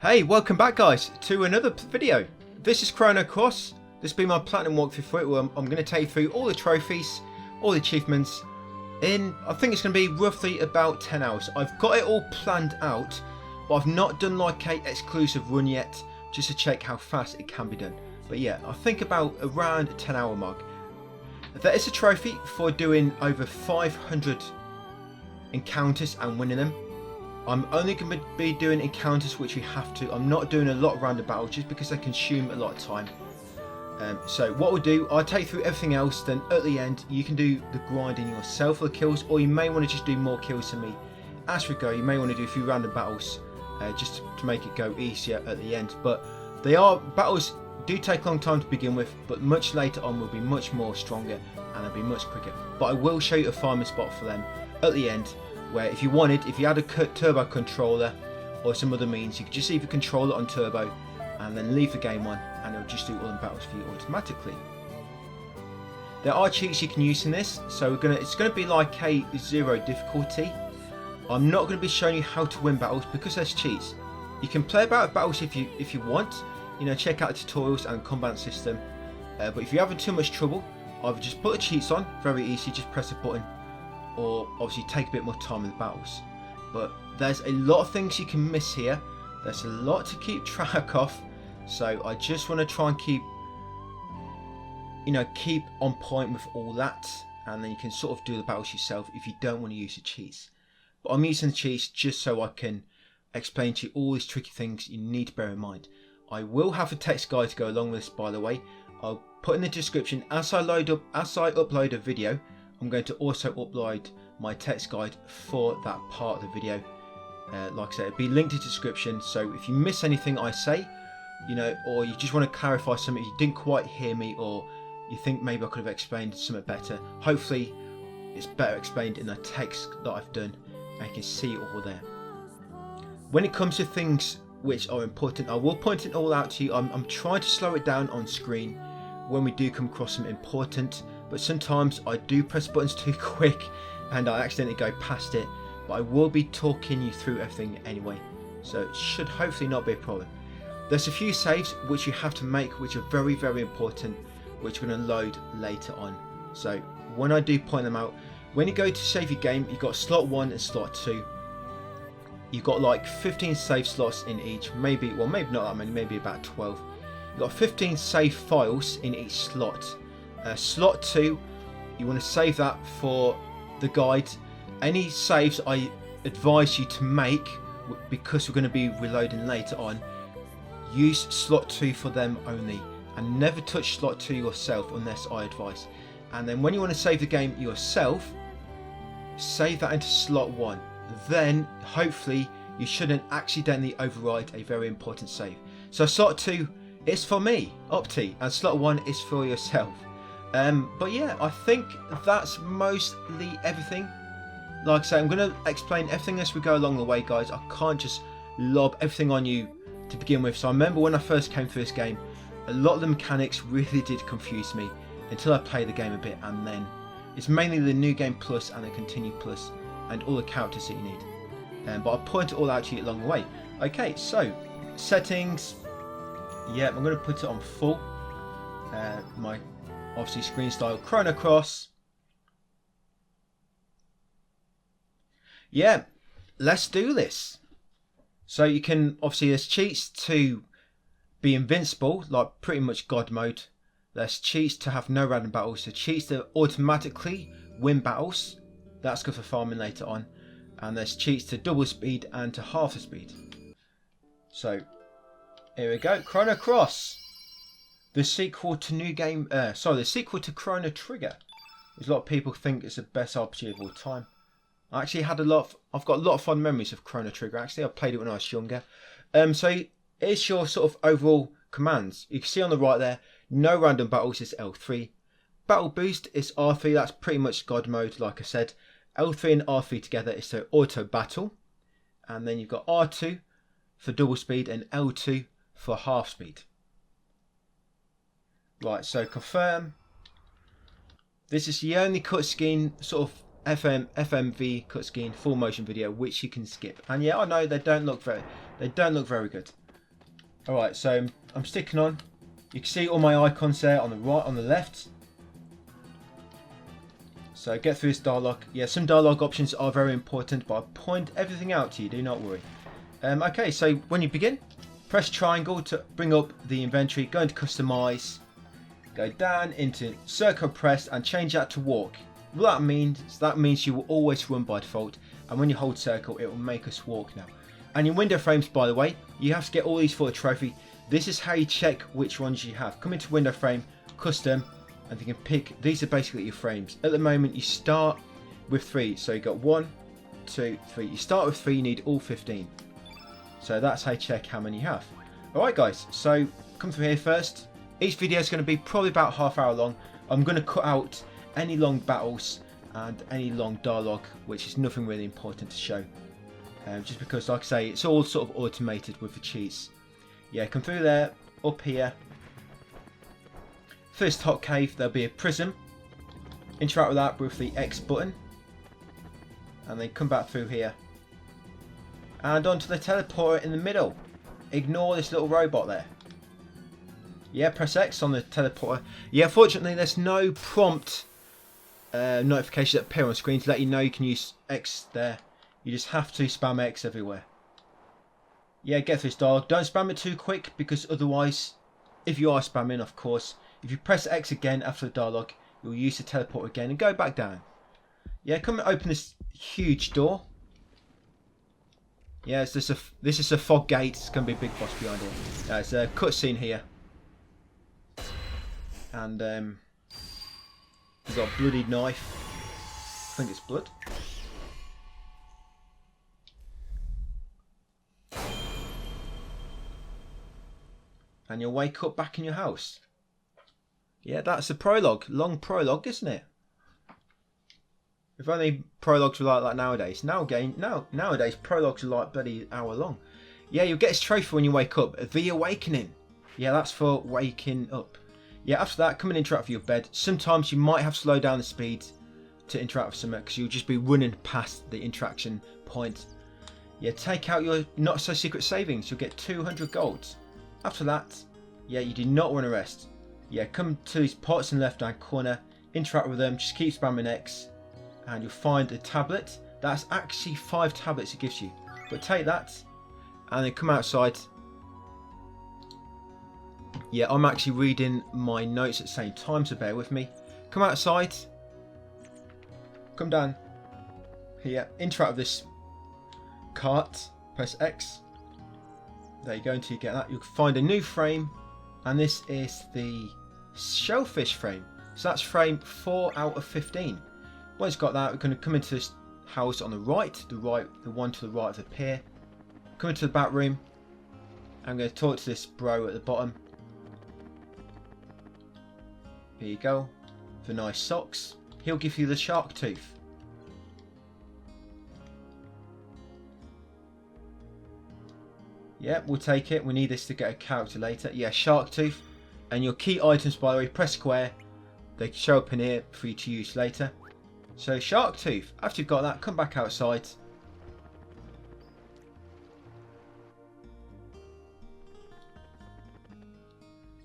Hey, welcome back guys to another video. This is Chrono. This has been my platinum walkthrough for it, where I'm going to take you through all the trophies, all the achievements in, I think it's going to be roughly about 10 hours. I've got it all planned out, but I've not done like a exclusive run yet, just to check how fast it can be done. But yeah, I think about around a 10-hour mark. There is a trophy for doing over 500 encounters and winning them. I'm only going to be doing encounters which we have to. I'm not doing a lot of random battles just because they consume a lot of time. So what we'll do, I'll take through everything else, then at the end you can do the grinding yourself for the kills, or you may want to just do more kills than me. As we go, you may want to do a few random battles just to make it go easier at the end. But battles do take a long time to begin with, but much later on will be much more stronger and they'll be much quicker. But I will show you a farming spot for them at the end, where if you had a turbo controller or some other means, you could just either control it on turbo and then leave the game on, and it'll just do all the battles for you automatically. There are cheats you can use in this, so it's going to be like a 0 difficulty. I'm not going to be showing you how to win battles because there's cheats. You can play about battles if you want, check out the tutorials and combat system. But if you're having too much trouble, either just put the cheats on, very easy, just press a button, or obviously take a bit more time in the battles. But there's a lot of things you can miss here. There's a lot to keep track of, so I just want to try and keep on point with all that, and then you can sort of do the battles yourself if you don't want to use the cheats. But I'm using the cheats just so I can explain to you all these tricky things you need to bear in mind. I will have a text guide to go along with this, by the way. I'll put in the description as I upload a video. I'm going to also upload my text guide for that part of the video. Like I said, it'll be linked in the description, so if you miss anything I say, or you just want to clarify something, you didn't quite hear me, or you think maybe I could have explained something better, hopefully it's better explained in the text that I've done and you can see it all there. When it comes to things which are important, I will point it all out to you. I'm trying to slow it down on screen when we do come across something important, but sometimes I do press buttons too quick and I accidentally go past it. But I will be talking you through everything anyway, so it should hopefully not be a problem. There's a few saves which you have to make which are very, very important, which we're going to load later on. So when I do point them out, when you go to save your game, you've got slot 1 and slot 2. You've got like 15 save slots in each, maybe not that many, maybe about 12. You've got 15 save files in each slot. Slot 2, you want to save that for the guide. Any saves I advise you to make, because we're going to be reloading later on, use slot 2 for them only, and never touch slot 2 yourself unless I advise. And then when you want to save the game yourself, save that into slot 1. Then hopefully you shouldn't accidentally override a very important save. So slot 2 is for me, Opti, and slot 1 is for yourself. But yeah, I think that's mostly everything. Like I say, I'm going to explain everything as we go along the way, guys. I can't just lob everything on you to begin with. So I remember when I first came through this game, a lot of the mechanics really did confuse me until I played the game a bit, and then it's mainly the New Game Plus and the Continue Plus and all the characters that you need. But I'll point it all out to you along the way. Okay, so settings. Yeah, I'm going to put it on full. My obviously screen style Chrono. Yeah, let's do this. So you can, obviously there's cheats to be invincible, like pretty much God mode. There's cheats to have no random battles. There's cheats to automatically win battles. That's good for farming later on. And there's cheats to double speed and to half the speed. So here we go, Chrono. The sequel to the sequel to Chrono Trigger. There's a lot of people think it's the best RPG of all time. I actually I've got a lot of fond memories of Chrono Trigger. Actually, I played it when I was younger. So it's your sort of overall commands. You can see on the right there, no random battles is L3. Battle boost is R3. That's pretty much God mode, like I said. L3 and R3 together is to auto battle, and then you've got R2 for double speed and L2 for half speed. Right, so confirm. This is the only cutscene, sort of FMV cutscene, full motion video, which you can skip. And yeah, I know they don't look very good. Alright, so I'm sticking on. You can see all my icons there on the right, on the left. So get through this dialogue. Yeah, some dialogue options are very important, but I'll point everything out to you, do not worry. Okay, so when you begin, press triangle to bring up the inventory, go into customize, go down into circle pressed and change that to walk. What that means you will always run by default, and when you hold circle it will make us walk now. And your window frames, by the way, you have to get all these for a trophy. This is how you check which ones you have. Come into window frame, custom, and you can pick, these are basically your frames. At the moment you start with 3, so you got 1, 2, 3. You start with 3, you need all 15. So that's how you check how many you have. Alright guys, so come through here first. Each video is going to be probably about half hour long. I'm going to cut out any long battles and any long dialogue, which is nothing really important to show. Just because, like I say, it's all sort of automated with the cheats. Yeah, come through there, up here. First hot cave, there'll be a prism. Interact with that with the X button. And then come back through here. And onto the teleporter in the middle. Ignore this little robot there. Yeah, press X on the teleporter. Yeah, fortunately there's no prompt notification that appear on screen to let you know you can use X there. You just have to spam X everywhere. Yeah, get through this dialogue. Don't spam it too quick, because otherwise, if you are spamming, of course, if you press X again after the dialogue, you'll use the teleport again and go back down. Yeah, come and open this huge door. Yeah, this is a fog gate. It's going to be a big boss behind it. There's a cutscene here. And we've got a bloodied knife. I think it's blood. And you'll wake up back in your house. Yeah, that's a prologue. Long prologue, isn't it? If only prologues were like that nowadays. Nowadays prologues are like bloody hour long. Yeah, you'll get this trophy when you wake up. The Awakening. Yeah, that's for waking up. Yeah, after that, come and interact with your bed. Sometimes you might have to slow down the speed to interact with something, because you'll just be running past the interaction point. Yeah, take out your not so secret savings. You'll get 200 gold. After that, yeah, you do not want to rest. Yeah, come to these pots in the left hand corner, interact with them, just keep spamming X, and you'll find a tablet. That's actually 5 tablets it gives you. But take that, and then come outside. Yeah, I'm actually reading my notes at the same time, so bear with me. Come outside, come down here, interact with this cart, press X. There you go, until you get that. You'll find a new frame, and this is the shellfish frame. So that's frame 4 out of 15. Once you've got that, we're going to come into this house on the one to the right of the pier. Come into the back room. I'm going to talk to this bro at the bottom. Here you go. The nice socks. He'll give you the shark tooth. Yeah, we'll take it. We need this to get a character later. Yeah, shark tooth. And your key items, by the way, press square. They show up in here for you to use later. So shark tooth. After you've got that, come back outside.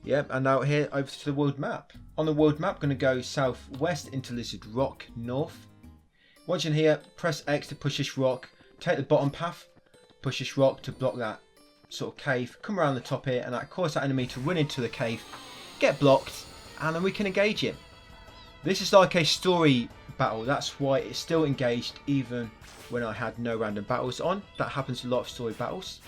Yep, and now here over to the world map. On the world map, going to go southwest into Lizard Rock, north. Once you're in here, press X to push this rock. Take the bottom path, push this rock to block that sort of cave. Come around the top here, and that causes that enemy to run into the cave, get blocked, and then we can engage him. This is like a story battle. That's why it's still engaged even when I had no random battles on. That happens a lot of story battles.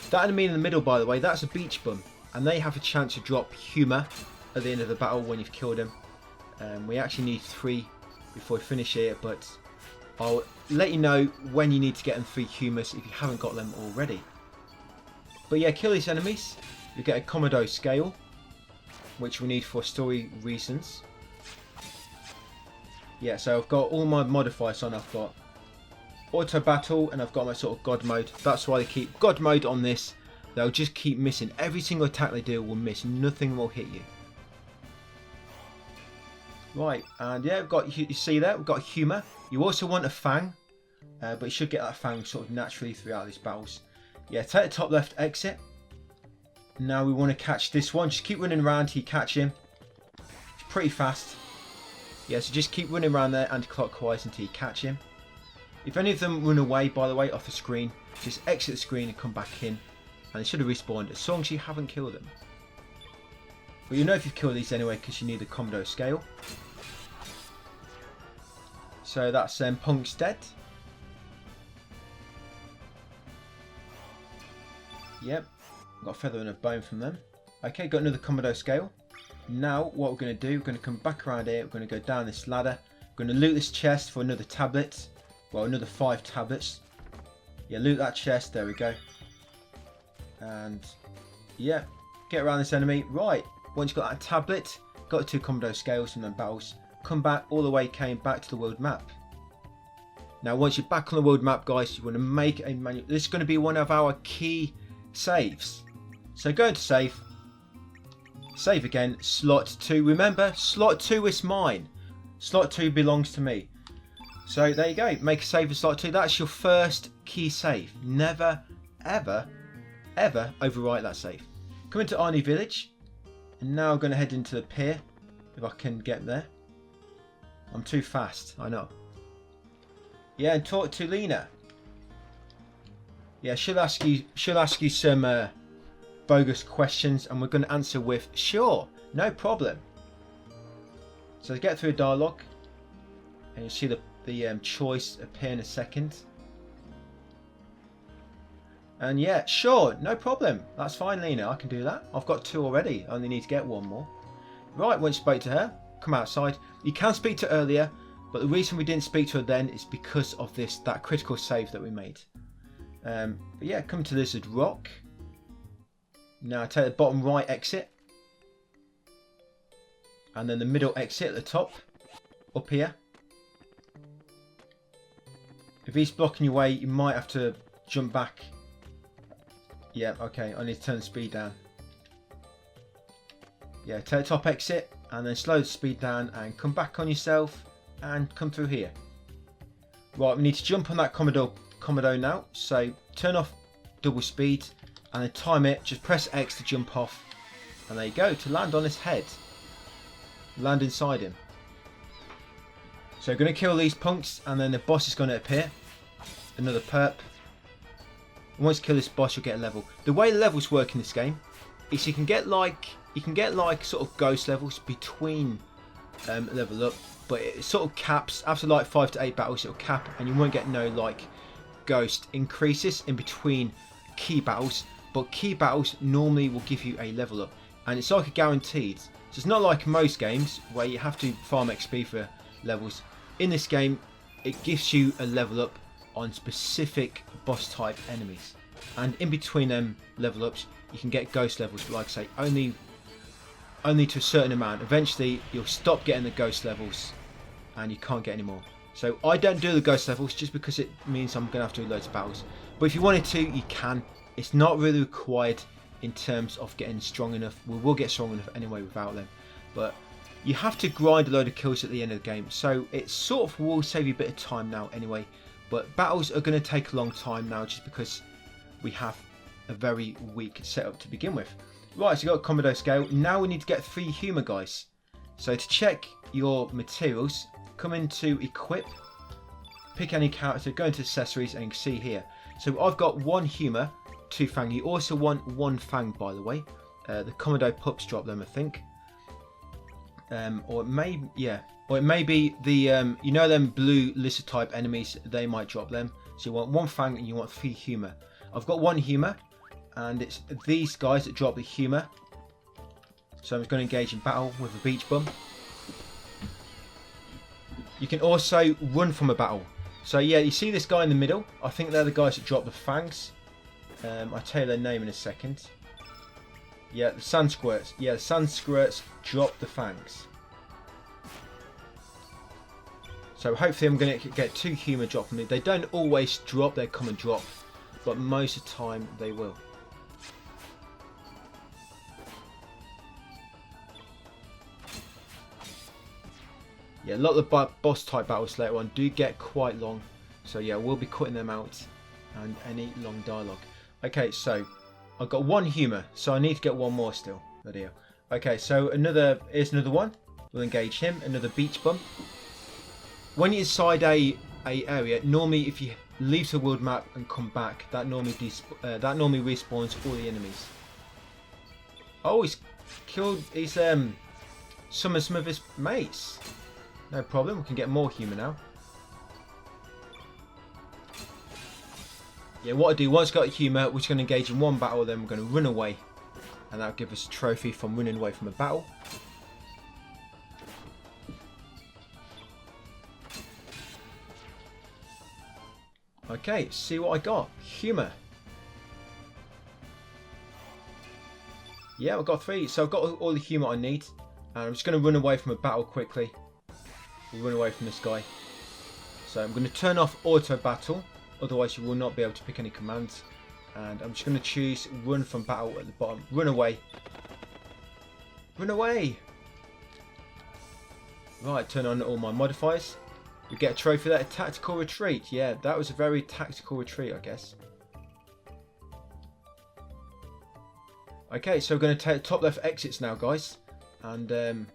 That enemy in the middle, by the way, that's a beach bum, and they have a chance to drop humour at the end of the battle when you've killed them. We actually need 3 before we finish here, but I'll let you know when you need to get them 3 humours if you haven't got them already. But yeah, kill these enemies. You get a Komodo scale, which we need for story reasons. Yeah, so I've got all my modifiers on. I've got auto battle, and I've got my sort of god mode. That's why they keep god mode on this. They'll just keep missing. Every single attack they do will miss. Nothing will hit you. Right, and yeah, we've got, you see there, we've got humour. You also want a fang, but you should get that fang sort of naturally throughout these battles. Yeah, take the top left exit. Now we want to catch this one. Just keep running around till you catch him. It's pretty fast. Yeah, so just keep running around there anti-clockwise until you catch him. If any of them run away, by the way, off the screen, just exit the screen and come back in. And they should have respawned as long as you haven't killed them. But you know if you've killed these anyway because you need the Commodore scale. So that's Punk's dead. Yep, got a feather and a bone from them. Okay, got another Commodore scale. Now what we're going to do, we're going to come back around here, we're going to go down this ladder. We're going to loot this chest for another tablet. Well, another 5 tablets. Yeah, loot that chest, there we go. And yeah, get around this enemy. Right, once you've got that tablet, got the 2 Commodore scales from them battles, come back all the way, came back to the world map. Now once you're back on the world map, guys, you want to make a manual. This is going to be one of our key saves. So go into save. Save again, slot 2. Remember, slot 2 is mine. Slot 2 belongs to me. So there you go, make a save in slot 2. That's your first key save. Never, ever, ever overwrite that save. Come into Arnie Village. And now I'm going to head into the pier. If I can get there. I'm too fast, I know. Yeah, and talk to Leena. Yeah, she'll ask you some bogus questions, and we're going to answer with sure, no problem. So get through a dialogue, and you'll see the choice appear in a second. And yeah, sure, no problem. That's fine, Leena. I can do that. I've got 2 already. I only need to get 1 more. Right, once you spoke to her, come outside. You can speak to her earlier, but the reason we didn't speak to her then is because of that critical save that we made. But yeah, come to Lizard Rock. Now take the bottom right exit. And then the middle exit at the top. Up here. If he's blocking your way, you might have to jump back. Yeah, okay, I need to turn the speed down. Yeah, take the top exit and then slow the speed down and come back on yourself and come through here. Right, we need to jump on that Commodore now. So turn off double speed and then time it. Just press X to jump off. And there you go, to land on his head. Land inside him. So we're going to kill these punks and then the boss is going to appear. Another perp. And once you kill this boss, you'll get a level. The way the levels work in this game is you can get like sort of ghost levels between level up, but it sort of caps after like 5 to 8 battles. It'll cap, and you won't get no like ghost increases in between key battles. But key battles normally will give you a level up, and it's like a guaranteed. So it's not like most games where you have to farm XP for levels. In this game, it gives you a level up on specific boss type enemies, and in between them level ups you can get ghost levels, but like I say, only to a certain amount. Eventually you'll stop getting the ghost levels and you can't get any more. So I don't do the ghost levels just because it means I'm gonna have to do loads of battles, but if you wanted to, you can. It's not really required in terms of getting strong enough. We will get strong enough anyway without them, but you have to grind a load of kills at the end of the game, so it sort of will save you a bit of time now anyway. But battles are going to take a long time now just because we have a very weak setup to begin with. Right, so you've got a Commodore scale. Now we need to get 3 humour, guys. So to check your materials, come into equip, pick any character, go into accessories, and you can see here. So I've got 1 humour, 2 fang. You also want 1 fang, by the way. The Commodore pups drop them, I think. Or it may be the you know them blue lizard type enemies, they might drop them. So you want 1 fang and you want 3 humour. I've got 1 humour, and it's these guys that drop the humour. So I'm just going to engage in battle with a beach bum. You can also run from a battle. So yeah, you see this guy in the middle? I think they're the guys that drop the fangs. I'll tell you their name in a second. Yeah, the sand squirts. Yeah, the sand squirts drop the fangs. So hopefully I'm going to get 2 humour drop from me. They don't always drop, they come and drop, but most of the time they will. Yeah, a lot of the boss type battles later on do get quite long. So yeah, we'll be cutting them out and any long dialogue. Okay, so I've got 1 humour, so I need to get 1 more still. Bloody hell. Okay, so here's another one. We'll engage him. Another beach bump. When you're inside a area, normally if you leave the world map and come back, that normally respawns all the enemies. Oh, he's killed. He's summoned some of his mates. No problem. We can get more humour now. Yeah, what I do, once I've got humour, we're just going to engage in 1 battle, then we're going to run away. And that'll give us a trophy from running away from a battle. Okay, see what I got. Humour. Yeah, I've got 3. So I've got all the humour I need. And I'm just going to run away from a battle quickly. We'll run away from this guy. So I'm going to turn off auto battle. Otherwise you will not be able to pick any commands. And I'm just going to choose run from battle at the bottom. Run away. Run away. Right, turn on all my modifiers. We get a trophy there. A tactical retreat. Yeah, that was a very tactical retreat, I guess. Okay, so we're going to take top left exits now, guys. And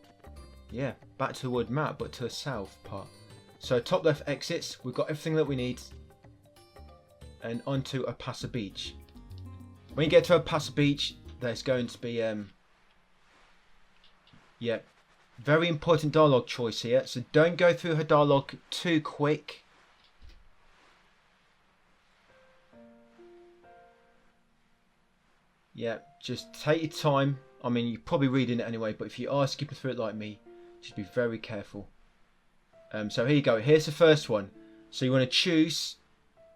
yeah, back to the wood map, but to the south part. So top left exits. We've got everything that we need. And onto a Passa beach. When you get to a Passa beach, there's going to be yeah, very important dialogue choice here. So don't go through her dialogue too quick. Yeah, just take your time. I mean, you're probably reading it anyway, but if you are skipping through it like me, just be very careful. So here you go. Here's the first one. So you want to choose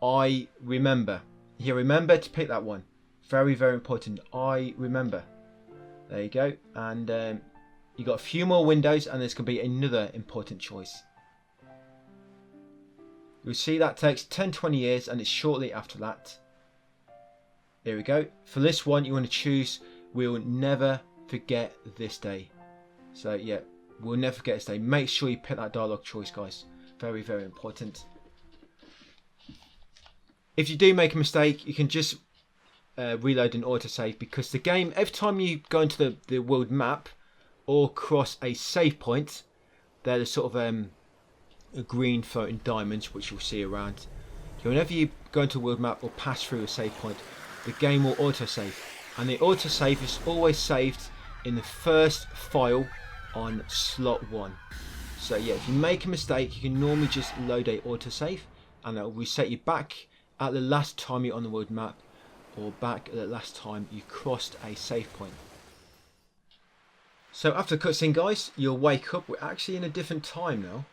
I remember. Here, remember to pick that one. Very, very important. I remember. There you go. And you got a few more windows, and there's going to be another important choice. You'll see that takes 10-20 years, and it's shortly after that. Here we go. For this one, you want to choose we'll never forget this day. So yeah, we'll never forget this day. Make sure you pick that dialogue choice, guys. Very, very important. If you do make a mistake, you can just reload and autosave, because the game, every time you go into the world map or cross a save point, they're the sort of green floating diamonds which you'll see around. So whenever you go into a world map or pass through a save point, the game will autosave. And the autosave is always saved in the first file on slot 1. So yeah, if you make a mistake, you can normally just load a autosave, and that will reset you back at the last time you're on the world map, or back at the last time you crossed a save point. So after the cutscene, guys, you'll wake up. We're actually in a different time now.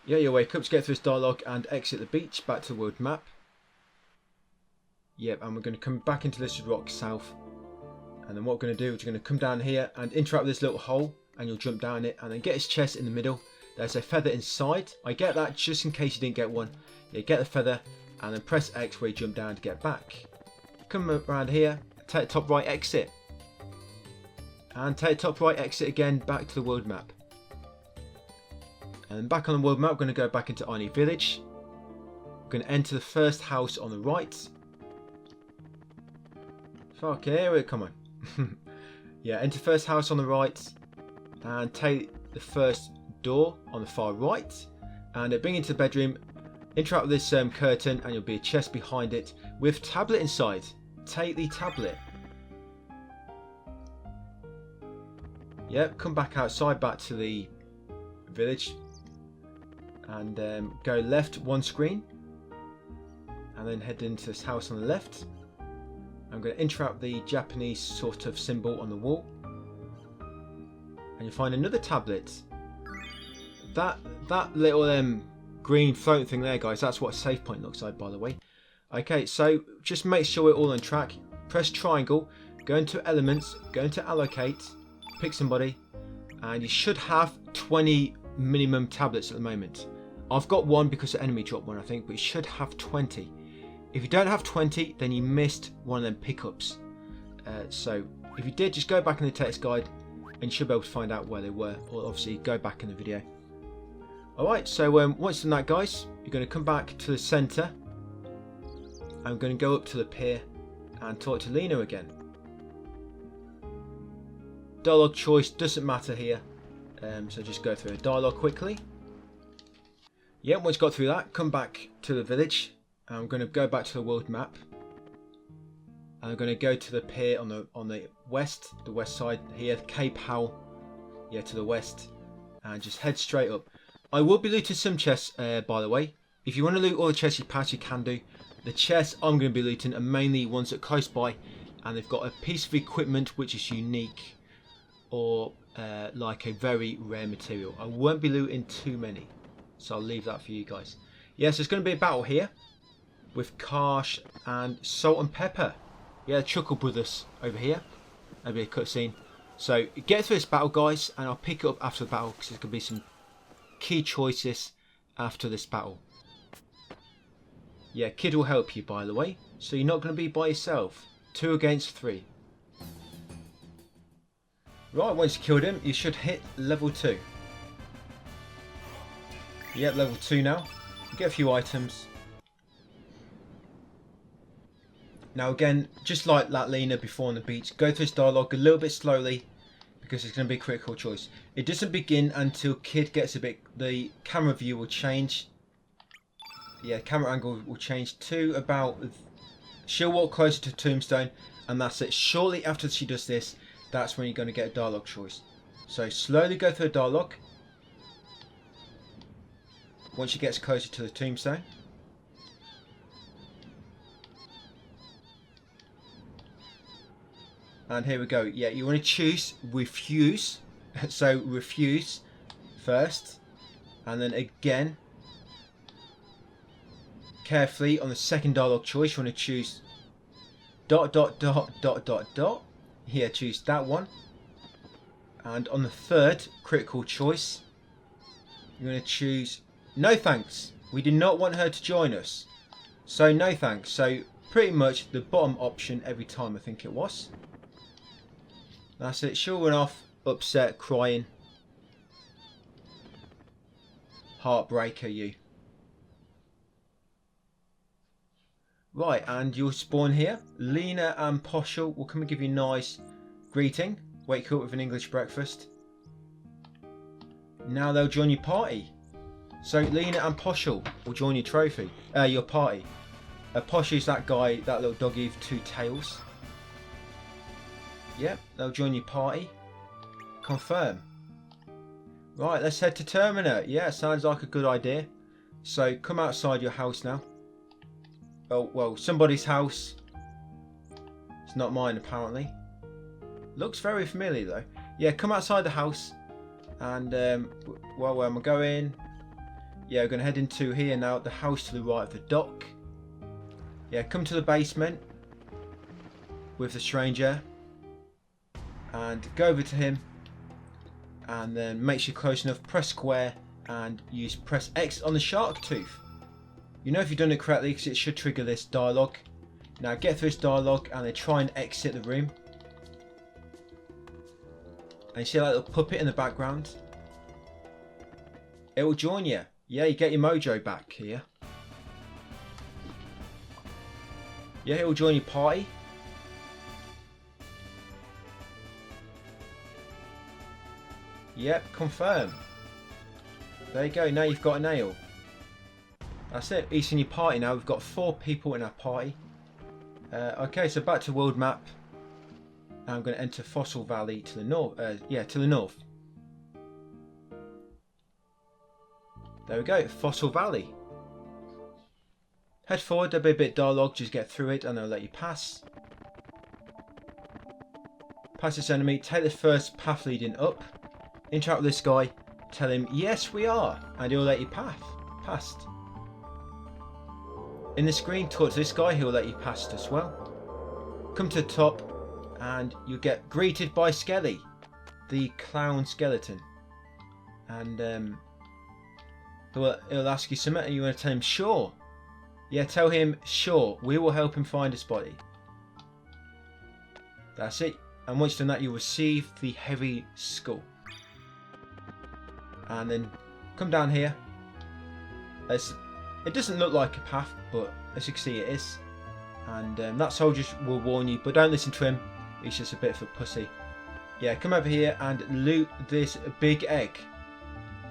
Yeah, you'll wake up to get through this dialogue and exit the beach back to the world map. Yep, and we're going to come back into this rock south. And then what we're going to do is we're going to come down here and interact with this little hole, and you'll jump down it and then get his chest in the middle. There's a feather inside. I get that just in case you didn't get one. You get the feather and then press X where you jump down to get back. Come around here, take the top right exit. And take the top right exit again back to the world map. And back on the world map, we're going to go back into Arnie Village. We're going to enter the first house on the right. Fuck, here, come on. Yeah, enter first house on the right. And take the first door on the far right, and bring it into the bedroom, interact with this curtain, and you'll be a chest behind it with tablet inside. Take the tablet. Yep, come back outside, back to the village, and go left 1 screen, and then head into this house on the left. I'm going to interact the Japanese sort of symbol on the wall, and you'll find another tablet. That little green floating thing there, guys, that's what a save point looks like, by the way. Okay, so just make sure we're all on track. Press triangle, go into elements, go into allocate, pick somebody, and you should have 20 minimum tablets at the moment. I've got 1 because the enemy dropped 1, I think, but you should have 20. If you don't have 20, then you missed one of them pickups. So if you did, just go back in the text guide and you should be able to find out where they were, or obviously go back in the video. Alright, so once you've done that, guys, you're going to come back to the centre, I'm going to go up to the pier and talk to Leena again. Dialogue choice doesn't matter here, so just go through a dialogue quickly. Yeah, once got through that, come back to the village. I'm going to go back to the world map. I'm going to go to the pier on the west side here, Cape Howl, yeah, to the west, and just head straight up. I will be looting some chests, by the way. If you want to loot all the chests you pass, you can do. The chests I'm going to be looting are mainly ones that are close by, and they've got a piece of equipment which is unique, or like a very rare material. I won't be looting too many, so I'll leave that for you guys. Yes, there's going to be a battle here with Karsh and Salt and Pepper. Yeah, Chuckle Brothers over here. That'll be a cutscene. So get through this battle, guys, and I'll pick it up after the battle because there's going to be some key choices after this battle. Yeah, Kid will help you, by the way, so you're not going to be by yourself. 2 against 3. Right, once you killed him, you should hit level 2. Yep, level 2 now. You get a few items. Now again, just like that Leena before on the beach, go through this dialogue a little bit slowly because it's going to be a critical choice. It doesn't begin until Kid gets a bit... The camera view will change. Yeah, camera angle will change to about... She'll walk closer to Tombstone, and that's it. Shortly after she does this, that's when you're going to get a dialogue choice. So slowly go through a dialogue. Once she gets closer to the Tombstone. And here we go. Yeah, you want to choose refuse. So refuse first. And then again, carefully on the second dialogue choice, you want to choose ... Here, choose that one. And on the third critical choice, you're going to choose no thanks. We do not want her to join us. So no thanks. So pretty much the bottom option every time, I think it was. That's it. She'll run off, upset, crying. Heartbreaker, you. Right, and you'll spawn here. Leena and Poshal will come and give you a nice greeting. Wake up with an English breakfast. Now they'll join your party. So Leena and Poshal will join your trophy, your party. Poshal's that guy, that little doggy with 2 tails. Yep, they'll join your party. Confirm. Right, let's head to Termina. Yeah, sounds like a good idea. So come outside your house now. Oh, well, somebody's house. It's not mine, apparently. Looks very familiar, though. Yeah, come outside the house. And, well, where am I going? Yeah, we're going to head into here now. The house to the right of the dock. Yeah, come to the basement. With the stranger. And go over to him. And then make sure you're close enough. Press square. And press X on the shark tooth. You know if you've done it correctly because it should trigger this dialogue. Now get through this dialogue and then try and exit the room. And you see that little puppet in the background? It will join you. Yeah, you get your mojo back here. Yeah, it will join your party. Yep, confirm. There you go, now you've got a nail. That's it, he's in your party now. We've got 4 people in our party. Okay, so back to world map. I'm going to enter Fossil Valley to the north. Yeah, to the north. There we go, Fossil Valley. Head forward, there'll be a bit of dialogue, just get through it and they'll let you pass. Pass this enemy, take the first path leading up. Interact with this guy, tell him, yes we are, and he'll let you past. In the screen, talk to this guy, he'll let you past as well. Come to the top, and you'll get greeted by Skelly, the clown skeleton. And he'll ask you something, and you want to tell him, sure. Yeah, tell him, sure, we will help him find his body. That's it. And once you've done that, you'll receive the heavy skull. And then come down here. It doesn't look like a path, but as you can see it is. And that soldier will warn you, but don't listen to him. He's just a bit of a pussy. Yeah, come over here and loot this big egg.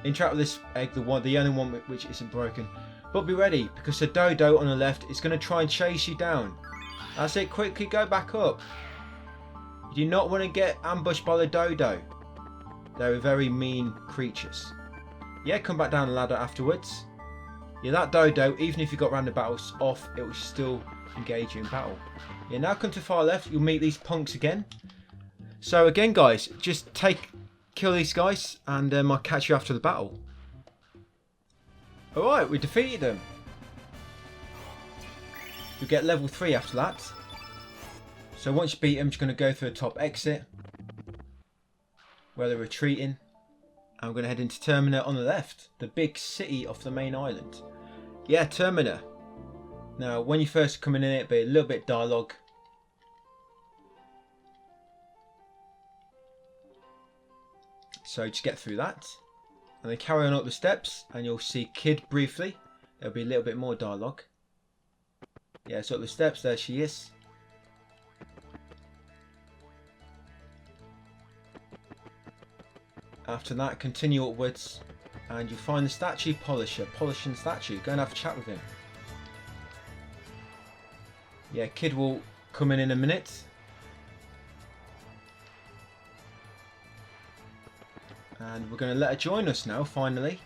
Interact with this egg, the only one which isn't broken. But be ready, because the dodo on the left is going to try and chase you down. That's it, quickly go back up. You do not want to get ambushed by the dodo. They're very mean creatures. Yeah, come back down the ladder afterwards. Yeah, that dodo, even if you got random battles off, it will still engage you in battle. Yeah, now come to far left, you'll meet these punks again. So again, guys, just kill these guys, and I'll catch you after the battle. Alright, we defeated them. You get level 3 after that. So once you beat them, you're going to go through the top exit, where they're retreating. And we're going to head into Termina on the left, the big city of the main island. Yeah, Termina. Now, when you first come in it'll be a little bit dialogue. So just get through that. And then carry on up the steps, and you'll see Kid briefly. There'll be a little bit more dialogue. Yeah, so up the steps, there she is. After that, continue upwards, and you'll find the statue polisher, polishing statue. Go and have a chat with him. Yeah, Kid will come in a minute. And we're going to let her join us now, finally.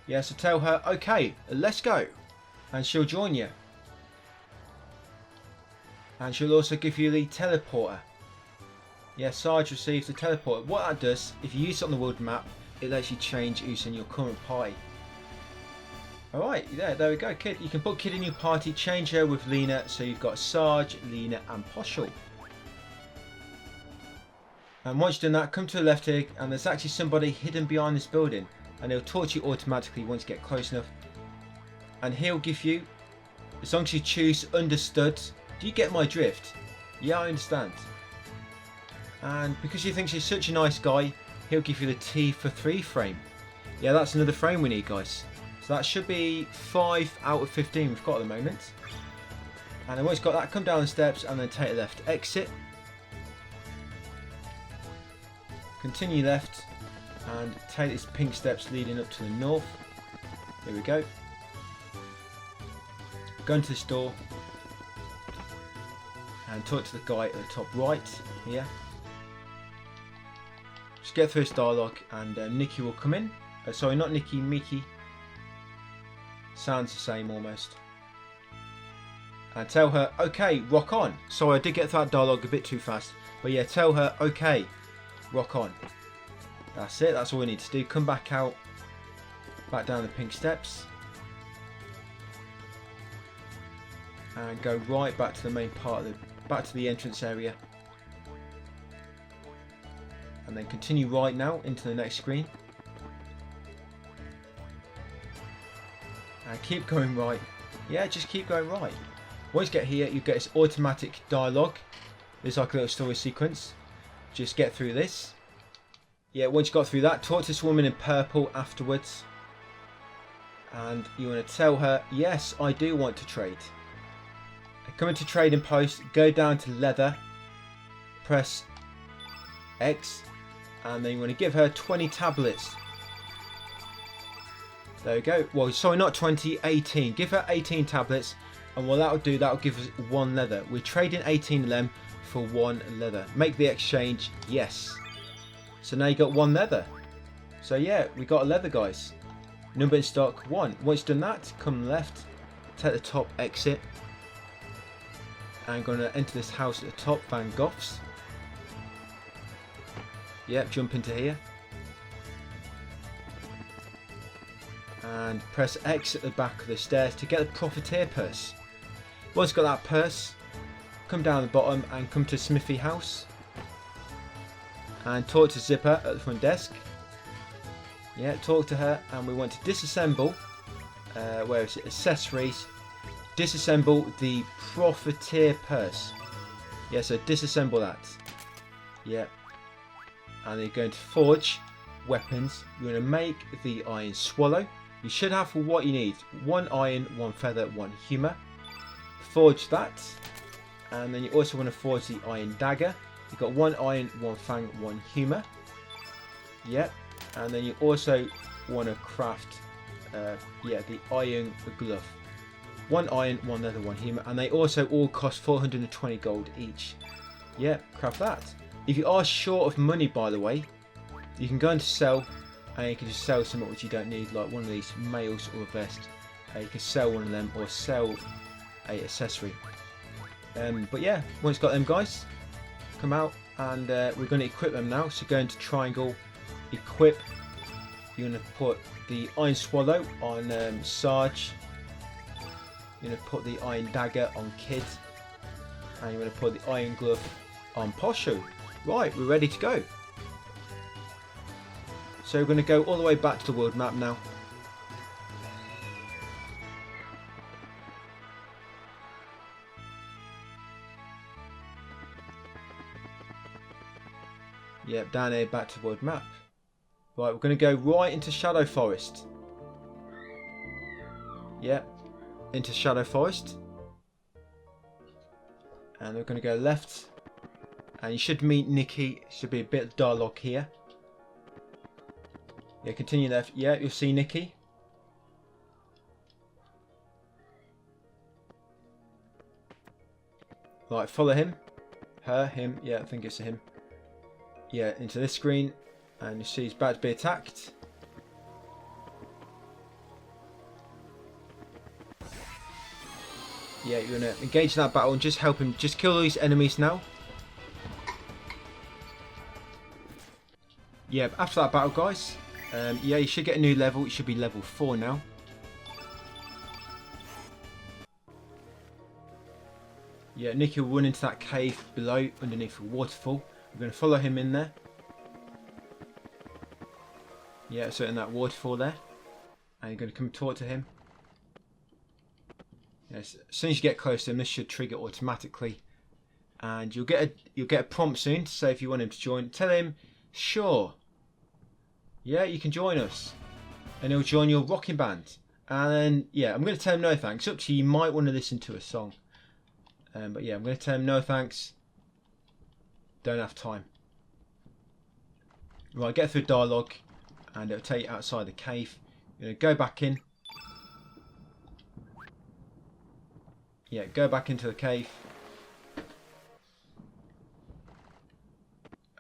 Yeah, so tell her, okay, let's go. And she'll join you. And she'll also give you the teleporter. Yeah, Sarge receives the teleporter. What that does, if you use it on the world map, it lets you change who's in your current party. Alright, yeah, there we go, Kid. You can put Kid in your party, change her with Leena, so you've got Sarge, Leena and Poshal. And once you've done that, come to the left here, and there's actually somebody hidden behind this building. And he'll torch you automatically once you get close enough. And he'll give you, as long as you choose understood. Do you get my drift? Yeah, I understand. And because he thinks you're such a nice guy, he'll give you the T for 3 frame. Yeah, that's another frame we need, guys. So that should be 5 out of 15 we've got at the moment. And then once you've got that, come down the steps and then take a left exit. Continue left and take these pink steps leading up to the north. Here we go. Go into this door and talk to the guy at the top right here. Just get through this dialogue, and Nikki will come in. Sorry, not Nikki, Mickey. Sounds the same almost. And tell her, okay, rock on. Sorry, I did get through that dialogue a bit too fast. But yeah, tell her, okay, rock on. That's it, that's all we need to do. Come back out, back down the pink steps. And go right back to the main part of back to the entrance area. And then continue right now into the next screen. And keep going right. Yeah, just keep going right. Once you get here, you get this automatic dialogue. There's like a little story sequence. Just get through this. Yeah, once you got through that, talk to this woman in purple afterwards. And you want to tell her, yes, I do want to trade. Come into trading post, go down to leather, press X, and then you want to give her 20 tablets. There we go. Well, sorry, not 20, 18. Give her 18 tablets, and what that'll do, that'll give us 1 leather. We're trading 18 of them for 1 leather. Make the exchange, yes. So now you got 1 leather. So yeah, we got a leather, guys. Number in stock 1. Once you've done that, come left, take the top exit. I'm going to enter this house at the top, Van Gogh's. Yep, jump into here. And press X at the back of the stairs to get the Profiteer purse. Once you've got that purse, come down the bottom and come to Smithy House. And talk to Zipper at the front desk. Yeah, talk to her, and we want to disassemble, where is it, accessories. Disassemble the Profiteer purse. Yeah, so disassemble that. Yeah. And then you're going to forge weapons. You're going to make the iron swallow. You should have for what you need. 1 iron, 1 feather, 1 humour. forge that, and then you also want to forge the iron dagger. You've got 1 iron, 1 fang, 1 humour. Yep, and then you also want to craft the iron glove. 1 iron, 1 leather, 1 humour, and they also all cost 420 gold each. Yep, craft that. If you are short of money, by the way, you can go into sell, and you can just sell something which you don't need, like one of these mails or a vest. You can sell one of them or sell a accessory. But yeah, once you've got them guys, come out and we're going to equip them now. So go into triangle, equip. You're going to put the iron swallow on Sarge. You're going to put the iron dagger on Kid, and you're going to put the iron glove on Poshal. Right, we're ready to go. So we're going to go all the way back to the world map now. Yep, down here, back to the world map. Right, we're going to go right into Shadow Forest. Yep, into Shadow Forest. And we're going to go left. And you should meet Nikki. Should be a bit of dialogue here. Yeah, continue left. Yeah, you'll see Nikki. Right, follow him. Her, him. Yeah, I think it's a him. Yeah, into this screen, and you see he's about to be attacked. Yeah, you're gonna engage in that battle and just help him. Just kill these enemies now. Yeah, after that battle, guys, yeah, you should get a new level. It should be level 4 now. Yeah, Nicky will run into that cave below, underneath a waterfall. We're going to follow him in there. Yeah, so in that waterfall there. And you're going to come talk to him. Yes, as soon as you get close to him, this should trigger automatically. And you'll get a prompt soon to say if you want him to join. Tell him, sure. Yeah, you can join us. And he'll join your rocking band. And then, yeah, I'm going to tell him no thanks. Up to you, you might want to listen to a song. But yeah, I'm going to tell him no thanks. Don't have time. Right, get through dialogue and it'll take you outside the cave. You're going to go back in. Yeah, go back into the cave.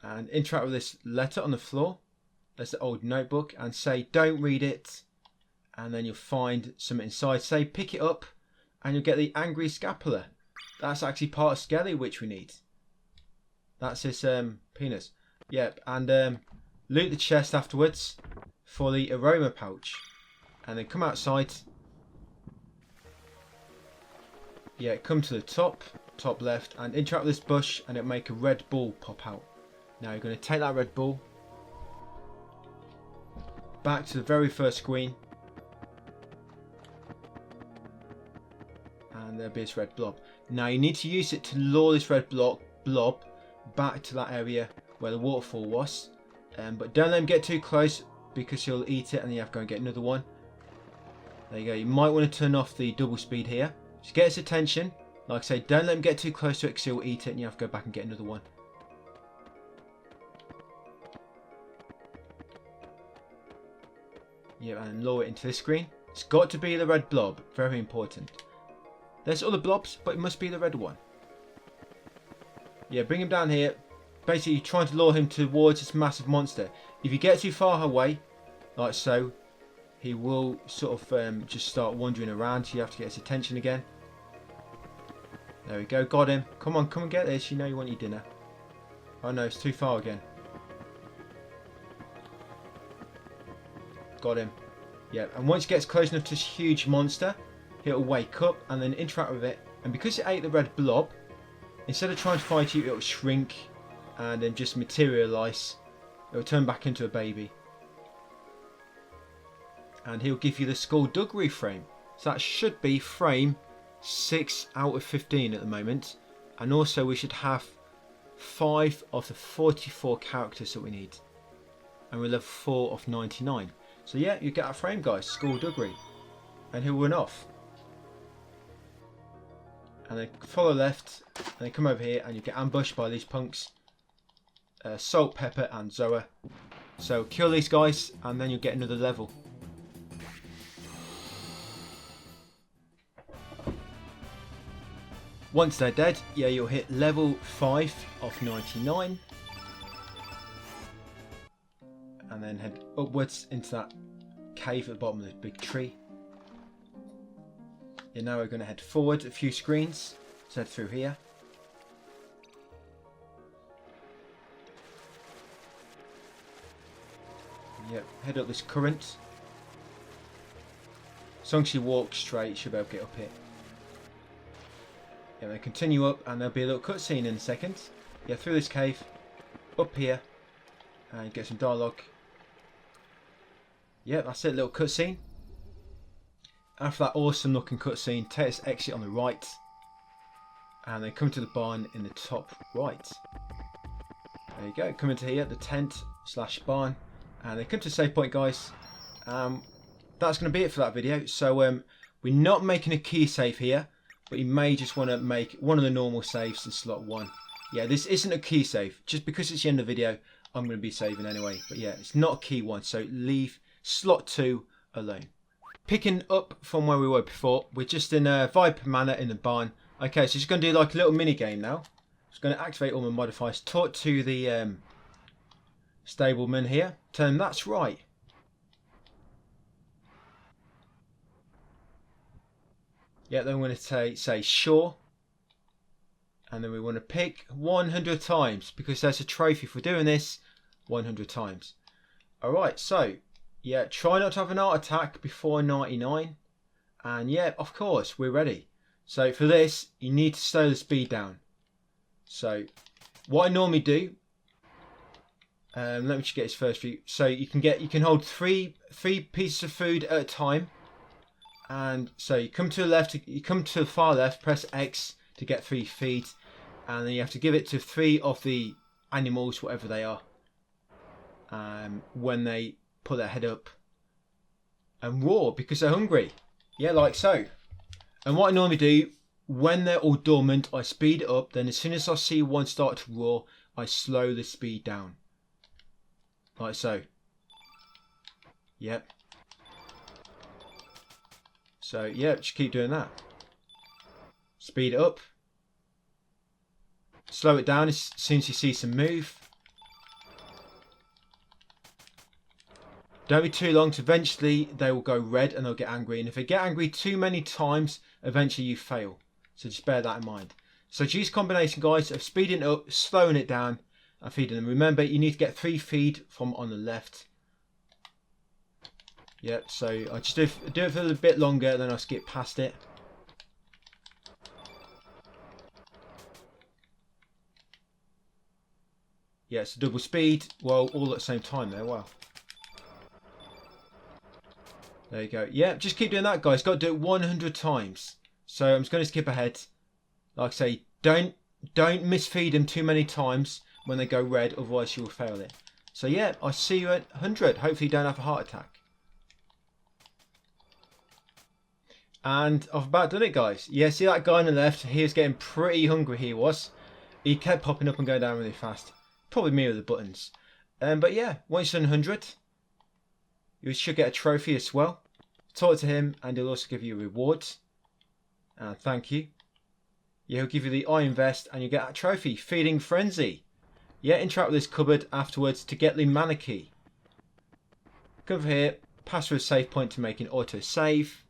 And interact with this letter on the floor. That's the old notebook. And say, don't read it. And then you'll find something inside. Say, pick it up. And you'll get the angry scapular. That's actually part of Skelly, which we need. That's his penis. Yep, and loot the chest afterwards for the aroma pouch. And then come outside. Yeah, come to the top left, and interact with this bush, and it'll make a red ball pop out. Now you're going to take that red ball back to the very first screen. And there'll be this red blob. Now you need to use it to lure this red blob back to that area where the waterfall was. But don't let him get too close because he'll eat it and you have to go and get another one. There you go. You might want to turn off the double speed here. Just get his attention. Like I say, don't let him get too close to it because he'll eat it and you have to go back and get another one. Yeah, and lure it into this screen. It's got to be the red blob. Very important. There's other blobs, but it must be the red one. Yeah, bring him down here. Basically, you're trying to lure him towards this massive monster. If you get too far away, like so, he will sort of just start wandering around. So you have to get his attention again. There we go, got him. Come on, come and get this. You know you want your dinner. Oh no, it's too far again. Got him. Yeah, and once it gets close enough to this huge monster, it'll wake up and then interact with it. And because it ate the red blob, instead of trying to fight you, it'll shrink and then just materialise. It'll turn back into a baby. And he'll give you the skullduggery frame. So that should be frame 6 out of 15 at the moment. And also we should have 5 of the 44 characters that we need. And we're level 4 of 99. So yeah, you get our frame, guys. Skullduggery. And he'll run off. and then follow left, and then come over here, and you get ambushed by these punks. Salt, Pepper, and Zoa. So kill these guys, and then you'll get another level. Once they're dead, yeah, you'll hit level 5 of 99. And then head upwards into that cave at the bottom of the big tree. Yeah, now we're going to head forward a few screens. Let's head through here. Yep, head up this current. As long as you walk straight, you should be able to get up here. Yeah, then continue up, and there'll be a little cutscene in a second. Yeah, through this cave, up here, and get some dialogue. Yeah, that's it, little cutscene. After that awesome looking cutscene, take this exit on the right, and then come to the barn in the top right. There you go, come into here, the tent / barn, and then come to the save point, guys. That's going to be it for that video. So we're not making a key save here, but you may just want to make one of the normal saves in slot 1. Yeah, this isn't a key save. Just because it's the end of the video, I'm going to be saving anyway. But yeah, it's not a key one, so leave slot 2 alone. Picking up from where we were before, we're just in Viper Manor in the barn. Okay, so just going to do like a little mini game now. Just going to activate all my modifiers. Talk to the stableman here. Tell him that's right. Yeah, then we're going to say sure. And then we want to pick 100 times because there's a trophy for doing this 100 times. Alright, so yeah, try not to have an heart attack before 99. And yeah, of course, we're ready. So for this, you need to slow the speed down. So what I normally do, let me just get his first view. So you can hold three pieces of food at a time. And so you come to the left, you come to the far left, press X to get 3 feed, and then you have to give it to 3 of the animals, whatever they are, when they put their head up and roar because they're hungry. Yeah, like so. And what I normally do, when they're all dormant, I speed it up. Then as soon as I see one start to roar, I slow the speed down. Like so. Yep. So yeah, just keep doing that. Speed it up. Slow it down as soon as you see some move. Don't be too long, so eventually they will go red and they'll get angry. And if they get angry too many times, eventually you fail. So just bear that in mind. So choose combination, guys, of speeding it up, slowing it down, and feeding them. Remember, you need to get 3 feed from on the left. Yep, so I just do it for a little bit longer, then I'll skip past it. Yeah, it's double speed, well, all at the same time there, wow. There you go. Yeah, just keep doing that, guys. Got to do it 100 times. So I'm just going to skip ahead. Like I say, don't misfeed them too many times when they go red, otherwise you will fail it. So yeah, I'll see you at 100. Hopefully you don't have a heart attack. And I've about done it, guys. Yeah, see that guy on the left? He was getting pretty hungry, he was. He kept popping up and going down really fast. Probably me with the buttons. But yeah, once you've done 100, you should get a trophy as well. Talk to him and he'll also give you rewards. And thank you. Yeah, he'll give you the iron vest and you get a trophy. Feeding Frenzy. Yeah, interact with this cupboard afterwards to get the mana key. Come over here, pass through a save point to make an auto save.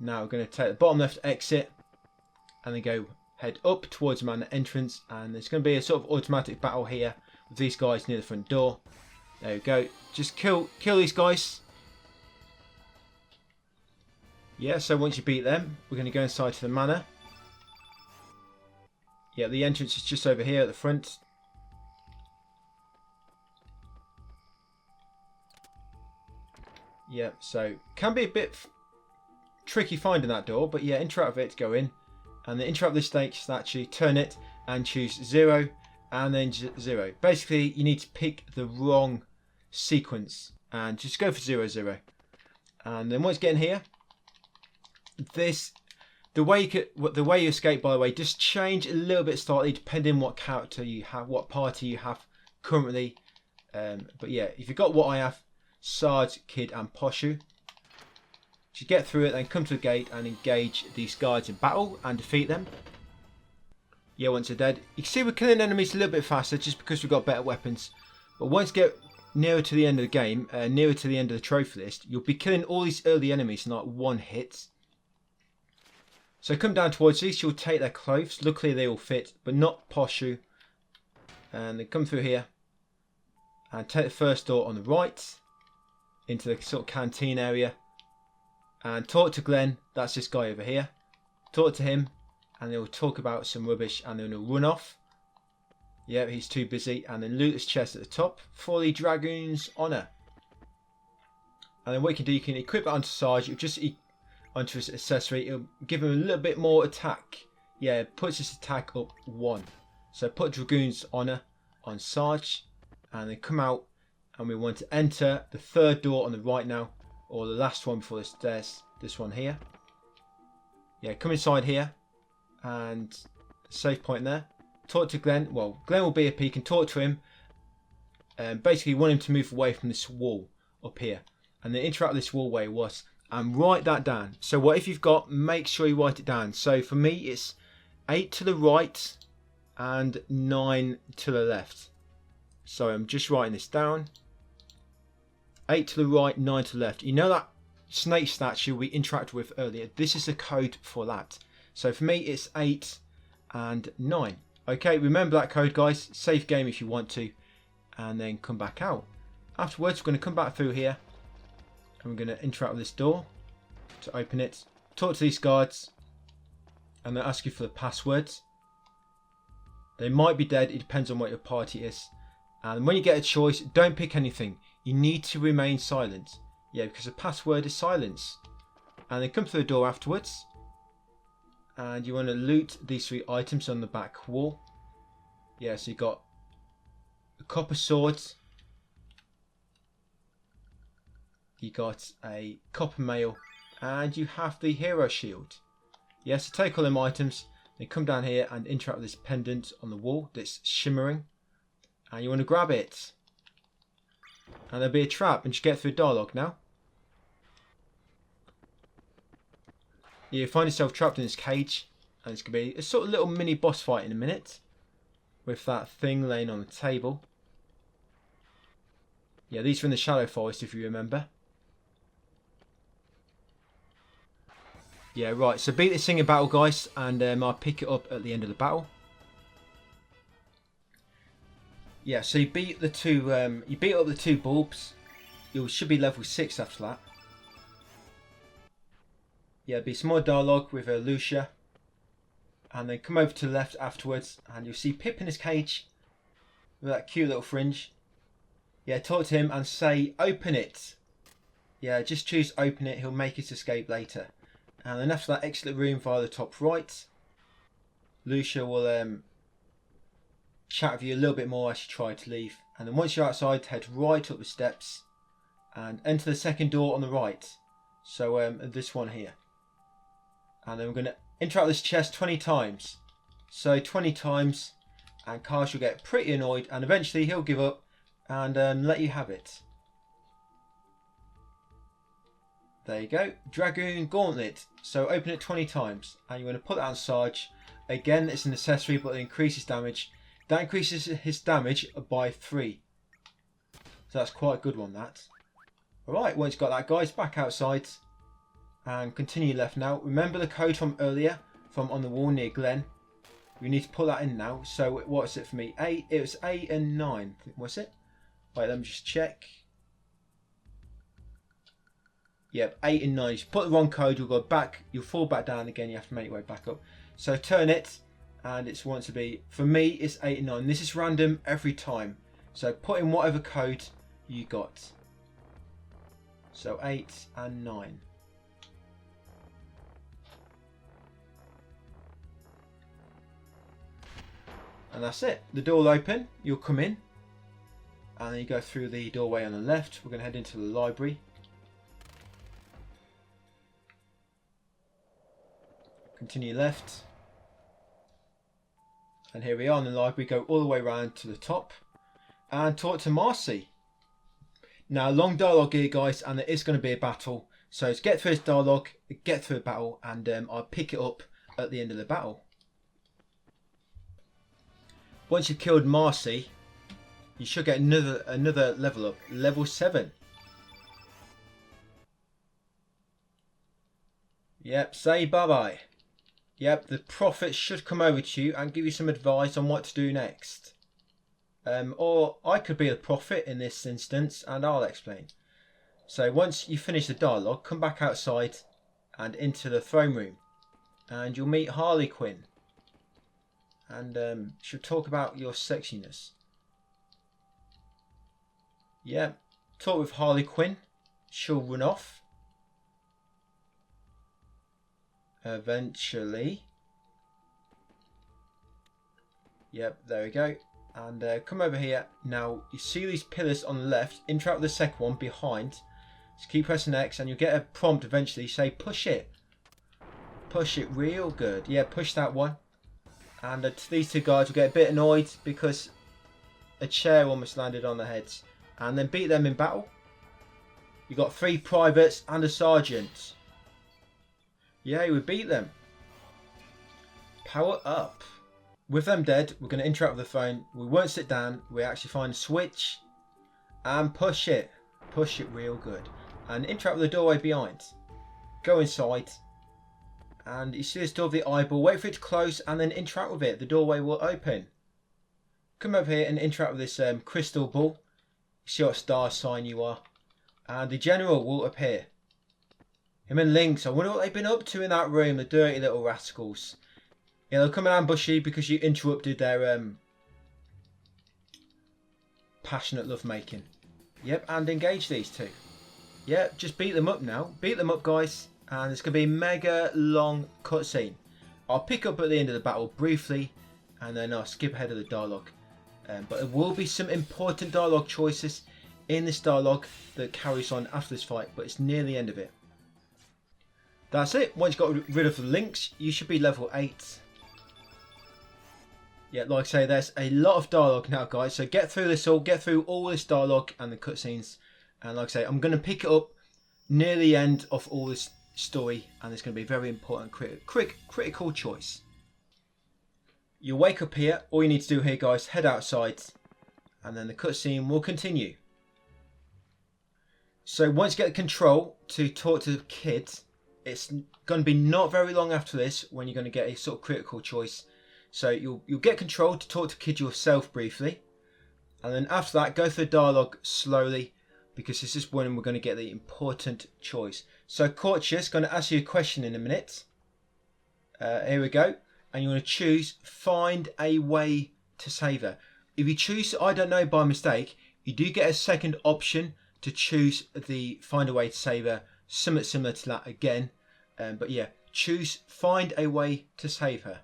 Now we're going to take the bottom left exit and then go head up towards the Manor entrance, and there's going to be a sort of automatic battle here with these guys near the front door. There we go. Just kill these guys. Yeah, so once you beat them, we're going to go inside to the Manor. Yeah, the entrance is just over here at the front. Yeah, so can be a bit tricky finding that door, but yeah, interact with it to go in. And then interact with this statue, turn it and choose 0 and then 0. Basically, you need to pick the wrong sequence and just go for 0, 0. And then once you get in here, this The way you escape, by the way, just change a little bit slightly depending what character you have, what party you have currently. But yeah, if you've got what I have, Sarge, Kid and Poshal, you get through it, then come to the gate and engage these guards in battle and defeat them. Yeah, once they're dead. You can see we're killing enemies a little bit faster just because we've got better weapons. But once you get nearer to the end of the game, nearer to the end of the trophy list, you'll be killing all these early enemies in like one hit. So come down towards these, you'll take their clothes. Luckily they all fit, but not Poshal. And then come through here and take the first door on the right into the sort of canteen area. And talk to Glenn, that's this guy over here. Talk to him and they'll talk about some rubbish and then he'll run off. Yeah, he's too busy. And then loot this chest at the top for the Dragoon's Honour. And then what you can do, you can equip it onto Sarge. You'll just onto his accessory. It'll give him a little bit more attack. Yeah, it puts his attack up 1. So put Dragoon's Honour on Sarge. And then come out. And we want to enter the third door on the right now. Or the last one before the stairs. This one here. Yeah, come inside here. And save point there. Talk to Glenn. Well, Glenn will be up here. You can talk to him. Basically, you want him to move away from this wall up here. And then interact with this wall where he was. And write that down. So what if you've got, make sure you write it down. So for me, it's 8 to the right and 9 to the left. So I'm just writing this down. 8 to the right, 9 to the left. You know that snake statue we interacted with earlier? This is the code for that. So for me, it's 8 and 9. Okay, remember that code, guys. Save game if you want to. And then come back out. Afterwards, we're going to come back through here. And we're going to interact with this door to open it. Talk to these guards. And they'll ask you for the passwords. They might be dead. It depends on what your party is. And when you get a choice, don't pick anything. You need to remain silent. Yeah, because the password is silence. And then come through the door afterwards. And you want to loot these 3 items on the back wall. Yeah, so you got a copper sword. You got a copper mail. And you have the hero shield. Yeah, so take all them items. Then come down here and interact with this pendant on the wall that's shimmering. And you want to grab it. And there'll be a trap. And just get through dialogue now. You find yourself trapped in this cage. And it's going to be a sort of little mini boss fight in a minute. With that thing laying on the table. Yeah, these are in the Shadow Forest if you remember. Yeah, right. So beat this thing in battle, guys. And I'll pick it up at the end of the battle. Yeah, so you beat up the 2 bulbs. You should be level 6 after that. Yeah, be some more dialogue with Lucia. And then come over to the left afterwards. And you'll see Pip in his cage. With that cute little fringe. Yeah, talk to him and say, open it. Yeah, just choose open it. He'll make his escape later. And then after that, exit the room via the top right. Lucia will chat with you a little bit more as you try to leave. And then once you're outside, head right up the steps. And enter the second door on the right. So this one here. And then we're going to interact with this chest 20 times. So 20 times. And Karsh will get pretty annoyed. And eventually he'll give up. And let you have it. There you go. Dragoon Gauntlet. So open it 20 times. And you want to put that on Sarge. Again, it's an accessory, but it increases damage. That increases his damage by 3. So that's quite a good one, that. Alright, once you've got that, guys, back outside. And continue left now. Remember the code from earlier? From on the wall near Glenn? We need to put that in now. So what's it for me? 8. It was 8 and 9. What's it? Wait, let me just check. Yep, 8 and 9. If you put the wrong code, you'll go back. You'll fall back down again. You have to make your way back up. So turn it. And it's wants to be, for me, it's 8 and 9. This is random every time. So put in whatever code you got. So 8 and 9. And that's it. The door will open. You'll come in. And then you go through the doorway on the left. We're going to head into the library. Continue left. And here we are in the library. Go all the way around to the top and talk to Marcy. Now, long dialogue here, guys, and there is going to be a battle. So let's get through this dialogue, get through a battle, and I'll pick it up at the end of the battle. Once you've killed Marcy, you should get another level up, level 7. Yep, say bye-bye. Yep, the prophet should come over to you and give you some advice on what to do next. Or I could be the prophet in this instance and I'll explain. So once you finish the dialogue, come back outside and into the throne room. And you'll meet Harley Quinn. And she'll talk about your sexiness. Yeah, talk with Harley Quinn. She'll run off. Eventually. Yep, there we go. And come over here. Now, you see these pillars on the left. Interact with the second one behind. Just keep pressing X and you'll get a prompt eventually. Say, push it. Push it real good. Yeah, push that one. And these two guys will get a bit annoyed because a chair almost landed on their heads. And then beat them in battle. You got 3 privates and a sergeant. Yeah, we beat them. Power up. With them dead, we're going to interact with the phone. We won't sit down. We actually find a switch and push it. Push it real good. And interact with the doorway behind. Go inside. And you see this door of the eyeball. Wait for it to close and then interact with it. The doorway will open. Come over here and interact with this crystal ball. See what star sign you are. And the general will appear. Him and Lynx. I wonder what they've been up to in that room. The dirty little rascals. Yeah, they'll come and ambush you because you interrupted their passionate lovemaking. Yep, and engage these two. Yep, just beat them up now. Beat them up, guys. And it's going to be a mega long cutscene. I'll pick up at the end of the battle briefly. And then I'll skip ahead of the dialogue. But there will be some important dialogue choices in this dialogue that carries on after this fight. But it's near the end of it. That's it. Once you've got rid of the links, you should be level 8. Yeah, like I say, there's a lot of dialogue now, guys. So get through this all. Get through all this dialogue and the cutscenes. And like I say, I'm going to pick it up near the end of all this story. And it's going to be a very important critical choice. You wake up here. All you need to do here, guys, head outside. And then the cutscene will continue. So once you get control to talk to the kid, it's going to be not very long after this when you're going to get a sort of critical choice. So you'll get control to talk to kid yourself briefly. And then after that, go through the dialogue slowly. Because this is when we're going to get the important choice. So Courteous going to ask you a question in a minute. Here we go. And you want to choose find a way to save her. If you choose I don't know by mistake, you do get a second option to choose the find a way to save her. Somewhat similar to that again. But yeah, choose find a way to save her.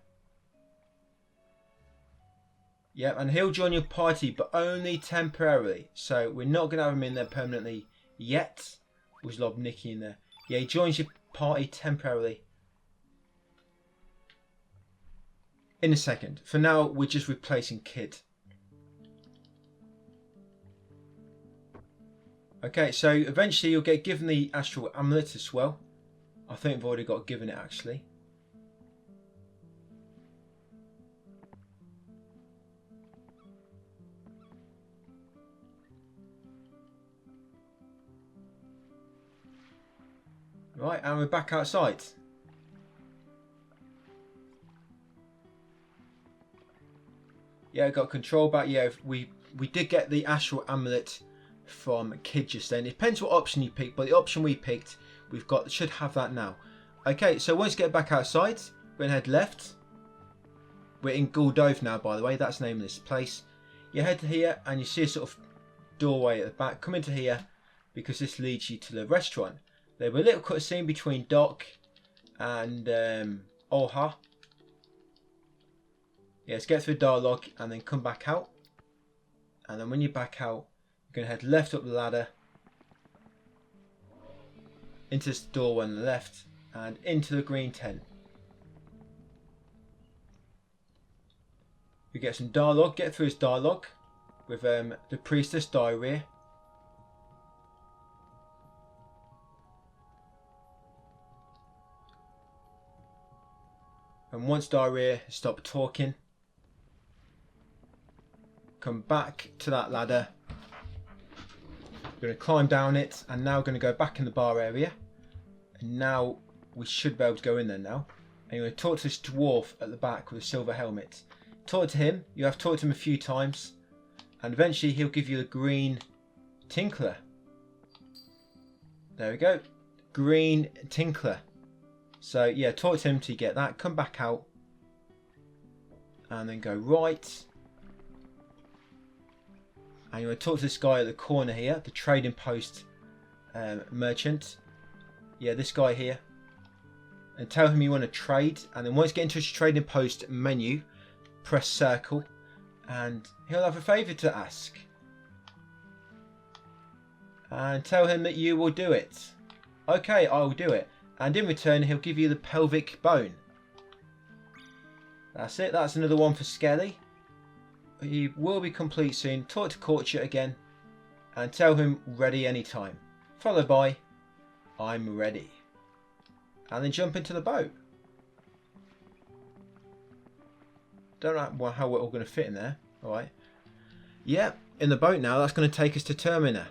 Yeah, and he'll join your party, but only temporarily. So we're not going to have him in there permanently yet. We'll lob Nikki in there. Yeah, he joins your party temporarily. In a second. For now, we're just replacing Kid. Okay, so eventually you'll get given the Astral Amulet as well. I think I've already got given it actually. Right, and we're back outside. Yeah, got control back. Yeah, we did get the Astral Amulet from Kid just then. It depends what option you pick, but the option we picked, should have that now. Okay, so once you get back outside, we're going to head left. We're in Guldove now, by the way. That's the name of this place. You head to here, and you see a sort of doorway at the back. Come into here, because this leads you to the restaurant. There was a little cutscene between Doc and Olha. Yeah, let's get through dialogue and then come back out. And then when you're back out, you're going to head left up the ladder. Into this door on the left. And into the green tent. We get some dialogue. Get through his dialogue with the priestess diarrhea. And once diarrhea has stopped talking, come back to that ladder. We're going to climb down it, and now we're going to go back in the bar area. And now we should be able to go in there now. And you're going to talk to this dwarf at the back with a silver helmet. Talk to him. You have talked to him a few times, and eventually he'll give you the green tinkler. There we go. Green tinkler. So yeah, talk to him till you get that. Come back out. And then go right. And you want to talk to this guy at the corner here, the trading post merchant. Yeah, this guy here. And tell him you want to trade. And then once you get into his trading post menu, press circle. And he'll have a favour to ask. And tell him that you will do it. Okay, I will do it. And in return, he'll give you the pelvic bone. That's it. That's another one for Skelly. He will be complete soon. Talk to Courtier again. And tell him ready anytime. Followed by, I'm ready. And then jump into the boat. Don't know how we're all going to fit in there. Alright. Yeah, in the boat now. That's going to take us to Termina.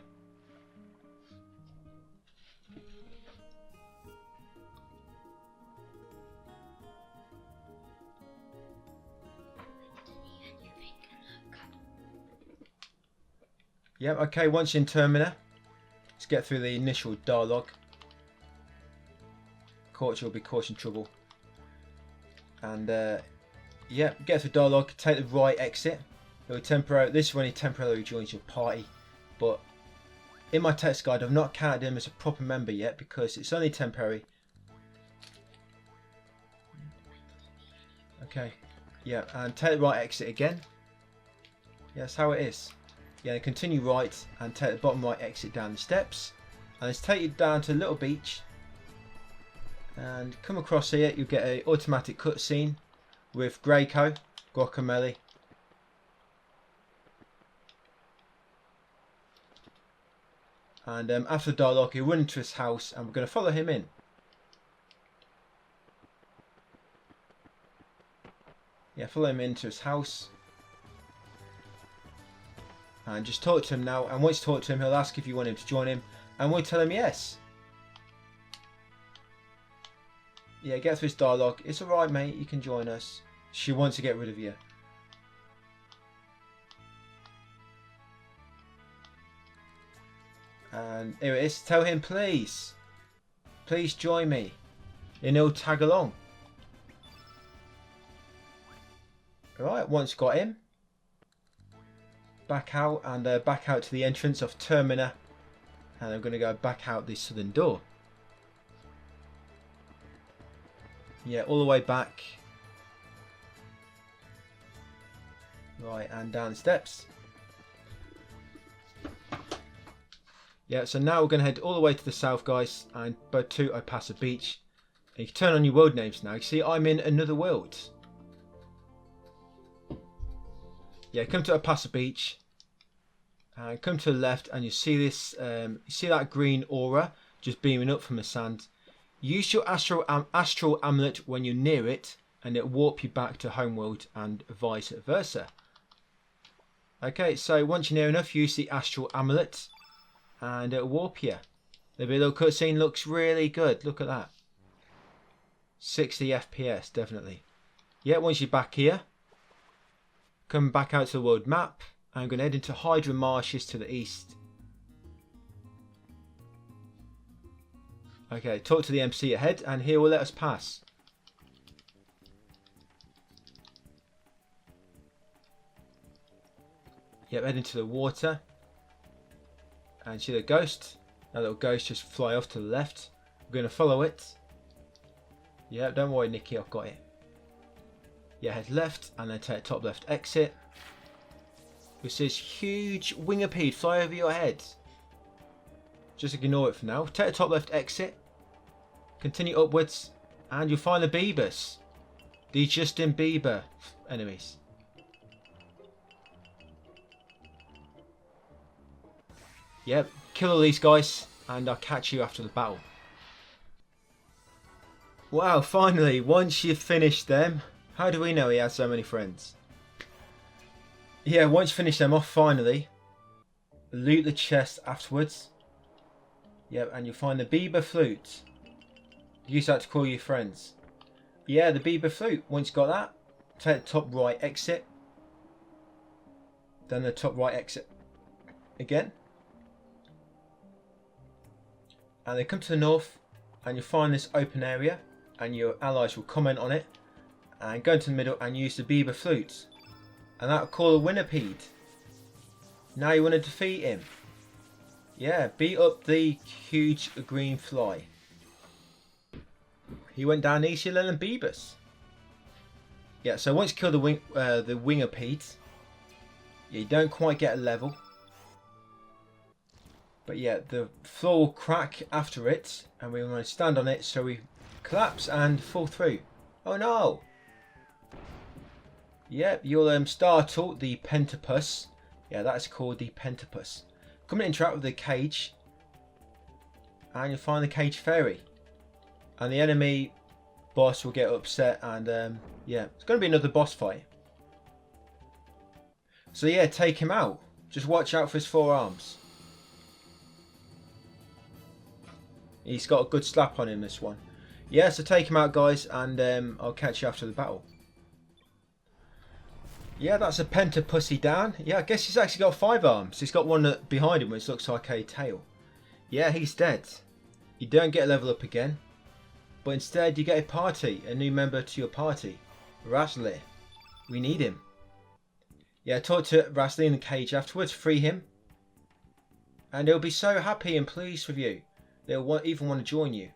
Yep, okay, once you're in Termina, let's get through the initial dialogue. Courtier will be causing trouble. And, yeah, get through dialogue, take the right exit. This is when he temporarily joins your party. But in my text guide, I've not counted him as a proper member yet because it's only temporary. Okay, yeah, and take the right exit again. Yeah, that's how it is. Yeah, continue right and take the bottom right exit down the steps. And let's take you down to a little beach. And come across here, you'll get an automatic cutscene with Greyco, Guacamole. And after the dialogue, he'll run into his house and we're going to follow him in. Yeah, follow him into his house. And just talk to him now. And once you talk to him, he'll ask if you want him to join him. And we'll tell him yes. Yeah, get through his dialogue. It's alright, mate. You can join us. She wants to get rid of you. And here it is. Tell him, please. Please join me. And he'll tag along. Alright, once got him. Back out and back out to the entrance of Termina. And I'm going to go back out this southern door. Yeah, all the way back. Right, and down the steps. Yeah, so now we're going to head all the way to the south, guys, and go to Opasa Beach. And you can turn on your world names now. You see, I'm in another world. Yeah, come to Opasa Beach. And come to the left, and you see this. You see that green aura just beaming up from the sand. Use your astral amulet when you're near it, and it'll warp you back to homeworld and vice versa. Okay, so once you're near enough, use the astral amulet, and it'll warp you. There'll be a little cutscene. Looks really good. Look at that. 60 FPS, definitely. Yeah, once you're back here, come back out to the world map. I'm going to head into Hydra Marshes to the east. Okay, talk to the MC ahead and he will let us pass. Yep, head into the water. And see the ghost. That little ghost just fly off to the left. We're going to follow it. Yeah, don't worry, Nikki, I've got it. Yeah, head left and then take top left exit. With this huge Wingapede fly over your head. Just ignore it for now. Take the top left exit. Continue upwards. And you'll find the Biebers. The Justin Bieber enemies. Yep, kill all these guys and I'll catch you after the battle. Wow, finally, once you've finished them, how do we know he has so many friends? Yeah, once you finish them off, finally, loot the chest afterwards. Yep, and you'll find the Bieber flute. Use that to call your friends. Yeah, the Bieber flute. Once you've got that, take the top right exit. Then the top right exit again. And then come to the north and you'll find this open area and your allies will comment on it. And go into the middle and use the Bieber flute. And that'll call a Wingapede. Now you want to defeat him. Yeah, beat up the huge green fly. He went down easier than Beebus. Yeah, so once you kill the Wingapede, you don't quite get a level. But yeah, the floor will crack after it, and we want to stand on it so we collapse and fall through. Oh no! Yep, you'll startle the Pentapus. Yeah, that's called the Pentapus. Come and interact with the cage, and you'll find the cage fairy. And the enemy boss will get upset, and yeah, it's going to be another boss fight. So yeah, take him out. Just watch out for his forearms. He's got a good slap on him, this one. Yeah, so take him out, guys, and I'll catch you after the battle. Yeah, that's a Pentapussy down. Yeah, I guess he's actually got 5 arms. He's got one behind him which looks like a tail. Yeah, he's dead. You don't get a level up again. But instead you get a party, a new member to your party. Rasley. We need him. Yeah, talk to Rasley in the cage afterwards, free him. And he'll be so happy and pleased with you. They'll even want to join you.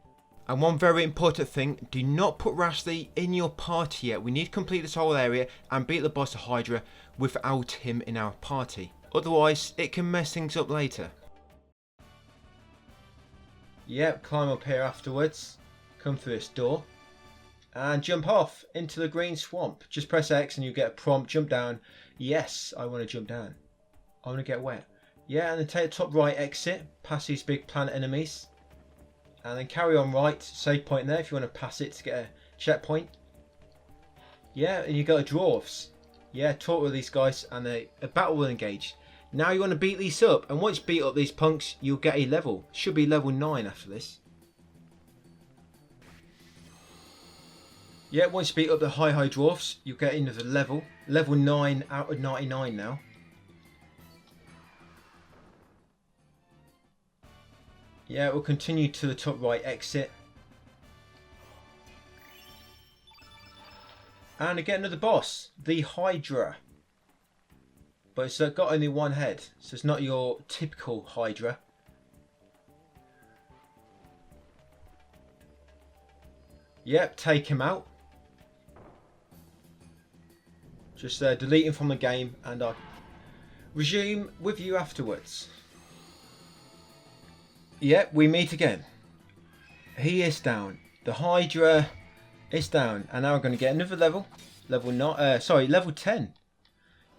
And one very important thing, do not put Rasley in your party yet. We need to complete this whole area and beat the boss of Hydra without him in our party. Otherwise, it can mess things up later. Yep, climb up here afterwards. Come through this door. And jump off into the green swamp. Just press X and you get a prompt, jump down. Yes, I want to jump down. I want to get wet. Yeah, and then take the top right exit, past these big planet enemies. And then carry on right, save point there if you want to pass it to get a checkpoint. Yeah, and you got the dwarves. Yeah, talk with these guys and a battle will engage. Now you want to beat these up, and once you beat up these punks, you'll get a level. Should be level 9 after this. Yeah, once you beat up the high dwarfs, you'll get into the level. Level 9 out of 99 now. Yeah, we'll continue to the top right exit. And again another boss, the Hydra. But it's got only one head, so it's not your typical Hydra. Yep, take him out. Just delete him from the game and I'll resume with you afterwards. Yep, we meet again. He is down. The Hydra is down. And now we're going to get another level. Level 10.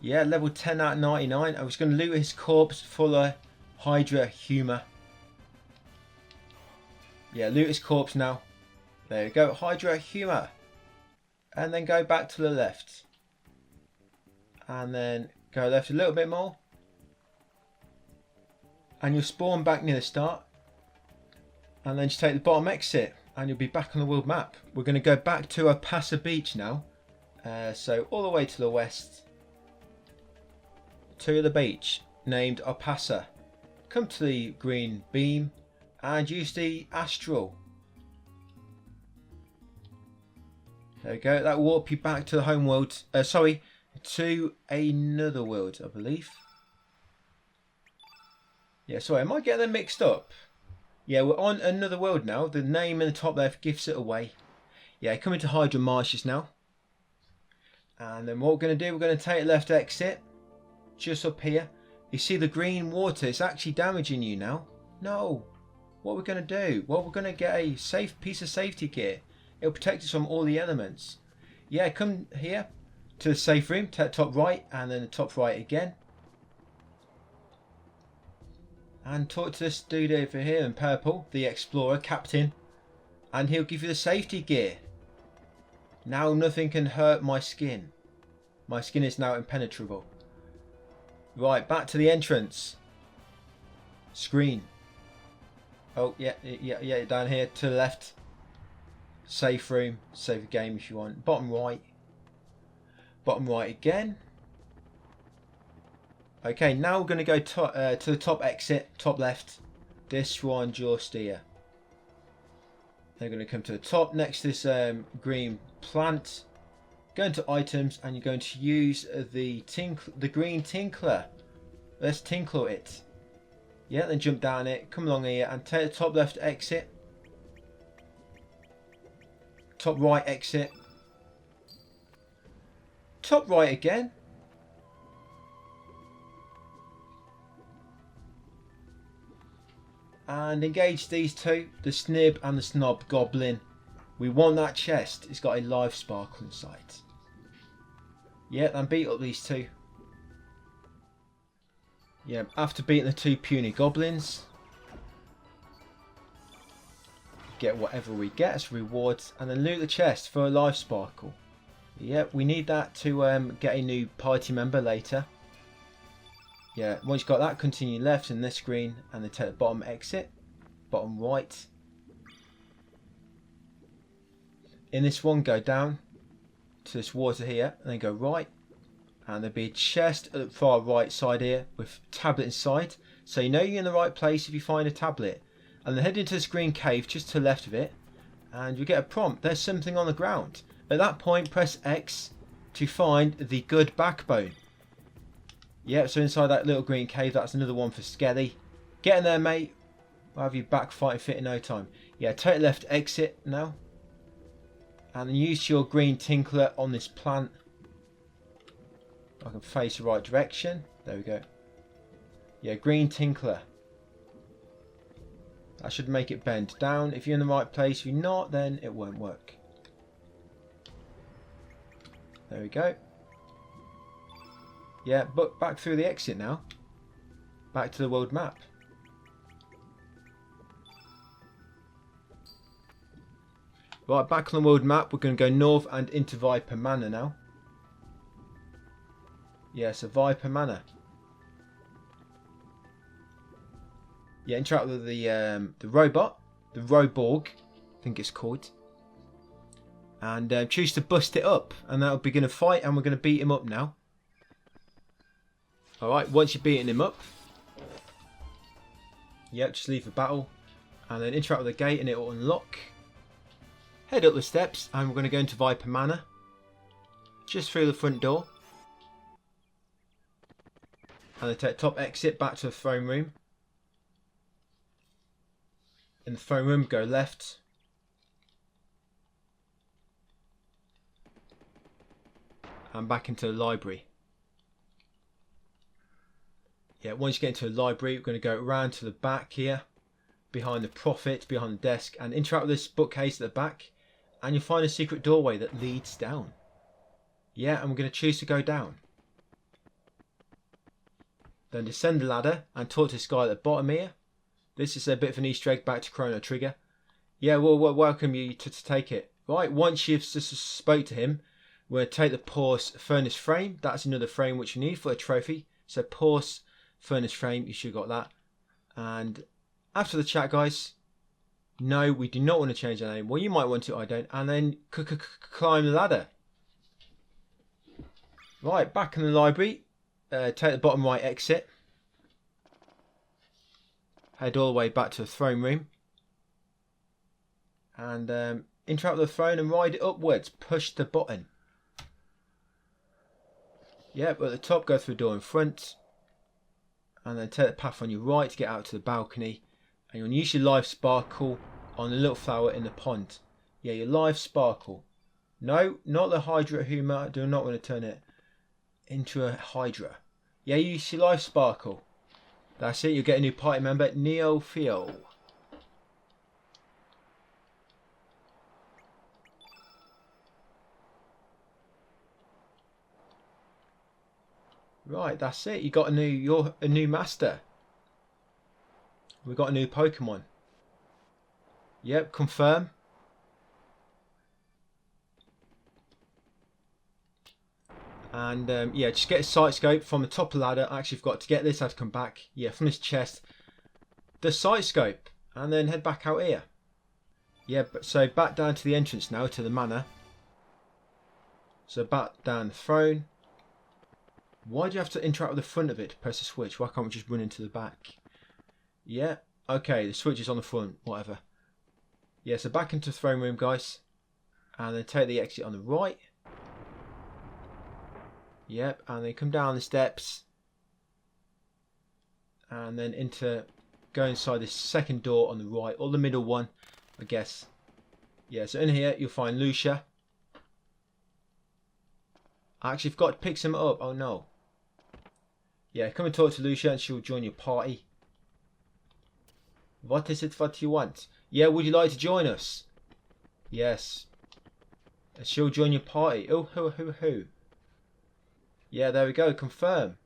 Yeah, level 10 out of 99. I was going to loot his corpse full of Hydra humour. Yeah, loot his corpse now. There we go. Hydra humour. And then go back to the left. And then go left a little bit more. And you'll spawn back near the start. And then just take the bottom exit and you'll be back on the world map. We're going to go back to Opasa Beach now. So all the way to the west to the beach named Opasa. Come to the green beam and use the astral. There we go. That will warp you back to the home world. To another world, I believe. Yeah, sorry, am I getting them mixed up? Yeah, we're on another world now. The name in the top left gives it away. Yeah, coming to Hydra Marshes now. And then what we're going to do, we're going to take a left exit. Just up here. You see the green water, it's actually damaging you now. No. What we're going to do? Well, we're going to get a safe piece of safety gear. It'll protect us from all the elements. Yeah, come here to the safe room. Take the top right and then the top right again. and talk to this dude over here in purple, the explorer captain, and he'll give you the safety gear. Now nothing can hurt my skin. My skin is now impenetrable. Right, back to the entrance. Screen. Oh, yeah, down here to the left. Safe room, save a game if you want. Bottom right. Bottom right again. Okay, now we're going to go to the top exit, top left. This one just here. They're going to come to the top next to this green plant. Go into items and you're going to use the green tinkler. Let's tinkle it. Yeah, then jump down it, come along here and take the top left exit. Top right exit. Top right again. And engage these two, the snib and the snob goblin. We want that chest. It's got a live sparkle inside. Yeah, and beat up these two. Yeah, after beating the two puny goblins, get whatever we get as rewards, and then loot the chest for a live sparkle. Yep, we need that to get a new party member later. Yeah, once you've got that, continue left in this screen and then take the bottom exit, bottom right. In this one, go down to this water here and then go right. And there'll be a chest at the far right side here with a tablet inside. So you know you're in the right place if you find a tablet. And then head into this green cave just to the left of it. And you'll get a prompt. There's something on the ground. At that point, press X to find the good backbone. Yep, so inside that little green cave, that's another one for Skelly. Get in there, mate. I'll have you back fighting fit in no time. Yeah, take left exit now. And then use your green tinkler on this plant. I can face the right direction. There we go. Yeah, green tinkler. That should make it bend down. If you're in the right place, if you're not, then it won't work. There we go. Yeah, but back through the exit now. Back to the world map. Right, back on the world map, we're going to go north and into Viper Manor now. Yeah, so Viper Manor. Yeah, interact with the robot, the Roborg, I think it's called. And choose to bust it up, and that'll begin a fight, and we're going to beat him up now. Alright, once you've beaten him up, yep, just leave the battle, and then interact with the gate and it will unlock. Head up the steps, and we're going to go into Viper Manor, just through the front door. And then take top exit back to the throne room. In the throne room, go left. And back into the library. Yeah, once you get into the library, we're going to go around to the back here, behind the prophet, behind the desk, and interact with this bookcase at the back, and you'll find a secret doorway that leads down. Yeah, and we're going to choose to go down. Then descend the ladder and talk to this guy at the bottom here. This is a bit of an Easter egg back to Chrono Trigger. Yeah, we'll welcome you to take it. Right, once you've just spoke to him, we're going to take the Pause Furnace Frame. That's another frame which you need for a trophy. So Pause Furnace Frame, you should have got that. And after the chat, guys, no, we do not want to change our name. Well, you might want to, I don't. And then climb the ladder. Right, back in the library. Take the bottom right exit. Head all the way back to the throne room. And interact with the throne and ride it upwards. Push the button. Yep, at the top, go through the door in front. And then take the path on your right to get out to the balcony. And you'll use your live sparkle on the little flower in the pond. Yeah, your live sparkle. No, not the Hydra humor. I do not want to turn it into a Hydra. Yeah, use your live sparkle. That's it, you'll get a new party member, Neo Theo. Right, that's it. You got you're a new master. We got a new Pokemon. Yep, confirm. And yeah, just get a sight scope from the top of the ladder. Actually, I've got to get this. I have to come back. Yeah, from this chest. The sight scope. And then head back out here. Yeah, so back down to the entrance now, to the Manor. So back down the throne. Why do you have to interact with the front of it to press the switch? Why can't we just run into the back? Yeah, okay, the switch is on the front, whatever. Yeah, so back into the throne room, guys. And then take the exit on the right. Yep, and then come down the steps. And then go inside this second door on the right, or the middle one, I guess. Yeah, so in here you'll find Lucia. Actually, I've got to pick some up. Oh no. Yeah, come and talk to Lucia and she'll join your party. What is it what you want? Yeah, would you like to join us? Yes. And she'll join your party. Oh, ho. Yeah, there we go. Confirm.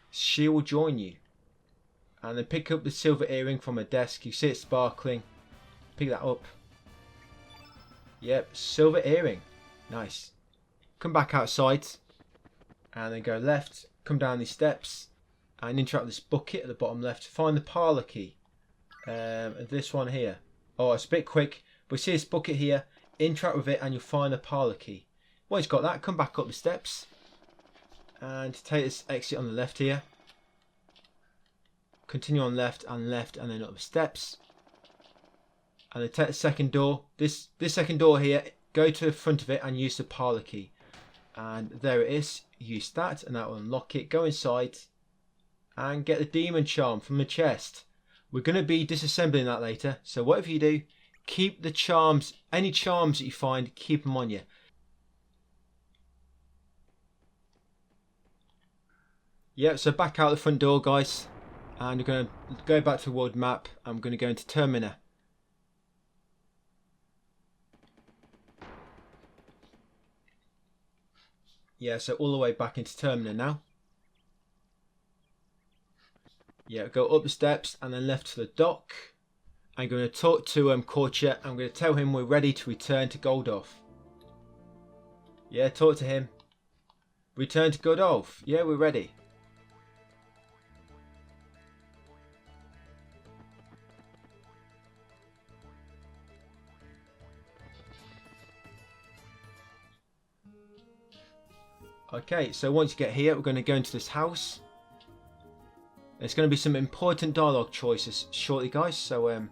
She will join you. And then pick up the silver earring from her desk. You see it sparkling. Pick that up. Yep, silver earring. Nice. Come back outside. And then go left. Come down these steps. And interact with this bucket at the bottom left. Find the parlour key. This one here. Oh, it's a bit quick. But see this bucket here. Interact with it and you'll find the parlour key. Once you've got that, come back up the steps. And take this exit on the left here. Continue on left and then up the steps. And then take the second door. This second door here, go to the front of it and use the parlour key. And there it is. Use that and that will unlock it. Go inside and get the demon charm from the chest. We're going to be disassembling that later. So whatever you do, keep the charms, any charms that you find, keep them on you. Yeah, so back out the front door, guys. And we're going to go back to the world map. I'm going to go into Termina. Yeah, so all the way back into Termina now. Yeah, go up the steps and then left to the dock. I'm going to talk to Korcha. I'm going to tell him we're ready to return to Goldolf. Yeah, talk to him. Return to Goldolf. Yeah, we're ready. Okay, so once you get here, we're going to go into this house. There's going to be some important dialogue choices shortly, guys, so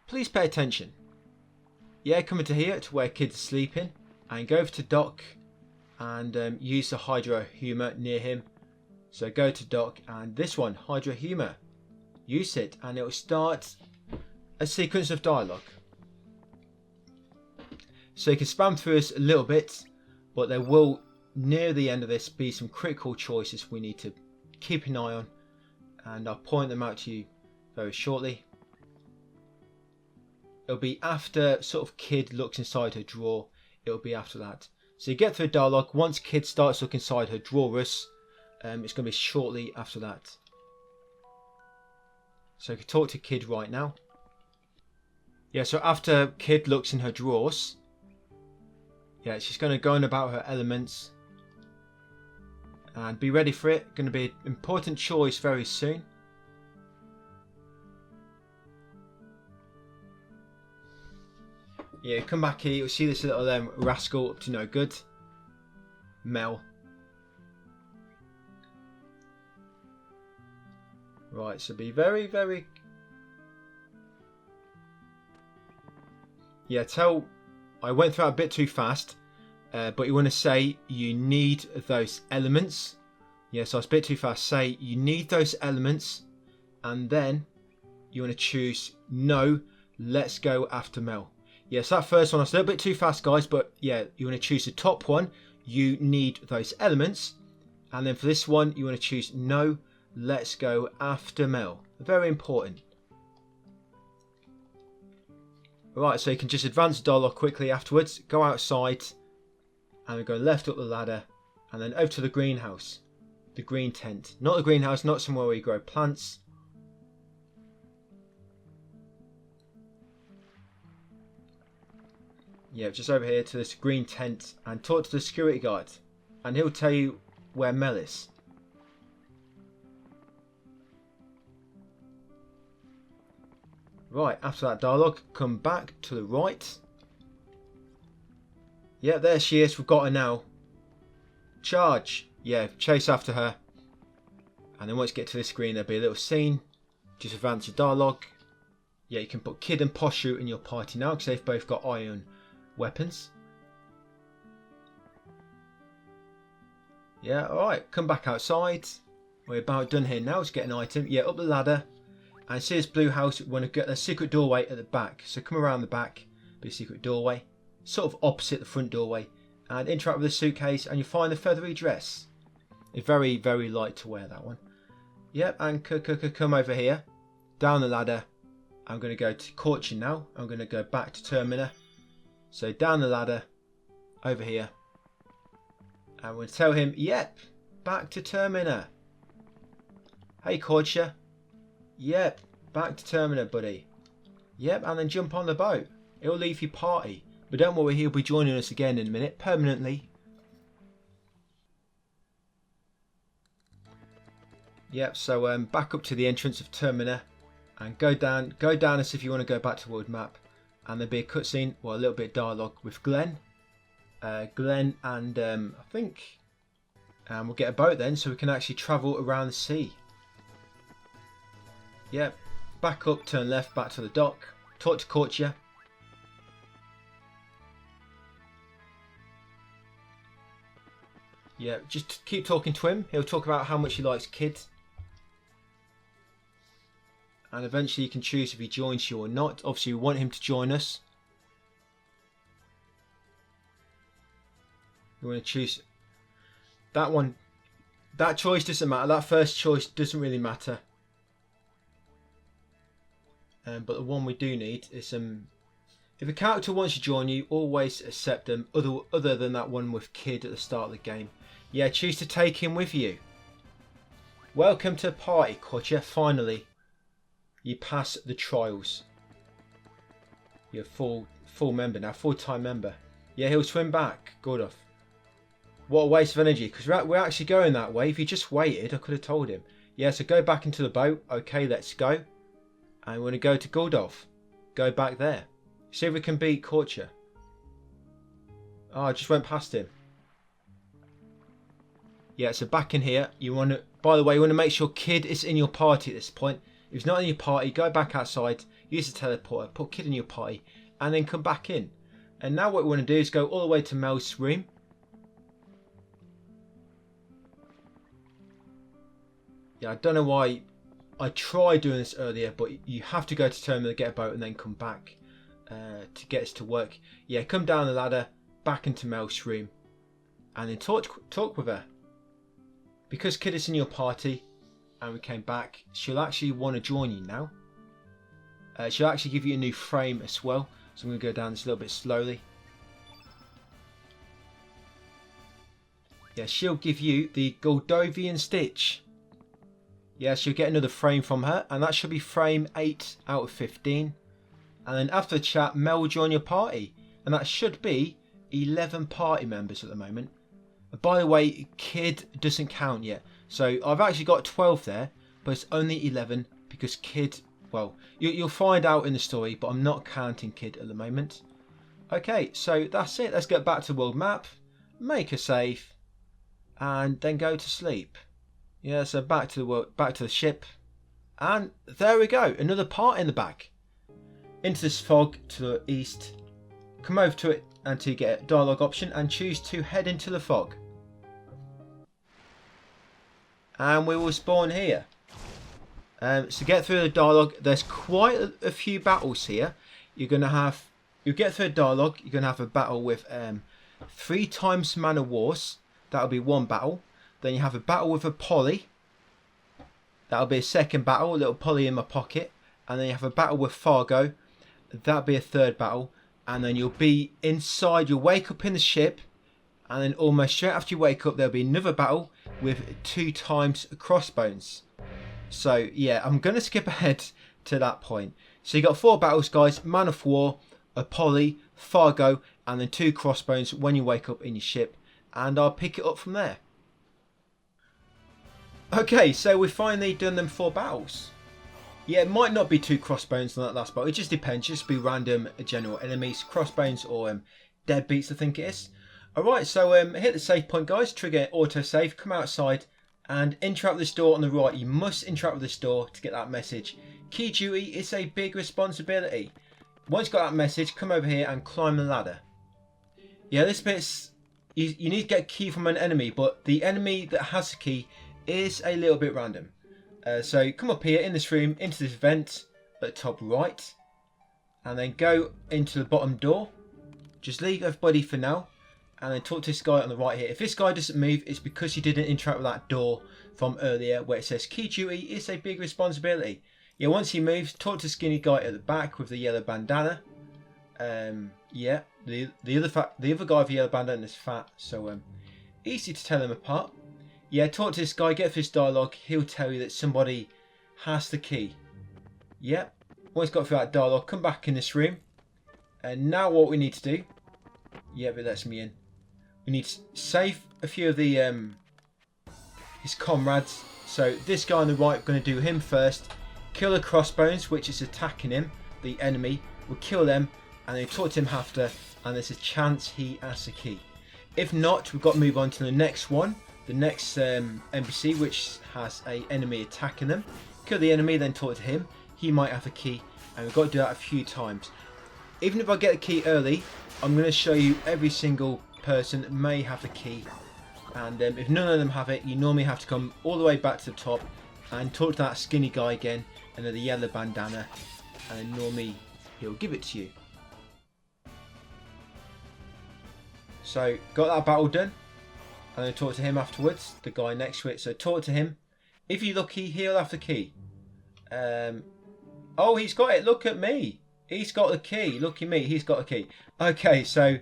please pay attention. Yeah, come into here to where kids are sleeping, and go over to Doc and use the Hydra humour near him. So go to Doc and this one, Hydra humour. Use it and it will start a sequence of dialogue. So you can spam through this a little bit, but there will, near the end of this, be some critical choices we need to keep an eye on. And I'll point them out to you very shortly. It'll be after sort of Kid looks inside her drawer. It'll be after that. So you get through dialogue. Once Kid starts looking inside her drawers, it's going to be shortly after that. So you can talk to Kid right now. Yeah, so after Kid looks in her drawers, yeah, she's going to go on about her elements. And be ready for it. Going to be an important choice very soon. Yeah, come back here. You'll see this little rascal up to no good. Mel. Right, so be very, very... Yeah, I went through that a bit too fast. But you want to say you need those elements. Yeah, so I was a bit too fast. Say you need those elements. And then you want to choose no, let's go after Mel. Yeah, so that first one I was a little bit too fast, guys. But yeah, you want to choose the top one. You need those elements. And then for this one, you want to choose no, let's go after Mel. Very important. Right, so you can just advance the dialogue quickly afterwards. Go outside. And we go left up the ladder. And then over to the greenhouse. The green tent. Not the greenhouse, not somewhere where you grow plants. Yeah, just over here to this green tent and talk to the security guard. And he'll tell you where Mel is. Right, after that dialogue, come back to the right. Yeah, there she is. We've got her now. Charge. Yeah, chase after her. And then once you get to this screen, there'll be a little scene. Just advance your dialogue. Yeah, you can put Kid and Poshal in your party now because they've both got iron weapons. Yeah, alright. Come back outside. We're about done here now. Let's get an item. Yeah, up the ladder. And see this blue house. We want to get a secret doorway at the back. So come around the back. Be a secret doorway. Sort of opposite the front doorway. And interact with the suitcase. And you find the feathery dress. It's very, very light to wear, that one. Yep, and come over here. Down the ladder. I'm going to go to Caution now. I'm going to go back to Termina. So down the ladder. Over here. And we'll tell him, yep, back to Termina. Hey, Caution. Yep, back to Termina, buddy. Yep, and then jump on the boat. It'll leave your party. But don't worry, he'll be joining us again in a minute, permanently. Yep, so back up to the entrance of Termina. And go down as if you want to go back to the world map. And there'll be a cutscene, well, a little bit of dialogue with Glenn. Glenn and I think we'll get a boat then so we can actually travel around the sea. Yep, back up, turn left, back to the dock, talk to Courtier. Yeah, just keep talking to him. He'll talk about how much he likes Kid. And eventually you can choose if he joins you or not. Obviously we want him to join us. You want to choose that one. That choice doesn't matter. That first choice doesn't really matter. But the one we do need is if a character wants to join you, always accept them. Other than that one with Kid at the start of the game. Yeah, choose to take him with you. Welcome to the party, Courtier. Finally, you pass the trials. You're a full member now, full-time member. Yeah, he'll swim back. Good off. What a waste of energy, because we're actually going that way. If he just waited, I could have told him. Yeah, so go back into the boat. Okay, let's go. And we're going to go to Guldolf. Go back there. See if we can beat Courtier. Oh, I just went past him. Yeah, so back in here, you want to... By the way, you want to make sure Kid is in your party at this point. If he's not in your party, go back outside. Use the teleporter. Put Kid in your party. And then come back in. And now what we want to do is go all the way to Mel's room. Yeah, I don't know why I tried doing this earlier, but you have to go to Termina, get a boat, and then come back to get us to work. Yeah, come down the ladder, back into Mel's room, and then talk with her. Because Kid is in your party, and we came back, she'll actually want to join you now. She'll actually give you a new frame as well, so I'm going to go down this a little bit slowly. Yeah, she'll give you the Goldovian Stitch. Yeah, so you'll get another frame from her, and that should be frame 8 out of 15. And then after the chat, Mel will join your party, and that should be 11 party members at the moment. By the way, Kid doesn't count yet, so I've actually got 12 there, but it's only 11 because Kid, well, you'll find out in the story, but I'm not counting Kid at the moment. Okay, so that's it. Let's get back to the world map, make a save, and then go to sleep. Yeah, so back to the ship, and there we go. Another part in the back. Into this fog to the east. Come over to it until you get a dialogue option, and choose to head into the fog. And we will spawn here. So get through the dialogue. There's quite a few battles here. You'll get through the dialogue. You're gonna have a battle with 3 times Man of Wars. That'll be one battle. Then you have a battle with a Polly. That'll be a second battle, a little Polly in my pocket. And then you have a battle with Fargo. That'll be a third battle. And then you'll be inside, you'll wake up in the ship. And then almost straight after you wake up, there'll be another battle with 2 times Crossbones. So yeah, I'm going to skip ahead to that point. So you got 4 battles, guys. Man of War, a Polly, Fargo, and then 2 crossbones when you wake up in your ship, and I'll pick it up from there. Okay, so we've finally done them 4 battles. Yeah, it might not be 2 crossbones on that last battle, it just depends, just be random general enemies, crossbones or deadbeats I think it is. Alright, so hit the save point guys, trigger autosave, come outside and interact with this door on the right. You must interact with this door to get that message. Key duty is a big responsibility. Once you've got that message, come over here and climb the ladder. Yeah, this bit's... You need to get a key from an enemy, but the enemy that has the key is a little bit random. So come up here in this room, into this vent at the top right, and then go into the bottom door. Just leave everybody for now, and then talk to this guy on the right here. If this guy doesn't move, it's because you didn't interact with that door from earlier where it says key duty is a big responsibility. Yeah, once he moves, talk to the skinny guy at the back with the yellow bandana. Yeah, the other guy with the yellow bandana is fat, so easy to tell them apart. Yeah, talk to this guy, get through this dialogue, he'll tell you that somebody has the key. Yeah, once got through that dialogue, come back in this room. And now what we need to do, yeah, it lets me in. We need to save a few of the his comrades. So this guy on the right, we're going to do him first. Kill the crossbones, which is attacking him, the enemy. We'll kill them, and then talk to him after, and there's a chance he has the key. If not, we've got to move on to the next one. The next NPC, which has an enemy attacking them. Kill the enemy, then talk to him. He might have a key, and we've got to do that a few times. Even if I get the key early, I'm going to show you every single person that may have the key. And if none of them have it, you normally have to come all the way back to the top and talk to that skinny guy again, and then the yellow bandana, and then normally he'll give it to you. So, got that battle done. And then talk to him afterwards, the guy next to it. So talk to him. If you're lucky, he'll have the key. Oh, he's got it. Look at me. He's got the key. Look at me. He's got a key. Okay, so...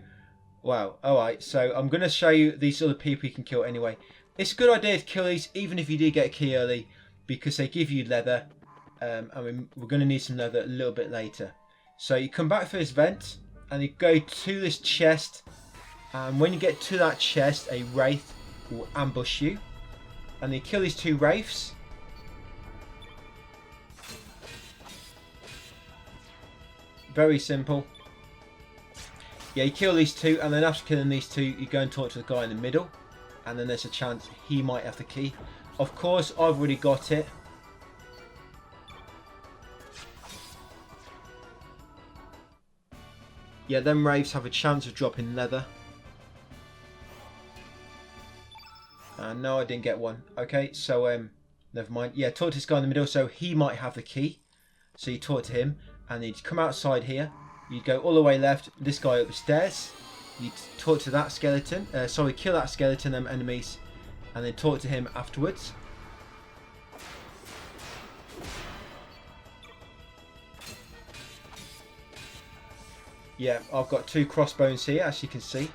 Wow. Alright, so I'm going to show you these other people you can kill anyway. It's a good idea to kill these, even if you do get a key early, because they give you leather. And we're going to need some leather a little bit later. So you come back through this vent, and you go to this chest. And when you get to that chest, a wraith will ambush you. And you kill these 2 wraiths. Very simple. Yeah, you kill these 2, and then after killing these 2, you go and talk to the guy in the middle. And then there's a chance he might have the key. Of course, I've already got it. Yeah, them wraiths have a chance of dropping leather. No, I didn't get one. Okay, so never mind. Yeah, talk to this guy in the middle, so he might have the key. So you talk to him, and then you come outside here. You go all the way left. This guy up the stairs. You talk to that skeleton. Sorry, kill that skeleton, them enemies, and then talk to him afterwards. Yeah, I've got 2 crossbones here, as you can see.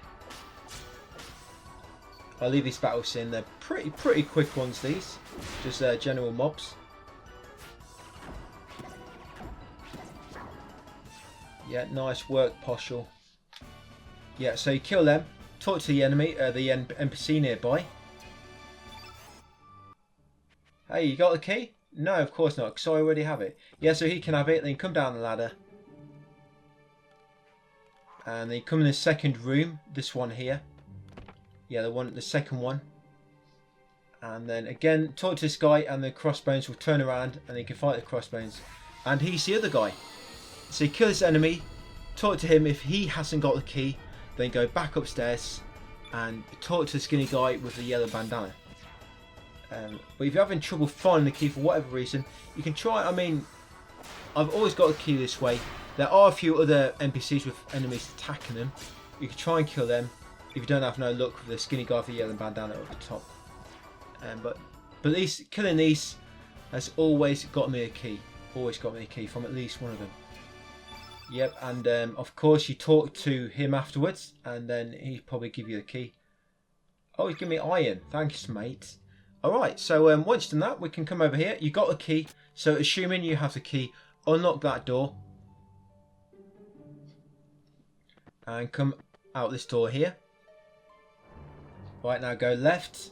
I'll leave these battles in. They're pretty quick ones, these. Just general mobs. Yeah, nice work, Poshal. Yeah, so you kill them. Talk to the enemy, the NPC nearby. Hey, you got the key? No, of course not, because I already have it. Yeah, so he can have it. Then you come down the ladder. And then you come in the second room. This one here. Yeah, the second one. And then again, talk to this guy, and the crossbones will turn around, and you can fight the crossbones. And he's the other guy. So you kill this enemy, talk to him. If he hasn't got the key, then go back upstairs and talk to the skinny guy with the yellow bandana. But if you're having trouble finding the key for whatever reason, you can try. I mean, I've always got a key this way. There are a few other NPCs with enemies attacking them. You can try and kill them. If you don't have no luck with the skinny guy with the yellow bandana at the top. But at least killing these has always got me a key. Always got me a key from at least one of them. Yep, and of course you talk to him afterwards, and then he'll probably give you the key. Oh, he's giving me iron. Thanks, mate. Alright, so once you've done that, we can come over here. You got a key, so assuming you have the key, unlock that door. And come out this door here. Right, now go left,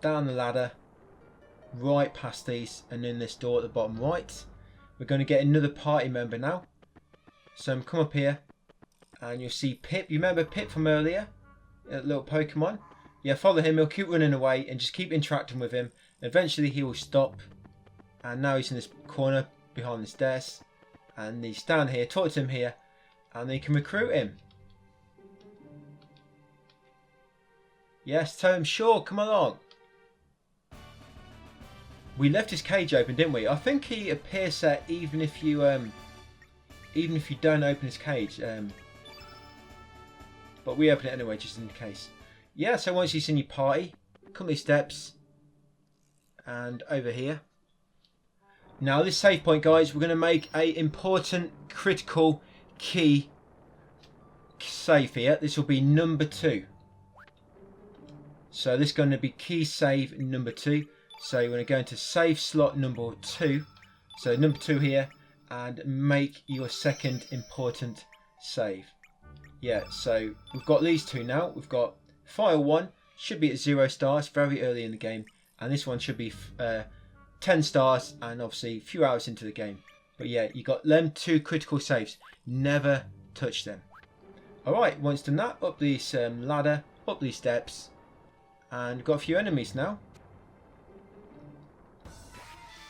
down the ladder, right past these, and in this door at the bottom right. We're going to get another party member now. So come up here, and you'll see Pip. You remember Pip from earlier? A little Pokemon? Yeah, follow him. He'll keep running away and just keep interacting with him. Eventually he will stop. And now he's in this corner behind the stairs. And he's down here. Talk to him here. And then you can recruit him. Yes, tell him, sure, come along. We left his cage open, didn't we? I think he appears there even if you don't open his cage. But we open it anyway, just in case. Yeah, so once he's in your party, come these steps, and over here. Now this save point, guys, we're going to make a important, critical, key save here. This will be number 2. So this is going to be key save number 2. So you're going to go into save slot number 2. So number 2 here, and make your second important save. Yeah, so we've got these two now. We've got file 1 should be at 0 stars, very early in the game, and this one should be 10 stars, and obviously a few hours into the game. But yeah, you got them 2 critical saves. Never touch them. Alright, once done that, up this ladder, up these steps, and got a few enemies now.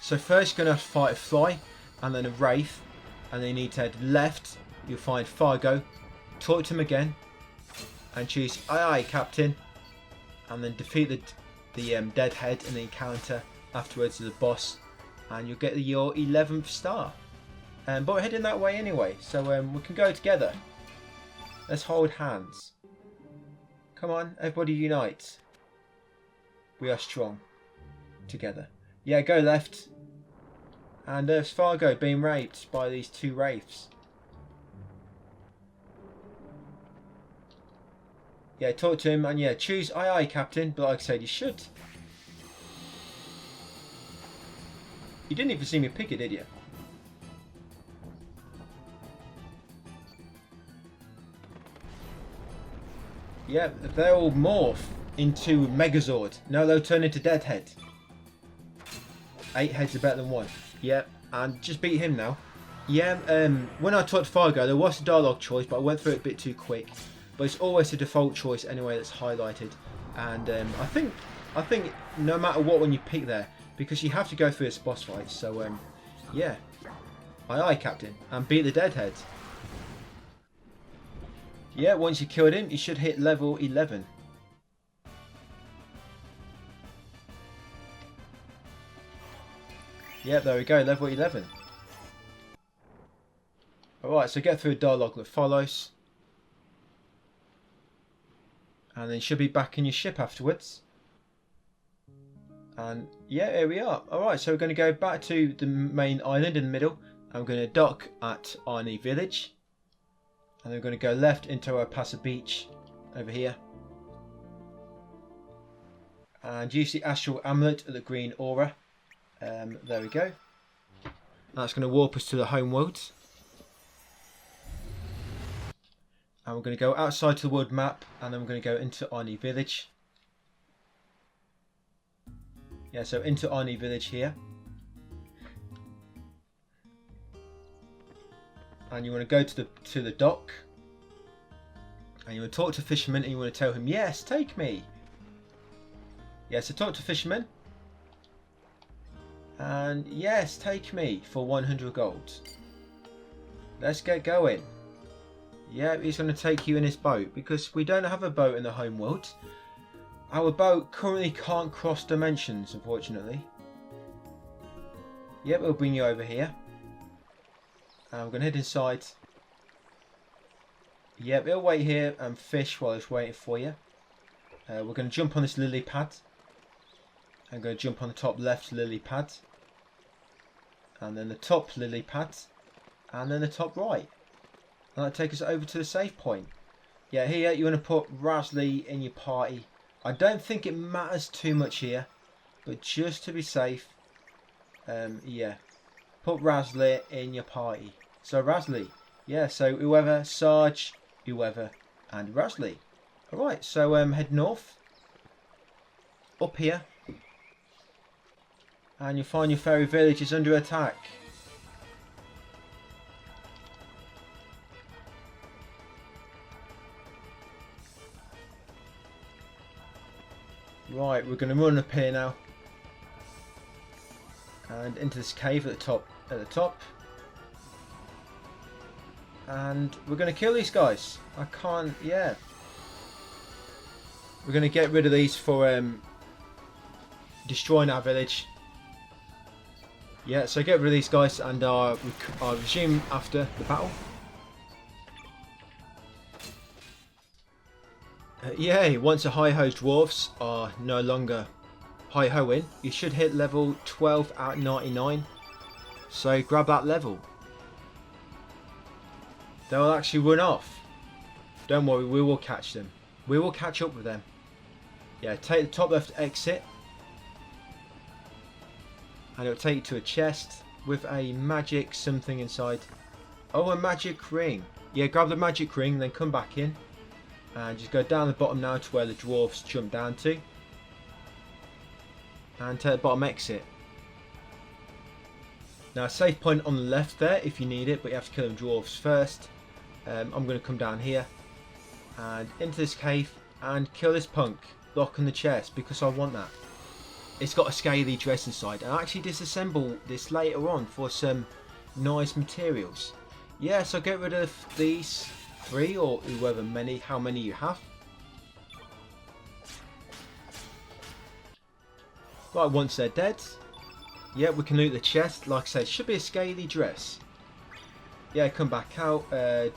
So first you're going to have to fight a fly, and then a wraith, and then you need to head left. You'll find Fargo, talk to him again, and choose aye aye captain, and then defeat the deadhead in the encounter afterwards to the boss, and you'll get your 11th star. But we're heading that way anyway, so we can go together. Let's hold hands. Come on, everybody unite. We are strong together. Yeah, go left. And there's Fargo being raped by these 2 wraiths. Yeah, talk to him, and yeah, choose aye aye captain, but like I said, you should. You didn't even see me pick it, did you? Yeah, they'll all morph into Megazord. No, they'll turn into Deadhead. 8 heads are better than 1. Yeah, and just beat him now. Yeah, when I talked to Fargo, there was a dialogue choice, but I went through it a bit too quick. But it's always the default choice anyway that's highlighted. And I think no matter what one you pick there, because you have to go through this boss fight. So yeah, aye aye captain, and beat the deadhead. Yeah, once you killed him, you should hit level 11. Yeah, there we go, level 11. Alright, so get through a dialogue that follows. And then you should be back in your ship afterwards. And yeah, here we are. Alright, so we're going to go back to the main island in the middle. I'm going to dock at Arnie Village. And then we're going to go left into our Pasa Beach over here. And use the Astral Amulet of the Green Aura. There we go. That's going to warp us to the home world. And we're going to go outside to the world map, and then we're going to go into Arnie Village. Yeah, so into Arnie Village here. And you want to go to the dock. And you want to talk to Fisherman, and you want to tell him, yes, take me. Yeah, so talk to Fisherman. And yes, take me for 100 gold. Let's get going. Yeah, he's going to take you in his boat, because we don't have a boat in the home world. Our boat currently can't cross dimensions, unfortunately. Yep, we'll bring you over here. And we're going to head inside. Yep, he'll wait here and fish while he's waiting for you. We're going to jump on this lily pad. I'm going to jump on the top left lily pad. And then the top lily pad. And then the top right. And that'll take us over to the save point. Yeah, here you want to put Rasley in your party. I don't think it matters too much here, but just to be safe, yeah, put Rasley in your party. So Rasley, yeah, so whoever, Sarge, whoever, and Rasley. Alright, so head north. Up here. And you'll find your fairy village is under attack. Right, we're going to run up here now. And into this cave at the top. And we're going to kill these guys. I can't, yeah. We're going to get rid of these for destroying our village. Yeah, so get rid of these guys and I'll resume after the battle. Yay, once the hi-ho dwarves are no longer hi-hoing, you should hit level 12 out of 99. So grab that level. They'll actually run off. Don't worry, we will catch them. We will catch up with them. Yeah, take the top left exit. And it'll take you to a chest with a magic something inside. Oh, a magic ring. Yeah, grab the magic ring, then come back in. And just go down the bottom now to where the dwarves jump down to. And take the bottom exit. Now, a safe point on the left there if you need it, but you have to kill the dwarves first. I'm going to come down here and into this cave and kill this punk. Lock on the chest because I want that. It's got a scaly dress inside. I'll actually disassemble this later on for some nice materials. Yeah, so get rid of these 3 or how many you have. Right, once they're dead, yeah, we can loot the chest. Like I said, it should be a scaly dress. Yeah, come back out,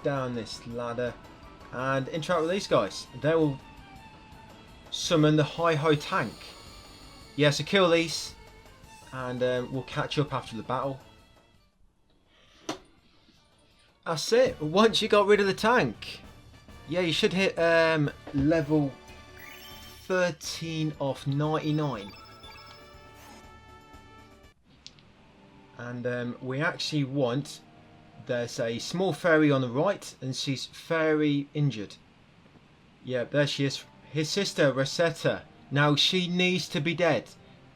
down this ladder, and interact with these guys. They will summon the hi-ho tank. Yeah, so kill these, and we'll catch up after the battle. That's it. Once you got rid of the tank, yeah, you should hit level 13 off 99. And we actually want... There's a small fairy on the right, and she's very injured. Yeah, there she is. His sister, Rosetta. Now, she needs to be dead.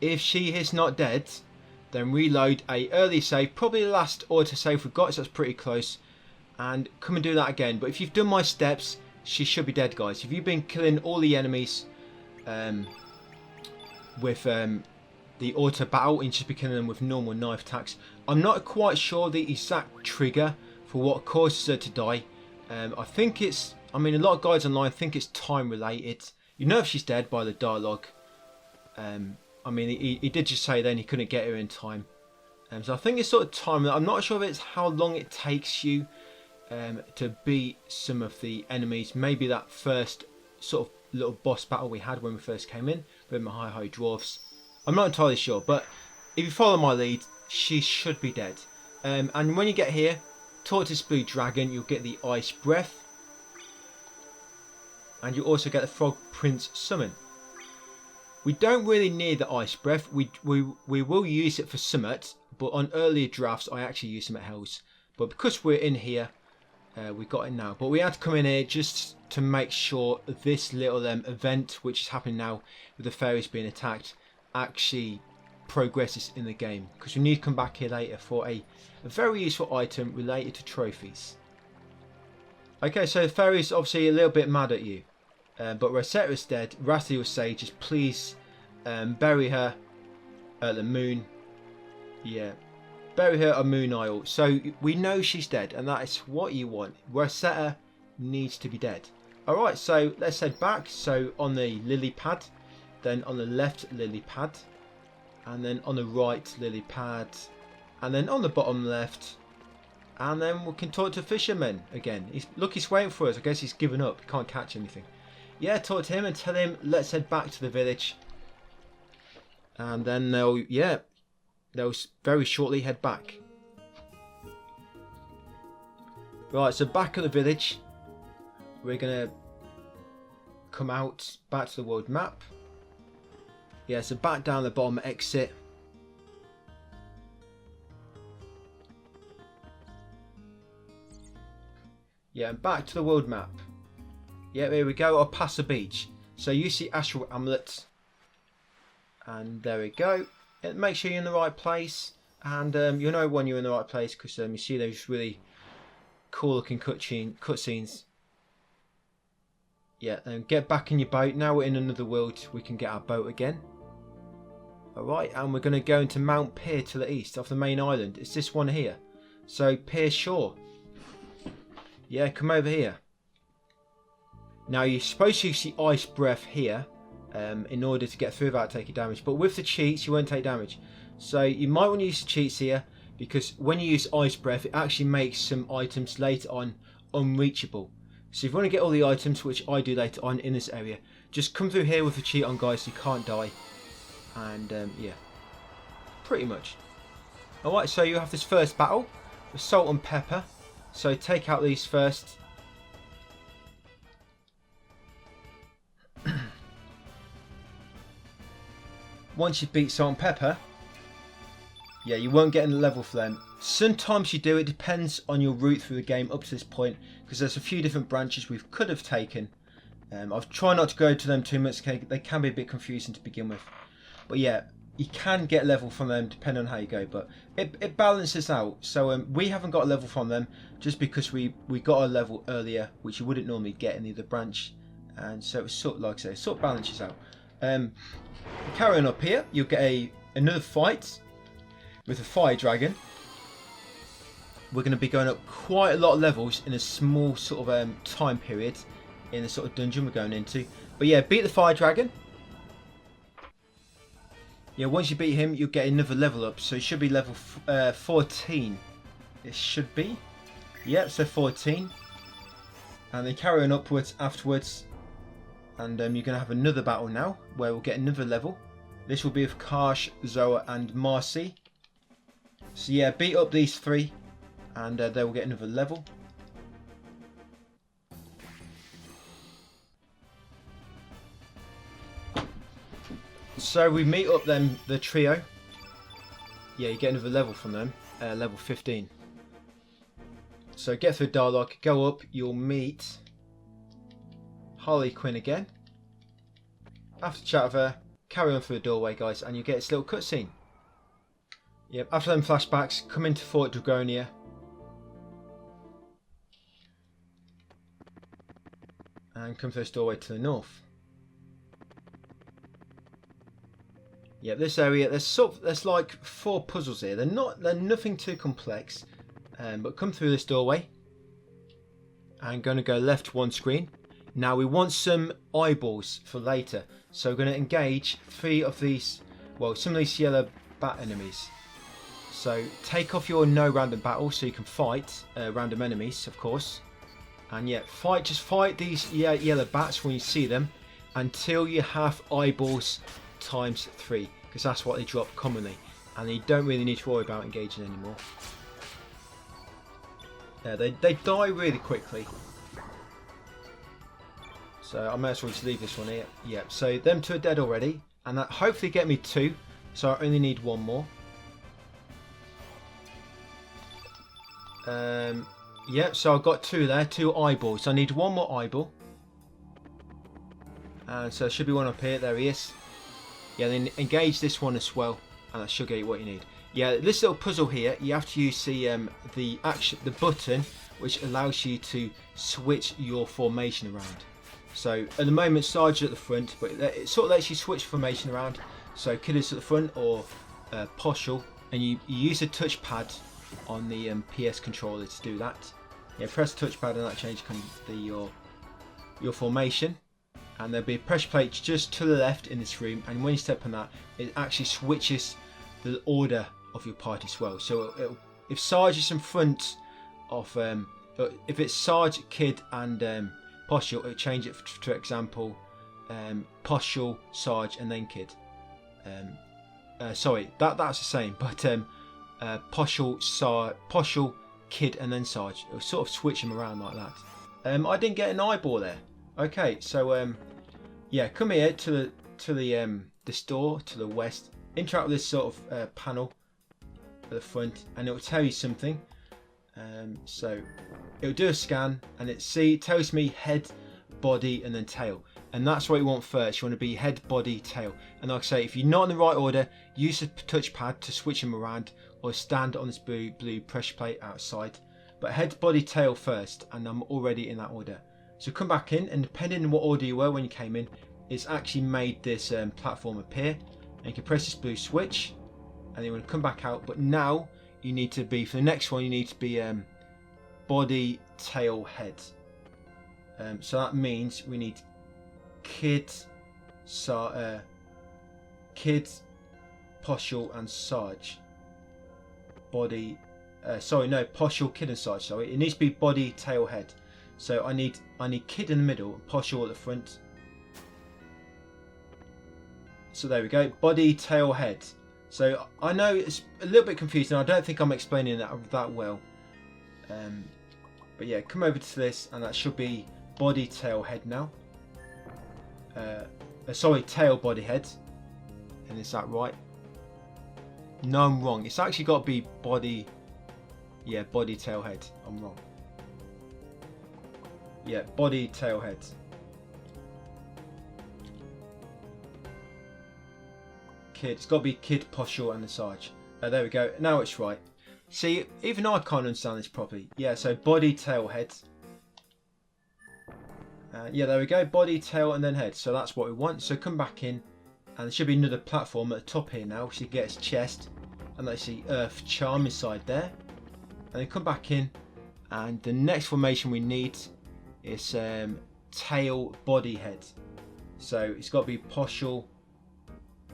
If she is not dead, then reload a early save. Probably the last autosave we've got, so that's pretty close. And come and do that again. But if you've done my steps, she should be dead, guys. If you've been killing all the enemies with the auto battle and just be killing them with normal knife attacks, I'm not quite sure the exact trigger for what causes her to die. I think it's, I mean, a lot of guys online think it's time related. You know if she's dead by the dialogue. I mean, he did just say then he couldn't get her in time. So I think it's sort of time. I'm not sure if it's how long it takes you to beat some of the enemies. Maybe that first sort of little boss battle we had when we first came in with my hi-ho dwarfs. I'm not entirely sure, but if you follow my lead, she should be dead. And when you get here, talk to this blue dragon, you'll get the ice breath. And you also get the frog prince summon. We don't really need the ice breath. We will use it for summit, but on earlier drafts I actually use them at Hells. But because we're in here, we got it now. But we had to come in here just to make sure this little event, which is happening now with the fairies being attacked, actually progresses in the game. Because we need to come back here later for a very useful item related to trophies. Okay, so the fairy's obviously a little bit mad at you. But Rosetta is dead. Rasley will say, just please bury her at the moon. Yeah. Bury her at Moon Isle. So we know she's dead, and that is what you want. Rosetta needs to be dead. Alright, so let's head back. So on the lily pad, then on the left lily pad, and then on the right lily pad, and then on the bottom left, and then we can talk to fisherman again. He's waiting for us. I guess he's given up. He can't catch anything. Yeah, talk to him and tell him let's head back to the village, and then they'll very shortly head back. Right, so back at the village, we're gonna come out back to the world map. Yeah, so back down the bottom exit. Yeah, and back to the world map. Yeah, here we go. I'll pass the beach. So you see Astral Amulet. And there we go. Make sure you're in the right place. And you'll know when you're in the right place because you see those really cool looking cutscenes. Yeah, and get back in your boat. Now we're in another world. We can get our boat again. Alright, and we're going to go into Mount Pier to the east off the main island. It's this one here. So, Pier Shore. Yeah, come over here. Now, you're supposed to use the Ice Breath here in order to get through without taking damage. But with the cheats, you won't take damage. So, you might want to use the cheats here because when you use Ice Breath, it actually makes some items later on unreachable. So, if you want to get all the items, which I do later on in this area, just come through here with the cheat on, guys, so you can't die. And yeah, pretty much. Alright, so you have this first battle with salt and pepper. So take out these first. Once you beat salt and pepper, yeah, you won't get any level for them. Sometimes you do, it depends on your route through the game up to this point, because there's a few different branches we could have taken. I've tried not to go to them too much, they can be a bit confusing to begin with. But yeah, you can get level from them depending on how you go, but it balances out. So we haven't got a level from them just because we got a level earlier, which you wouldn't normally get in the other branch, and so it's sort of like I say, it sort of balances out. Carrying up here, you'll get another fight with a fire dragon. We're going to be going up quite a lot of levels in a small sort of time period in the sort of dungeon we're going into. But yeah, beat the fire dragon. Yeah, once you beat him, you'll get another level up. So it should be level 14. It should be. Yep, so 14. And then carry on upwards afterwards. And you're going to have another battle now, where we'll get another level. This will be with Karsh, Zoa and Marcy. So yeah, beat up these three. And they will get another level. So we meet up them, the trio. Yeah, you get another level from them, level 15. So get through dialogue, go up, you'll meet Harley Quinn again. After chat with her, carry on through the doorway, guys, and you get this little cutscene. Yep, after them flashbacks, come into Fort Dragonia. And come through this doorway to the north. Yeah, this area, there's like 4 puzzles here. They're nothing too complex, but come through this doorway. I'm going to go left one screen. Now we want some eyeballs for later, so we're going to engage 3 of these, well, some of these yellow bat enemies. So take off your no random battle so you can fight random enemies, of course. And yeah, just fight these yellow bats when you see them until you have eyeballs times 3, because that's what they drop commonly, and you don't really need to worry about engaging anymore. They die really quickly, so I might as well just leave this one here. Yeah, so them 2 are dead already, and that hopefully get me 2, so I only need 1 more. Yep, so I've got 2 there, 2 eyeballs, so I need 1 more eyeball, and so there should be one up here. There he is. Yeah, then engage this one as well, and that should get you what you need. Yeah, this little puzzle here, you have to use the button, which allows you to switch your formation around. So at the moment, Sarge at the front, but it sort of lets you switch formation around. So Kid is at the front, or Poshal, and you use the touchpad on the PS controller to do that. Yeah, press the touchpad, and that changes your formation. And there'll be a pressure plate just to the left in this room, and when you step on that, it actually switches the order of your party as well. So if Sarge is in front of, if it's Sarge, Kid and Poshal, it'll change it to example, Poshal, Sarge and then Kid. Sorry, that's the same, but Poshal, Kid and then Sarge. It'll sort of switch them around like that. I didn't get an eyeball there. Okay, so yeah, come here to this door to the west. Interact with this sort of panel at the front, and it will tell you something. So it'll do a scan, and it tells me head body, and then tail. And that's what you want first. You want to be head, body, tail. And like I say, if you're not in the right order, use the touchpad to switch them around, or stand on this blue pressure plate outside. But head, body, tail first, and I'm already in that order. So come back in, and depending on what order you were when you came in, it's actually made this platform appear. And you can press this blue switch, and you want to come back out. But now you need to be, for the next one, you need to be body, tail, head. So that means we need Kid, Poshal, and Sarge. Body, sorry, no, Poshal, Kid, and Sarge. Sorry, it needs to be body, tail, head. So I need Kid in the middle, and Poshal at the front. So there we go, body, tail, head. So I know it's a little bit confusing. I don't think I'm explaining that well. But yeah, come over to this, and that should be body, tail, head now. Sorry, tail, body, head. And is that right? No, I'm wrong. It's actually got to be body. Yeah, body, tail, head. I'm wrong. Yeah, body, tail, head. Kid. It's got to be Kid, Poshal, and the Sarge. There we go. Now it's right. See, even I can't understand this properly. Yeah, so body, tail, head. Yeah, there we go. Body, tail, and then head. So that's what we want. So come back in, and there should be another platform at the top here now. So you get its chest, and let's see, Earth Charm inside there. And then come back in, and the next formation we need is tail, body, head. So it's got to be Poshal,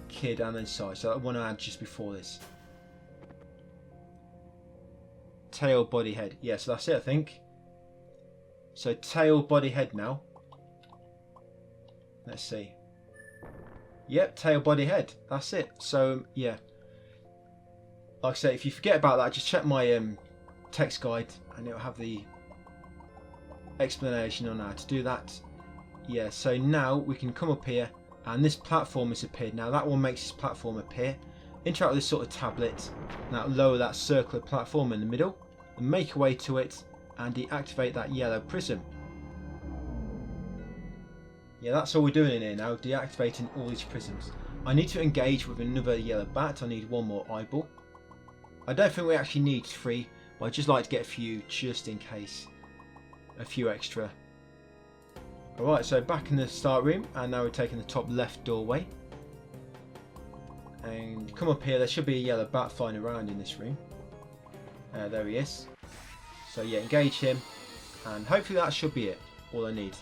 Kid, and then Sarge. So I want to add just before this. Tail, body, head. Yeah, so that's it, I think. So tail, body, head now. Let's see. Yep, tail, body, head. That's it. So yeah, like I say, if you forget about that, just check my text guide, and it'll have the explanation on how to do that. Yeah, so now we can come up here, and this platform has appeared. Now that one makes this platform appear. Interact with this sort of tablet. Now lower that circular platform in the middle, and make your way to it, and deactivate that yellow prism. Yeah, that's all we're doing in here now, deactivating all these prisms. I need to engage with another yellow bat. I need one more eyeball. I don't think we actually need 3, but I'd just like to get a few just in case. A few extra. Alright, so back in the start room, and now we're taking the top left doorway. And come up here, there should be a yellow bat flying around in this room. There he is. So yeah, engage him, and hopefully that should be it, all I need.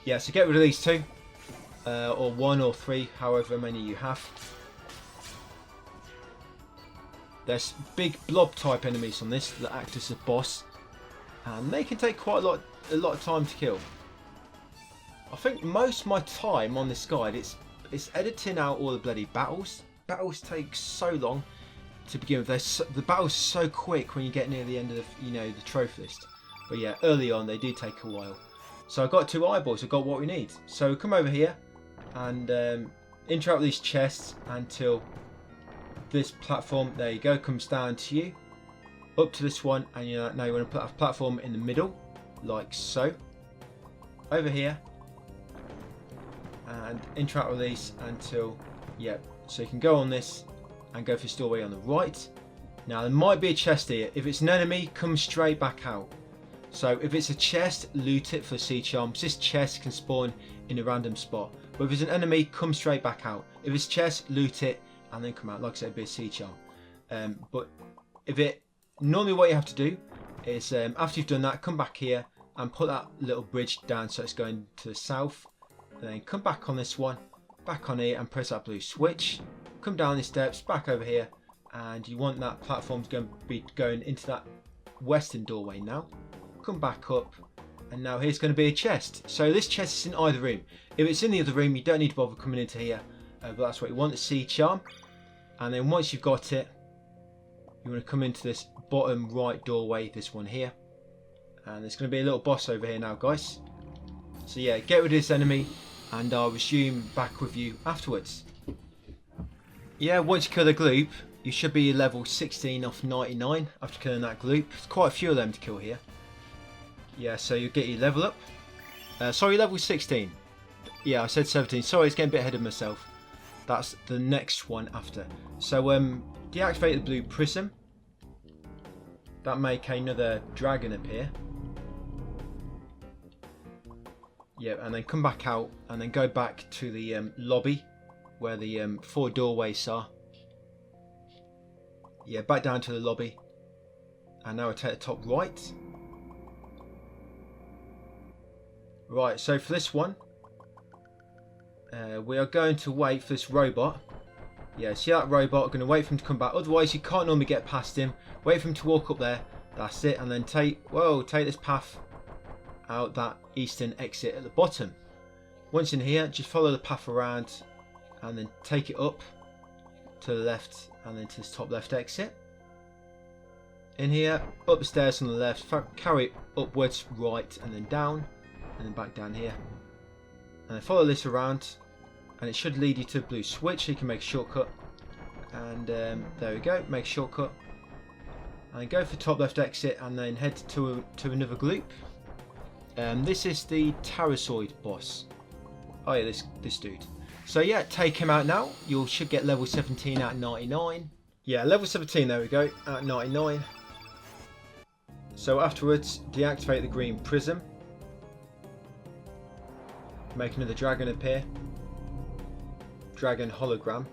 Yeah, so get rid of these 2, or 1 or 3, however many you have. There's big blob type enemies on this that act as a boss, and they can take quite a lot of time to kill. I think most of my time on this guide, it's editing out all the bloody battles. Battles take so long to begin with. The battles are so quick when you get near the end of the trophy list. But yeah, early on they do take a while. So I've got 2 eyeballs. I've got what we need. So come over here and interact with these chests until this platform, there you go, comes down to you, up to this one, and now you want to put a platform in the middle, like so. Over here. And interact with these until, yeah, so you can go on this and go for this doorway on the right. Now there might be a chest here. If it's an enemy, come straight back out. So if it's a chest, loot it for sea charms. This chest can spawn in a random spot. But if it's an enemy, come straight back out. If it's chest, loot it and then come out. Like I said, it'd be a sea charm. But if normally what you have to do is after you've done that, come back here and put that little bridge down so it's going to the south. And then come back on this one, back on here, and press that blue switch. Come down these steps, back over here, and you want that platform to be going into that western doorway now. Come back up, and now here's going to be a chest. So this chest is in either room. If it's in the other room, you don't need to bother coming into here, but that's what you want, the sea charm. And then once you've got it, you want to come into this bottom right doorway, this one here. And there's going to be a little boss over here now, guys. So yeah, get rid of this enemy, and I'll resume back with you afterwards. Yeah, once you kill the gloop, you should be level 16 off 99 after killing that gloop. There's quite a few of them to kill here. Yeah, so you get your level up. Sorry, level 16. Yeah, I said 17. Sorry, it's getting a bit ahead of myself. That's the next one after. So deactivate the blue prism. That make another dragon appear. Yeah, and then come back out and then go back to the lobby where the 4 doorways are. Yeah, back down to the lobby. And now I take the top right. Right, so for this one, we are going to wait for this robot. Yeah, see that robot? I'm going to wait for him to come back. Otherwise, you can't normally get past him. Wait for him to walk up there. That's it. And then take this path out that eastern exit at the bottom. Once in here, just follow the path around and then take it up to the left and then to this top left exit. In here, up the stairs on the left, carry it upwards, right, and then down, and then back down here. And then follow this around, and it should lead you to a blue switch so you can make a shortcut. And there we go, make a shortcut. And go for top left exit and then head to another gloop. This is the Pterosaur boss. Oh yeah, this dude. So yeah, take him out now. You should get level 17 at 99. Yeah, level 17, there we go, at 99. So afterwards, deactivate the green prism. Make another dragon appear. Dragon hologram.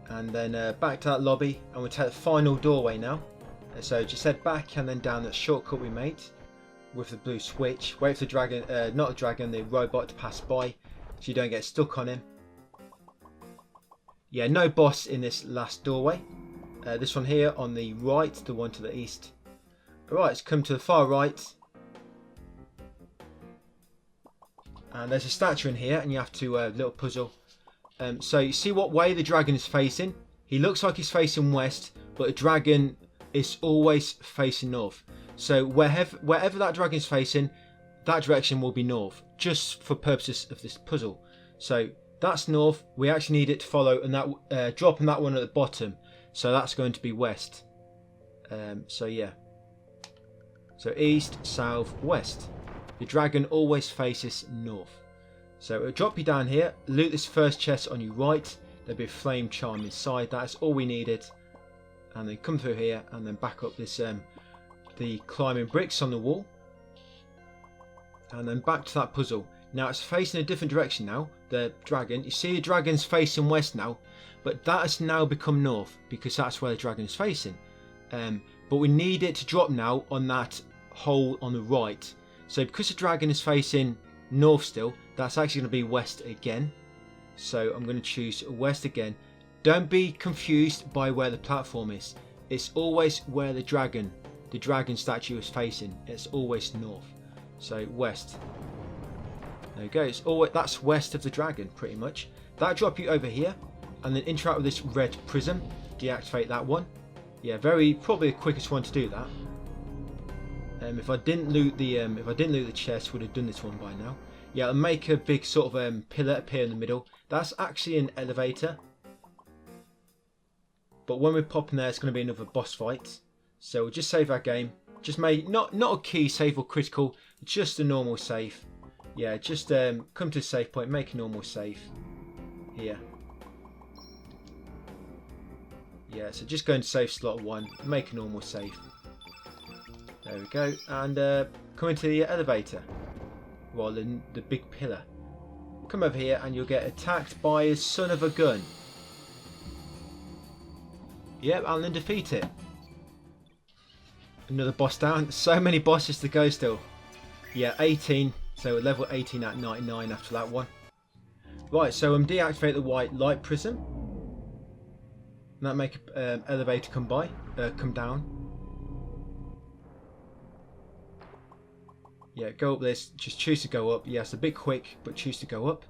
And then back to that lobby, and we'll take the final doorway now. So just head back and then down that shortcut we made with the blue switch. Wait for the dragon, not the dragon, the robot to pass by so you don't get stuck on him. Yeah, no boss in this last doorway. This one here on the right, the one to the east. Alright, let's come to the far right. And there's a statue in here and you have to little puzzle. So you see what way the dragon is facing. He looks like he's facing west, but the dragon is always facing north. So wherever that dragon is facing, that direction will be north, just for purposes of this puzzle. So that's north. We actually need it to follow, and that drop on that one at the bottom. So that's going to be west. So yeah. So east, south, west. The dragon always faces north. So it'll drop you down here. Loot this first chest on your right. There'll be a flame charm inside. That's all we needed. And then come through here and then back up this the climbing bricks on the wall. And then back to that puzzle. Now it's facing a different direction now. The dragon. You see the dragon's facing west now. But that has now become north because that's where the dragon is facing. But we need it to drop now on that hole on the right. So because the dragon is facing north still, that's actually going to be west again. So I'm going to choose west again. Don't be confused by where the platform is. It's always where the dragon statue is facing. It's always north. So west. There we go. It's always, that's west of the dragon pretty much. That'll drop you over here and then interact with this red prism. Deactivate that one. Yeah, probably the quickest one to do that. If I didn't loot the chest, would have done this one by now. Yeah, I'll make a big sort of pillar appear in the middle. That's actually an elevator. But when we pop in there, it's going to be another boss fight. So we'll just save our game. Just make not a key save or critical, just a normal save. Yeah, just come to a save point, make a normal save here. Yeah, so just go into save slot 1, make a normal save. There we go, and come into the elevator. Well, the big pillar. Come over here and you'll get attacked by a son of a gun. Yep, and then defeat it. Another boss down. So many bosses to go still. Yeah, 18. So level 18 at 99 after that one. Right, so deactivate the white light prism. And that make elevator come down. Yeah, go up this. Just choose to go up. Yes, a bit quick, but choose to go up.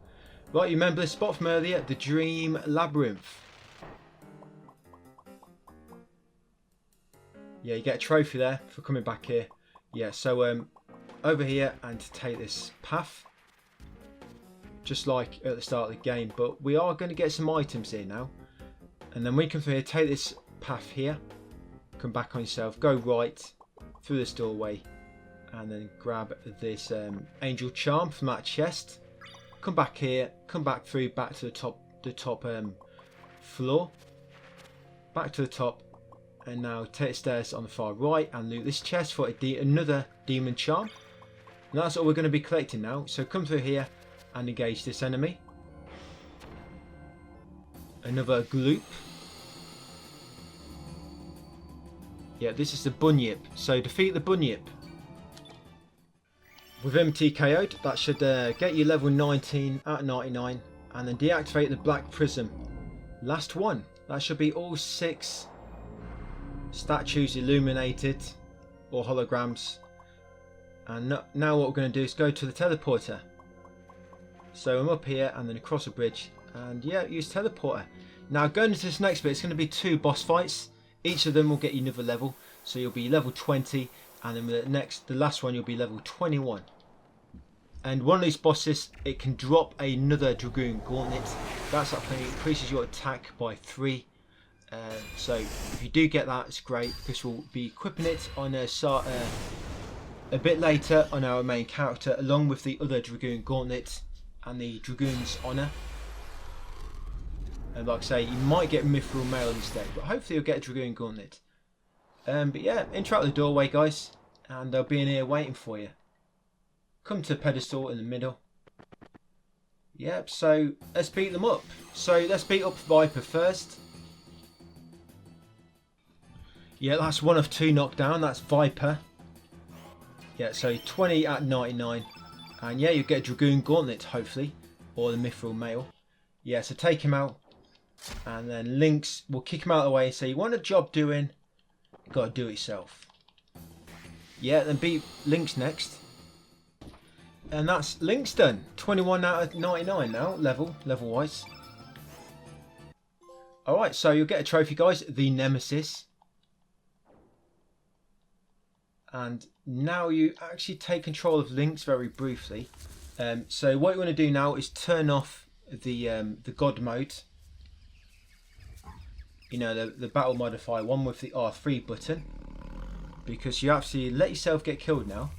Right, you remember this spot from earlier? The Dream Labyrinth. Yeah, you get a trophy there for coming back here. Yeah, so over here and to take this path. Just like at the start of the game. But we are going to get some items here now. And then when you come through here, take this path here, come back on yourself, go right through this doorway, and then grab this angel charm from that chest. Come back here, come back through, back to the top floor, back to the top, and now take the stairs on the far right and loot this chest for another demon charm. And that's all we're going to be collecting now. So come through here and engage this enemy. Another gloop. Yeah, this is the bunyip. So defeat the bunyip. With him TKO'd, that should get you level 19 out of 99. And then deactivate the black prism. Last one. That should be all 6 statues illuminated, or holograms. And now what we're going to do is go to the teleporter. So I'm up here and then across a bridge, and yeah, use teleporter. Now going into this next bit, it's going to be 2 boss fights. Each of them will get you another level, so you'll be level 20, and then the last one you'll be level 21. And one of these bosses, it can drop another Dragoon Gauntlet. That's that thing, it increases your attack by 3. So if you do get that, it's great, because we'll be equipping it on a bit later on our main character, along with the other Dragoon Gauntlet and the Dragoon's Honour. And like I say, you might get Mithril Mail instead, but hopefully you'll get a Dragoon Gauntlet. But yeah, interact with the doorway, guys, and they'll be in here waiting for you. Come to the pedestal in the middle. Yep, so let's beat them up. So let's beat up Viper first. Yeah, that's 1 of 2 knockdown, that's Viper. Yeah, so 20 at 99. And yeah, you'll get a Dragoon Gauntlet, hopefully. Or the Mithril Mail. Yeah, so take him out. And then Lynx, will kick him out of the way. So you want a job doing, you got to do it yourself. Yeah, then beat Lynx next. And that's Lynx done. 21 out of 99 now, level-wise. Alright, so you'll get a trophy, guys. The Nemesis. And now you actually take control of Lynx very briefly. So what you want to do now is turn off the God mode. You know, the battle modifier one with the R3 button. Because you actually let yourself get killed now.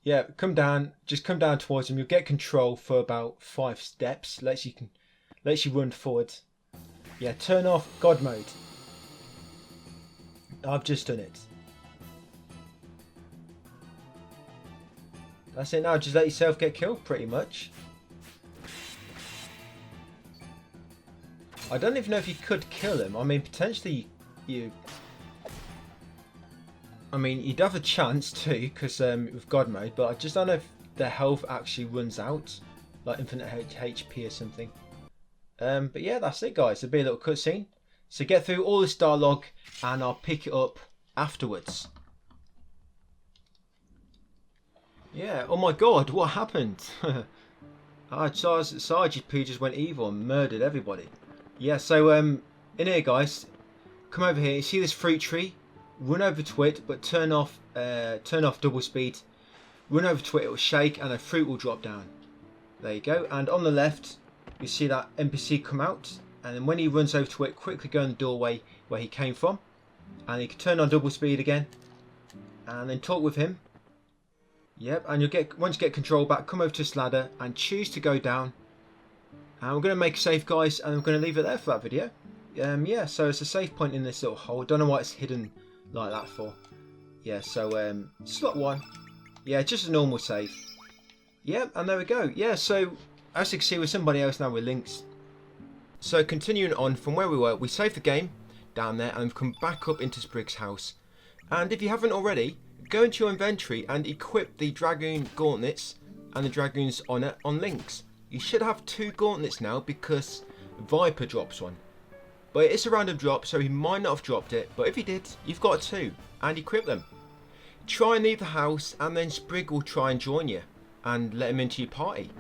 Yeah, come down, just come down towards him. You'll get control for about 5 steps. Lets you run forward. Yeah, turn off God mode. I've just done it. That's it now, just let yourself get killed pretty much. I don't even know if you could kill him. I mean, potentially you'd have a chance too, because with God mode, but I just don't know if their health actually runs out, like infinite HP or something. But yeah, that's it, guys. There'll be a little cutscene. So get through all this dialogue, and I'll pick it up afterwards. Yeah, oh my god, what happened? Sergeant P just went evil and murdered everybody. Yeah, so in here, guys, come over here. You see this fruit tree? Run over to it, but turn off double speed. Run over to it, it will shake and a fruit will drop down. There you go. And on the left, you see that NPC come out, and then when he runs over to it, quickly go in the doorway where he came from, and you can turn on double speed again, and then talk with him. Yep, and once you get control back, come over to this ladder and choose to go down. And we're going to make a save, guys, and I'm going to leave it there for that video. Yeah, so it's a save point in this little hole. Don't know why it's hidden like that for. Yeah, so slot 1. Yeah, just a normal save. Yep, and there we go. Yeah, so as you can see, with somebody else now with Lynx. So continuing on from where we were, we saved the game down there and we've come back up into Sprig's house. And if you haven't already, go into your inventory and equip the Dragoon Gauntlets and the Dragoon's Honour on Lynx. You should have 2 gauntlets now because Viper drops one. But it's a random drop, so he might not have dropped it, but if he did, you've got 2 and equip them. Try and leave the house and then Sprig will try and join you and let him into your party.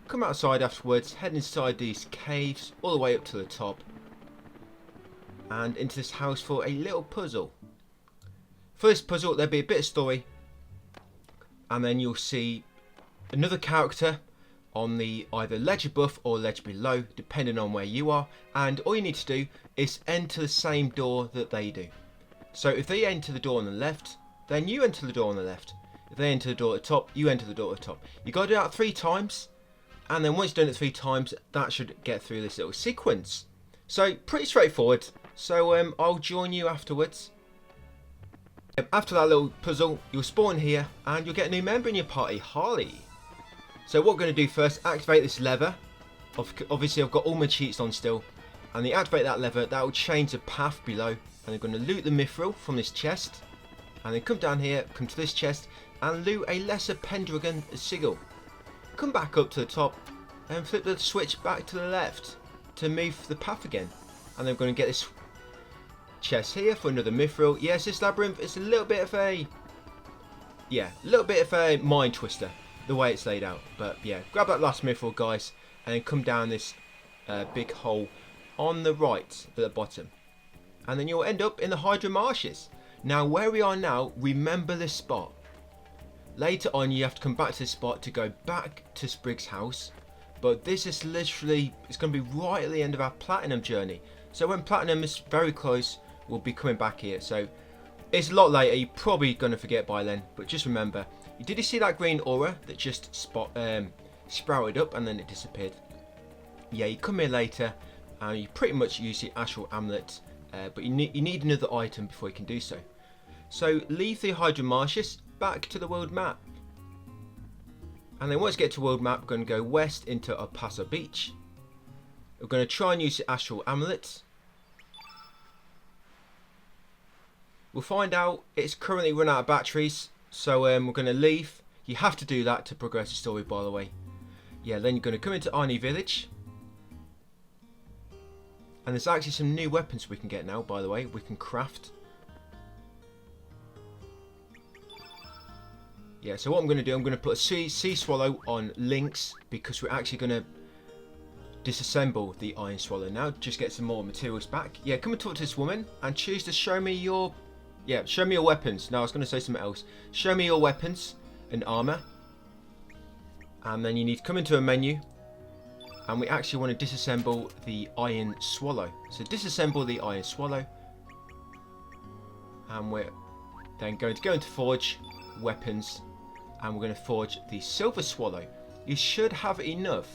Come outside afterwards, head inside these caves all the way up to the top and into this house for a little puzzle. For this puzzle, there'll be a bit of story, and then you'll see another character on the either ledge above or ledge below, depending on where you are, and all you need to do is enter the same door that they do. So if they enter the door on the left, then you enter the door on the left. If they enter the door at the top, you enter the door at the top. You got to do that 3 times, and then once you've done it 3 times, that should get through this little sequence. So pretty straightforward. So I'll join you afterwards. After that little puzzle, you'll spawn here, and you'll get a new member in your party, Harley. So what we're going to do first, activate this lever. Obviously I've got all my cheats on still, and you activate that lever, that will change the path below, and you're going to loot the mithril from this chest, and then come down here, come to this chest, and loot a lesser Pendragon sigil. Come back up to the top, and flip the switch back to the left to move the path again, and then we're going to get this chest here for another mithril. Yes, this labyrinth is a little bit of a mind twister, the way it's laid out, but yeah, grab that last mithril, guys, and then come down this big hole on the right at the bottom, and then you'll end up in the Hydra Marshes. Now where we are now, remember this spot. Later on you have to come back to this spot to go back to Sprig's house, but this is literally, it's going to be right at the end of our platinum journey. So when platinum is very close, we'll be coming back here. So it's a lot later, you're probably going to forget by then, but just remember, did you see that green aura that just sprouted up and then it disappeared? Yeah, you come here later and you pretty much use the astral amulet, but you need another item before you can do so. So leave the Hydra Marshes, back to the world map, and then once you get to world map, we're going to go west into Opasa Beach. We're going to try and use the astral amulet. We'll find out it's currently run out of batteries, so we're going to leave. You have to do that to progress the story, by the way. Yeah, then you're going to come into Arnie Village, and there's actually some new weapons we can get now, by the way. We can craft. Yeah, so what I'm going to do, I'm going to put a sea swallow on Lynx, because we're actually going to disassemble the iron swallow now. Just get some more materials back. Yeah, come and talk to this woman and choose to show me your... Yeah, show me your weapons. No, I was going to say something else. Show me your weapons and armor. And then you need to come into a menu, and we actually want to disassemble the iron swallow. So disassemble the iron swallow, and we're then going to go into forge weapons, and we're going to forge the silver swallow. You should have enough.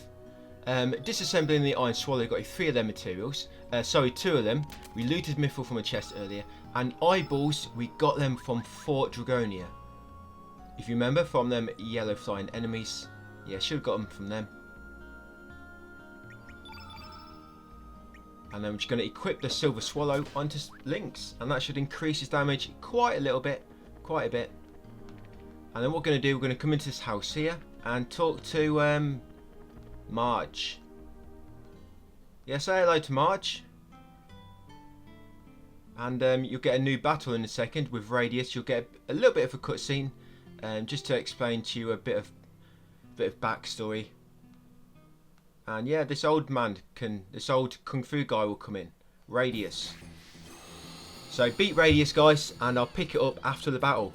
Disassembling the iron swallow, you've got 3 of them materials. 2 of them. We looted mithril from a chest earlier, and eyeballs, we got them from Fort Dragonia. If you remember, from them yellow flying enemies. Yeah, should have got them from them. And then we're just going to equip the silver swallow onto Lynx, and that should increase his damage quite a little bit, quite a bit. And then what we're going to do, we're going to come into this house here and talk to Marge. Yeah, say hello to Marge. And you'll get a new battle in a second with Radius. You'll get a little bit of a cutscene, just to explain to you a bit of backstory. And yeah, this old kung fu guy will come in, Radius. So beat Radius, guys, and I'll pick it up after the battle.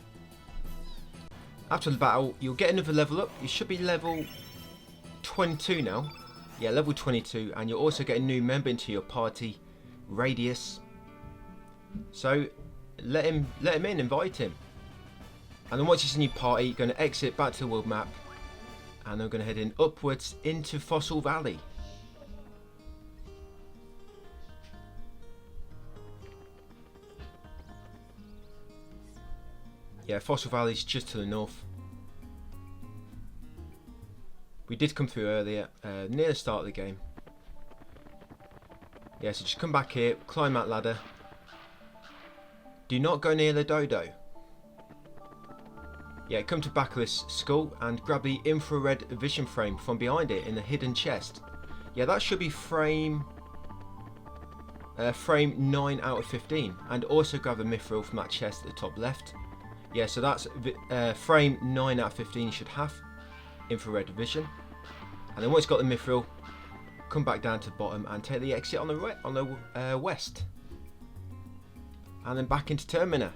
After the battle, you'll get another level up. You should be level 22 now. Yeah, level 22, and you'll also get a new member into your party, Radius. So let him in, invite him. And then once he's in your party, you're going to exit back to the world map, and then we're going to head in upwards into Fossil Valley. Yeah, Fossil Valley is just to the north. We did come through earlier, near the start of the game. Yeah, so just come back here, climb that ladder. Do not go near the dodo. Yeah, come to back of this skull and grab the infrared vision frame from behind it in the hidden chest. Yeah, that should be frame 9 out of 15. And also grab the mithril from that chest at the top left. Yeah, so that's frame 9 out of 15 you should have. Infrared vision. And then once you've got the mithril, come back down to the bottom and take the exit on the west. And then back into Termina.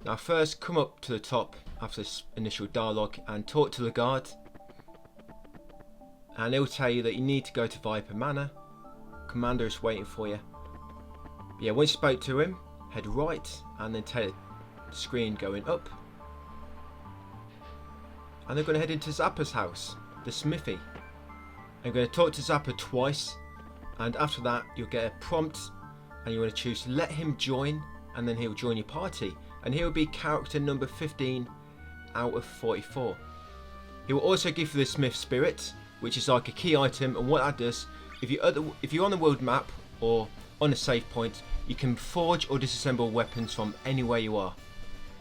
Now first, come up to the top after this initial dialogue and talk to the guard, and he'll tell you that you need to go to Viper Manor. Commander is waiting for you. Yeah, once you spoke to him, head right and then take the screen going up, and they're going to head into Zappa's house, the smithy. I'm going to talk to Zappa twice, and after that you'll get a prompt, and you want to choose to let him join, and then he'll join your party, and he will be character number 15 out of 44. He will also give you the Smith Spirit, which is like a key item, and what that does, if you're on the world map or on a save point, you can forge or disassemble weapons from anywhere you are.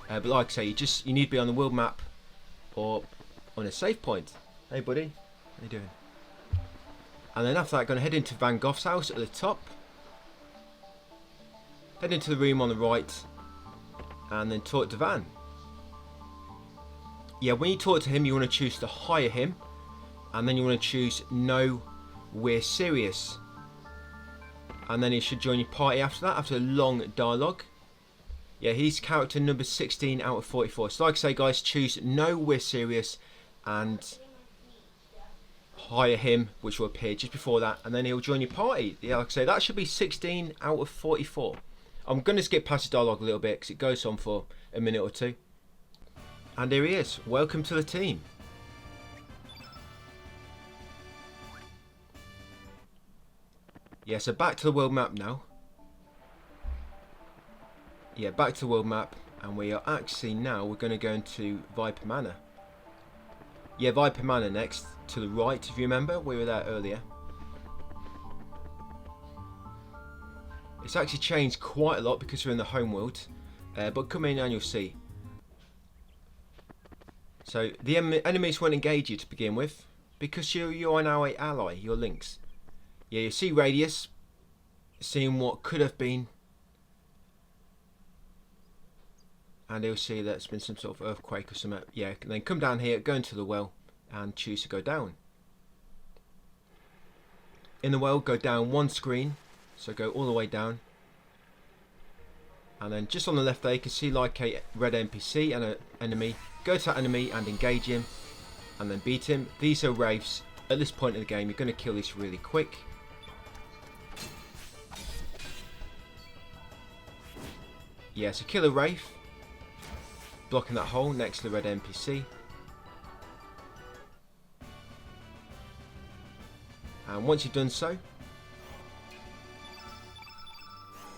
But like I say, you need to be on the world map or on a save point. Hey buddy, how you doing? And then after that, going to head into Van Gogh's house at the top. Head into the room on the right, and then talk to Van. Yeah, when you talk to him, you want to choose to hire him, and then you want to choose no, we're serious. And then he should join your party after that, after a long dialogue. Yeah, he's character number 16 out of 44. So like I say guys, choose no, we're serious, and hire him, which will appear just before that, and then he'll join your party. Yeah, like I say, that should be 16 out of 44. I'm going to skip past the dialogue a little bit because it goes on for a minute or two. And here he is. Welcome to the team. Yeah, so back to the world map now. Yeah, back to the world map, and we are actually now, we're going to go into Viper Manor. Yeah, Viper Manor next, to the right, if you remember, we were there earlier. It's actually changed quite a lot because we're in the home world, but come in and you'll see. So the enemies won't engage you to begin with, because you're now an ally, you're links. Yeah, you see Radius, seeing what could have been, and he'll see that it's been some sort of earthquake or something. Yeah, and then come down here, go into the well, and choose to go down. In the well, go down one screen, so go all the way down, and then just on the left there you can see like a red NPC and an enemy. Go to that enemy and engage him, and then beat him. These are wraiths. At this point in the game, you're going to kill this really quick. Yeah, so kill a wraith, blocking that hole next to the red NPC. And once you've done so,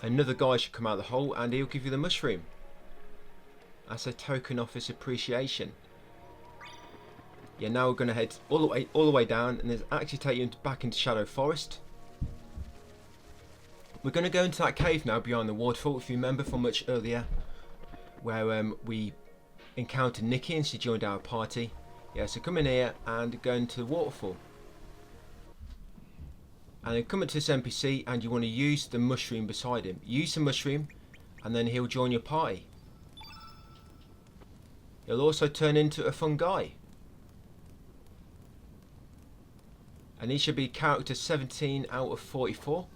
another guy should come out of the hole and he'll give you the mushroom as a token of his appreciation. Yeah, now we're going to head all the way down, and actually take you back into Shadow Forest. We're going to go into that cave now behind the waterfall, if you remember from much earlier, where we encountered Nikki and she joined our party. Yeah, so come in here and go into the waterfall. And then come into this NPC and you want to use the mushroom beside him. Use the mushroom and then he'll join your party. He'll also turn into a fun guy. And he should be character 17 out of 44.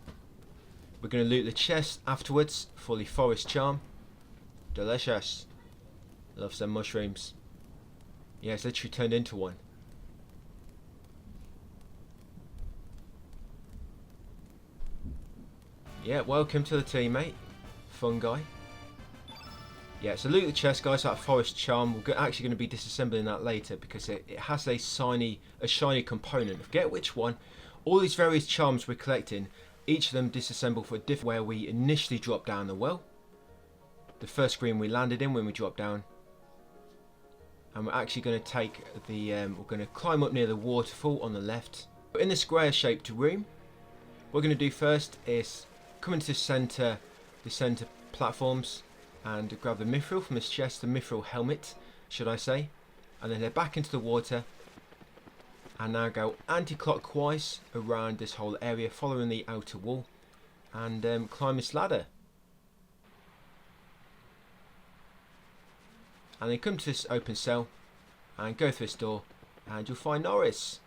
We're going to loot the chest afterwards for the forest charm. Delicious. Love some mushrooms. Yeah, it's literally turned into one. Yeah, welcome to the team, mate. Fun guy. Yeah, so loot the chest, guys. That forest charm. We're actually going to be disassembling that later because it has a shiny component. I forget which one. All these various charms we're collecting, each of them disassemble for a different. Where we initially dropped down the well, the first screen we landed in when we dropped down, and we're actually going to take the. We're going to climb up near the waterfall on the left. But in the square-shaped room, what we're going to do first is come into the center platforms and grab the mithril from this chest, the mithril helmet, should I say, and then head back into the water, and now go anti-clockwise around this whole area, following the outer wall, and climb this ladder. And then come to this open cell, and go through this door, and you'll find Norris.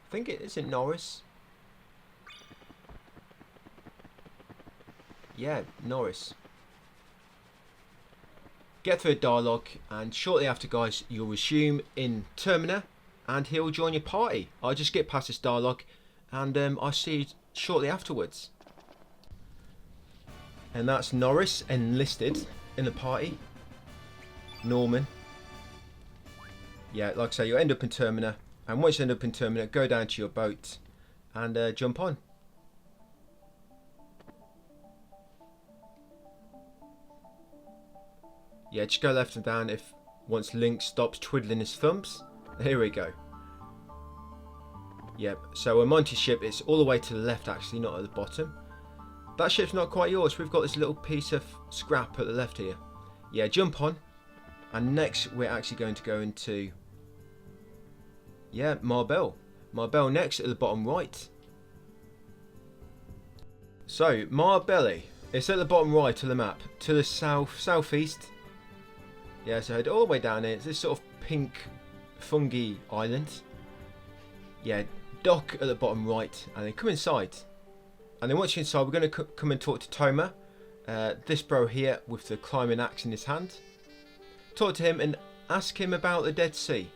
I think it isn't Norris. Yeah, Norris. get through a dialogue, and shortly after, guys, you'll resume in Termina, and he'll join your party. I'll just get past this dialogue, and I'll see you shortly afterwards. And that's Norris enlisted in the party. Norman. Yeah, like I say, you'll end up in Termina, and once you end up in Termina, go down to your boat and jump on. Yeah, just go left and down if once Link stops twiddling his thumbs. Here we go. Yep, so Monty's ship is all the way to the left actually, not at the bottom. That ship's not quite yours. We've got this little piece of scrap at the left here. Yeah, jump on. And next we're actually going to go into... yeah, Marbella. Marbella next at the bottom right. So, Marbella. It's at the bottom right of the map. To the southeast. Yeah, so head all the way down here. It's this sort of pink fungi island. Yeah, dock at the bottom right. And then come inside. And then once you're inside, we're going to come and talk to Toma. This bro here with the climbing axe in his hand. Talk to him and ask him about the Dead Sea.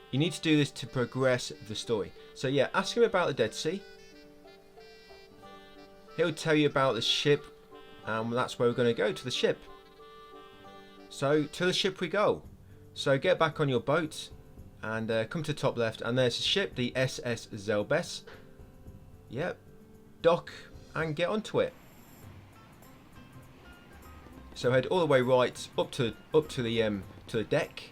You need to do this to progress the story. So yeah, ask him about the Dead Sea. He'll tell you about the ship. And that's where we're going to go, to the ship. So, to the ship we go. So, get back on your boat and come to the top left. And there's the ship, the SS Zelbess. Yep. Dock and get onto it. So, head all the way right up to the deck.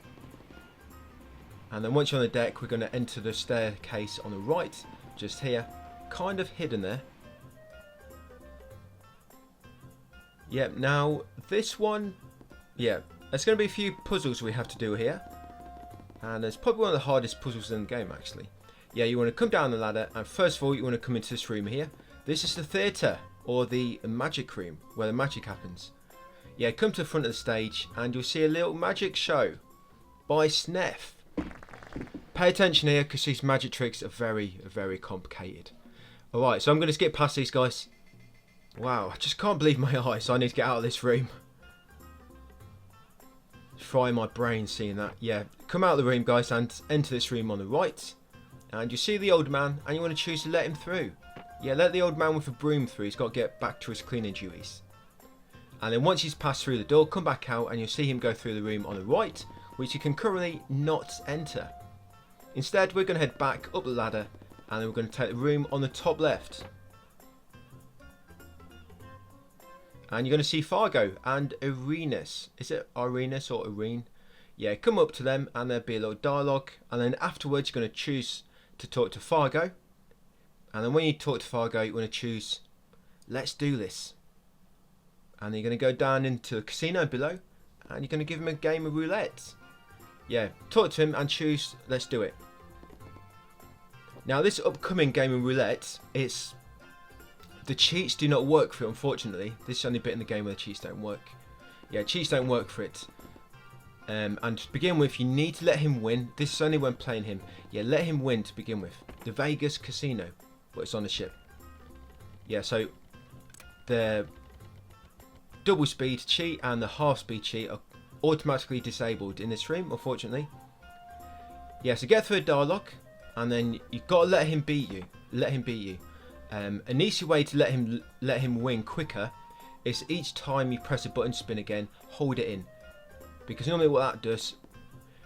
And then once you're on the deck, we're going to enter the staircase on the right. Just here. Kind of hidden there. Yep, now this one... yeah, there's going to be a few puzzles we have to do here. And it's probably one of the hardest puzzles in the game, actually. Yeah, you want to come down the ladder, and first of all, you want to come into this room here. This is the theatre, or the magic room, where the magic happens. Yeah, come to the front of the stage, and you'll see a little magic show by Sneff. Pay attention here, because these magic tricks are very, very complicated. Alright, so I'm going to skip past these guys. Wow, I just can't believe my eyes, so I need to get out of this room. Fry my brain seeing that. Yeah, come out of the room, guys, and enter this room on the right. And you see the old man, and you want to choose to let him through. Yeah, let the old man with a broom through. He's got to get back to his cleaning duties. And then once he's passed through the door, come back out, and you'll see him go through the room on the right, which you can currently not enter. Instead, we're going to head back up the ladder, and then we're going to take the room on the top left. And you're going to see Fargo and Arenas. Is it Arenas or Irene? Yeah, come up to them and there'll be a little dialogue. And then afterwards you're going to choose to talk to Fargo. And then when you talk to Fargo, you want to choose, let's do this. And then you're going to go down into the casino below. And you're going to give him a game of roulette. Yeah, talk to him and choose, let's do it. Now this upcoming game of roulette, the cheats do not work for it, unfortunately. This is the only bit in the game where the cheats don't work. Yeah, cheats don't work for it. And to begin with, you need to let him win. This is only when playing him. Yeah, let him win to begin with. The Vegas Casino. But it's on the ship. Yeah, so the double speed cheat and the half speed cheat are automatically disabled in this room, unfortunately. Yeah, so get through a dialogue. And then you've got to let him beat you. Let him beat you. An easy way to let him win quicker is each time you press a button spin again, hold it in. Because normally what that does,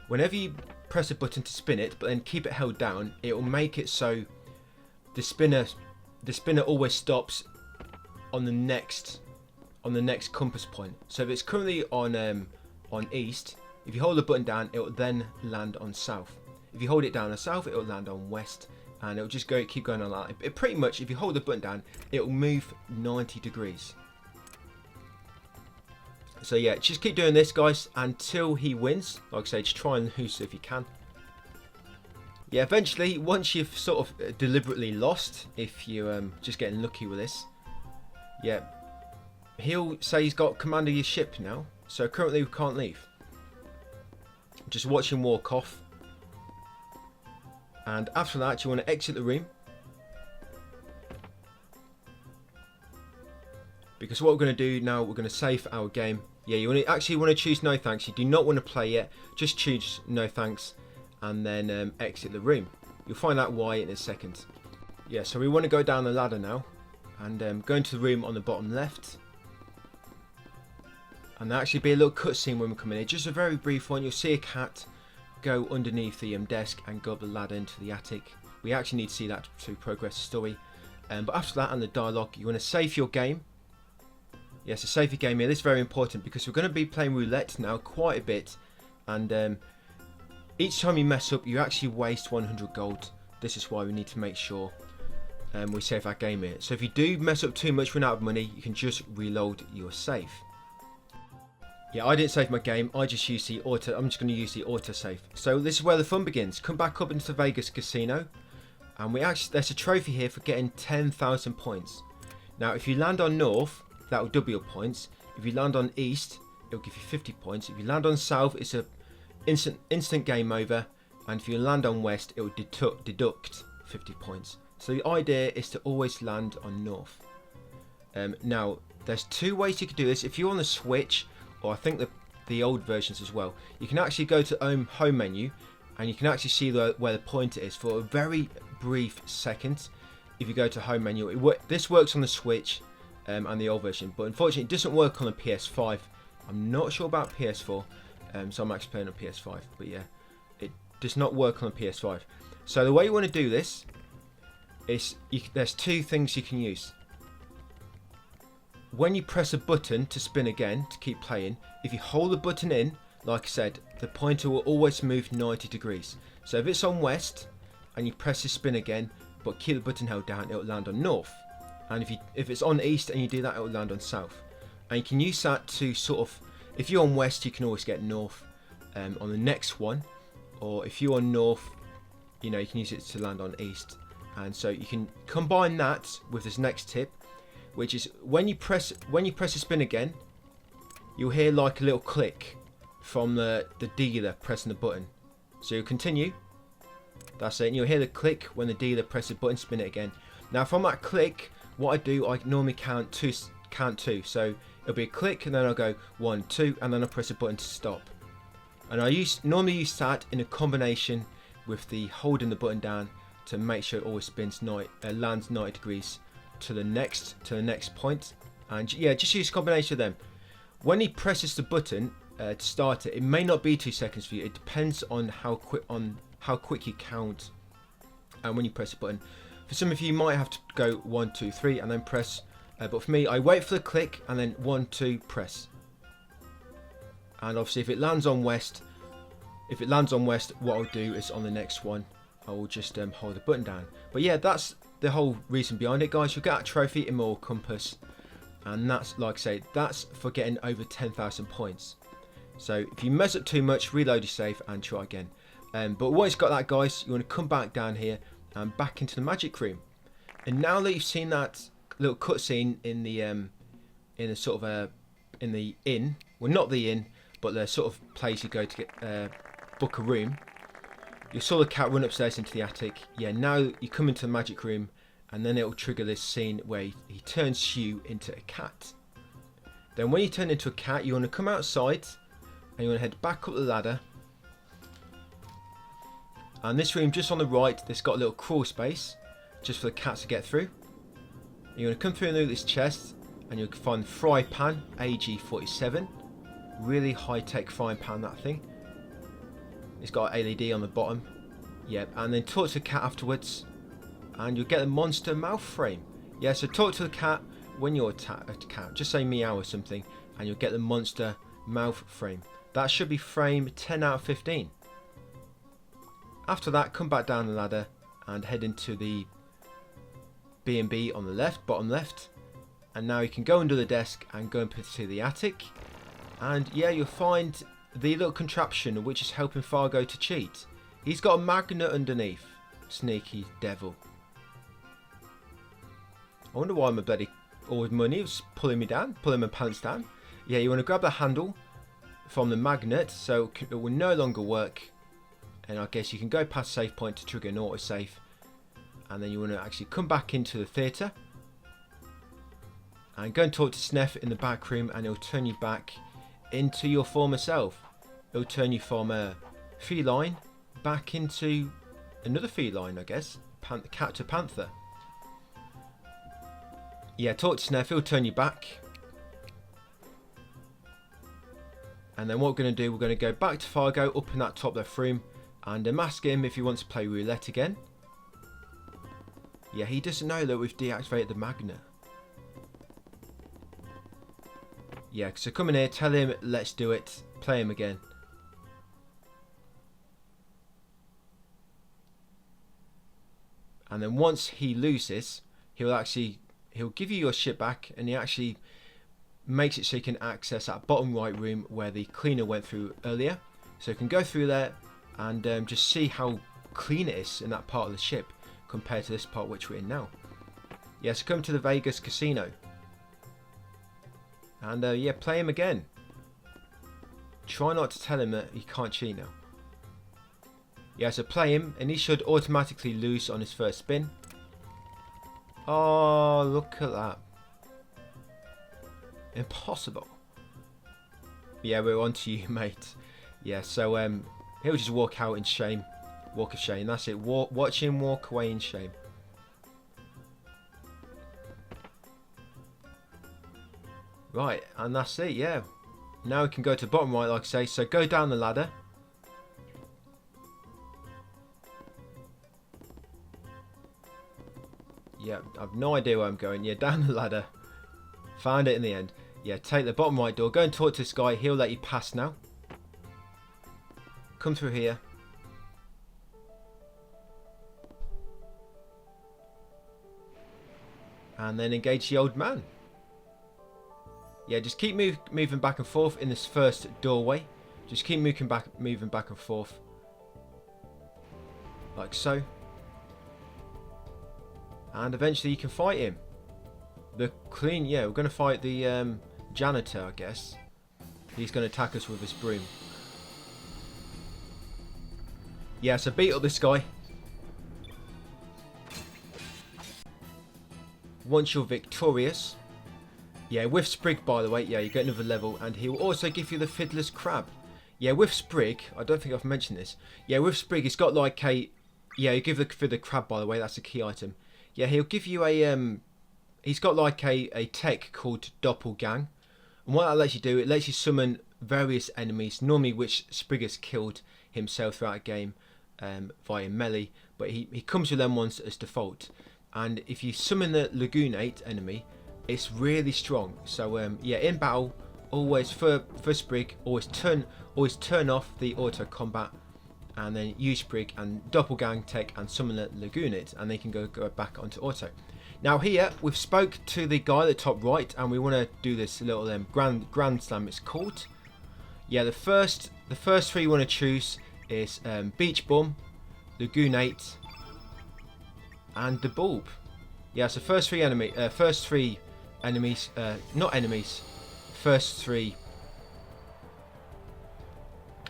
whenever you press a button to spin it, but then keep it held down, it will make it so the spinner always stops on the next compass point. So if it's currently on east, if you hold the button down, it will then land on south. If you hold it down on south, it will land on west. And it'll just keep going on like that. It pretty much, if you hold the button down, it'll move 90 degrees. So yeah, just keep doing this, guys, until he wins. Like I say, just try and lose if you can. Yeah, eventually, once you've sort of deliberately lost, if you're just getting lucky with this, yeah, he'll say he's got command of your ship now. So currently we can't leave. Just watch him walk off. And after that, you want to exit the room. Because what we're going to do now, we're going to save our game. Yeah, you actually want to choose no thanks. You do not want to play yet. Just choose no thanks and then exit the room. You'll find out why in a second. Yeah, so we want to go down the ladder now and go into the room on the bottom left. And there'll actually be a little cutscene when we come in here. Just a very brief one. You'll see a cat go underneath the desk and go up the ladder into the attic. We actually need to see that to progress the story. But after that and the dialogue, you want to save your game. Yes, a save your game here. This is very important because we're going to be playing roulette now quite a bit. And each time you mess up, you actually waste 100 gold. This is why we need to make sure we save our game here. So if you do mess up too much, run out of money, you can just reload your save. Yeah, I didn't save my game. I just used the auto. I'm just going to use the auto save. So this is where the fun begins. Come back up into the Vegas casino, and there's a trophy here for getting 10,000 points. Now, if you land on north, that will double your points. If you land on east, it'll give you 50 points. If you land on south, it's a instant game over, and if you land on west, it will deduct 50 points. So the idea is to always land on north. Now, there's two ways you can do this. If you're on the Switch, or I think the old versions as well, you can actually go to home menu and you can actually see where the pointer is for a very brief second. If you go to home menu, this works on the Switch and the old version, but unfortunately it doesn't work on the PS5. I'm not sure about PS4, so I'm actually playing on PS5, but yeah, it does not work on the PS5. So the way you want to do this is there's two things you can use. When you press a button to spin again, to keep playing, if you hold the button in, like I said, the pointer will always move 90 degrees. So if it's on west and you press the spin again, but keep the button held down, it will land on north. And if it's on east and you do that, it will land on south. And you can use that to sort of, if you're on west, you can always get north on the next one. Or if you're on north, you can use it to land on east. And so you can combine that with this next tip, which is when you press the spin again, you'll hear like a little click from the dealer pressing the button. So you'll continue. That's it. And you'll hear the click when the dealer presses the button, spin it again. Now from that click, what I do, I normally count two. So it'll be a click and then I'll go 1, 2, and then I'll press a button to stop. And I normally use that in a combination with the holding the button down to make sure it always spins lands 90 degrees to the next point. And yeah, just use a combination of them. When he presses the button to start it, it may not be 2 seconds for you. It depends on how quick you count and when you press the button. For some of you, you might have to go 1, 2, 3 and then press, but for me, I wait for the click and then 1, 2, press. And obviously if it lands on west, what I'll do is on the next one I will just hold the button down. But yeah, that's the whole reason behind it, guys. You'll get a trophy, Immoral Compass, and that's, like I say, that's for getting over 10,000 points. So if you mess up too much, reload your save and try again. But once you've got that, guys, you want to come back down here and back into the magic room. And now that you've seen that little cutscene in the inn, well, not the inn, but the sort of place you go to get book a room. You saw the cat run upstairs into the attic. Yeah, now you come into the magic room and then it'll trigger this scene where he turns you into a cat. Then when you turn into a cat, you want to come outside and you want to head back up the ladder. And this room just on the right, it's got a little crawl space just for the cats to get through. You want to come through this chest and you'll find the fry pan AG47. Really high-tech frying pan, that thing. It's got an LED on the bottom. Yep, and then talk to the cat afterwards and you'll get the monster mouth frame. Yeah, so talk to the cat when you're a cat. Just say meow or something and you'll get the monster mouth frame. That should be frame 10 out of 15. After that, come back down the ladder and head into the B&B on the left, bottom left. And now you can go under the desk and go into the attic. And yeah, you'll find the little contraption which is helping Fargo to cheat. He's got a magnet underneath. Sneaky devil. I wonder why my bloody old money was pulling me down, pulling my pants down. Yeah, you want to grab the handle from the magnet so it will no longer work. And I guess you can go past save point to trigger an autosave. And then you want to actually come back into the theatre. And go and talk to Sneff in the back room and he'll turn you back into your former self. It'll turn you from a feline back into another feline, I guess. Cat to panther. Yeah, talk to Sneff, he'll turn you back. And then what we're going to do, we're going to go back to Fargo, up in that top left room, and mask him if he wants to play roulette again. Yeah, he doesn't know that we've deactivated the magnet. Yeah, so come in here, tell him, let's do it, play him again. And then once he loses, he'll give you your ship back, and he actually makes it so you can access that bottom right room where the cleaner went through earlier. So you can go through there and just see how clean it is in that part of the ship compared to this part which we're in now. Yeah, so come to the Vegas casino. And yeah, play him again. Try not to tell him that he can't cheat now. Yeah, so play him, and he should automatically lose on his first spin. Oh, look at that. Impossible. Yeah, we're on to you, mate. Yeah, so he'll just walk out in shame. Walk of shame, that's it. Watch him walk away in shame. Right, and that's it, yeah. Now we can go to the bottom right, like I say. So go down the ladder. Yeah, I've no idea where I'm going. Yeah, down the ladder. Found it in the end. Yeah, take the bottom right door. Go and talk to this guy. He'll let you pass now. Come through here. And then engage the old man. Yeah, just keep moving back and forth in this first doorway. Just keep moving back and forth. Like so. And eventually you can fight him. Yeah, we're going to fight the janitor, I guess. He's going to attack us with his broom. Yeah, so beat up this guy. Once you're victorious. Yeah, with Sprig, by the way, yeah, you get another level, and he will also give you the Fiddler's Crab. Yeah, with Sprig, I don't think I've mentioned this. Yeah, with Sprig, he's got like a... Yeah, you give the Fiddler Crab, by the way, that's a key item. Yeah, he'll give you a... He's got like a tech called Doppelgang. And what that lets you do, it lets you summon various enemies, normally which Sprig has killed himself throughout a game via melee. But he comes with them ones as default. And if you summon the Lagoonate enemy, it's really strong. So yeah, in battle, always for Sprig, always turn off the auto combat, and then use Sprig and Doppelgang tech and summon the Lagoonate, and they can go back onto auto. Now here we've spoke to the guy at the top right, and we want to do this little grand slam. It's called. Yeah, the first three you want to choose is Beach Bum, Lagoonate, and the Bulb. Yeah, so first three enemies, not enemies, first three.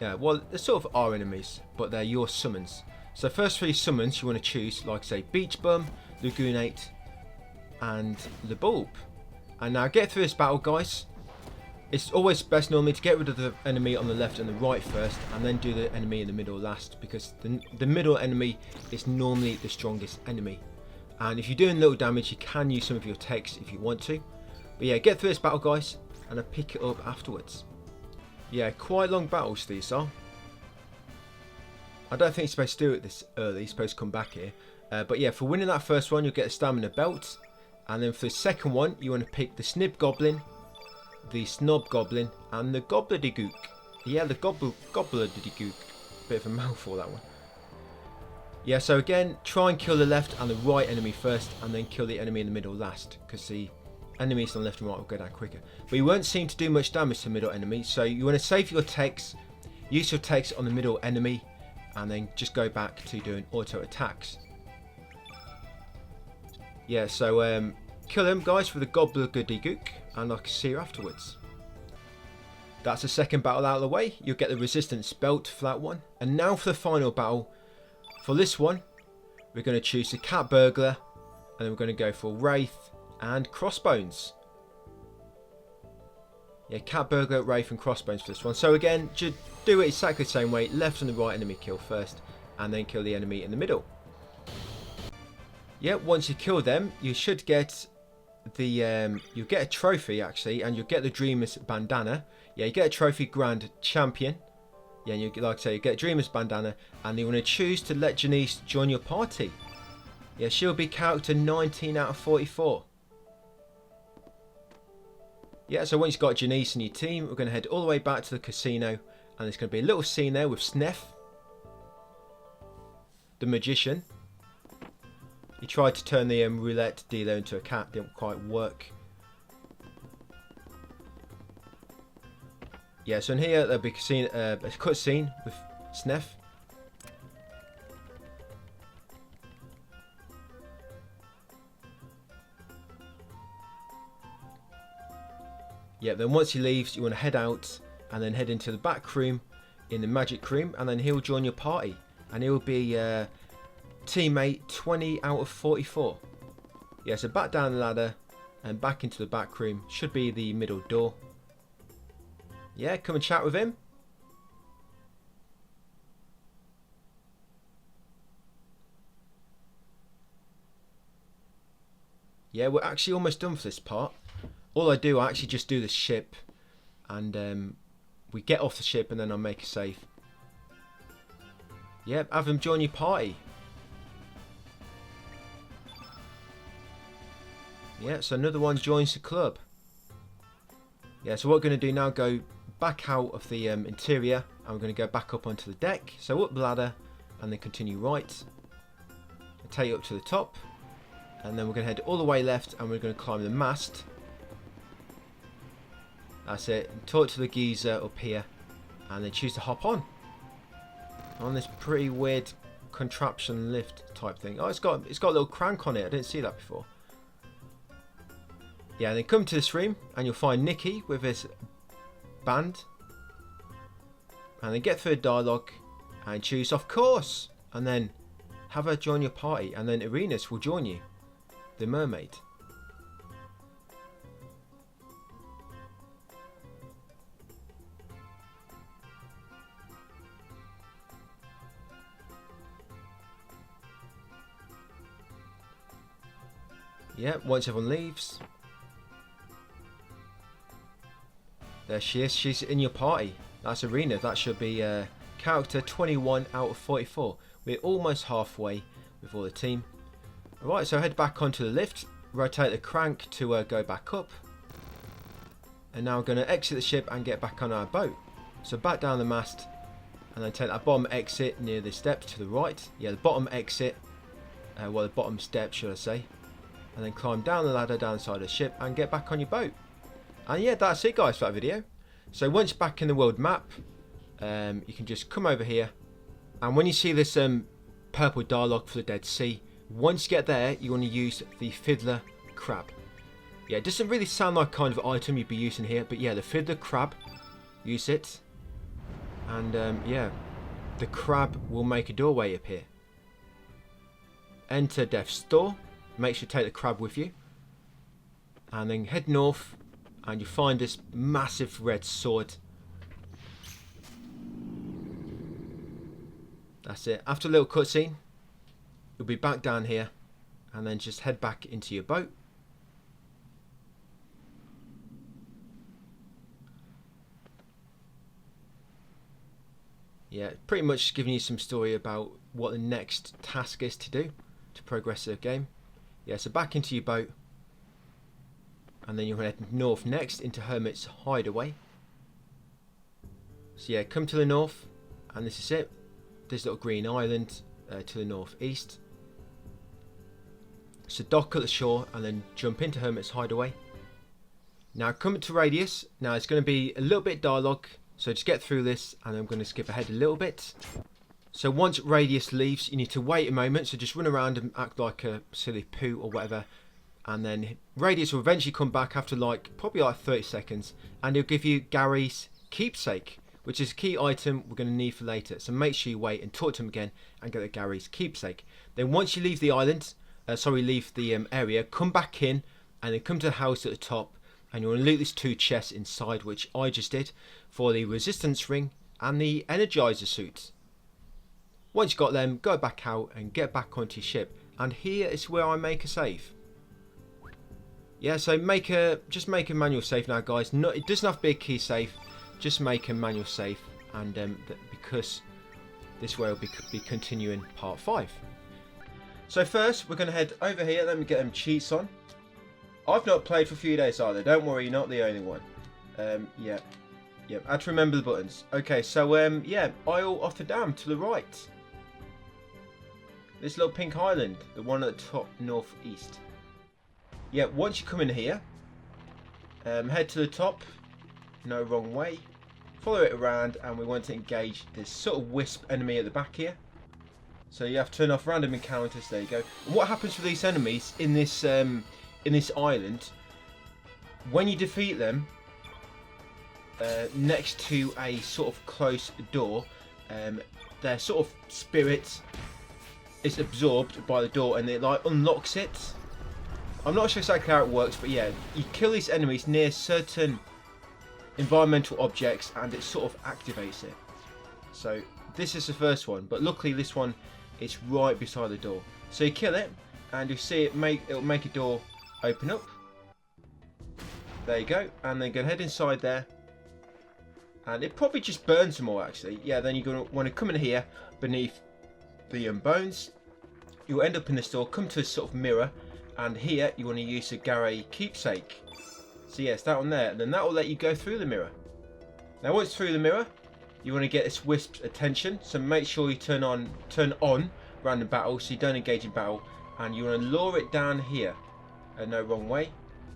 Yeah, well, they sort of are enemies, but they're your summons. So first three summons you want to choose, like say Beach Bum, Lagoonate, and the Bulb. And now get through this battle, guys. It's always best normally to get rid of the enemy on the left and the right first, and then do the enemy in the middle last, because the middle enemy is normally the strongest enemy. And if you're doing little damage, you can use some of your techs if you want to. But yeah, get through this battle, guys, and I'll pick it up afterwards. Yeah, quite long battles these are. I don't think you're supposed to do it this early. You're supposed to come back here. But yeah, for winning that first one, you'll get a stamina belt. And then for the second one, you want to pick the Snib Goblin, the Snob Goblin, and the Gobbledygook. Yeah, the Gobbledygook. Bit of a mouthful, that one. Yeah, so again, try and kill the left and the right enemy first, and then kill the enemy in the middle last, because the enemies on the left and right will go down quicker. But you won't seem to do much damage to the middle enemy, so you want to save your techs, use your techs on the middle enemy, and then just go back to doing auto attacks. Yeah, so kill them, guys, for the Gobbledygook, and I can see you afterwards. That's the second battle out of the way. You'll get the resistance belt for that one. And now for the final battle. For this one, we're going to choose the Cat Burglar, and then we're going to go for Wraith and Crossbones. Yeah, cat, burglar, wraith and crossbones for this one. So again, just do it exactly the same way. Left and the right enemy kill first, and then kill the enemy in the middle. Yeah, once you kill them, you should get the you'll get a trophy actually, and you'll get the Dreamer's bandana. Yeah, you get a trophy Grand Champion. Yeah, and you, like I say, you get Dreamer's bandana, and you want to choose to let Janice join your party. Yeah, she'll be character 19 out of 44. Yeah, so once you've got Janice and your team, we're going to head all the way back to the casino, and there's going to be a little scene there with Sneff, the magician. He tried to turn the roulette dealer into a cat, didn't quite work. Yeah, so in here there'll be a cutscene with Sneff. Yeah, then once he leaves, you want to head out and then head into the back room in the magic room, and then he'll join your party, and he'll be teammate 20 out of 44. Yeah, so back down the ladder and back into the back room. Should be the middle door. Yeah, come and chat with him. Yeah, we're actually almost done for this part. All I do, I actually just do the ship, and we get off the ship, and then I'll make a save. Yep, have him join your party. Yeah, so another one joins the club. Yeah, so what we're going to do now, go back out of the interior, and we're going to go back up onto the deck. So up the ladder, and then continue right. I'll take you up to the top, and then we're going to head all the way left, and we're going to climb the mast. That's it. Talk to the geezer up here, and then choose to hop on this pretty weird contraption lift type thing. Oh, it's got a little crank on it. I didn't see that before. Yeah, and then come to this room, and you'll find Nikki with his band, and then get through the dialogue and choose of course, and then have her join your party, and then Arenas will join you, the mermaid. Yeah, once everyone leaves, there she is. She's in your party. That's Arena. That should be character 21 out of 44. We're almost halfway with all the team. Alright, so head back onto the lift. Rotate the crank to go back up. And now we're going to exit the ship and get back on our boat. So back down the mast. And then take that bottom exit near the steps to the right. Yeah, the bottom exit. Well, the bottom step, should I say. And then climb down the ladder down the side of the ship and get back on your boat. And yeah, that's it guys for that video. So once back in the world map, you can just come over here, and when you see this purple dialogue for the Dead Sea, once you get there, you want to use the fiddler crab. Yeah, it doesn't really sound like kind of item you'd be using here, but yeah, the fiddler crab, use it, and yeah, the crab will make a doorway up here. Enter Death's Door. Make sure to take the crab with you, and then head north, and you find this massive red sword. That's it. After a little cutscene, you'll be back down here, and then just head back into your boat. Yeah, pretty much giving you some story about what the next task is to do to progress the game. Yeah, so back into your boat, and then you'll head north next into Hermit's Hideaway. So yeah, come to the north, and this is it. This little green island to the northeast. So dock at the shore, and then jump into Hermit's Hideaway. Now come to Radius. Now it's going to be a little bit dialogue, so just get through this, and I'm going to skip ahead a little bit. So once Radius leaves, you need to wait a moment, so just run around and act like a silly poo or whatever, and then Radius will eventually come back after probably 30 seconds, and he'll give you Gary's keepsake, which is a key item we're going to need for later. So make sure you wait and talk to him again and get the Gary's keepsake. Then once you leave the island, leave the area, come back in, and then come to the house at the top, and you want to loot these 2 chests inside, which I just did, for the resistance ring and the energizer suit. Once you've got them, go back out and get back onto your ship, and here is where I make a save. Yeah, so just make a manual save now, guys. It doesn't have to be a key save, just make a manual save, and because this way will be continuing part 5. So first, we're going to head over here. Let me get them cheats on. I've not played for a few days either. Don't worry, you're not the only one. Yeah. I have to remember the buttons. Okay, so yeah, Isle off the dam to the right. This little pink island, the one at the top northeast. Yeah, once you come in here, head to the top. No, wrong way. Follow it around, and we want to engage this sort of wisp enemy at the back here. So you have to turn off random encounters. There you go. And what happens with these enemies in this island? When you defeat them, next to a sort of closed door, their sort of spirit is absorbed by the door, and it like unlocks it. I'm not sure exactly how it works, but yeah, you kill these enemies near certain environmental objects, and it sort of activates it. So this is the first one, but luckily this one is right beside the door. So you kill it, and you see it'll make a door open up. There you go, and then go head inside there, and it probably just burns them more actually. Yeah, then you're going to want to come in here beneath the bones. You'll end up in this door, come to a sort of mirror, and here you want to use the Gare keepsake. So yes, that one there, and then that will let you go through the mirror. Now once through the mirror, you want to get this wisp's attention, so make sure you turn on random battle, so you don't engage in battle, and you want to lure it down here. No, wrong way.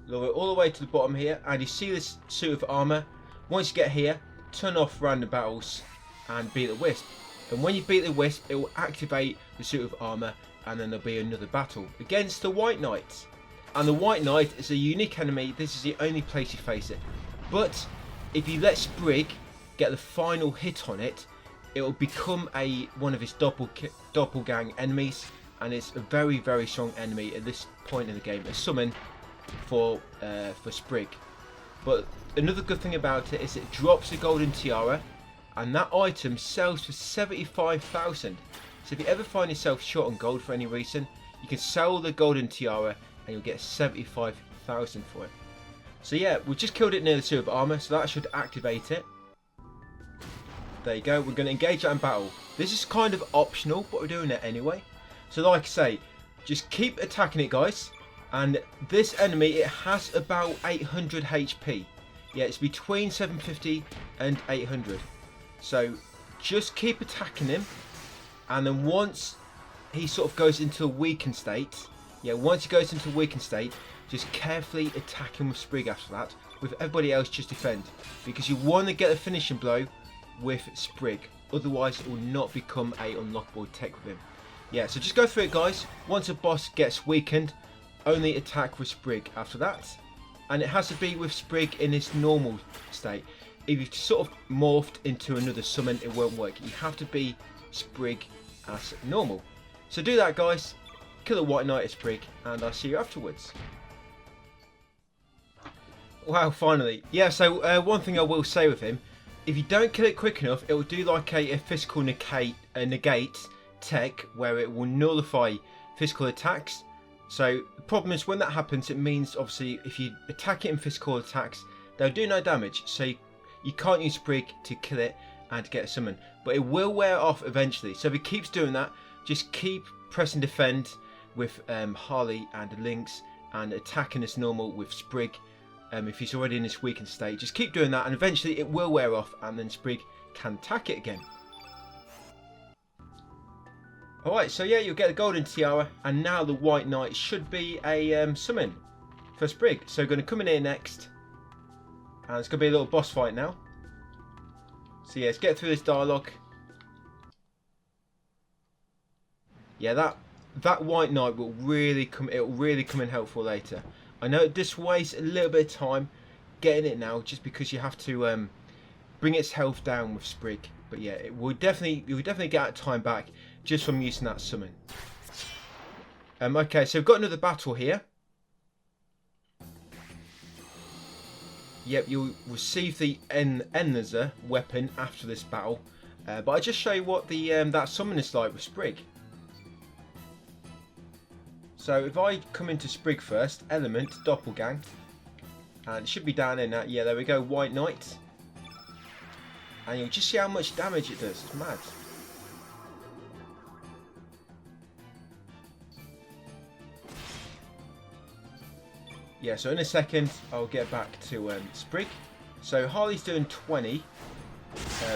Lure it all the way to the bottom here, and you see this suit of armour. Once you get here, turn off random battles and beat the wisp. And when you beat the wisp, it will activate the suit of armour, and then there'll be another battle against the White Knight. And the White Knight is a unique enemy. This is the only place you face it. But if you let Sprig get the final hit on it, it will become one of his doppelgang enemies, and it's a very, very strong enemy at this point in the game. A summon for Sprig. But another good thing about it is it drops a golden tiara, and that item sells for 75,000. So if you ever find yourself short on gold for any reason, you can sell the golden tiara and you'll get 75,000 for it. So yeah, we just killed it near the suit of armour, so that should activate it. There you go, we're going to engage that in battle. This is kind of optional, but we're doing it anyway. So like I say, just keep attacking it, guys. And this enemy, it has about 800 HP. Yeah, it's between 750 and 800. So just keep attacking him. And then once he sort of goes into a weakened state, just carefully attack him with Sprig after that. With everybody else, just defend. Because you want to get the finishing blow with Sprig. Otherwise, it will not become a unlockable tech with him. Yeah, so just go through it, guys. Once a boss gets weakened, only attack with Sprig after that. And it has to be with Sprig in its normal state. If you've sort of morphed into another summon, it won't work. You have to be Sprig as normal. So do that, guys. Kill the White Knight as Sprig, and I'll see you afterwards. Wow, finally. Yeah, so one thing I will say with him, if you don't kill it quick enough, it will do like a physical negate tech, where it will nullify physical attacks. So the problem is when that happens, it means obviously if you attack it in physical attacks, they'll do no damage. So you can't use Sprig to kill it and to get a summon, but it will wear off eventually. So if it keeps doing that, just keep pressing defend with Harley and Lynx, and attacking as normal with Sprig. If he's already in this weakened state, just keep doing that, and eventually it will wear off, and then Sprig can attack it again. Alright, so yeah, you'll get the golden tiara, and now the White Knight should be a summon for Sprig. So we're going to come in here next, and it's going to be a little boss fight now. So yeah, let's get through this dialogue. Yeah, that White Knight will really come. It will really come in helpful later. I know it just wastes a little bit of time getting it now, just because you have to bring its health down with Sprig. But yeah, you will definitely get time back just from using that summon. Okay, so we've got another battle here. Yep, you'll receive the Enlazer weapon after this battle. But I'll just show you what the that summon is like with Sprig. So if I come into Sprig first, Element, Doppelgang, and it should be down in that. Yeah, there we go, White Knight. And you'll just see how much damage it does. It's mad. Yeah, so in a second I'll get back to Sprig. So Harley's doing 20.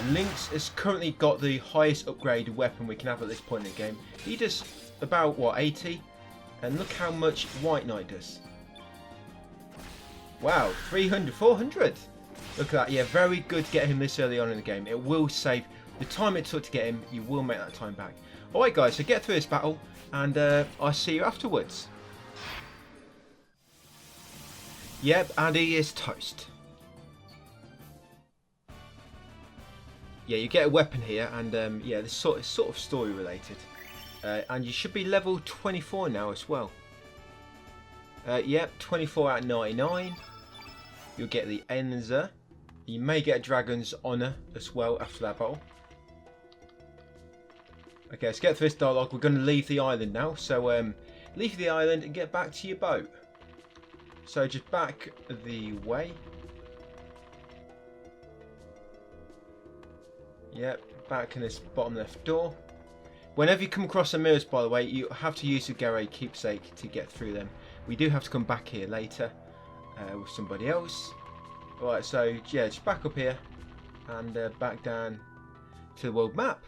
Lynx has currently got the highest upgraded weapon we can have at this point in the game. He does about, what, 80? And look how much White Knight does. Wow, 300, 400. Look at that. Yeah, very good to get him this early on in the game. It will save the time it took to get him. You will make that time back. Alright guys, so get through this battle and I'll see you afterwards. Yep, and he is toast. Yeah, you get a weapon here, and yeah, this sort of story related. And you should be level 24 now as well. Yep, 24 out of 99. You'll get the Enlazer. You may get a Dragon's Honor as well after that battle. Okay, let's get through this dialogue. We're going to leave the island now. So leave the island and get back to your boat. So just back the way. Yep, back in this bottom left door. Whenever you come across the mirrors, by the way, you have to use the Garray keepsake to get through them. We do have to come back here later with somebody else. Alright, so yeah, just back up here and back down to the world map.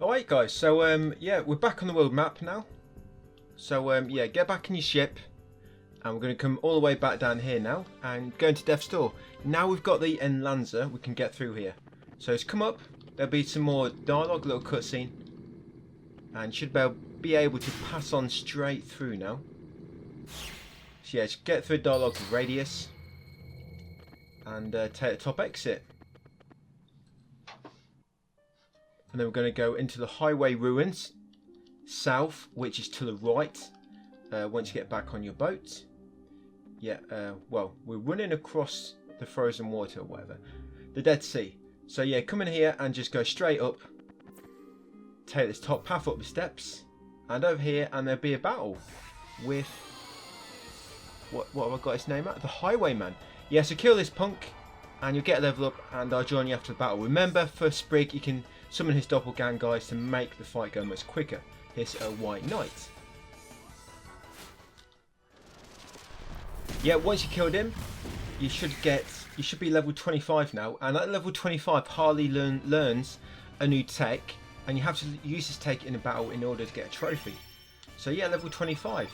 Alright guys, so yeah, we're back on the world map now. So yeah, get back in your ship. And we're going to come all the way back down here now and go into Death's Door. Now we've got the Enlazer, we can get through here. So let's come up. There'll be some more dialogue, a little cutscene. And should be able to pass on straight through now. So yeah, just get through dialogue with Radius. And take the top exit. And then we're going to go into the highway ruins. South, which is to the right. Once you get back on your boat. Yeah, well, we're running across the frozen water or whatever. The Dead Sea. So yeah, come in here and just go straight up. Take this top path up the steps. And over here, and there'll be a battle with... What have I got his name at? The Highwayman. Yeah, so kill this punk and you'll get a level up and I'll join you after the battle. Remember, for Sprig, you can summon his doppelgang guys to make the fight go much quicker. Here's a White Knight. Yeah, once you killed him, you should be level 25 now, and at level 25 Harley learns a new tech, and you have to use this tech in a battle in order to get a trophy. So yeah, level 25.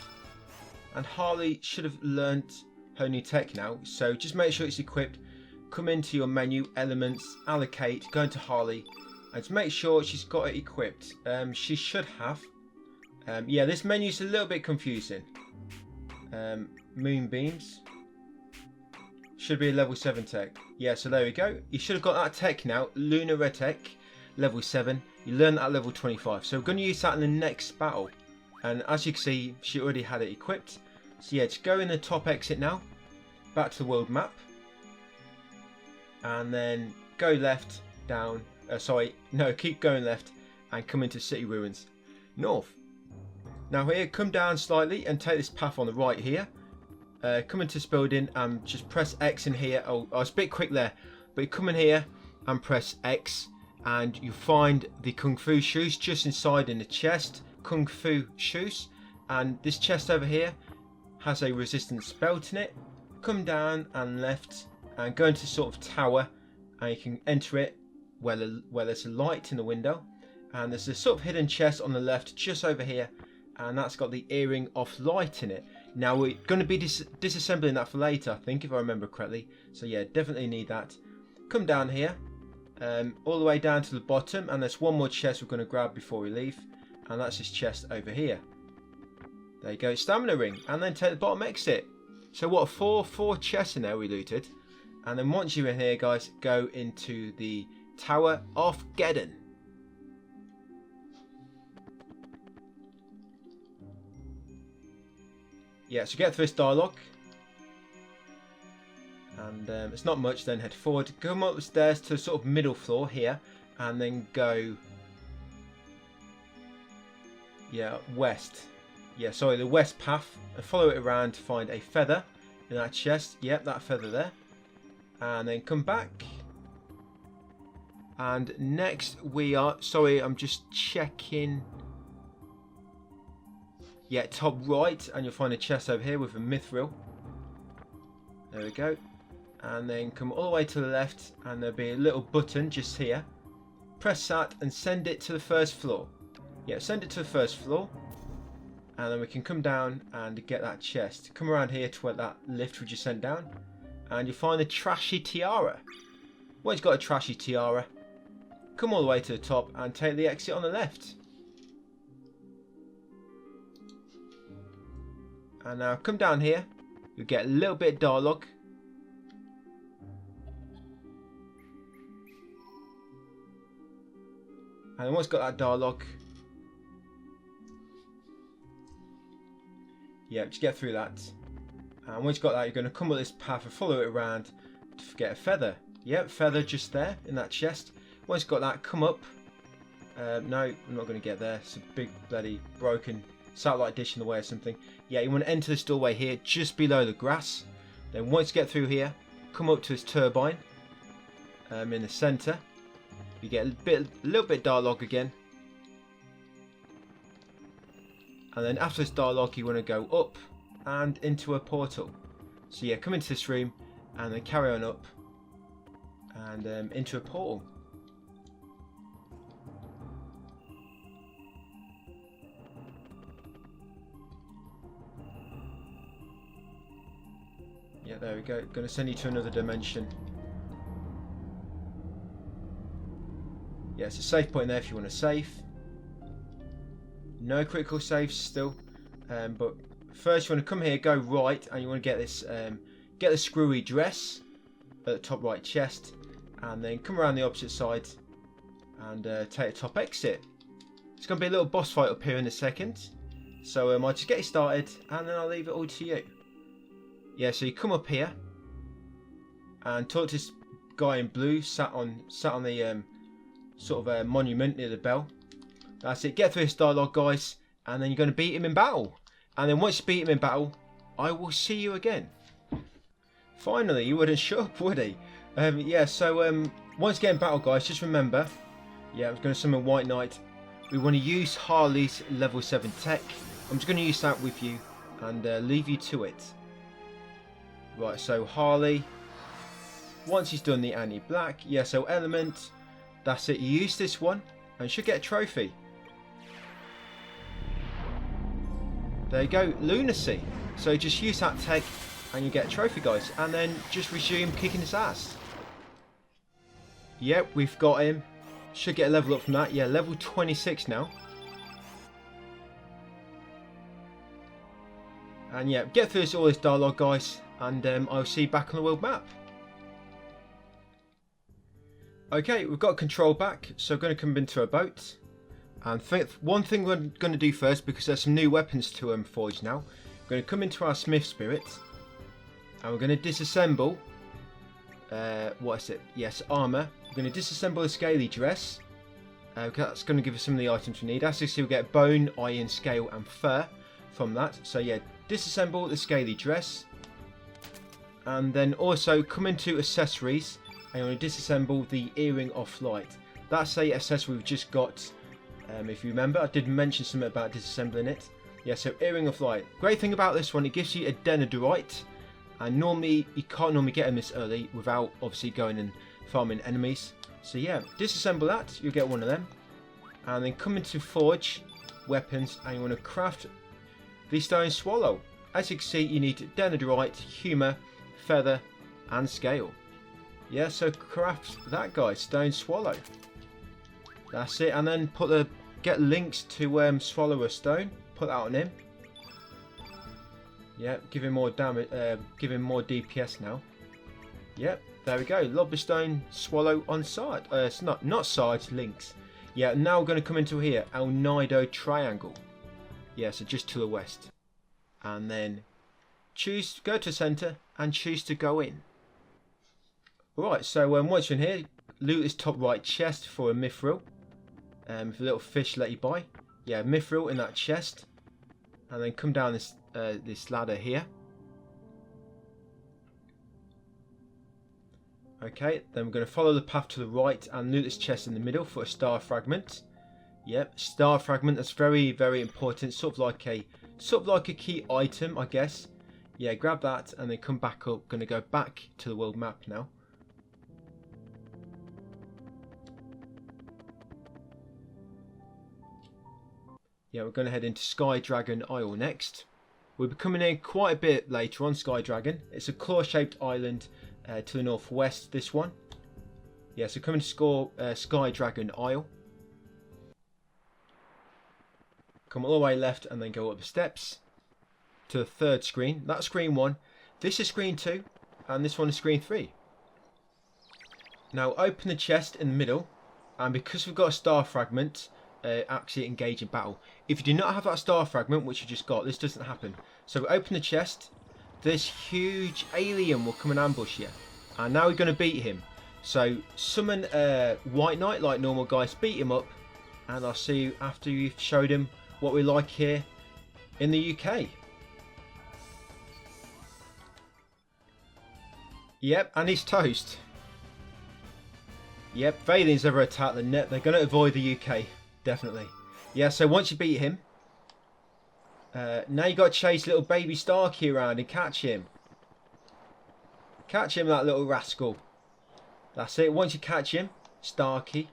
And Harley should have learnt her new tech now, so just make sure it's equipped. Come into your menu, elements, allocate, go into Harley, and to make sure she's got it equipped. She should have. Yeah, this menu's a little bit confusing. Moonbeams should be a level 7 tech. Yeah, so there we go. You should have got that tech now. Lunar tech, level 7. You learn that at level 25. So we're going to use that in the next battle. And as you can see, she already had it equipped. So yeah, just go in the top exit now. Back to the world map. And then go left, down. Keep going left and come into City Ruins. North. Now here, come down slightly and take this path on the right here. Come into this building and just press X in here. Oh, I was a bit quick there. But you come in here and press X. And you find the Kung Fu shoes just inside in the chest. Kung Fu shoes. And this chest over here has a resistance belt in it. Come down and left and go into sort of tower. And you can enter it where there's a light in the window. And there's a sort of hidden chest on the left just over here. And that's got the earring of light in it. Now we're going to be disassembling that for later, I think, if I remember correctly. So yeah, definitely need that. Come down here, all the way down to the bottom, and there's one more chest we're going to grab before we leave, and that's this chest over here. There you go, stamina ring, and then take the bottom exit. So what, four chests in there we looted, and then once you're in here, guys, go into the Tower of Geddon. Yeah, so get through this dialogue. And it's not much. Then head forward, come up the stairs to sort of middle floor here, and then go west. Sorry, the west path, and follow it around to find a feather in that chest. Yep, that feather there. And then come back. And next we are, sorry, I'm just checking. Yeah, top right, and you'll find a chest over here with a mithril. There we go. And then come all the way to the left, and there'll be a little button just here. Press that and send it to the first floor. Yeah, send it to the first floor. And then we can come down and get that chest. Come around here to where that lift we just sent down. And you'll find the trashy tiara. Once you've got a trashy tiara, come all the way to the top and take the exit on the left. And now come down here. You'll get a little bit of dialogue. And once you've got that dialogue, yeah, just get through that. And once you've got that, you're going to come up this path and follow it around to get a feather. Yep, feather just there in that chest. Once you've got that, come up. No, I'm not going to get there. It's a big bloody broken satellite dish in the way or something. Yeah, you want to enter this doorway here just below the grass. Then once you get through here, come up to this turbine in the centre. You get a little bit of dialogue again. And then after this dialogue, you want to go up and into a portal. So yeah, come into this room and then carry on up and into a portal. Yeah, there we go. Going to send you to another dimension. Yeah, it's a save point there if you want to save. No critical saves still, but first you want to come here, go right, and you want to get this, get the screwy dress at the top right chest, and then come around the opposite side and take the top exit. It's going to be a little boss fight up here in a second, so I'll just get you started, and then I'll leave it all to you. Yeah, so you come up here and talk to this guy in blue, sat on the sort of monument near the bell. That's it. Get through this dialogue, guys, and then you're going to beat him in battle. And then once you beat him in battle, I will see you again. Finally, he wouldn't shut up, would he? Yeah, so once again, battle, guys, just remember, yeah, I was going to summon White Knight. We want to use Harley's level 7 tech. I'm just going to use that with you and leave you to it. Right, so Harley, once he's done the anti-black, yeah, so element, that's it. You use this one and you should get a trophy. There you go, lunacy. So just use that tech and you get a trophy, guys, and then just resume kicking his ass. Yep, we've got him. Should get a level up from that. Yeah, level 26 now. And yeah, get through all this dialogue, guys, and I'll see you back on the world map. Okay, we've got control back, so we're going to come into a boat. And one thing we're going to do first, because there's some new weapons to forge now. We're going to come into our Smith Spirit, and we're going to disassemble. What is it? Yes, armour. We're going to disassemble the Skelly dress. That's going to give us some of the items we need. As you see, we'll get bone, iron, scale, and fur from that. So yeah, disassemble the Skelly dress, and then also come into accessories. And you want to disassemble the earring of light. That's the accessory we've just got. If you remember, I did mention something about disassembling it. Yeah, so earring of light. Great thing about this one, it gives you a denadorite, and normally you can't normally get them this early without obviously going and farming enemies. So yeah, disassemble that, you'll get one of them, and then come into forge weapons, and you want to craft the stone swallow. As you can see, you need denadorite, humour, feather, and scale. Yeah, so craft that, guys, stone swallow. That's it, and then get links to swallow a stone. Put that on him. Yeah, give him more damage. Give him more DPS now. Yep, there we go. Lobberstone swallow on side. It's not sides, links. Yeah, now we're going to come into here. El Nido triangle. Yeah, so just to the west, and then go to center and choose to go in. Alright, so once you're in here, loot this top right chest for a mithril. With a little fish let you buy. Yeah, mithril in that chest. And then come down this ladder here. Okay, then we're going to follow the path to the right and loot this chest in the middle for a star fragment. Yep, star fragment. That's very, very important. Sort of like a key item, I guess. Yeah, grab that and then come back up. Going to go back to the world map now. Yeah, we're going to head into Sky Dragon Isle next. We'll be coming in quite a bit later on Sky Dragon. It's a claw-shaped island to the northwest, this one. Yeah, so coming to Sky Dragon Isle. Come all the way left and then go up the steps to the third screen. That's screen 1. This is screen 2 and this one is screen 3. Now open the chest in the middle, and because we've got a star fragment, actually engage in battle. If you do not have that star fragment, which you just got, this doesn't happen. So open the chest, this huge alien will come and ambush you, and now we're going to beat him. So summon White Knight like normal guys, beat him up, and I'll see you after you've showed him what we like here in the UK. Yep, and he's toast. Yep, if aliens ever attack the net, they're going to avoid the UK. Definitely. Yeah, so once you beat him, now you got to chase little baby Starkey around and catch him. Catch him, that little rascal. That's it. Once you catch him, Starkey,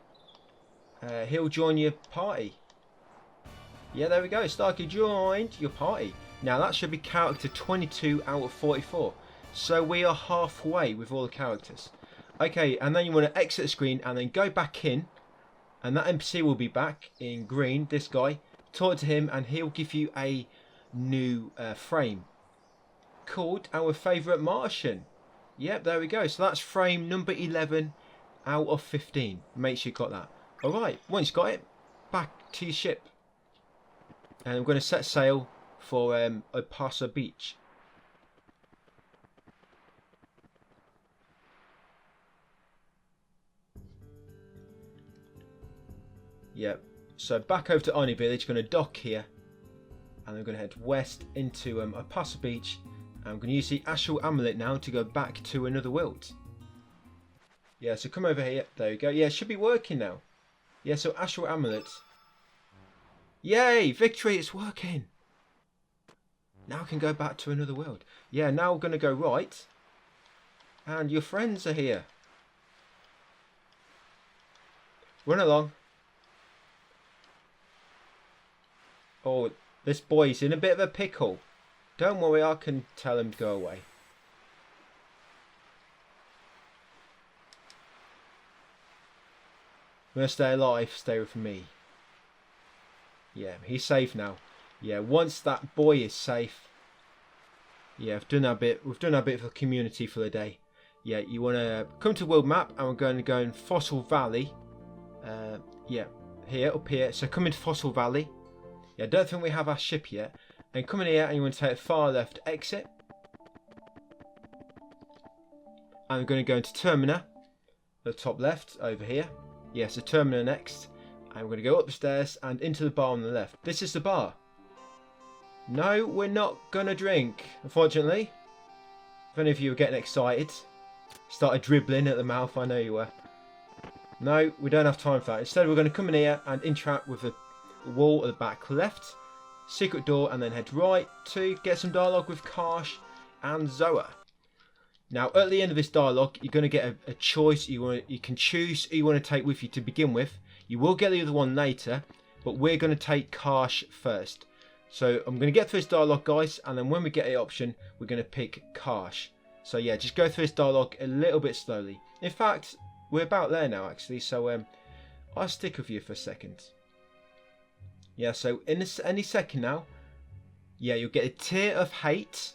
he'll join your party. Yeah, there we go. Starkey joined your party. Now that should be character 22 out of 44. So we are halfway with all the characters. Okay, and then you want to exit the screen and then go back in. And that NPC will be back in green, this guy. Talk to him and he'll give you a new frame called our favourite Martian. Yep, there we go. So that's frame number 11 out of 15. Make sure you got that. Alright, once you got it, back to your ship. And I'm going to set sail for Opasa Beach. Yep, so back over to Oni Village, going to dock here, and I'm going to head west into Opasa Beach, and I'm going to use the Astral Amulet now to go back to another world. Yeah, so come over here, there you go, yeah, it should be working now. Yeah, so Astral Amulet. Yay, victory, it's working! Now I can go back to another world. Yeah, now we're going to go right, and your friends are here. Run along. Oh, this boy's in a bit of a pickle. Don't worry, I can tell him to go away. I'm going to stay alive, stay with me. Yeah, he's safe now. Yeah, once that boy is safe. Yeah, we've done our bit for the community for the day. Yeah, you want to come to world map and we're going to go in Fossil Valley. Yeah, here, up here. So come into Fossil Valley. Yeah, I don't think we have our ship yet. And come in here and you want to take a far left exit. And we're going to go into Termina. The top left, over here. Yes, the Termina next. And we're going to go up the stairs and into the bar on the left. This is the bar. No, we're not going to drink, unfortunately. If any of you are getting excited, started dribbling at the mouth, I know you were. No, we don't have time for that. Instead, we're going to come in here and interact with the wall at the back left, secret door, and then head right to get some dialogue with Karsh and Zoa. Now, at the end of this dialogue, you're going to get a choice. You can choose who you want to take with you to begin with. You will get the other one later, but we're going to take Karsh first. So I'm going to get through this dialogue, guys, and then when we get the option, we're going to pick Karsh. So yeah, just go through this dialogue a little bit slowly. In fact, we're about there now, actually, so I'll stick with you for a second. Yeah, so in any second now, yeah, you'll get a tear of hate.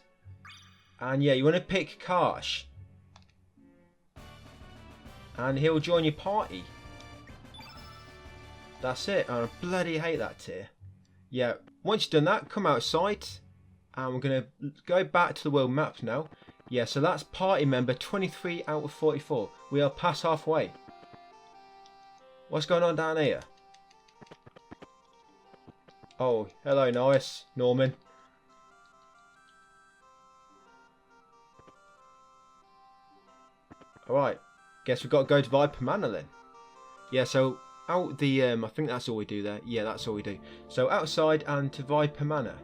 And yeah, you want to pick Karsh. And he'll join your party. That's it. I bloody hate that tier. Yeah, once you've done that, come outside. And we're going to go back to the world map now. Yeah, so that's party member 23 out of 44. We are past halfway. What's going on down here? Oh, hello, Norris. Norman. Alright. Guess we've got to go to Viper Manor then. Yeah, so out the... I think that's all we do there. Yeah, that's all we do. So outside and to Viper Manor.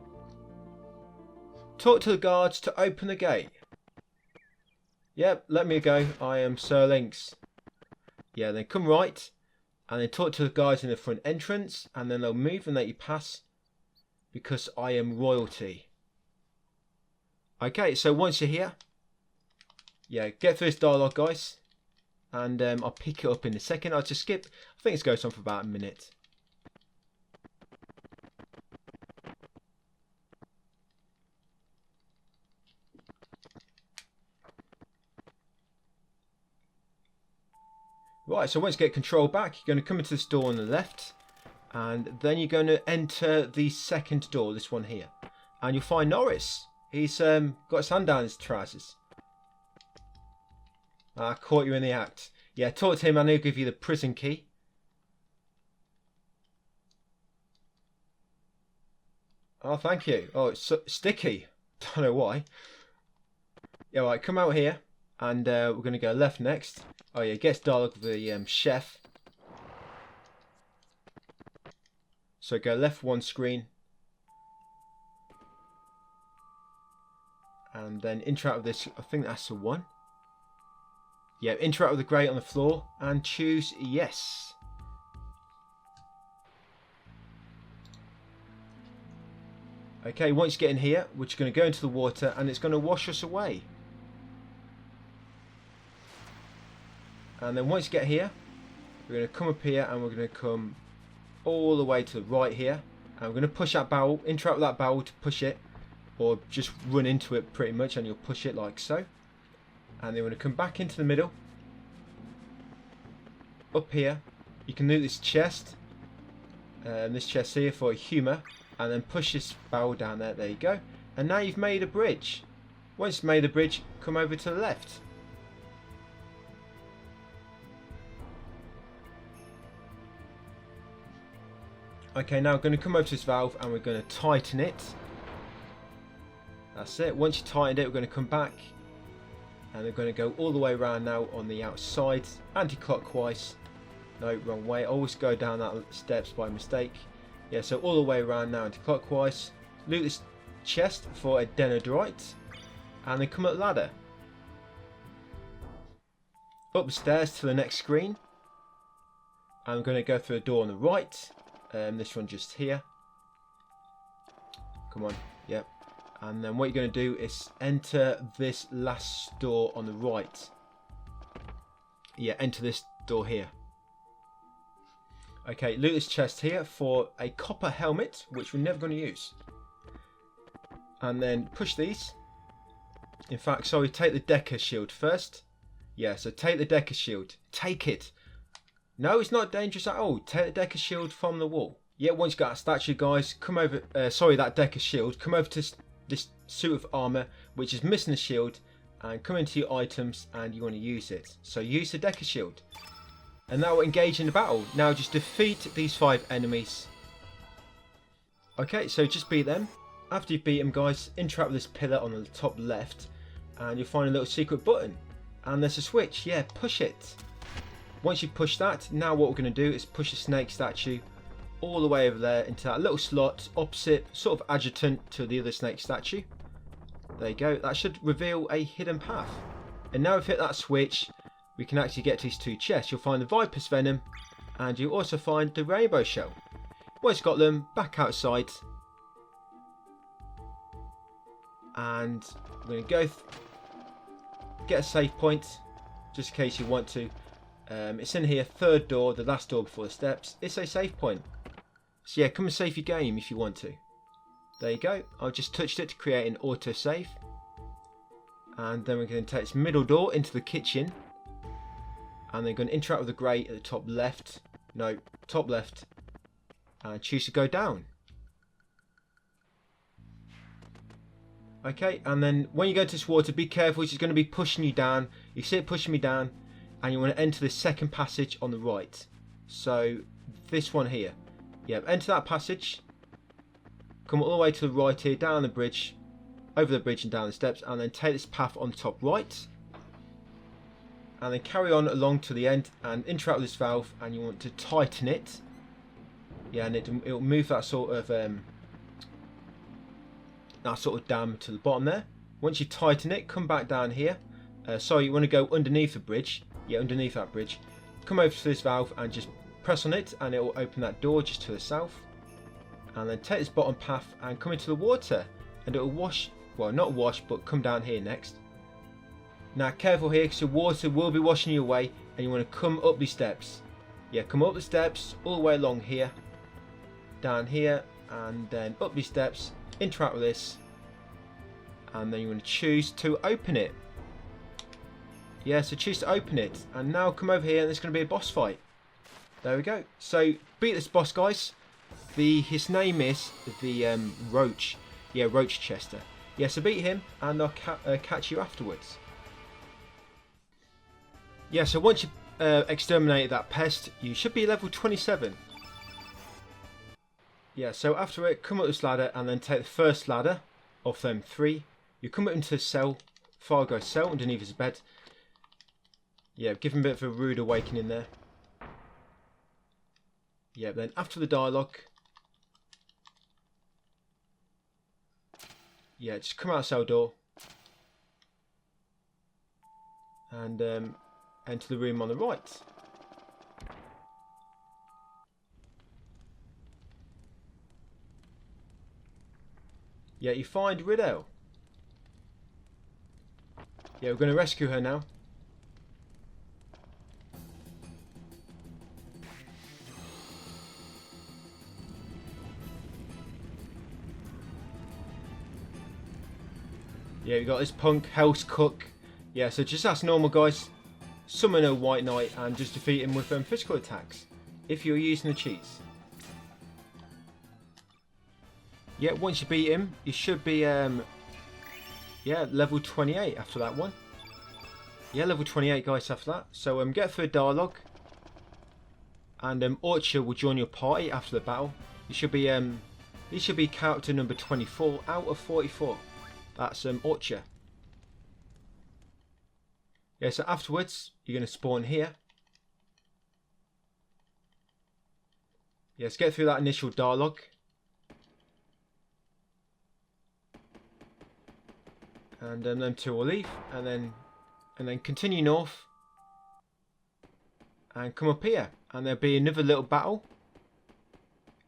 Talk to the guards to open the gate. Yep, let me go. I am Sir Lynx. Yeah, then come right. And then talk to the guys in the front entrance. And then they'll move and let you pass. Because I am royalty. Okay, so once you're here. Yeah, get through this dialogue, guys. And I'll pick it up in a second. I'll just skip. I think it goes on for about a minute. Right, so once you get control back, you're going to come into this door on the left. And then you're going to enter the second door, this one here. And you'll find Norris. He's got his hand down his trousers. I caught you in the act. Yeah, talk to him and he'll give you the prison key. Oh, thank you. Oh, it's so sticky. Don't know why. Yeah, right, come out here. And we're going to go left next. Oh, yeah, gets dialogue with the chef. So go left one screen. And then interact with this. I think that's the one. Yeah, interact with the grate on the floor. And choose yes. Okay, once you get in here, we're just going to go into the water. And it's going to wash us away. And then once you get here, we're going to come up here and we're going to come all the way to the right here. And we're going to push that barrel, interact with that barrel to push it. Or just run into it pretty much and you'll push it like so. And then we're going to come back into the middle. Up here, you can loot this chest. This chest here for humour. And then push this barrel down there. There you go. And now you've made a bridge. Once you've made a bridge, come over to the left. Okay, now we're going to come over to this valve and we're going to tighten it. That's it. Once you tightened it, we're going to come back. And we're going to go all the way around now on the outside. Anti-clockwise. No, wrong way. I always go down that steps by mistake. Yeah, so all the way around now anti-clockwise. Loot this chest for a denodrite. And then come up the ladder. Up the stairs to the next screen. And we're going to go through the door on the right. This one just here. Come on. Yep. And then what you're going to do is enter this last door on the right. Yeah, enter this door here. Okay, loot this chest here for a copper helmet, which we're never going to use. And then push these. In fact, sorry, take the Decker shield first. Yeah, so take the Decker shield. Take it. No, it's not dangerous at all. Take the Decker shield from the wall. Yeah, once you got that statue, guys, come over. That Decker shield. Come over to this suit of armor, which is missing the shield, and come into your items, and you want to use it. So use the Decker shield, and now we're engaged in the battle. Now just defeat these 5 enemies. Okay, so just beat them. After you beat them, guys, interact with this pillar on the top left, and you'll find a little secret button, and there's a switch. Yeah, push it. Once you push that, now what we're going to do is push the snake statue all the way over there into that little slot opposite, sort of adjacent to the other snake statue. There you go. That should reveal a hidden path. And now we've hit that switch, we can actually get to these 2 chests. You'll find the Viper's Venom, and you'll also find the Rainbow Shell. Once you've got them, back outside. And we're going to go get a save point, just in case you want to. It's in here, 3rd door, the last door before the steps. It's a save point. So yeah, come and save your game if you want to. There you go. I've just touched it to create an auto save. And then we're going to take this middle door into the kitchen. And then going to interact with the grate at the top left. No, top left. And choose to go down. Okay, and then when you go to this water, be careful. She's going to be pushing you down. You see it pushing me down, and you want to enter this second passage on the right. So this one here. Yeah, enter that passage. Come all the way to the right here, down the bridge, over the bridge and down the steps, and then take this path on the top right. And then carry on along to the end and interact with this valve, and you want to tighten it. Yeah, and it'll move that sort of dam to the bottom there. Once you tighten it, come back down here. Sorry, you want to go underneath the bridge. Yeah, underneath that bridge. Come over to this valve and just press on it, and it will open that door just to the south. And then take this bottom path and come into the water, and it will wash. Well, not wash, but come down here next. Now, careful here, because the water will be washing you away, and you want to come up these steps. Yeah, come up the steps all the way along here, down here, and then up these steps. Interact with this, and then you want to choose to open it. Yeah, so choose to open it, and now come over here, and there's going to be a boss fight. There we go. So beat this boss, guys. His name is the Roach. Yeah, Roach Chester. Yeah, so beat him, and I'll catch you afterwards. Yeah, so once you exterminated that pest, you should be level 27. Yeah, so after it, come up this ladder and then take the first ladder of them 3. You come up into the cell, Fargo's cell underneath his bed. Yeah, give him a bit of a rude awakening there. Yeah, then after the dialogue, yeah, just come out the cell door and enter the room on the right. Yeah, you find Riddell. Yeah, we're going to rescue her now. Yeah, we got this punk house cook. Yeah, so just ask normal guys, summon a White Knight and just defeat him with physical attacks if you're using the cheats. Yeah, once you beat him, you should be yeah, level 28 after that one. Yeah, level 28 guys after that. So get through a dialogue, and Orchard will join your party after the battle. You should be character number 24 out of 44. That's Orchard. Yeah, so afterwards you're going to spawn here. Yeah, let's get through that initial dialogue. And them two will leave, and then continue north and come up here, and there'll be another little battle.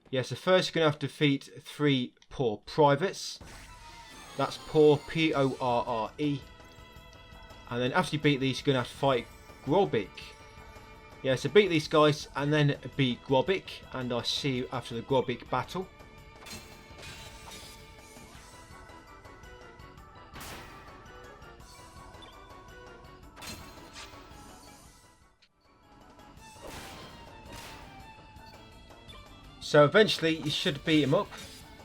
Yes, so first you're going to have to defeat 3 poor privates. That's poor, P-O-R-R-E. And then after you beat these, you're going to have to fight Grobik. Yeah, so beat these guys and then beat Grobik, and I'll see you after the Grobik battle. So eventually you should beat him up.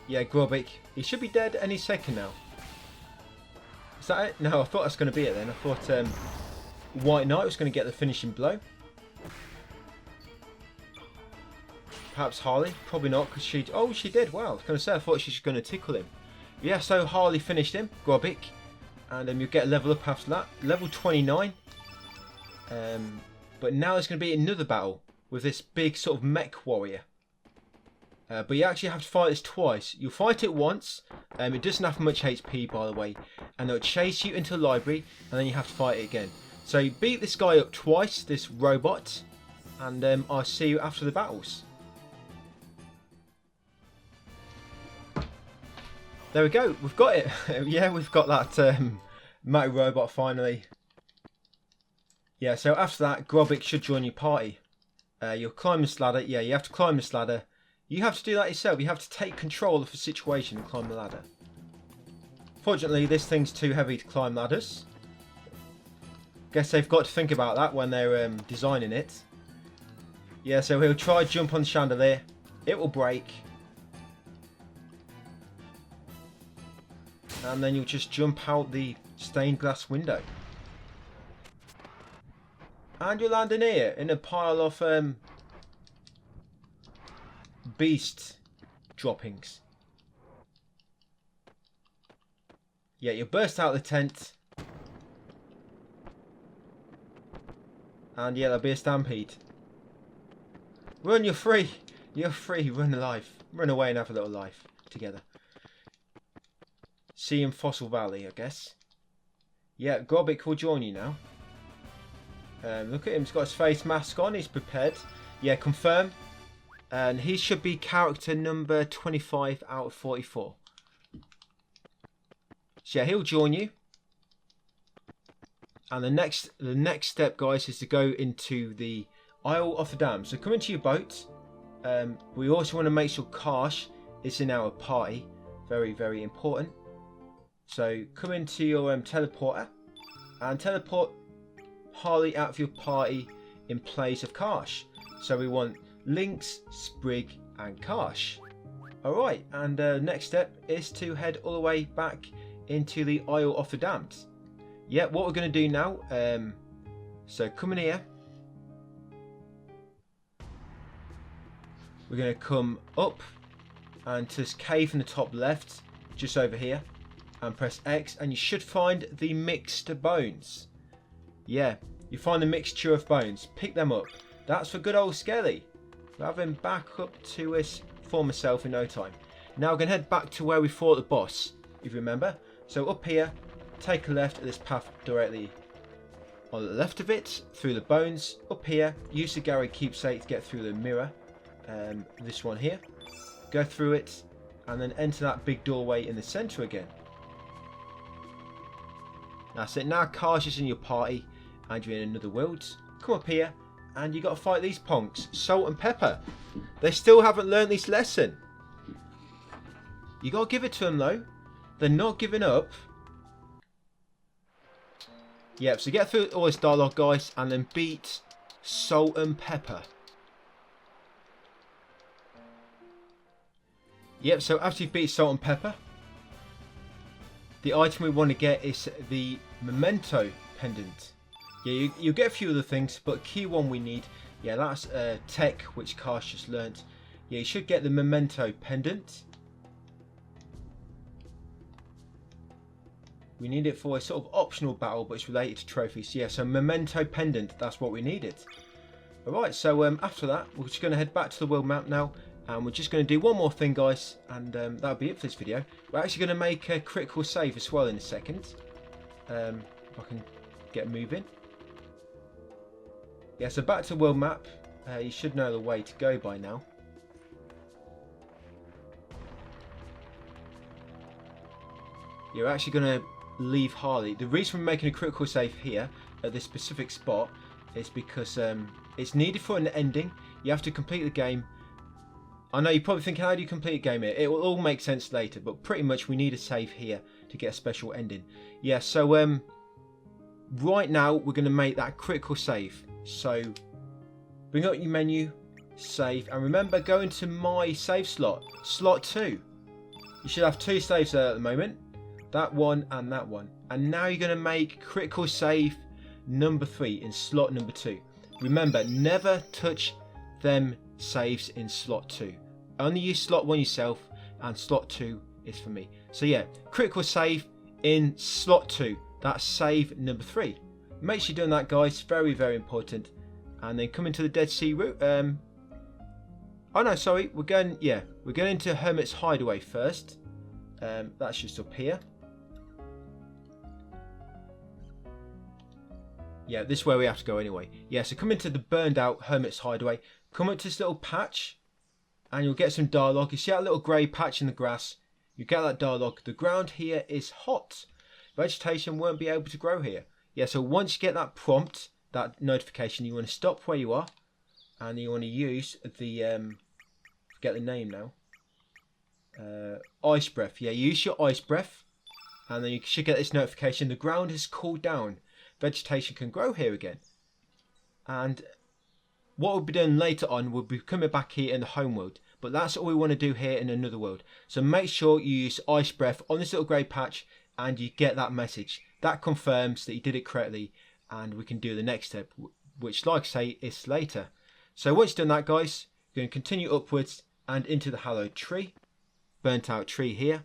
Yeah, Grobik. He should be dead any second now. Is that it? No, I thought that's going to be it then. I thought White Knight was going to get the finishing blow. Perhaps Harley? Probably not, because she... Oh, she did. Wow, I was going to say, I thought she was going to tickle him. Yeah, so Harley finished him, Grobik. And you'll get a level up after that. Level 29. But now there's going to be another battle with this big sort of mech warrior. But you actually have to fight this twice. You'll fight it once. It doesn't have much HP, by the way. And it'll chase you into the library, and then you have to fight it again. So you beat this guy up twice, this robot. And I'll see you after the battles. There we go. We've got it. Yeah, we've got that mighty robot finally. Yeah, so after that, Grobik should join your party. You'll climb this ladder. Yeah, you have to climb this ladder. You have to do that yourself. You have to take control of the situation and climb the ladder. Fortunately, this thing's too heavy to climb ladders. Guess they've got to think about that when they're designing it. Yeah, so he'll try to jump on the chandelier. It will break. And then you'll just jump out the stained glass window. And you'll land in here, in a pile of beast droppings. Yeah, you'll burst out of the tent. And yeah, there'll be a stampede. Run, you're free. You're free, run alive. Run away and have a little life together. See you in Fossil Valley, I guess. Yeah, Grobic will join you now. Look at him, he's got his face mask on, he's prepared. Yeah, confirm. And he should be character number 25 out of 44. So yeah, he'll join you. And the next step, guys, is to go into the Isle of the Dam. So come into your boat. We also want to make sure Karsh is in our party. Very, very important. So come into your teleporter and teleport Harley out of your party in place of Karsh. So we want Lynx, Sprig and Karsh. Alright, and next step is to head all the way back into the Isle of the Damned. Yeah, what we're going to do now, so come in here. We're going to come up and to this cave in the top left, just over here, and press X, and you should find the mixed bones. Yeah, you find the mixture of bones. Pick them up. That's for good old Skelly. We'll have him back up to his former self in no time. Now we're going to head back to where we fought the boss, if you remember. So up here, take a left at this path directly on the left of it, through the bones. Up here, use the Gary keepsake to get through the mirror. This one here. Go through it, and then enter that big doorway in the centre again. That's it. Now Karsh is in your party, and you're in another world. Come up here, and you got to fight these punks, Salt and Pepper. They still haven't learned this lesson. You got to give it to them though. They're not giving up. Yep. So get through all this dialogue, guys, and then beat Salt and Pepper. Yep. So after you beat Salt and Pepper, the item we want to get is the Memento Pendant. Yeah, you get a few other things, but key one we need, yeah, that's tech, which Karsh just learnt. Yeah, you should get the Memento Pendant. We need it for a sort of optional battle, but it's related to trophies. Yeah, so Memento Pendant, that's what we needed. Alright, so after that, we're just going to head back to the world map now. And we're just going to do one more thing, guys, and that'll be it for this video. We're actually going to make a critical save as well in a second. If I can get moving. Yeah, so back to the world map. You should know the way to go by now. You're actually going to leave Harley. The reason we're making a critical save here at this specific spot is because it's needed for an ending. You have to complete the game. I know you're probably thinking, how do you complete a game here? It will all make sense later, but pretty much we need a save here to get a special ending. Yeah, so right now we're going to make that critical save. So bring up your menu, save, and remember, go into my save slot, slot 2. You should have 2 saves there at the moment, that one and that one. And now you're going to make critical save number 3 in slot number 2. Remember, never touch them saves in slot 2. Only use slot 1 yourself, and slot 2 is for me. So yeah, critical save in slot 2. That's save number 3. Make sure you're doing that, guys. Very, very important. And then come into the Dead Sea route. Oh no, sorry. We're going into Hermit's Hideaway first. That's just up here. Yeah, this is where we have to go anyway. Yeah, so come into the burned out Hermit's Hideaway. Come up to this little patch, and you'll get some dialogue. You see that little grey patch in the grass? You get that dialogue. The ground here is hot. Vegetation won't be able to grow here. Yeah, so once you get that prompt, that notification, you want to stop where you are, and you want to use the forget the name now. Ice breath. Yeah, use your ice breath, and then you should get this notification. The ground has cooled down. Vegetation can grow here again. And what we'll be doing later on, we'll be coming back here in the home world. but that's all we want to do here in another world. So make sure you use ice breath on this little grey patch and you get that message. That confirms that you did it correctly, and we can do the next step, which, like I say, is later. So once you've done that, guys, you're going to continue upwards and into the hallowed tree. Burnt out tree here.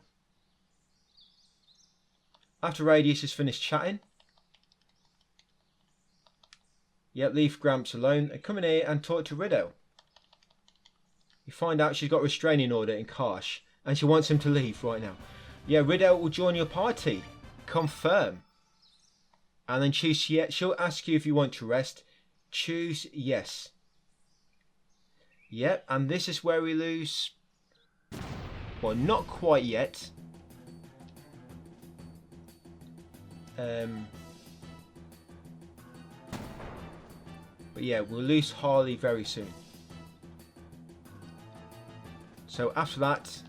After Radius has finished chatting, yep, leave Gramps alone and come in here and talk to Riddle. You find out she's got a restraining order in Karsh and she wants him to leave right now. Yeah, Riddle will join your party. Confirm. And then choose yes. She'll ask you if you want to rest. Choose yes. Yep, and this is where we lose. Well, not quite yet. But yeah, we'll lose Harley very soon. So after that,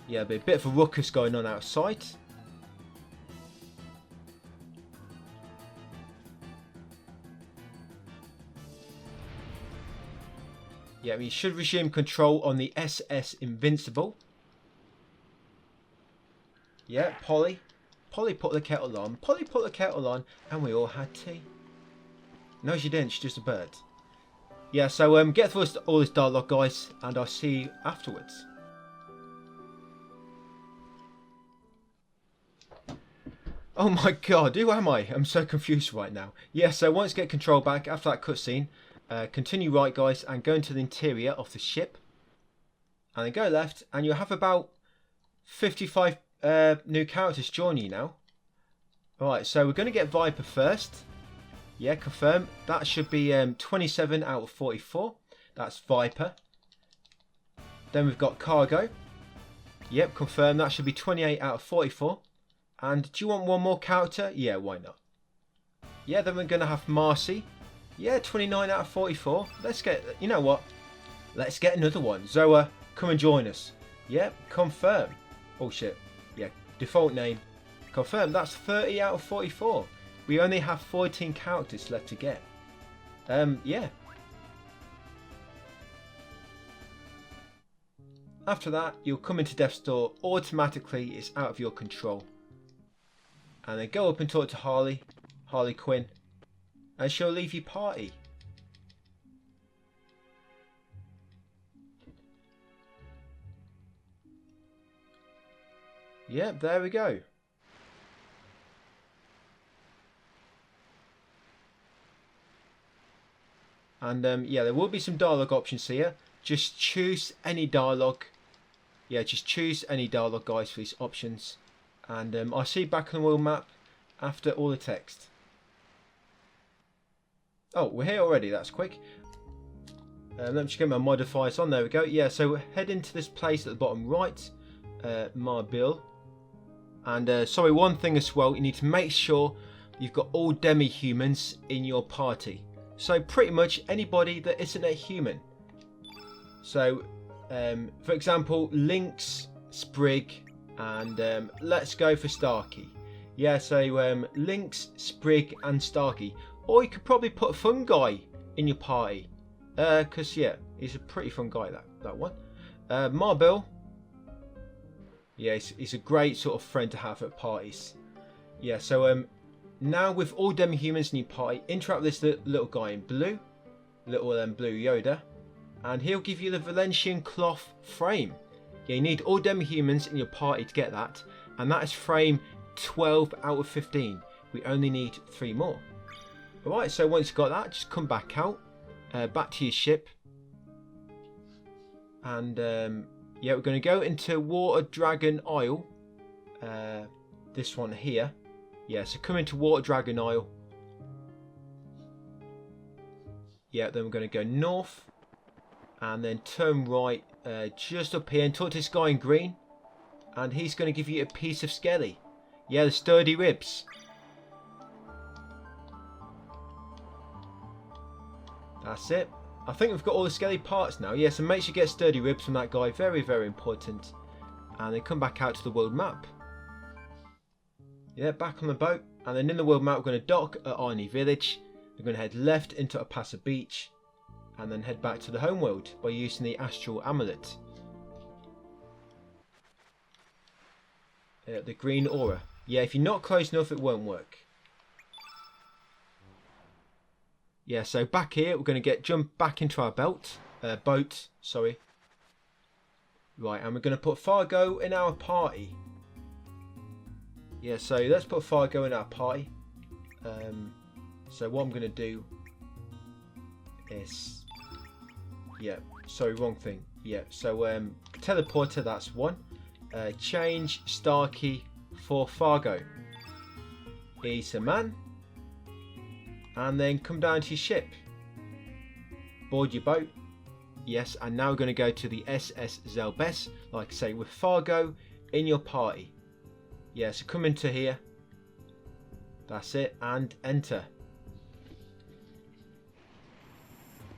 yeah, there'll be a bit of a ruckus going on outside. Yeah, we should resume control on the SS Invincible. Yeah, Polly put the kettle on. Polly put the kettle on and we all had tea. No, she didn't. She's just a bird. Yeah, so get through all this dialogue, guys, and I'll see you afterwards. Oh my god, who am I? I'm so confused right now. Yeah, so once you get control back after that cutscene, continue right, guys, and go into the interior of the ship. And then go left, and you'll have about 55 new characters join you now. Alright, so we're going to get Viper first. Yeah, confirm. That should be 27 out of 44. That's Viper. Then we've got Cargo. Yep, confirm. That should be 28 out of 44. And do you want one more character? Yeah, why not? Yeah, then we're going to have Marcy. Yeah, 29 out of 44. Let's get, you know what? Let's get another one. Zoa, come and join us. Yep, confirm. Oh shit. Yeah, default name. Confirm. That's 30 out of 44. We only have 14 characters left to get. Yeah. After that, you'll come into Death's Door. Automatically, it's out of your control. And then go up and talk to Harley Quinn. And she'll leave your party. Yep, there we go. And yeah, there will be some dialogue options here. Just choose any dialogue. Yeah, just choose any dialogue, guys, for these options. And I'll see you back on the world map after all the text. Oh, we're here already. That's quick. Let me just get my modifiers on. There we go. Yeah, so we're heading to this place at the bottom right. Marbil. And sorry, one thing as well. You need to make sure you've got all demi-humans in your party. So pretty much anybody that isn't a human. So, for example, Lynx, Sprig, and let's go for Starkey. Yeah, so Lynx, Sprig, and Starkey. Or you could probably put a fun guy in your party. Because, yeah, he's a pretty fun guy, that one. Marbil. Yeah, he's a great sort of friend to have at parties. Yeah, so now with all demi-humans in your party, interact with this little guy in blue. Little blue Yoda. And he'll give you the Valencian cloth frame. Yeah, you need all demi-humans in your party to get that. And that is frame 12 out of 15. We only need 3 more. Alright, so once you've got that, just come back out. Back to your ship. And yeah, we're going to go into Water Dragon Isle. This one here. Yeah, so come into Water Dragon Isle. Yeah, then we're going to go north. And then turn right just up here and talk to this guy in green. And he's going to give you a piece of Skelly. Yeah, the sturdy ribs. That's it. I think we've got all the Skelly parts now. Yeah, so make sure you get sturdy ribs from that guy. Very, very important. And then come back out to the world map. Yeah, back on the boat. And then in the world map, we're going to dock at Arnie Village. We're going to head left into Apasa Beach. and then head back to the homeworld by using the astral amulet. The green aura. Yeah, if you're not close enough, it won't work. Yeah, so back here, we're going to jump back into our boat, sorry. Right, and we're going to put Fargo in our party. Yeah, so let's put Fargo in our party. So what I'm going to do is... Yeah, sorry, wrong thing. Yeah, so teleporter, that's one. Change star key for Fargo. He's a man. And then come down to your ship. Board your boat. Yes, and now we're going to go to the SS Zelbess, like I say, with Fargo in your party. Yeah, so come into here. That's it, and enter.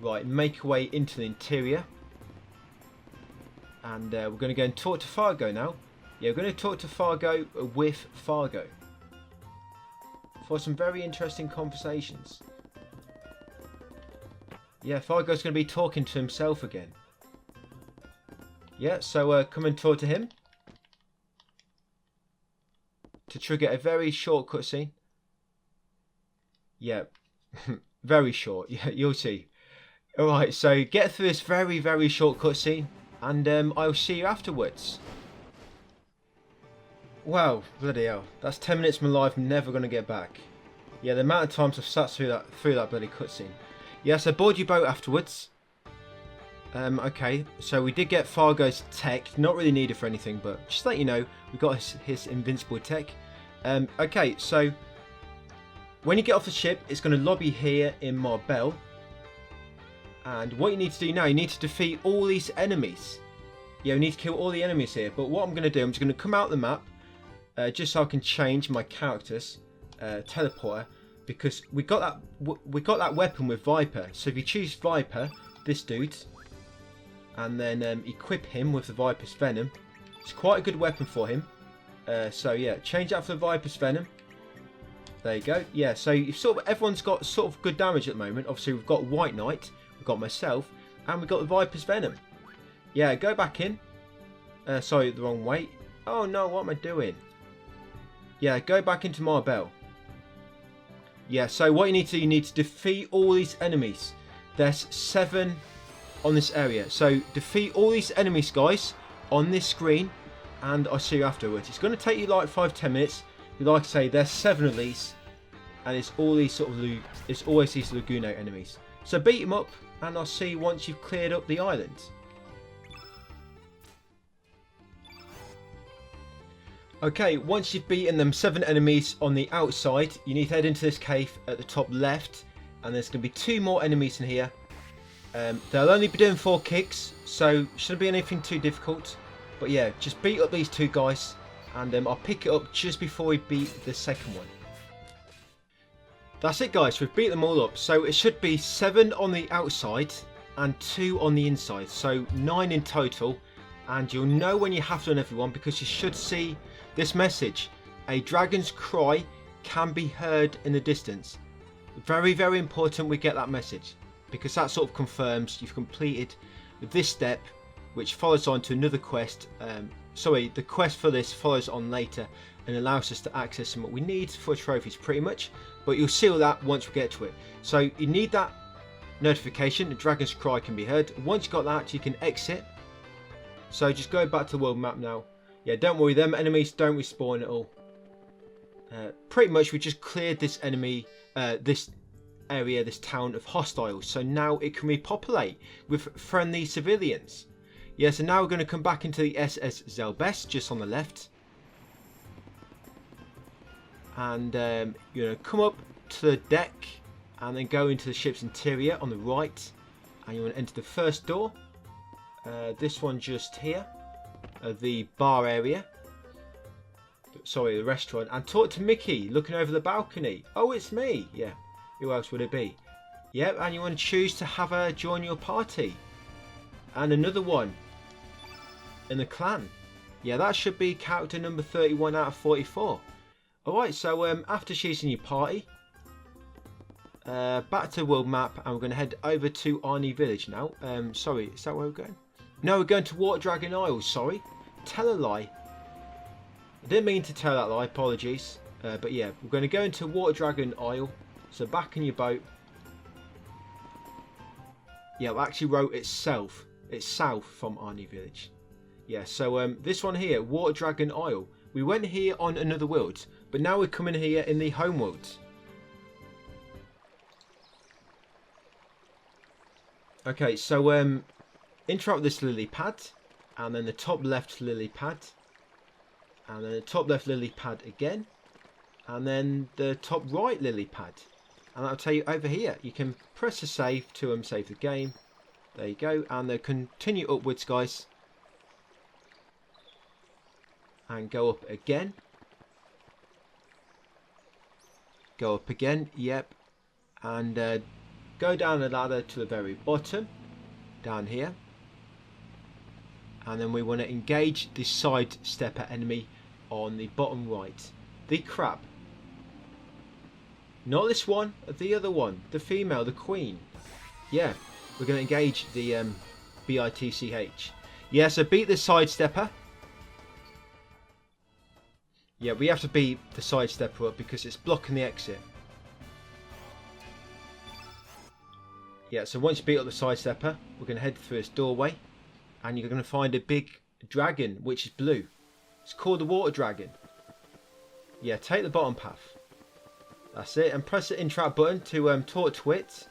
Right, make your way into the interior. And we're going to go and talk to Fargo now. Yeah, we're going to talk to Fargo with Fargo. For some very interesting conversations. Yeah, Fargo's going to be talking to himself again. Yeah, so come and talk to him. To trigger a very short cutscene. Yeah, very short. Yeah, you'll see. Alright, so get through this very, very short cutscene. And I'll see you afterwards. Wow, bloody hell. That's 10 minutes of my life I'm never going to get back. Yeah, the amount of times I've sat through that bloody cutscene. Yeah, so board your boat afterwards. Okay, so we did get Fargo's tech. Not really needed for anything, but just to let you know, we got his invincible tech. Okay, so when you get off the ship, it's going to lobby here in Marbella. And what you need to do now, you need to defeat all these enemies. Yeah, we need to kill all the enemies here. But what I'm going to do, I'm just going to come out the map. Just so I can change my character's teleporter. Because we got that weapon with Viper. So if you choose Viper, this dude, and then equip him with the Viper's Venom, it's quite a good weapon for him. So yeah, change that for the Viper's Venom. There you go. Yeah, so you've everyone's got sort of good damage at the moment. Obviously we've got White Knight, we've got myself, and we've got the Viper's Venom. Yeah, go back in. Sorry, the wrong way. Oh no, what am I doing? Yeah, go back into Marbella. Yeah, so what you need to do, you need to defeat all these enemies. There's 7 on this area. So defeat all these enemies, guys, on this screen, and I'll see you afterwards. It's going to take you like 5-10 minutes. Like I say, there's 7 of these, and it's all these it's always these Laguno enemies. So beat them up, and I'll see you once you've cleared up the island. Okay, once you've beaten them 7 enemies on the outside, you need to head into this cave at the top left, and there's going to be 2 more enemies in here. They'll only be doing 4 kicks, so shouldn't be anything too difficult. But yeah, just beat up these 2 guys, and I'll pick it up just before we beat the second one. That's it, guys, we've beat them all up. So it should be 7 on the outside and 2 on the inside, so 9 in total. And you'll know when you have done everyone, because you should see this message: a dragon's cry can be heard in the distance. Very, very important we get that message, because that sort of confirms you've completed this step, which follows on to another quest. Sorry, the quest for this follows on later and allows us to access what we need for trophies pretty much, but you'll see all that once we get to it. So you need that notification, the dragon's cry can be heard. Once you've got that, you can exit. So just go back to the world map now. Yeah, don't worry, them enemies don't respawn at all. Pretty much we just cleared this enemy, this area, this town of hostiles. So now it can repopulate with friendly civilians. Yeah, so now we're going to come back into the SS Zelbess, just on the left. And you're going to come up to the deck and then go into the ship's interior on the right. And you want to enter the first door. This one just here. The bar area. Sorry, the restaurant. And talk to Mickey looking over the balcony. Oh, it's me. Yeah, who else would it be? Yep, and you want to choose to have her join your party. And another one in the clan. Yeah, that should be character number 31 out of 44. Alright, so after she's in your party, back to the world map, and we're going to head over to Arnie Village now. Sorry, is that where we're going? No, we're going to Water Dragon Isle, sorry. Tell a lie. I didn't mean to tell that lie, apologies. But yeah, we're going to go into Water Dragon Isle. So back in your boat. Yeah, I actually wrote it's south. It's south from Arnie Village. Yeah, so this one here, Water Dragon Isle. We went here on another world, but now we're coming here in the home world. Okay, so interrupt this lily pad, and then the top left lily pad, and then the top left lily pad again, and then the top right lily pad. And that'll tell you over here. You can press a save to save the game. There you go, and then continue upwards, guys. And go up again. Go up again, yep. And go down the ladder to the very bottom. Down here. And then we want to engage the side stepper enemy on the bottom right. The crab. Not this one, the other one. The female, the queen. Yeah, we're going to engage the BITCH. Yeah, so beat the side stepper. Yeah, we have to beat the side stepper up because it's blocking the exit. Yeah, so once you beat up the side stepper, we're going to head through this doorway. And you're going to find a big dragon, which is blue. It's called the Water Dragon. Yeah, take the bottom path. That's it. And press the interact button to talk to it.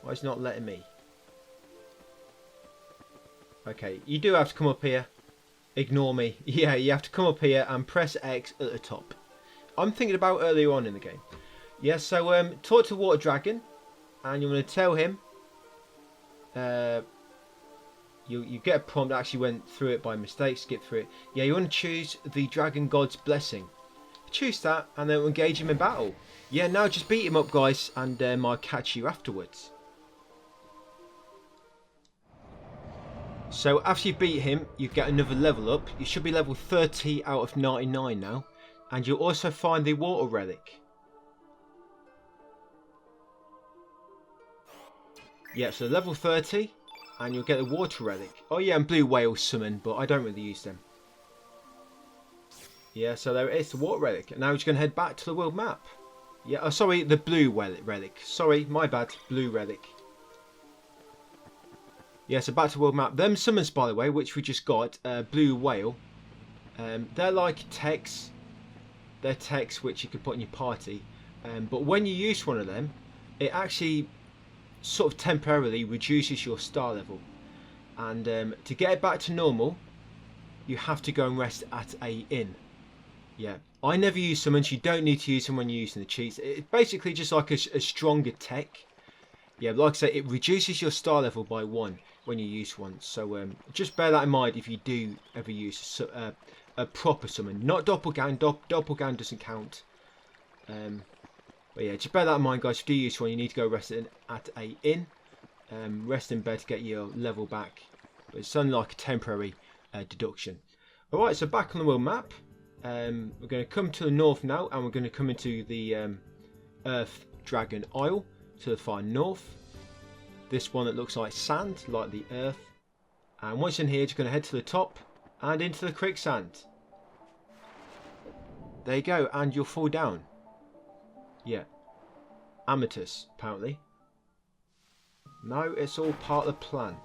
Why is it not letting me? Okay, you do have to come up here. Ignore me. Yeah, you have to come up here and press X at the top. I'm thinking about earlier on in the game. Yeah, so talk to Water Dragon. And you're going to tell him. You get a prompt. I actually went through it by mistake. Skip through it. Yeah, you want to choose the Dragon God's Blessing. Choose that and then engage him in battle. Yeah, now just beat him up, guys. And I'll catch you afterwards. So after you beat him, you get another level up. You should be level 30 out of 99 now. And you'll also find the water relic. Yeah, so level 30. And you'll get the water relic. Oh yeah, and blue whale summon, but I don't really use them. Yeah, so there it is, the water relic. And now we're just going to head back to the world map. Yeah, oh sorry, the blue relic. Sorry, my bad, blue relic. Yeah, so back to world map. Them summons, by the way, which we just got, blue whale. They're like techs. They're techs which you could put in your party. But when you use one of them, it actually sort of temporarily reduces your star level. And to get it back to normal, you have to go and rest at a inn. Yeah, I never use summons. You don't need to use them when you're using the cheats. It's basically just like a stronger tech. Yeah, like I say, it reduces your star level by 1 when you use one. So just bear that in mind if you do ever use a proper summon. Not doppelgang. Doppelgang doesn't count. But yeah, just bear that in mind, guys. If you do use one, you need to go rest at a inn. Rest in bed to get your level back. But it's only like a temporary deduction. Alright, so back on the world map. We're going to come to the north now, and we're going to come into the Earth Dragon Isle to the far north. This one that looks like sand, like the Earth. And once in here, you're going to head to the top and into the quicksand. There you go, and you'll fall down. Yeah. Amatus, apparently. No, it's all part of the plan.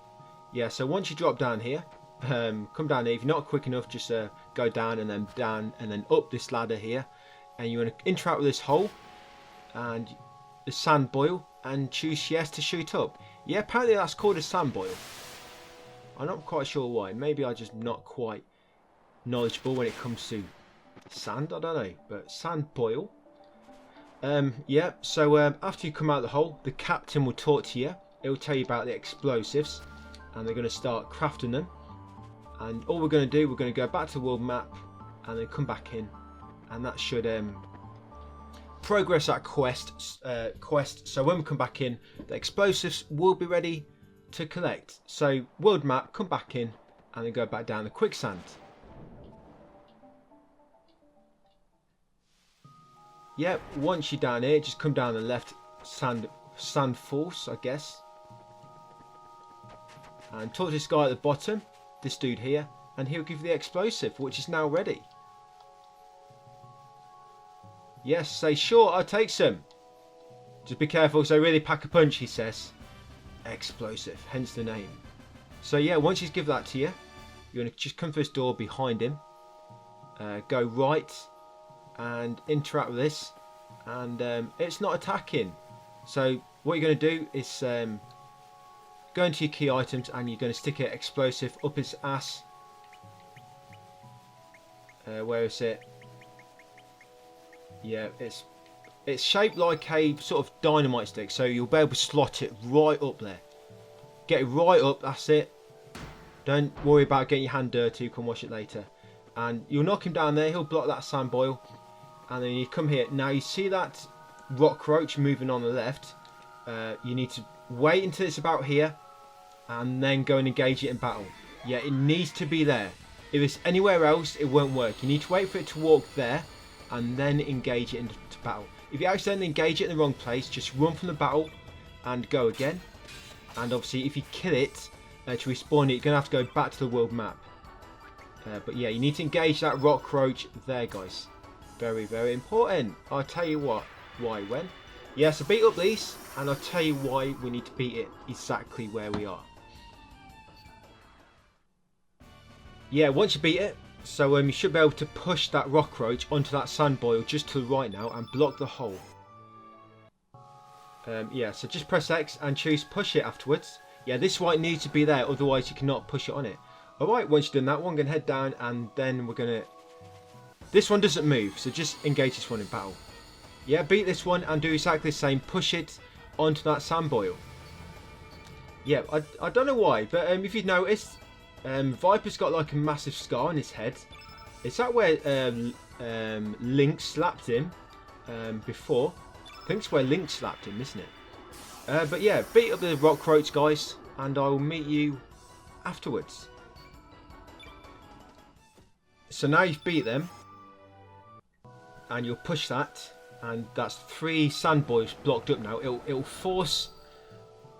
Yeah, so once you drop down here, come down here. If you're not quick enough, just go down and then up this ladder here. And you want to interact with this hole and the sand boil and choose yes to shoot up. Yeah, apparently that's called a sand boil. I'm not quite sure why. Maybe I'm just not quite knowledgeable when it comes to sand. I don't know, but sand boil. Yeah, so after you come out of the hole, the captain will talk to you. It will tell you about the explosives, and they're going to start crafting them. And all we're going to do, we're going to go back to the world map, and then come back in, and that should progress that quest. So when we come back in, the explosives will be ready to collect. So world map, come back in, and then go back down the quicksand. Yep, once you're down here, just come down the left sand force, I guess. And talk to this guy at the bottom, this dude here, and he'll give you the explosive, which is now ready. Yes, say sure, I'll take some. Just be careful, so really pack a punch, he says. Explosive, hence the name. So yeah, once he's given that to you, you're going to just come through this door behind him. Go right and interact with this. And it's not attacking. So what you're going to do is go into your key items and you're going to stick an explosive up his ass. Where is it? Yeah, it's shaped like a sort of dynamite stick, so you'll be able to slot it right up there. Get it right up, that's it. Don't worry about getting your hand dirty, you can wash it later. And you'll knock him down there, he'll block that sand boil. And then you come here. Now you see that rock roach moving on the left. You need to wait until it's about here and then go and engage it in battle. Yeah, it needs to be there. If it's anywhere else, it won't work. You need to wait for it to walk there and then engage it into battle. If you accidentally engage it in the wrong place, just run from the battle and go again. And obviously, if you kill it to respawn it, you're going to have to go back to the world map. But yeah, you need to engage that rock roach there, guys. Very, very important. I'll tell you what, why, when. Yeah, so beat up these, and I'll tell you why we need to beat it exactly where we are. Yeah, once you beat it, so you should be able to push that rock roach onto that sand boil just to the right now and block the hole. Yeah, so just press X and choose push it afterwards. Yeah, this white needs to be there, otherwise you cannot push it on it. Alright, once you've done that one, I'm going to head down and then we're going to... This one doesn't move, so just engage this one in battle. Yeah, beat this one and do exactly the same. Push it onto that sand boil. Yeah, I don't know why, but if you've noticed... Viper's got like a massive scar on his head. Is that where Link slapped him before? I think it's where Link slapped him, isn't it? But yeah, beat up the rock roach, guys, and I will meet you afterwards. So now you've beat them, and you'll push that, and that's 3 sand boils blocked up now. It'll force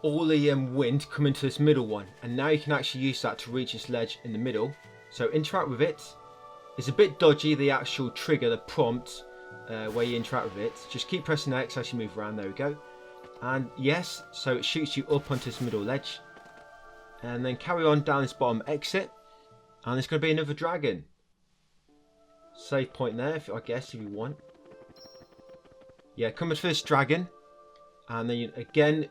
all the wind come into this middle one, and now you can actually use that to reach this ledge in the middle. So interact with it. It's a bit dodgy, the actual trigger, the prompt where you interact with it. Just keep pressing X as you move around. There we go. And yes, so it shoots you up onto this middle ledge, and then carry on down this bottom exit, and there's going to be another dragon. Save point there, I guess, if you want. Yeah, come to this dragon, and then you, again,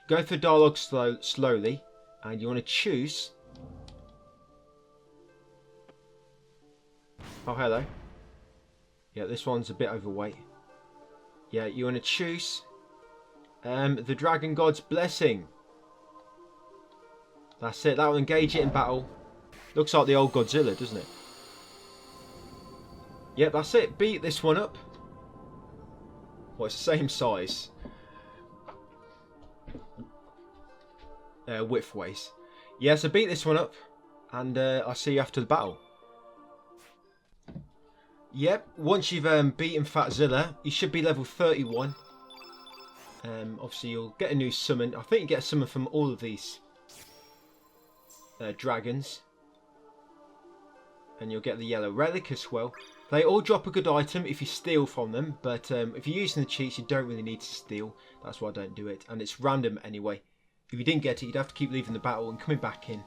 go through dialogue slowly, and you want to choose... Oh, hello. Yeah, this one's a bit overweight. Yeah, you want to choose the Dragon God's Blessing. That's it, that will engage it in battle. Looks like the old Godzilla, doesn't it? Yep, that's it. Beat this one up. Well, it's the same size. Width-wise. Yeah, so beat this one up, and I'll see you after the battle. Yep, once you've beaten Fatzilla, you should be level 31. Obviously, you'll get a new summon. I think you get a summon from all of these dragons. And you'll get the yellow relic as well. They all drop a good item if you steal from them, but if you're using the cheats, you don't really need to steal. That's why I don't do it, and it's random anyway. If you didn't get it, you'd have to keep leaving the battle and coming back in.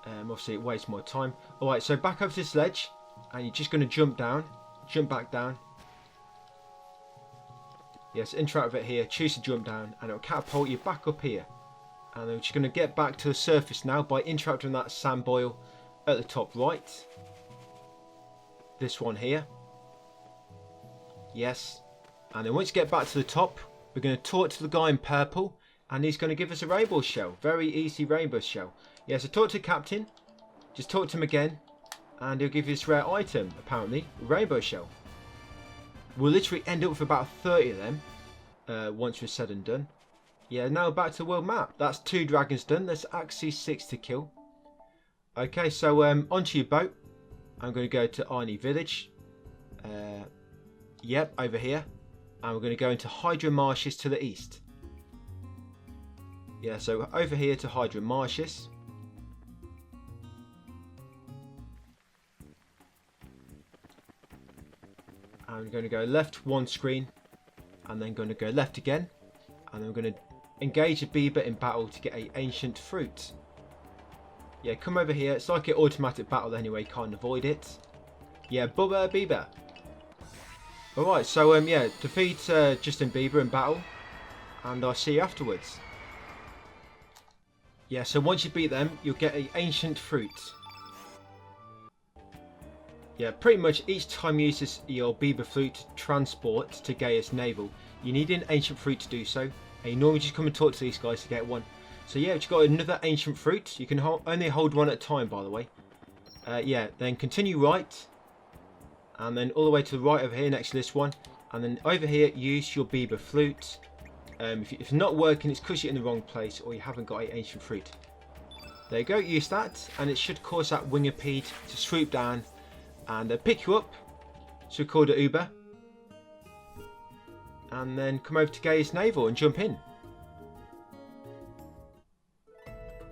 Obviously, it wastes more time. Alright, so back over to this ledge, and you're just going to jump down, jump back down. Yes, interact with it here, choose to jump down, and it'll catapult you back up here. And we're just going to get back to the surface now by interacting with that sand boil at the top right. This one here. Yes. And then once you get back to the top, we're going to talk to the guy in purple, and he's going to give us a rainbow shell. Very easy rainbow shell. Yeah, so talk to the captain. Just talk to him again, and he'll give you this rare item, apparently. Rainbow shell. We'll literally end up with about 30 of them once we're said and done. Yeah, now back to the world map. That's 2 dragons done. There's actually 6 to kill. Okay, so onto your boat. I'm going to go to Arnie Village. Yep, over here. And we're going to go into Hydra Marshes to the east. Yeah, so over here to Hydra Marshes. And we're going to go left one screen. And then going to go left again. And then we're going to engage a beaver in battle to get an ancient fruit. Yeah, come over here. It's like an automatic battle anyway. Can't avoid it. Yeah, Bubba Beaver. Alright, so yeah, defeat Justin Bieber in battle. And I'll see you afterwards. Yeah, so once you beat them, you'll get an ancient fruit. Yeah, pretty much each time you use your Bieber flute to transport to Gaia's navel, you need an ancient fruit to do so. And you normally just come and talk to these guys to get one. So yeah, you've got another ancient fruit. You can only hold one at a time, by the way. Yeah, then continue right. And then all the way to the right over here next to this one. And then over here, use your Bieber flute. If it's not working, it's because you're in the wrong place or you haven't got an ancient fruit. There you go, use that. And it should cause that Wingapede to swoop down and pick you up. So we call it Uber. And then come over to Gaia's navel and jump in.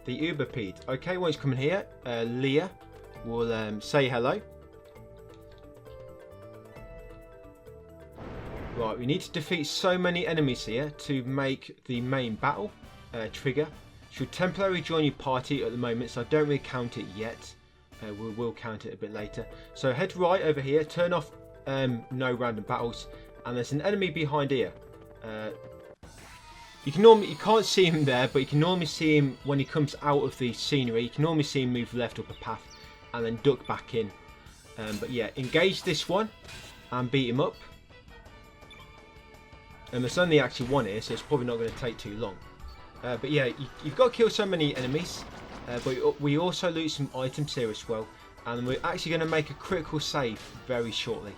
The Uberpede. Okay, once you come in here, Leah will say hello. Right, we need to defeat so many enemies here to make the main battle trigger. Should temporarily join your party at the moment, so I don't really count it yet. We will count it a bit later. So head right over here, turn off no random battles, and there's an enemy behind here. You can't see him there, but you can normally see him when he comes out of the scenery. You can normally see him move left up a path and then duck back in. But yeah, engage this one and beat him up. And there's only actually one here, so it's probably not going to take too long. But yeah, you've got to kill so many enemies. But we also loot some items here as well. And we're actually going to make a critical save very shortly.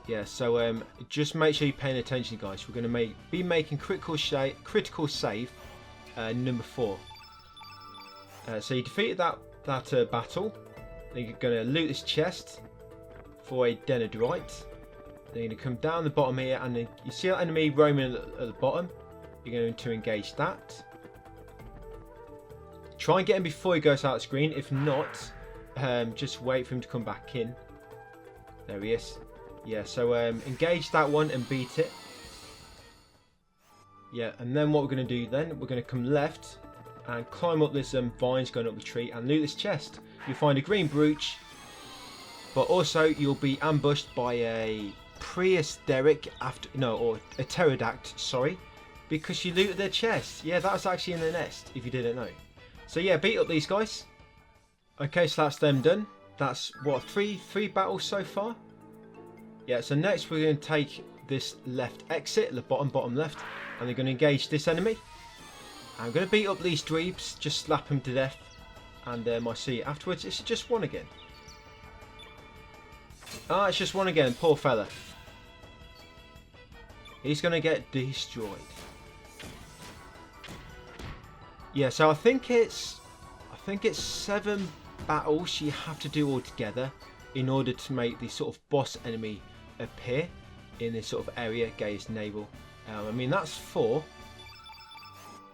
Yeah, so just make sure you're paying attention, guys. We're going to be making critical save number 4. So you defeated that battle. Then you're going to loot this chest for a denadrite. Then you're going to come down the bottom here, and then you see that enemy roaming at the bottom. You're going to engage that. Try and get him before he goes out of the screen. If not, just wait for him to come back in. There he is. Yeah, so engage that one and beat it. Yeah, and then what we're going to do then, we're going to come left and climb up this vines going up the tree and loot this chest. You'll find a green brooch, but also you'll be ambushed by a or a pterodact, sorry, because you looted their chest. Yeah, that was actually in the nest, if you didn't know. So yeah, beat up these guys. Okay, so that's them done. That's what, three battles so far. Yeah, so next we're going to take this left exit, the bottom left, and they're going to engage this enemy. I'm going to beat up these dweebs, just slap them to death, and I see afterwards. It's just one again. Ah, it's just one again. Poor fella. He's going to get destroyed. Yeah, so I think it's 7 battles you have to do all together in order to make the sort of boss enemy appear in this sort of area, Gaia's navel. I mean, that's 4.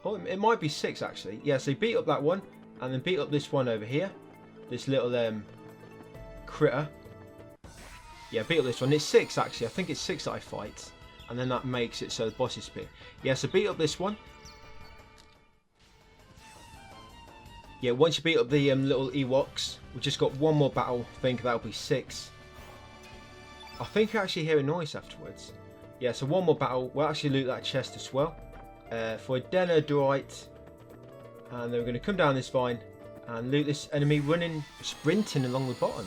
Oh, it might be 6 actually. Yeah, so beat up that one and then beat up this one over here. This little critter. Yeah, beat up this one. It's 6 actually. I think it's 6 that I fight. And then that makes it so the bosses appear. Yeah, so beat up this one. Yeah, once you beat up the little Ewoks, we've just got one more battle. I think that'll be 6. I think you actually hear a noise afterwards. Yeah, so one more battle. We'll actually loot that chest as well. For a denadrite. And then we're going to come down this vine and loot this enemy sprinting along the bottom.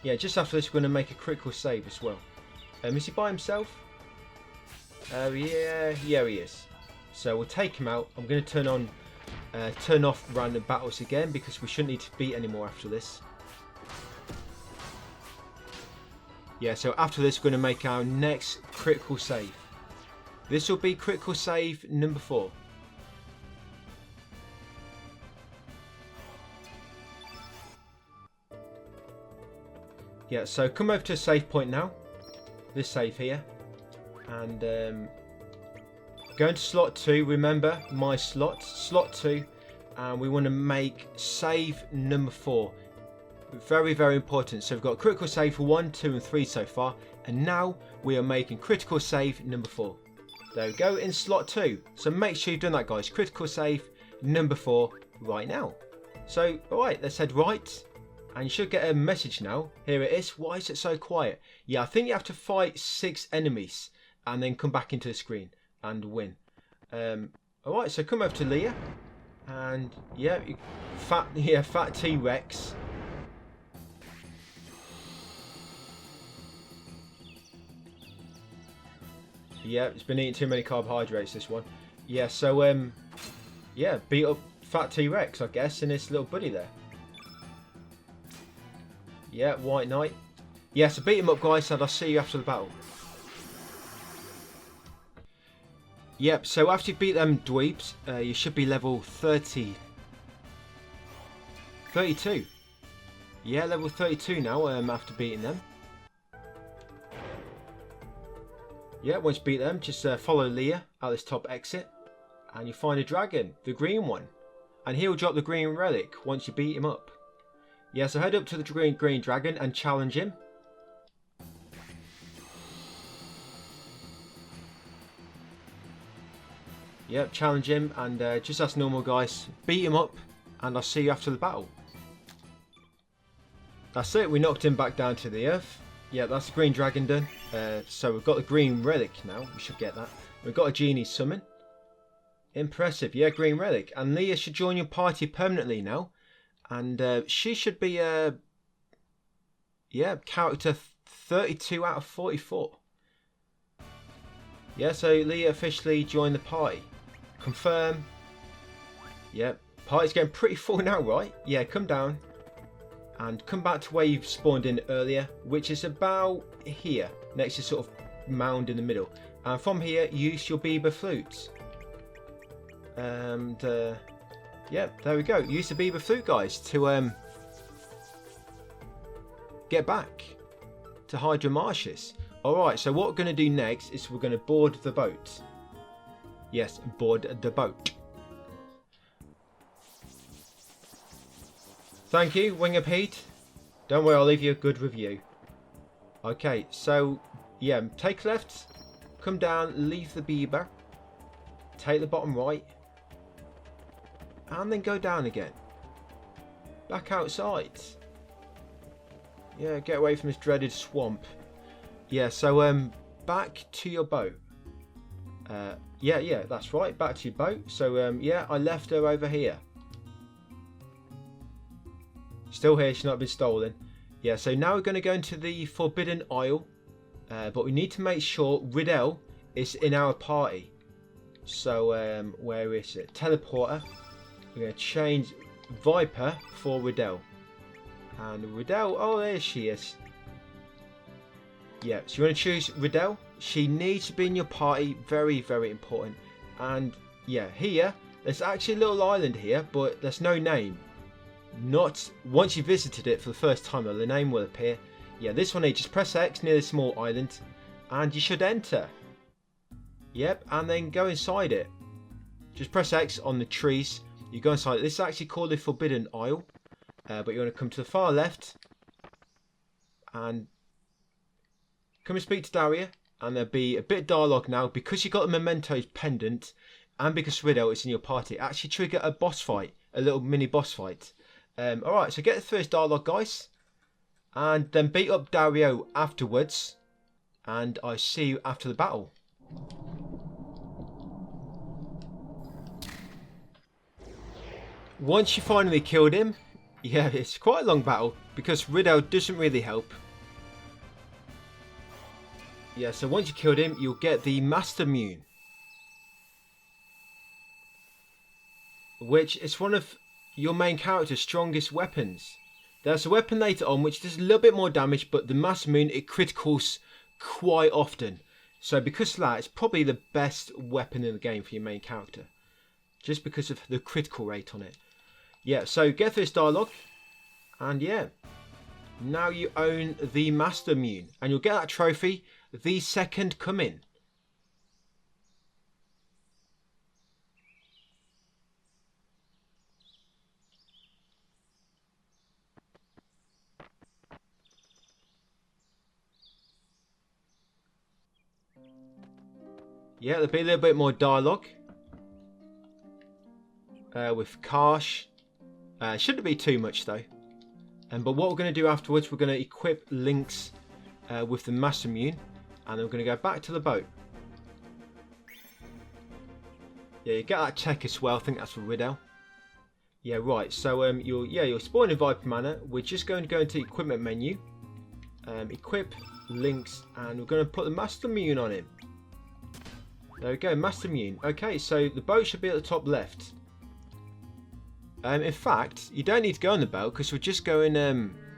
Yeah, just after this we're going to make a critical save as well. Is he by himself? Yeah, he is. So we'll take him out. I'm going to turn off random battles again because we shouldn't need to beat anymore after this. Yeah, so after this we're going to make our next critical save. This will be critical save number 4. Yeah, so come over to a save point now. this save here. And going to slot 2, remember my slot 2. And we want to make save number 4. Very, very important. So we've got critical save for 1, 2 and 3 so far. And now we are making critical save number 4. There we go, in slot 2. So make sure you've done that, guys. Critical save number 4 right now. So, alright, let's head right. And you should get a message now. Here it is. Why is it so quiet? Yeah, I think you have to fight 6 enemies. And then come back into the screen and win. Alright, so come over to Leah. And yeah, fat T-Rex. Yeah, it's been eating too many carbohydrates, this one. Yeah, so yeah, beat up fat T-Rex, I guess, and his little buddy there. Yeah, White Knight. Yeah, so beat him up, guys, and I'll see you after the battle. Yep, so after you beat them dweebs, you should be level 32. Yeah, level 32 now, after beating them. Yeah, once you beat them, just follow Leah out this top exit. And you find a dragon, the green one. And he'll drop the green relic once you beat him up. Yeah, so head up to the green dragon and challenge him. Yep, challenge him and just as normal, guys, beat him up and I'll see you after the battle. That's it, we knocked him back down to the earth. Yeah, that's the green dragon done. So we've got the green relic now, we should get that. We've got a genie summon. Impressive, yeah, green relic. And Leah should join your party permanently now. And she should be, yeah, character 32 out of 44. Yeah, so Leah officially joined the party. Confirm. Yep. Party's getting pretty full now, right? Yeah, come down. And come back to where you've spawned in earlier, which is about here. Next to sort of mound in the middle. And from here, use your Bieber flutes. And, yeah, there we go. Use the Bieber flute, guys, to get back to Hydra Marshes. Alright, so what we're going to do next is we're going to board the boat. Yes, board the boat. Thank you, Wingapede. Don't worry, I'll leave you a good review. Okay, so, yeah, take left, come down, leave the Bieber, take the bottom right, and then go down again. Back outside. Yeah, get away from this dreaded swamp. Yeah, so back to your boat. Yeah, that's right, back to your boat. So yeah, I left her over here. Still here, she's not been stolen. Yeah, so now we're going to go into the Forbidden Isle. But we need to make sure Riddell is in our party. So where is it? Teleporter. We're going to change Viper for Riddell. And Riddell, oh, there she is. Yeah, so you want to choose Riddell. She needs to be in your party. Very, very important. And yeah, here, there's actually a little island here, but there's no name. Not once you visited it for the first time, the name will appear. Yeah, this one here, just press X near the small island, and you should enter. Yep, and then go inside it. Just press X on the trees. You go inside it. This is actually called the Forbidden Isle. But you want to come to the far left. And come and speak to Daria. And there'll be a bit of dialogue now. Because you got the Mementos pendant. And because Riddell is in your party. Actually trigger a boss fight. A little mini boss fight. Alright, so get through this dialogue, guys. And then beat up Dario afterwards. And I see you after the battle. Once you finally killed him, yeah, it's quite a long battle because Riddell doesn't really help. Yeah, so once you killed him, you'll get the Master Mune, which is one of your main character's strongest weapons. There's a weapon later on which does a little bit more damage, but the Master Mune, it criticals quite often. So because of that, it's probably the best weapon in the game for your main character. Just because of the critical rate on it. Yeah, so get through this dialogue. And yeah, now you own the Master Mune. And you'll get that trophy, the second coming. Yeah, there'll be a little bit more dialogue with Karsh. Shouldn't be too much though. But what we're going to do afterwards, we're going to equip Lynx with the Master Immune, and then we're going to go back to the boat. Yeah, you get that check as well. I think that's for Riddell. Yeah, right. So you're spawning Viper Manor. We're just going to go into the equipment menu, equip Lynx, and we're going to put the Master Immune on him. There we go, Master Immune. Okay, so the boat should be at the top left. In fact, you don't need to go on the boat because we're just going.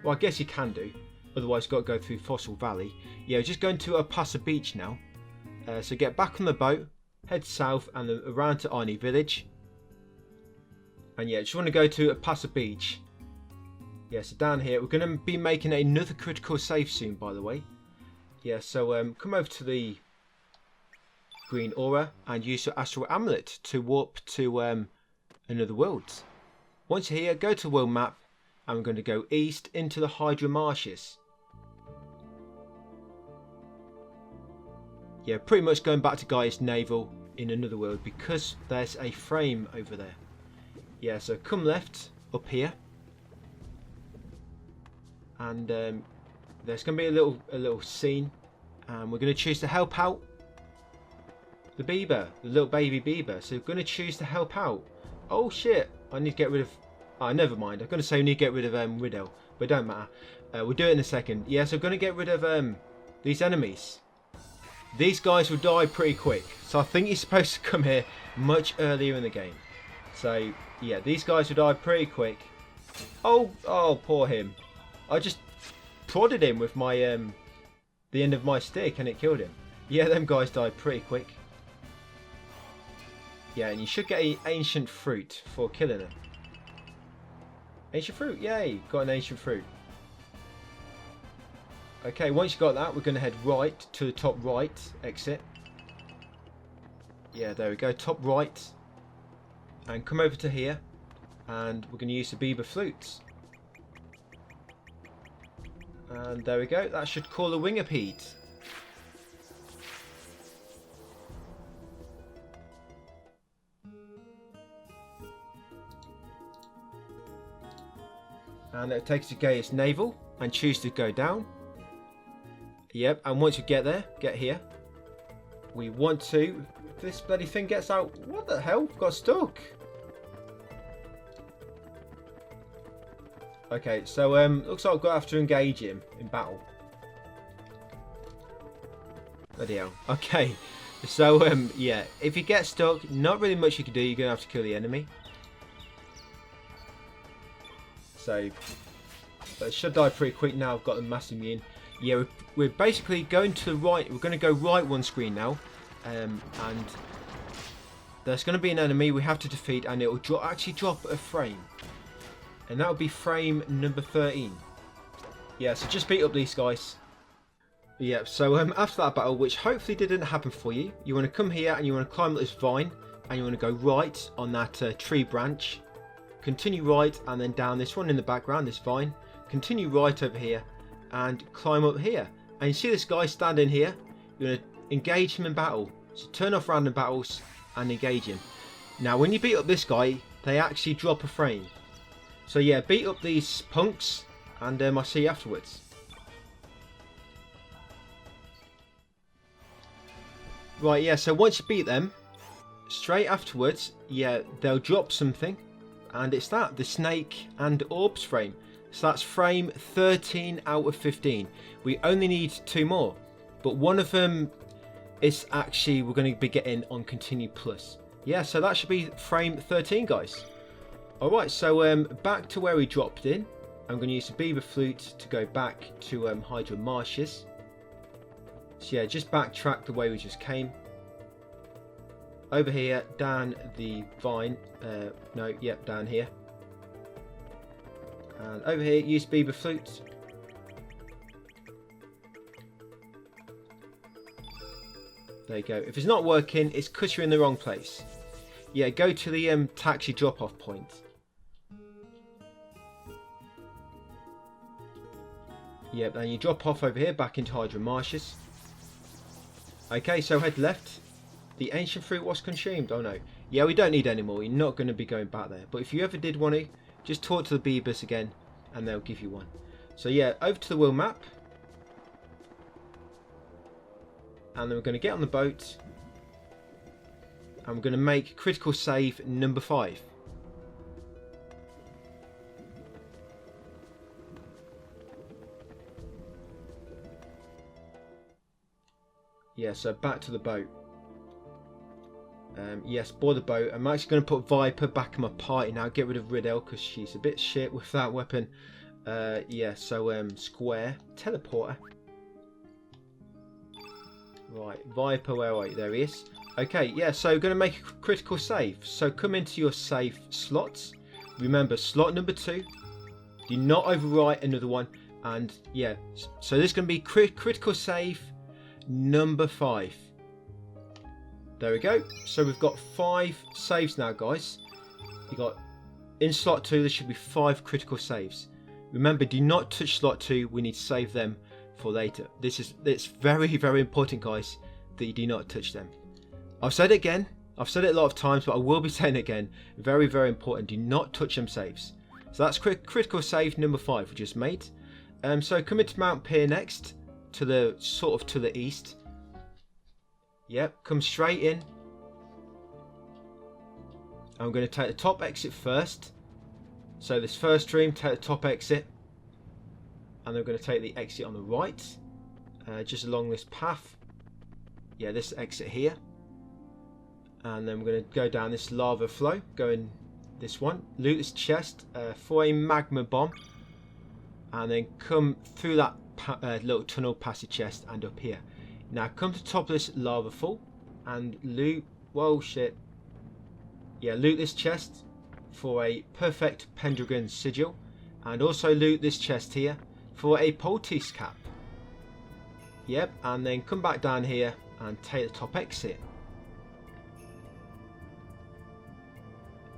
Well, I guess you can do. Otherwise, you've got to go through Fossil Valley. Yeah, we're just going to Opasa Beach now. So get back on the boat, head south, and then around to Arnie Village. And yeah, just want to go to Opasa Beach. Yeah, so down here, we're going to be making another critical save soon, by the way. Yeah, so come over to the green aura and use your astral amulet to warp to another world. Once you're here, go to the world map, and we're going to go east into the Hydra Marshes. Yeah, pretty much going back to Gaia's Naval in another world because there's a frame over there. Yeah, so come left up here, and there's going to be a little scene, and we're going to choose to help out the Beaver, the little baby Beaver. So we're going to choose to help out. Oh shit! I need to get rid of. Oh, never mind. I'm going to say we need to get rid of Riddell, but it don't matter. We'll do it in a second. Yeah, so we're going to get rid of these enemies. These guys will die pretty quick, so I think you're supposed to come here much earlier in the game. So yeah, these guys will die pretty quick. Oh, poor him. I just prodded him with my the end of my stick and it killed him. Yeah, them guys died pretty quick. Yeah, and you should get an ancient fruit for killing them. Ancient fruit, yay! Got an ancient fruit. Okay, once you got that, we're going to head right to the top right exit. Yeah, there we go, top right. And come over to here, and we're going to use the Beaver flutes. And there we go, that should call a Wingapede. And it'll take us to Gaia's Naval and choose to go down. Yep, and once you get there, get here. We want to. This bloody thing gets out. What the hell? Got stuck. Okay, so looks like I've got to have to engage him in battle. Bloody hell. Okay, so yeah, if you get stuck, not really much you can do. You're gonna have to kill the enemy. So it should die pretty quick now. I've got the Master Immune. Yeah, we're basically going to the right. We're going to go right one screen now, and there's going to be an enemy we have to defeat, and it will actually drop a frame, and that will be frame number 13. Yeah, so just beat up these guys. Yeah, so after that battle, which hopefully didn't happen for you, you want to come here and you want to climb up this vine, and you want to go right on that tree branch. Continue right and then down this one in the background, this vine. Continue right over here and climb up here. And you see this guy standing here. You're going to engage him in battle. So turn off random battles and engage him. Now when you beat up this guy, they actually drop a frame. So yeah, beat up these punks and I'll see you afterwards. Right, yeah, so once you beat them, straight afterwards, yeah, they'll drop something. And it's the snake and orbs frame. So that's frame 13 out of 15. We only need 2 more. But one of them is actually we're going to be getting on Continue Plus. Yeah, so that should be frame 13, guys. Alright, so back to where we dropped in. I'm going to use the Beaver Flute to go back to Hydra Marshes. So yeah, just backtrack the way we just came. Over here, down the vine. Down here. And over here, use Beaver Flute. There you go. If it's not working, it's because you're in the wrong place. Yeah, go to the taxi drop-off point. Yep, and you drop off over here back into Hydra Marshes. Okay, so head left. The ancient fruit was consumed. Oh no. Yeah, we don't need any more. You're not going to be going back there. But if you ever did want to, just talk to the Beavers again and they'll give you one. So yeah, over to the world map. And then we're going to get on the boat. And we're going to make critical save number 5. Yeah, so back to the boat. Yes, board the boat. I'm actually going to put Viper back in my party now. Get rid of Riddell because she's a bit shit with that weapon. Yeah, so square. Teleporter. Right, Viper, where are you? There he is. Okay, yeah, so we're going to make a critical save. So come into your save slots. Remember, slot number 2. Do not overwrite another one. And yeah, so this is going to be critical save number 5. There we go. So we've got 5 saves now, guys. You got in slot 2. There should be 5 critical saves. Remember, do not touch slot 2. We need to save them for later. It's very, very important, guys, that you do not touch them. I've said it again. I've said it a lot of times, but I will be saying it again. Very, very important. Do not touch them saves. So that's critical save number 5 we just made. So come into Mount Pier next, to the sort of to the east. Yep, come straight in. I'm going to take the top exit first. So this first stream, take the top exit. And then we're going to take the exit on the right. Just along this path. Yeah, this exit here. And then we're going to go down this lava flow. Go in this one. Loot this chest for a magma bomb. And then come through that little tunnel past the chest and up here. Now come to the top of this lava fall and loot. Whoa, shit. Yeah, loot this chest for a perfect Pendragon sigil, and also loot this chest here for a poultice cap. Yep, and then come back down here and take the top exit.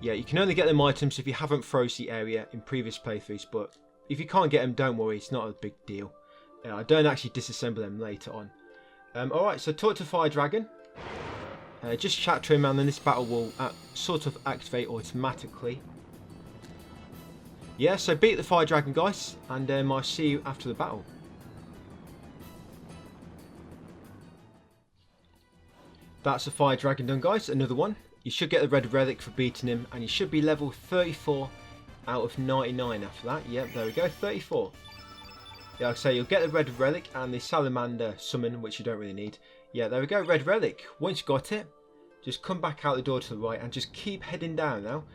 Yeah, you can only get them items if you haven't froze the area in previous playthroughs, but if you can't get them, don't worry, it's not a big deal. I don't actually disassemble them later on. Alright, so talk to Fire Dragon. Just chat to him and then this battle will sort of activate automatically. Yeah, so beat the Fire Dragon, guys, and I'll see you after the battle. That's the Fire Dragon done, guys, another one. You should get the red relic for beating him, and you should be level 34 out of 99 after that. Yep, there we go, 34. Yeah, like I say, you'll get the red relic and the salamander summon, which you don't really need. Yeah, there we go, red relic. Once you got it, just come back out the door to the right and just keep heading down now,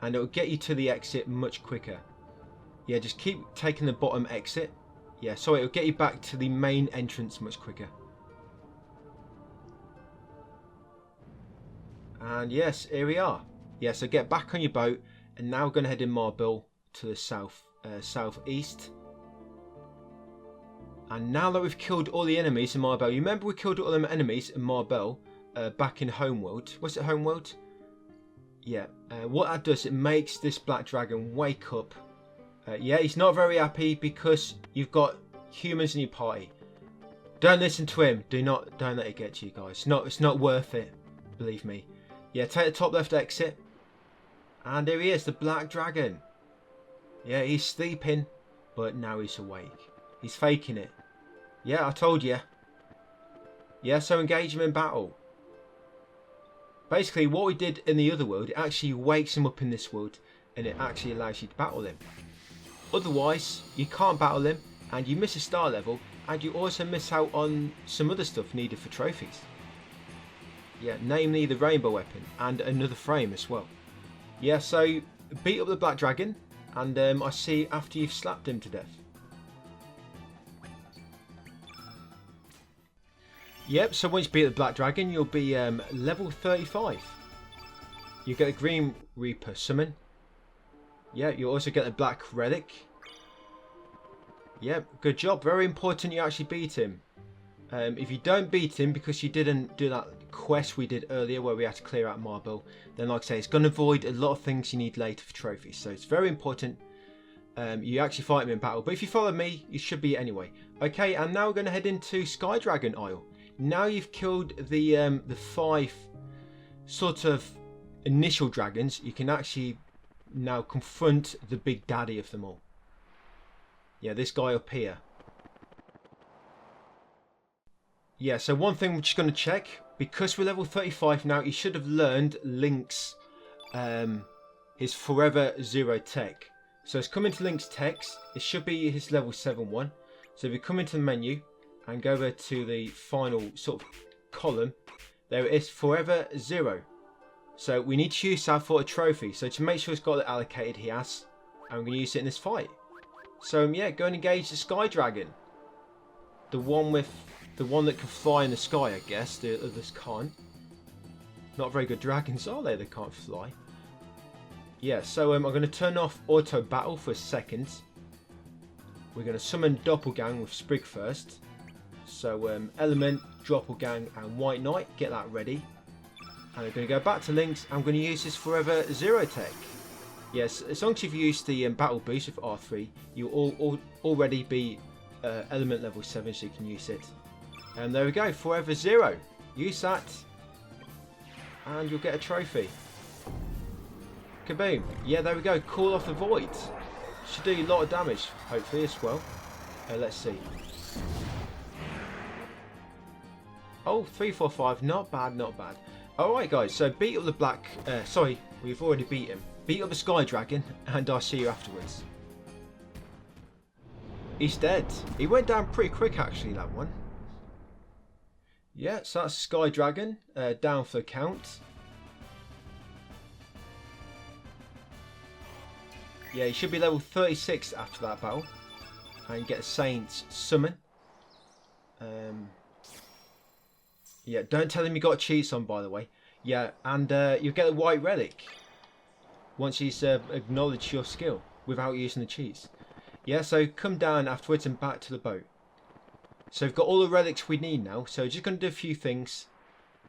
and it'll get you to the exit much quicker. Yeah, just keep taking the bottom exit. Yeah, so it'll get you back to the main entrance much quicker. And yes, here we are. Yeah, so get back on your boat, and now we're going to head in Marble to the southeast. And now that we've killed all the enemies in Marble, you remember we killed all them enemies in Marble back in Homeworld. Was it Homeworld? Yeah. What that does, it makes this black dragon wake up. Yeah, he's not very happy because you've got humans in your party. Don't listen to him. Don't let it get to you, guys. It's not worth it. Believe me. Yeah, take the top left exit. And here he is, the black dragon. Yeah, he's sleeping, but now he's awake. He's faking it. Yeah, I told you. Yeah, so engage him in battle. Basically, what we did in the other world, it actually wakes him up in this world, and it actually allows you to battle him. Otherwise, you can't battle him, and you miss a star level, and you also miss out on some other stuff needed for trophies. Yeah, namely the rainbow weapon, and another frame as well. Yeah, so beat up the black dragon, and I see you after you've slapped him to death. Yep, so once you beat the black dragon, you'll be level 35. You get the green reaper summon. Yeah, you also get the black relic. Yep, good job. Very important you actually beat him. If you don't beat him because you didn't do that quest we did earlier where we had to clear out Marble, then like I say, it's going to avoid a lot of things you need later for trophies. So it's very important you actually fight him in battle. But if you follow me, you should be anyway. Okay, and now we're going to head into Sky Dragon Isle. Now you've killed the 5 sort of initial dragons, you can actually now confront the big daddy of them all. Yeah, this guy up here. Yeah, so one thing we're just going to check, because we're level 35 now, you should have learned Link's his Forever Zero tech. So it's come into Link's techs, it should be his level 7 one. So if you come into the menu and go over to the final sort of column, there it is, Forever Zero. So we need to use that for a trophy. So to make sure it's got it allocated, he has, and we're going to use it in this fight. So yeah, go and engage the Sky Dragon. The one that can fly in the sky, I guess. The others can't. Not very good dragons, are they? They can't fly. Yeah, so I'm going to turn off auto battle for a second. We're going to summon Doppelgang with Sprig first. So Element, Doppelgang and White Knight, get that ready. And I'm going to go back to Link's. I'm going to use this Forever Zero tech. Yes, as long as you've used the battle boost with R3, you'll already be element level 7, so you can use it. And there we go, Forever Zero. Use that, and you'll get a trophy. Kaboom. Yeah, there we go. Call off the Void. Should do a lot of damage, hopefully, as well. Let's see. Oh, 3, 4, 5. Not bad, not bad. Alright, guys. So beat up the black... sorry, we've already beat him. Beat up the Sky Dragon, and I'll see you afterwards. He's dead. He went down pretty quick, actually, that one. Yeah, so that's Sky Dragon. Down for the count. Yeah, he should be level 36 after that battle. And get a Saint's Summon. Yeah, don't tell him you got cheats on, by the way. Yeah, and you'll get a white relic once he's acknowledged your skill without using the cheats. Yeah, so come down afterwards and back to the boat. So we've got all the relics we need now. So just going to do a few things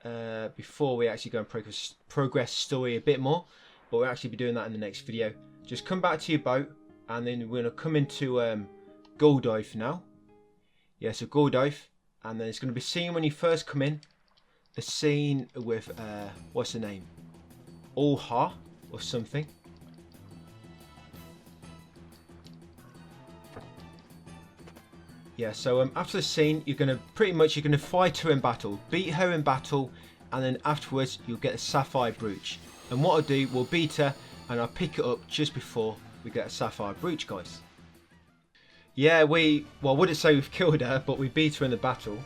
before we actually go and progress story a bit more. But we'll actually be doing that in the next video. Just come back to your boat, and then we're going to come into Goldive now. Yeah, so Goldive. And then it's going to be seen when you first come in. A scene with, what's the name? Olha or something. Yeah, so after the scene, you're going to fight her in battle. Beat her in battle. And then afterwards, you'll get a Sapphire Brooch. And what I'll do, we'll beat her. And I'll pick it up just before we get a Sapphire Brooch, guys. Yeah, well, I wouldn't say we've killed her, but we beat her in the battle.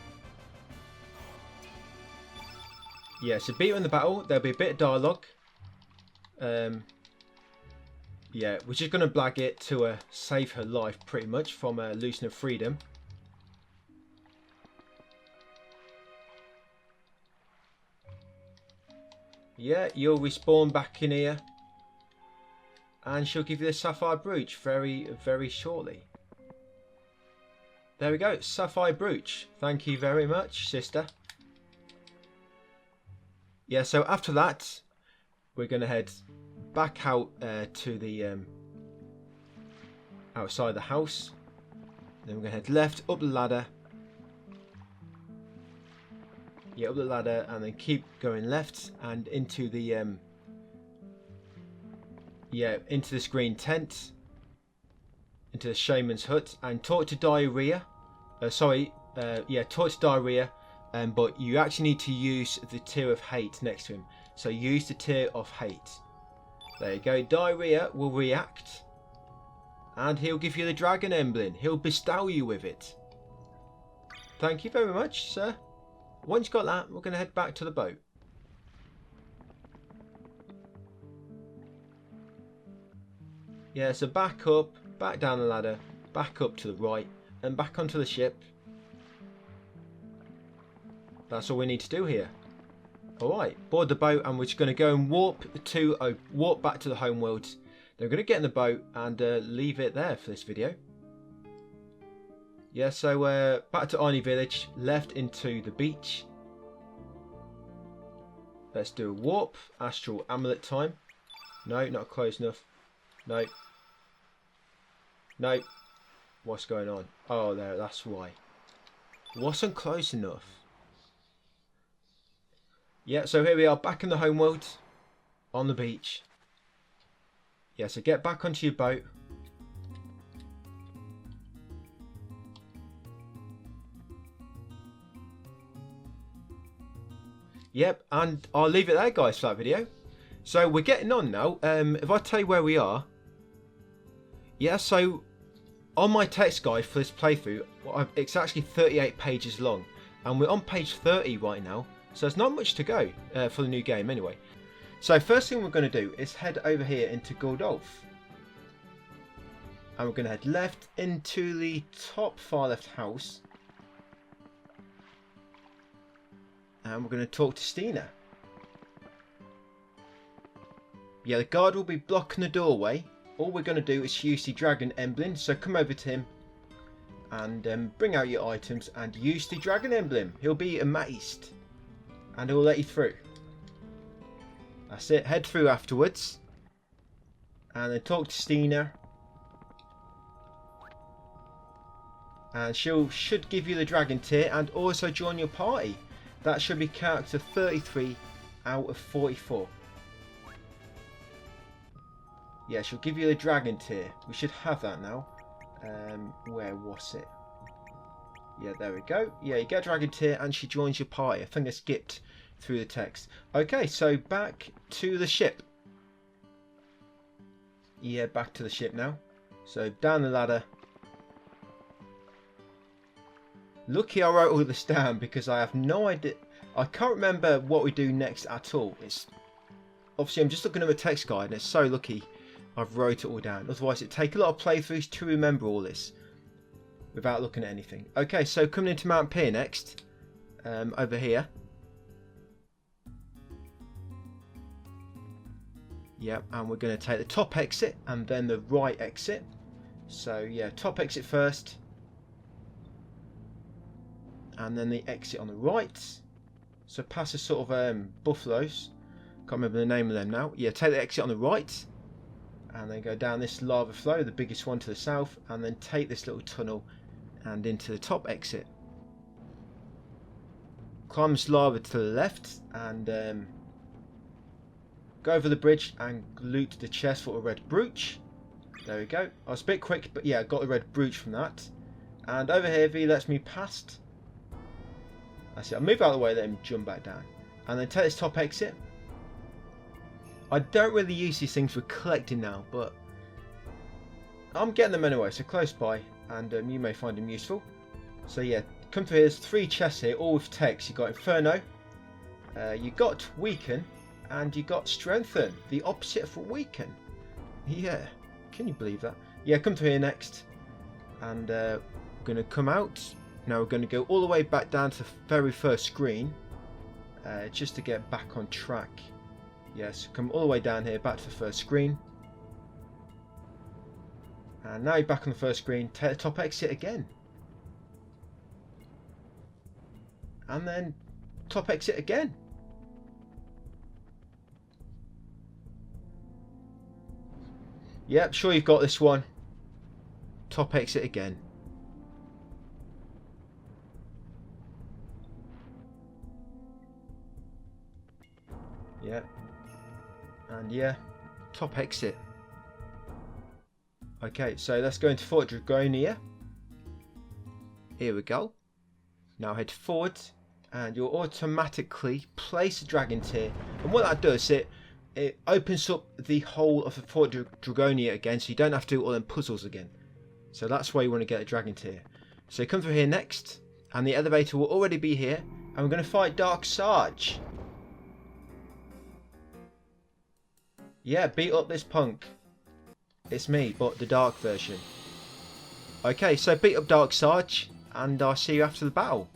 Yeah, so beat her in the battle. There'll be a bit of dialogue. Yeah, we're just going to blag it to save her life, pretty much, from losing her freedom. Yeah, you'll respawn back in here. And she'll give you the Sapphire Brooch very, very shortly. There we go, Sapphire Brooch. Thank you very much, sister. Yeah, so after that, we're going to head back out to the outside the house. Then we're going to head left, up the ladder. Yeah, up the ladder, and then keep going left and into the into this green tent, into the shaman's hut, and talk to Diarrhea. Talk to Diarrhea, but you actually need to use the Tear of Hate next to him. So use the Tear of Hate. There you go. Diarrhea will react, and he'll give you the dragon emblem. He'll bestow you with it. Thank you very much, sir. Once you've got that, we're going to head back to the boat. Yeah, so back up, back down the ladder, back up to the right, and back onto the ship. That's all we need to do here. Alright, board the boat, and we're just going to go and warp back to the home world. Then we're going to get in the boat and leave it there for this video. Yeah, so back to Arnie Village, left into the beach. Let's do a warp, astral amulet time. No, not close enough. No. No. What's going on? Oh, there, that's why. Wasn't close enough. Yeah, so here we are back in the homeworld, on the beach. Yeah, so get back onto your boat. Yep, and I'll leave it there, guys, for that video. So we're getting on now. If I tell you where we are. Yeah, so on my text guide for this playthrough, it's actually 38 pages long. And we're on page 30 right now. So there's not much to go for the new game anyway. So first thing we're going to do is head over here into Goldolf. And we're going to head left into the top far left house. And we're going to talk to Steena. Yeah, the guard will be blocking the doorway. All we're going to do is use the dragon emblem. So come over to him and bring out your items and use the dragon emblem. He'll be amazed. And he'll let you through. That's it. Head through afterwards. And then talk to Steena. And should give you the dragon tier and also join your party. That should be character 33 out of 44. Yeah, she'll give you the dragon tier. We should have that now. Where was it? Yeah, there we go. Yeah, you get dragon tier and she joins your party. I think I skipped through the text. Okay, so back to the ship. Yeah, back to the ship now. So down the ladder. Lucky I wrote all this down because I have no idea. I can't remember what we do next at all. It's obviously I'm just looking at the text guide and it's so lucky I've wrote it all down. Otherwise it'd take a lot of playthroughs to remember all this without looking at anything. Okay, so coming into Mount Pier next, over here. Yep, and we're going to take the top exit and then the right exit. So yeah, top exit first. And then the exit on the right. So past a sort of buffaloes. Can't remember the name of them now. Yeah, take the exit on the right. And then go down this lava flow, the biggest one to the south. And then take this little tunnel and into the top exit. Climb this lava to the left. And go over the bridge and loot the chest for a red brooch. There we go. I was a bit quick, but yeah, I got the red brooch from that. And over here, V lets me past. That's it. I'll move out of the way, let him jump back down. And then take this top exit. I don't really use these things for collecting now, but I'm getting them anyway, so close by. And you may find them useful. So yeah, come through here. There's 3 chests here, all with text. You got Inferno, you got Weaken, and you got Strengthen. The opposite of Weaken. Yeah, can you believe that? Yeah, come through here next. And we're going to come out. Now we're going to go all the way back down to the very first screen, just to get back on track. Yes, come all the way down here, back to the first screen. And now you're back on the first screen, take the top exit again. And then top exit again. Yep, sure you've got this one. Top exit again. Yeah, and yeah, top exit. Okay, so let's go into Fort Dragonia. Here we go. Now head forward, and you'll automatically place the dragon tier. And what that does, it opens up the whole of the Fort Dragonia again, so you don't have to do all them puzzles again. So that's why you want to get a dragon tier. So come through here next, and the elevator will already be here, and we're going to fight Dark Sarge. Yeah, beat up this punk. It's me, but the dark version. Okay, so beat up Dark Sarge, and I'll see you after the battle.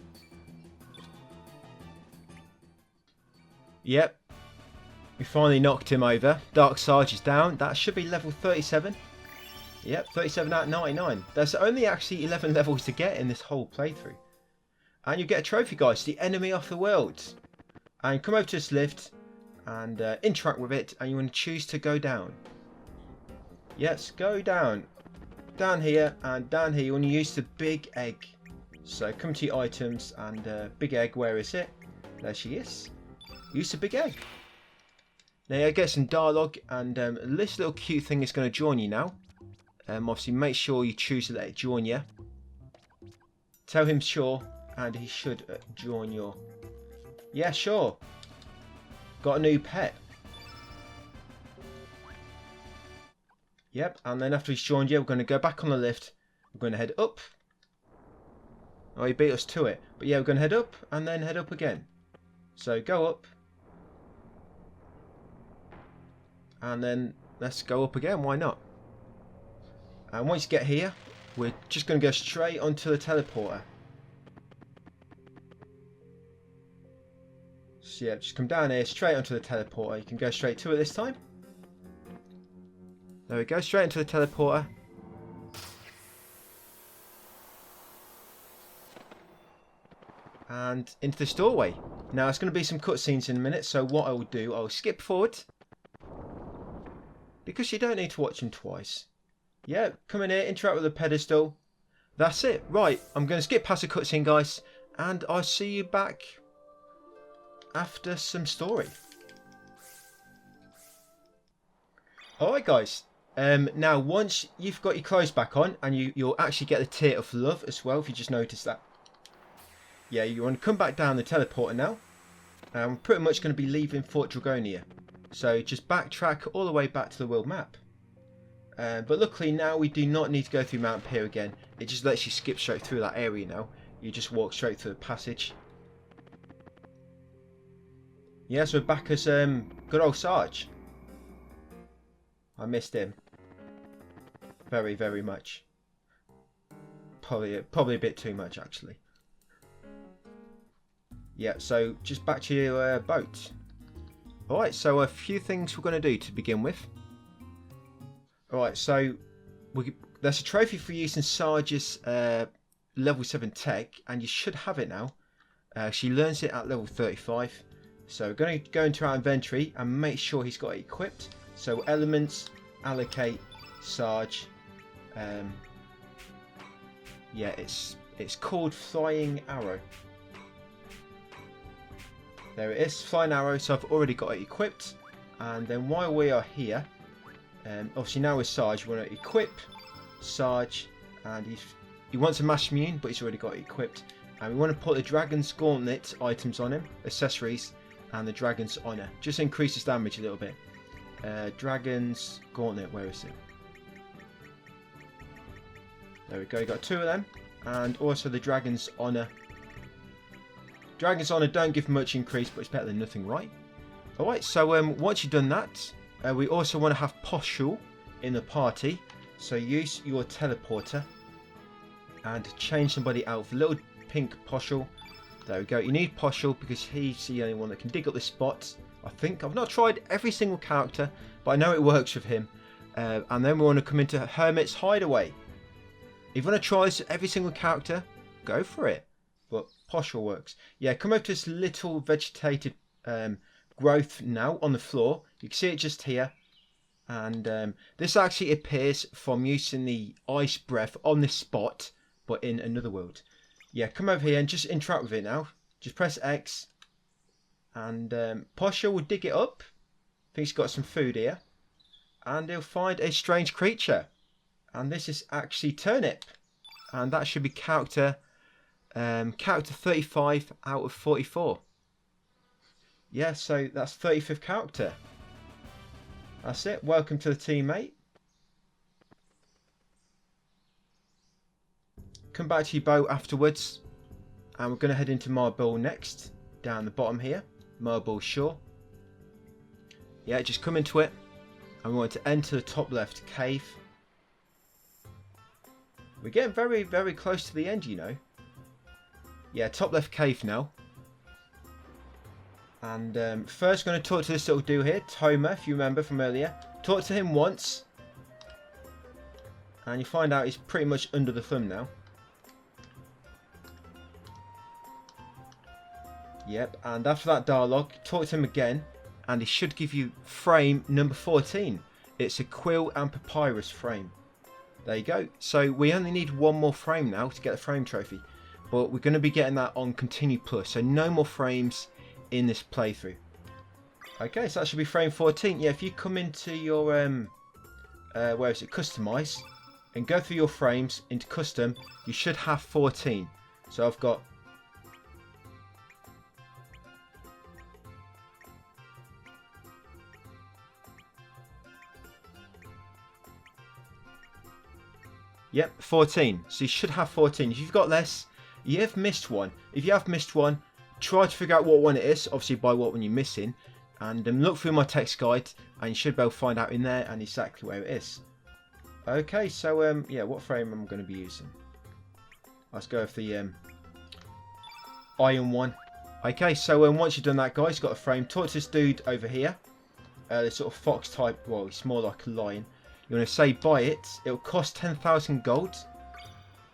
Yep. We finally knocked him over. Dark Sarge is down. That should be level 37. Yep, 37 out of 99. There's only actually 11 levels to get in this whole playthrough. And you get a trophy, guys, the enemy of the world. And come over to this lift and interact with it, and you want to choose to go down. Yes, go down. Down here, and down here you want to use the big egg. So come to your items, and big egg, where is it? There she is. Use the big egg. Now you get some dialogue, and this little cute thing is going to join you now. Obviously make sure you choose to let it join you. Tell him sure, and he should join your... Yeah, sure. Got a new pet. Yep, and then after he's joined you, we're going to go back on the lift. We're going to head up. Oh, he beat us to it. But yeah, we're going to head up and then head up again. So go up. And then let's go up again. Why not? And once you get here, we're just going to go straight onto the teleporter. So yeah, just come down here, straight onto the teleporter. You can go straight to it this time. There we go, straight into the teleporter. And into this doorway. Now, it's going to be some cutscenes in a minute, so what I will do, I'll skip forward. Because you don't need to watch them twice. Yeah, come in here, interact with the pedestal. That's it. Right, I'm going to skip past the cutscene, guys. And I'll see you back after some story. Alright, guys. Now, once you've got your clothes back on, and you'll actually get the tear of love as well, if you just noticed that. Yeah, you want to come back down the teleporter now. And we're pretty much going to be leaving Fort Dragonia. So just backtrack all the way back to the world map. But luckily now we do not need to go through Mount Pier again. It just lets you skip straight through that area now. You just walk straight through the passage. Yeah, so we're back as good old Sarge. I missed him. Very, very much. Probably a bit too much, actually. Yeah, so just back to your boat. Alright, so a few things we're going to do to begin with. Alright, so there's a trophy for using Sarge's level 7 tech, and you should have it now. She learns it at level 35. So we're going to go into our inventory and make sure he's got it equipped. So elements, allocate, Sarge. Yeah, it's called Flying Arrow. There it is, Flying Arrow. So I've already got it equipped. And then while we are here, obviously now with Sarge, we want to equip Sarge, and he wants a mass immune, but he's already got it equipped. And we want to put the Dragon's Gauntlet items on him, accessories, and the Dragon's Honor. Just increases damage a little bit. Dragon's Gauntlet, where is it? There we go, you got 2 of them. And also the Dragon's Honor. Dragon's Honor don't give much increase, but it's better than nothing, right? Alright, so once you've done that, we also want to have Poshal in the party. So use your teleporter and change somebody out for little pink Poshal. There we go. You need Poshal because he's the only one that can dig up the spots. I think I've not tried every single character, but I know it works with him. And then we want to come into Hermit's Hideaway. If you want to try this every single character, go for it. But Poshal works. Yeah, come over to this little vegetated growth now on the floor. You can see it just here. And this actually appears from using the ice breath on this spot, but in another world. Yeah, come over here and just interact with it now. Just press X. And Poshal will dig it up. I think he's got some food here. And he'll find a strange creature. And this is actually Turnip. And that should be character 35 out of 44. Yeah, so that's 35th character. That's it. Welcome to the team, mate. Come back to your boat afterwards. And we're going to head into Marble next. Down the bottom here. Marble Shore. Yeah, just come into it. And we want to enter the top left cave. We're getting very, very close to the end, you know. Yeah, top left cave now. And first going to talk to this little dude here, Toma, if you remember from earlier. Talk to him once. And you find out he's pretty much under the thumb now. Yep, and after that dialogue, talk to him again, and he should give you frame number 14. It's a quill and papyrus frame. There you go. So we only need one more frame now to get the frame trophy, but we're going to be getting that on Continue Plus, so no more frames in this playthrough. Okay, so that should be frame 14. Yeah, if you come into your where is it, customize, and go through your frames into custom, you should have 14. So I've got yep, 14. So you should have 14. If you've got less, you have missed one. If you have missed one, try to figure out what one it is, obviously by what one you're missing, and look through my text guide, and you should be able to find out in there and exactly where it is. Okay, so yeah, what frame am I going to be using? Let's go with the iron one. Okay, so once you've done that, guys, got a frame. Talk to this dude over here. This sort of fox type. Well, he's more like a lion. You want to say buy it. It'll cost 10,000 gold.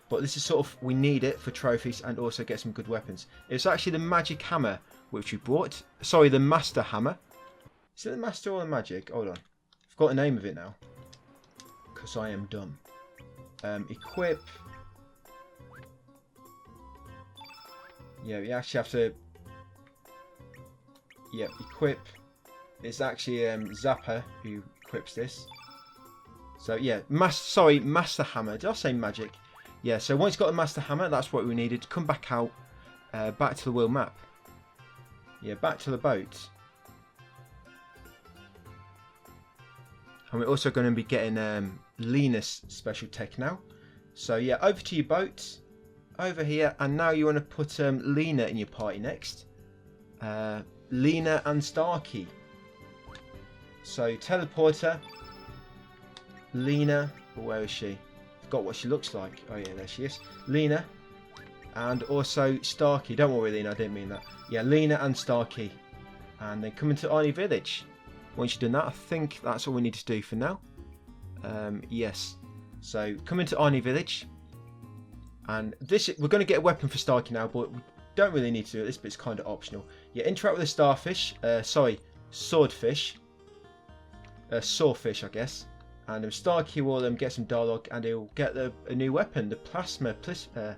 But this is sort of, we need it for trophies and also get some good weapons. It's actually the magic hammer which we brought. Sorry, the master hammer. Is it the master or the magic? Hold on. I've got the name of it now. Because I am dumb. Equip. Yeah, you actually have to. Yeah, equip. It's actually Zappa who equips this. So yeah, master hammer. Did I say magic? Yeah. So once you've got the master hammer, that's what we needed. Come back out, back to the world map. Yeah, back to the boat. And we're also going to be getting Leena's special tech now. So yeah, over to your boat, over here, and now you want to put Leena in your party next. Leena and Starkey. So teleporter, Leena, where is she? Forgot what she looks like. Oh yeah, there she is. Leena, and also Starkey. Don't worry, Leena, I didn't mean that. Yeah, Leena and Starkey, and then come into Arnie Village. Once you've done that, I think that's all we need to do for now. Yes. So come into Arnie Village, and this we're going to get a weapon for Starkey now, but we don't really need to do this, but it's kind of optional. Yeah, interact with the starfish. Sorry, swordfish. Sawfish, I guess. And Starkey will get some dialogue, and he'll get a new weapon, the plasma pistol.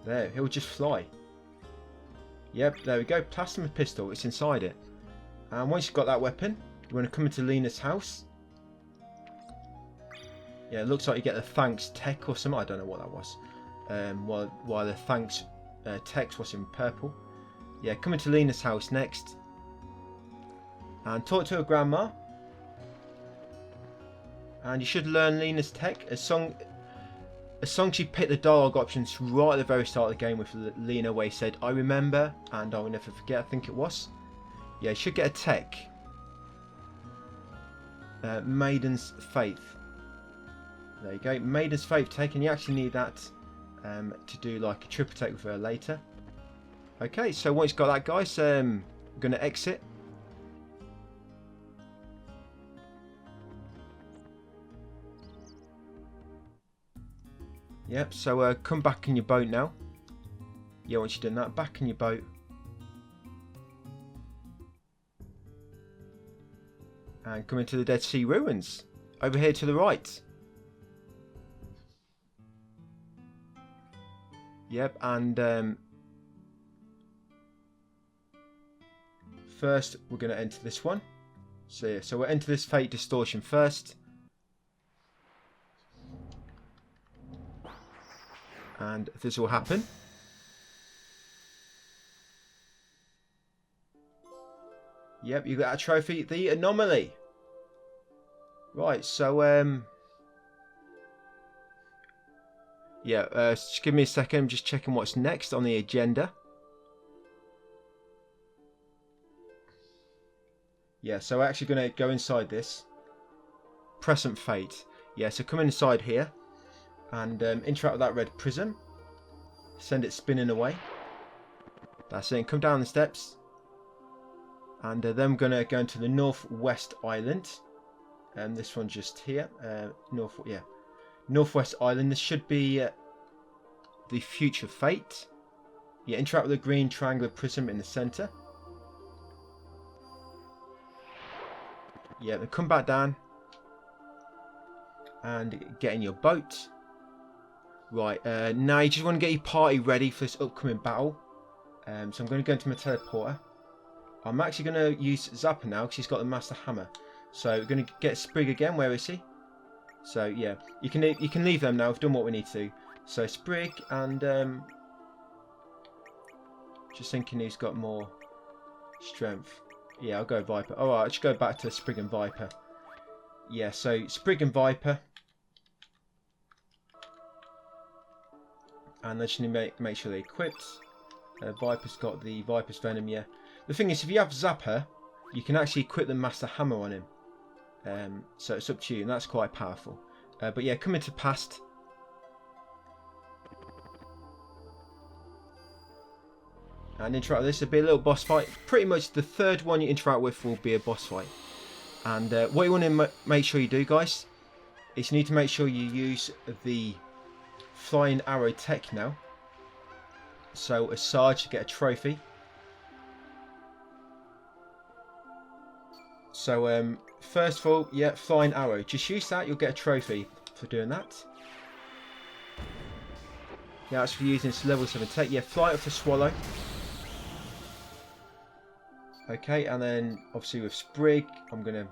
There, he'll just fly. Yep, there we go. Plasma pistol. It's inside it. And once you've got that weapon, you want to come into Leena's house. Yeah, it looks like you get the thanks tech or something. I don't know what that was. While the thanks text was in purple. Yeah, come into Leena's house next. And talk to her grandma. And you should learn Leena's tech. As long as you pick the dialogue options right at the very start of the game with Leena, where he said, I remember, and I will never forget, I think it was. Yeah, you should get a tech. Maiden's Faith. There you go. Maiden's Faith tech, and you actually need that to do like a triple tech with her later. Okay, so once you've got that, guys, we're going to exit. Yep, so come back in your boat now. Yeah, once you've done that, back in your boat. And come into the Dead Sea Ruins. Over here to the right. Yep, and first we're going to enter this one. So yeah, so we'll enter this Fate Distortion first. And this will happen. Yep, you got a trophy, the Anomaly. Right, so yeah, just give me a second. I'm just checking what's next on the agenda. Yeah, so we're actually going to go inside this. Present Fate. Yeah, so come inside here. And interact with that red prism. Send it spinning away. That's it. Come down the steps. And then I'm going to go into the northwest island. This one just here, Northwest Island. This should be the future fate. Yeah, interact with the green triangular prism in the centre. Yeah, then come back down and get in your boat. Right, now you just want to get your party ready for this upcoming battle. So I'm going to go into my teleporter. I'm actually going to use Zappa now because he's got the Master Hammer. So we're going to get Sprig again. Where is he? So yeah, you can leave them now. We've done what we need to do. So Sprig and just thinking he's got more strength. Yeah, I'll go Viper. Alright, I'll just go back to Sprig and Viper. Yeah, so Sprig and Viper. And then just need to make sure they're equipped. Viper's got the Viper's Venom, yeah. The thing is, if you have Zappa, you can actually equip the Master Hammer on him. So it's up to you, and that's quite powerful. But yeah, come into past. And interact with this. It'll be a little boss fight. Pretty much the third one you interact with will be a boss fight. And what you want to make sure you do, guys, is you need to make sure you use the flying arrow tech now. So a Sarge to get a trophy. So first of all, yeah, flying arrow. Just use that, you'll get a trophy for doing that. Yeah, that's for using this level 7 tech. Yeah, fly up to Swallow. Okay, and then obviously with Sprig, I'm going to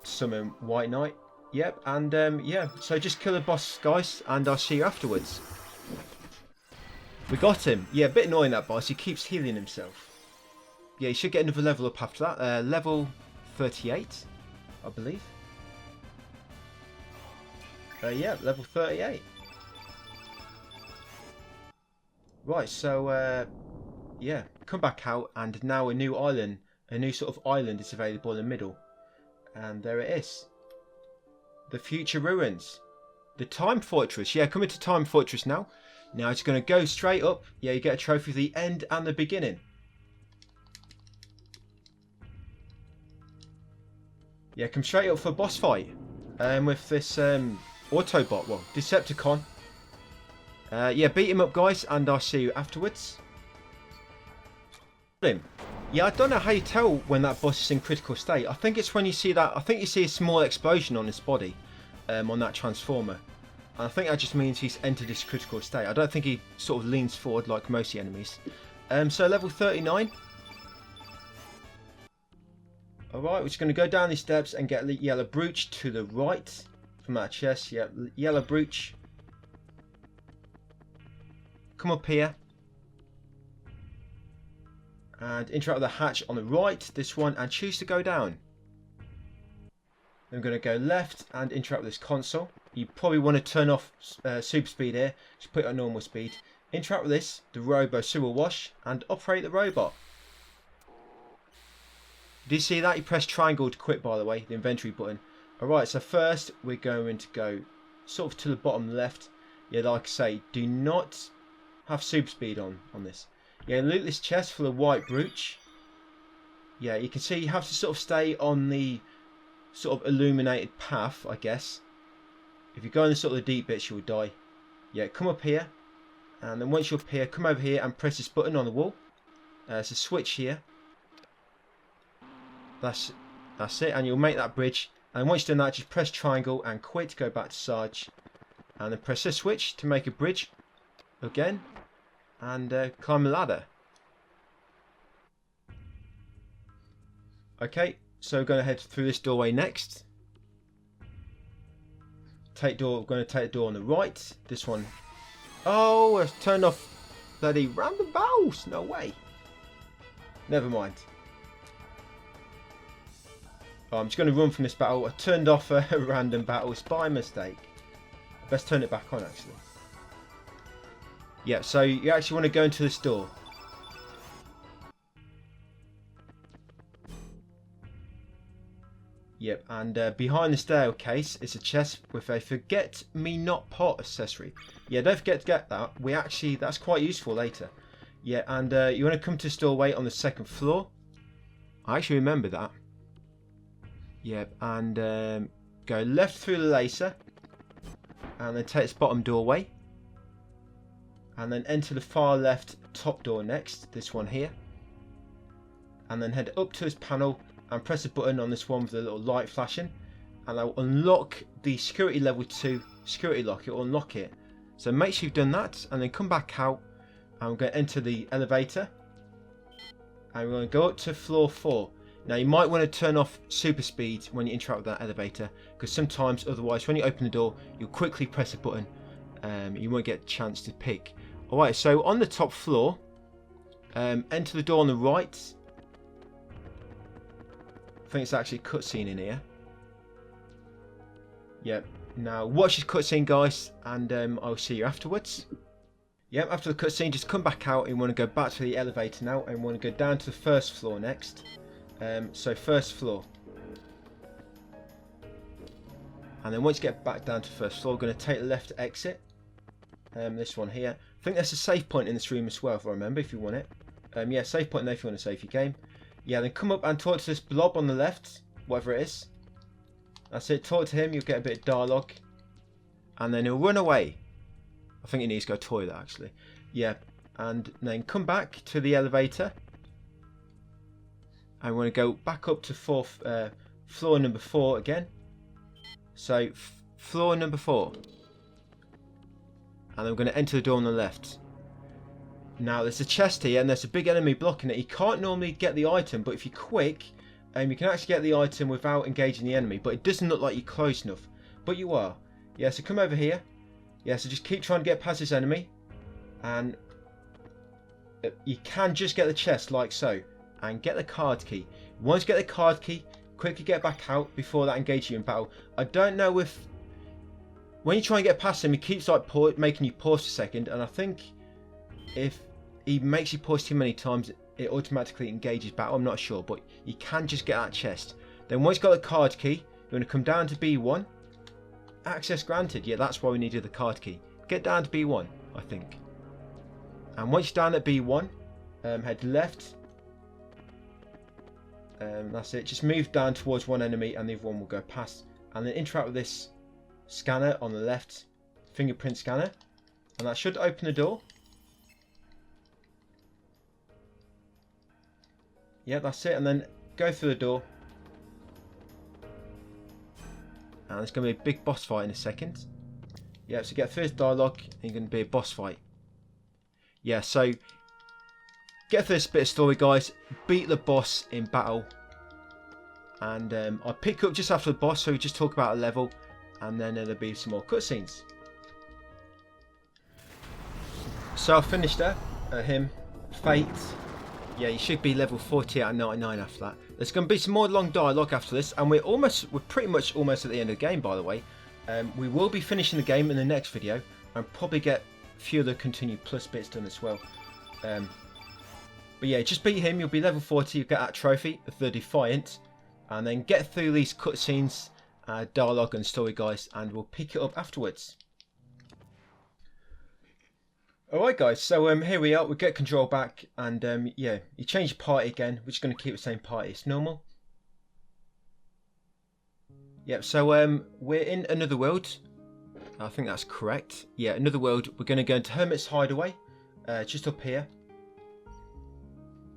summon White Knight. Yep, and yeah, so just kill the boss, guys, and I'll see you afterwards. We got him. Yeah, a bit annoying, that boss. He keeps healing himself. Yeah, you should get another level up after that. Level 38, I believe. Yeah, level 38. Right, so yeah, come back out, and now a new island, a new sort of island is available in the middle. And there it is. The Future Ruins. The Time Fortress. Yeah, come into Time Fortress now. Now it's going to go straight up. Yeah, you get a trophy for the end and the beginning. Yeah, come straight up for a boss fight. With this Autobot, well, Decepticon. Yeah, beat him up, guys, and I'll see you afterwards. Yeah, I don't know how you tell when that boss is in critical state. I think it's when you see that. I think you see a small explosion on his body, on that transformer. And I think that just means he's entered this critical state. I don't think he sort of leans forward like most of the enemies. So level 39. Alright, we're just going to go down these steps and get the yellow brooch to the right from that chest. Yeah, yellow brooch. Come up here. And interact with the hatch on the right, this one, and choose to go down. I'm going to go left and interact with this console. You probably want to turn off super speed here. Just put it on normal speed. Interact with this, the Robo Sewer Wash, and operate the robot. Did you see that? You press triangle to quit, by the way, the inventory button. Alright, so first we're going to go sort of to the bottom left. Yeah, like I say, do not have super speed on this. Yeah, loot this chest for the white brooch. Yeah, you can see you have to sort of stay on the sort of illuminated path, I guess. If you go in the sort of the deep bits, you'll die. Yeah, come up here. And then once you're up here, come over here and press this button on the wall. There's a switch here. That's it, and you'll make that bridge. And once you've done that, just press triangle and quit to go back to Sarge. And then press this switch to make a bridge again. And climb a ladder. Okay, so we're going to head through this doorway next. We're going to take the door on the right. This one. Oh, it's turned off bloody random battles. No way. Never mind. Oh, I'm just going to run from this battle. I turned off random battles by mistake. Best turn it back on, actually. Yeah, so you actually want to go into this door. Yep, and behind the staircase is a chest with a Forget Me Not pot accessory. Yeah, don't forget to get that. That's quite useful later. Yeah, and you want to come to this doorway on the second floor. I actually remember that. Yep, and go left through the laser, and then take this bottom doorway, and then enter the far left top door next, this one here, and then head up to this panel and press the button on this one with the little light flashing, and that will unlock the security level 2 security lock. It will unlock it. So make sure you've done that, and then come back out, and we're going to enter the elevator, and we're going to go up to floor 4. Now you might want to turn off super speed when you interact with that elevator, because sometimes otherwise when you open the door you'll quickly press a button, you won't get a chance to pick. Alright, so on the top floor, enter the door on the right. I think it's actually a cutscene in here. Yep, now watch this cutscene guys, and I'll see you afterwards. Yep, after the cutscene just come back out, and you want to go back to the elevator now, and want to go down to the first floor next. So first floor, and then once you get back down to first floor, we're going to take the left exit, this one here. I think there's a save point in this room as well, if I remember, if you want it. Yeah, save point there if you want to save your game. Yeah, then come up and talk to this blob on the left, whatever it is. That's it, talk to him, you'll get a bit of dialogue, and then he'll run away. I think he needs to go toilet actually. Yeah, and then come back to the elevator. I want to go back up to floor number 4 again. So floor number 4, and then we're going to enter the door on the left. Now there's a chest here, and there's a big enemy blocking it. You can't normally get the item, but if you're quick, you can actually get the item without engaging the enemy. But it doesn't look like you're close enough, but you are. Yeah, so come over here. Yeah, so just keep trying to get past this enemy, and you can just get the chest like so. And get the card key. Once you get the card key, quickly get back out before that engages you in battle. I don't know if when you try and get past him, he keeps like making you pause for a second, and I think if he makes you pause too many times, it automatically engages battle. I'm not sure, but you can just get that chest. Then once you've got the card key, you're going to come down to B1. Access granted. Yeah, that's why we needed the card key. Get down to B1, I think. And once you're down at B1, head left. That's it, just move down towards one enemy and the other one will go past, and then interact with this scanner on the left, fingerprint scanner, and that should open the door. Yeah, that's it, and then go through the door, and there's going to be a big boss fight in a second. Yeah, so get first dialogue and you're going to be a boss fight. Yeah, so get through this bit of story guys, beat the boss in battle, and I'll pick up just after the boss, so we just talk about a level, and then there'll be some more cutscenes. So I finished there, him, Fate. Yeah, you should be level 40 out of 99 after that. There's going to be some more long dialogue after this, and we're pretty much almost at the end of the game by the way. We will be finishing the game in the next video, and probably get a few of the continued plus bits done as well. But yeah, just beat him, you'll be level 40, you'll get that trophy, the Defiant, and then get through these cutscenes, dialogue and story guys, and we'll pick it up afterwards. Alright guys, so here we are, we get control back, and yeah, you change your party again, we're just going to keep the same party, it's normal. Yep, so we're in another world, I think that's correct. Yeah, another world, we're going to go into Hermit's Hideaway, just up here.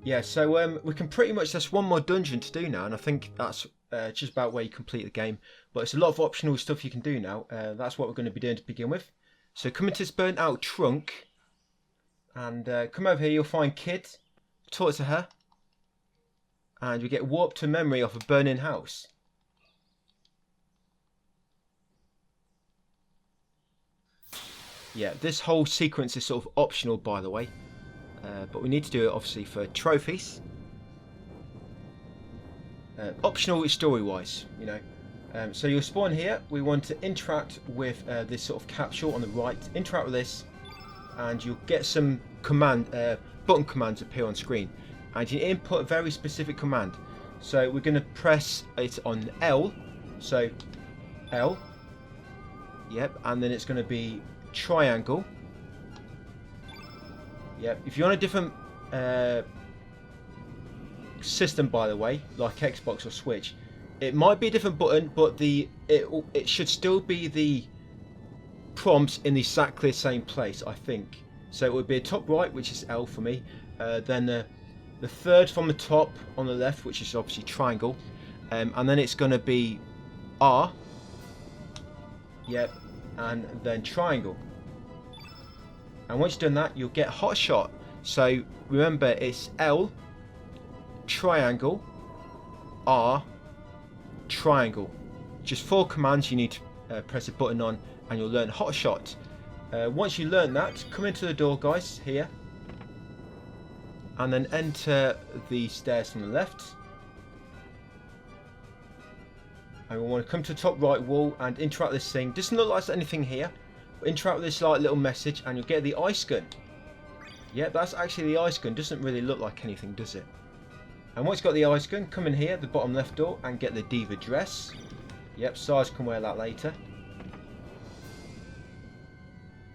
Yeah, so we can pretty much, there's one more dungeon to do now, and I think that's just about where you complete the game. But it's a lot of optional stuff you can do now. That's what we're going to be doing to begin with. So come into this burnt out trunk, and come over here, you'll find Kid, talk to her, and you get warped to memory of a burning house. Yeah, this whole sequence is sort of optional by the way. But we need to do it obviously for trophies. Optional story-wise, you know. So you'll spawn here. We want to interact with this sort of capsule on the right. Interact with this, and you'll get some button commands appear on screen, and you input a very specific command. So we're going to press it on L. So L. Yep, and then it's going to be triangle. Yeah, if you're on a different system, by the way, like Xbox or Switch, It might be a different button, but it should still be the prompts in exactly the same place, I think. So it would be a top right, which is L for me. Then the third from the top on the left, which is obviously triangle. And then it's going to be R. Yep. And then triangle. And once you've done that, you'll get hot shot. So remember, it's L, triangle, R, triangle. Just 4 commands you need to press a button on, and you'll learn hot shot. Once you learn that, come into the door, guys, here, and then enter the stairs from the left. And we want to come to the top right wall and interact with this thing. Doesn't look like there's anything here, but interact with this like little message, and you'll get the ice gun. Yep, that's actually the ice gun. Doesn't really look like anything, does it? And once you've got the ice gun, come in here, the bottom left door, and get the diva dress. Yep, Sarge can wear that later.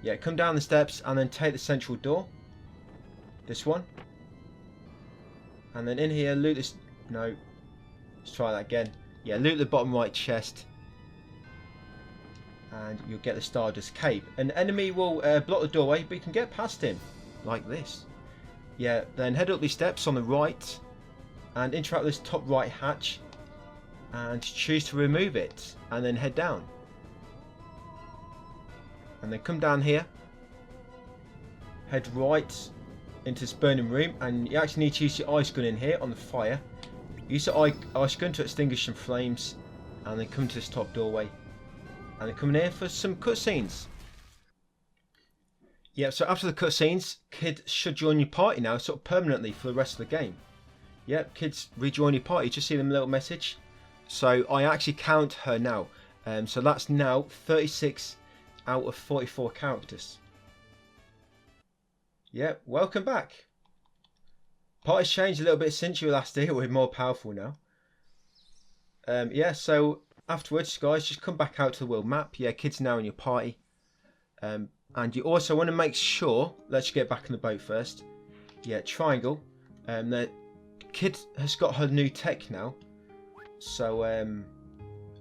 Yeah, come down the steps and then take the central door. This one. And then in here, loot this... No. Let's try that again. Yeah, loot the bottom right chest. And you'll get the Stardust Cape. An enemy will block the doorway, but you can get past him. Like this. Yeah, then head up these steps on the right. And interact with this top right hatch. And choose to remove it. And then head down. And then come down here. Head right into this burning room. And you actually need to use your ice gun in here on the fire. Use the ice gun to extinguish some flames. And then come to this top doorway. And then come in here for some cutscenes. Yeah, so after the cutscenes, Kid should join your party now, sort of permanently for the rest of the game. Yep, Kid's rejoin your party. Just see them little message. So I actually count her now. So that's now 36 out of 44 characters. Yep, welcome back. Party's changed a little bit since you were last here. We're more powerful now. Yeah, so afterwards, guys, just come back out to the world map. Yeah, Kid's now in your party. And you also want to make sure, let's get back in the boat first. Yeah, triangle. The Kid has got her new tech now. So,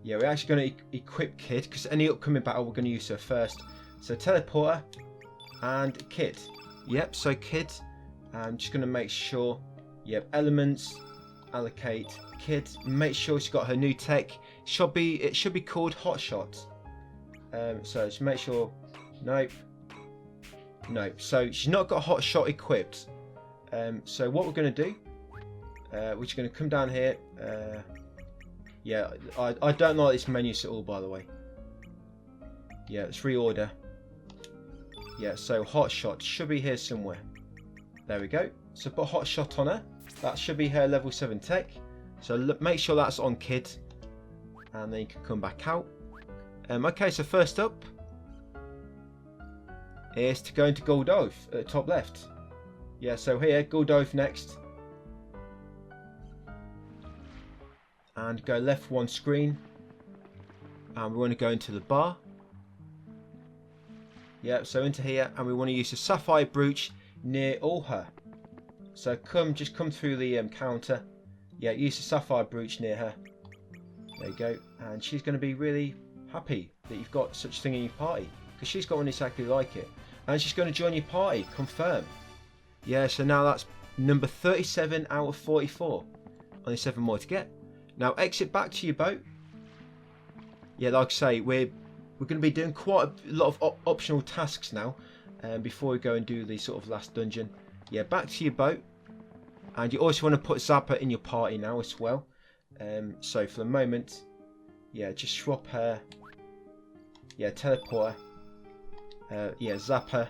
yeah, we're actually going to equip Kid, because any upcoming battle we're going to use her first. So, teleporter and Kid. Yep, so Kid, I'm just going to make sure, yep, elements, allocate, Kid, make sure she's got her new tech. It should be called Hot Shot. So, just make sure, nope, so she's not got Hot Shot equipped. So, what we're going to do, we're just going to come down here. Yeah, I don't like this menu at all, by the way. Yeah, let's reorder. Yeah, so Hot Shot should be here somewhere. There we go. So put Hot Shot on her. That should be her level 7 tech. So make sure that's on Kid. And then you can come back out. Okay, so first up is to go into Goldove at the top left. Yeah, so here, Goldove next. And go left one screen. And we want to go into the bar. Yeah, so into here, and we want to use the sapphire brooch near Ulha. So just come through the counter. Yeah, use the sapphire brooch near her. There you go. And she's going to be really happy that you've got such a thing in your party, because she's got one exactly like it. And she's going to join your party, confirm. Yeah, so now that's number 37 out of 44. Only 7 more to get. Now exit back to your boat. Yeah, like I say, we're going to be doing quite a lot of optional tasks now, before we go and do the sort of last dungeon. Yeah, back to your boat. And you also want to put Zappa in your party now as well. So for the moment, yeah, just swap her. Yeah, teleport her. Yeah, Zappa.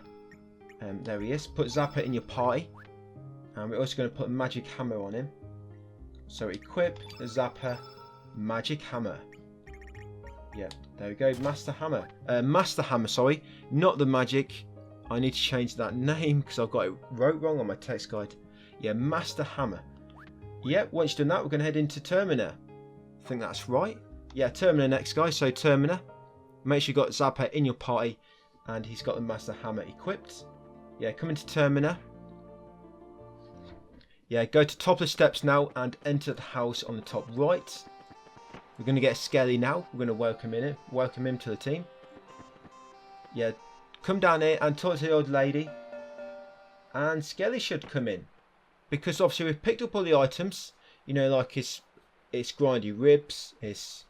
There he is. Put Zappa in your party. And we're also going to put a magic hammer on him. So equip the Zappa magic hammer. Yeah, there we go. Master hammer. Master hammer, sorry. Not the magic. I need to change that name because I've got it wrote wrong on my text guide. Yeah, Master hammer. Yeah, once you've done that, we're going to head into Termina. I think that's right. Yeah, Termina next, guys. So Termina. Make sure you've got Zappa in your party. And he's got the Master hammer equipped. Yeah, come into Termina. Yeah, go to top of the steps now and enter the house on the top right. We're going to get Skelly now. We're going to welcome him to the team. Yeah, come down here and talk to the old lady. And Skelly should come in. Because obviously we've picked up all the items. You know, like his grindy ribs, his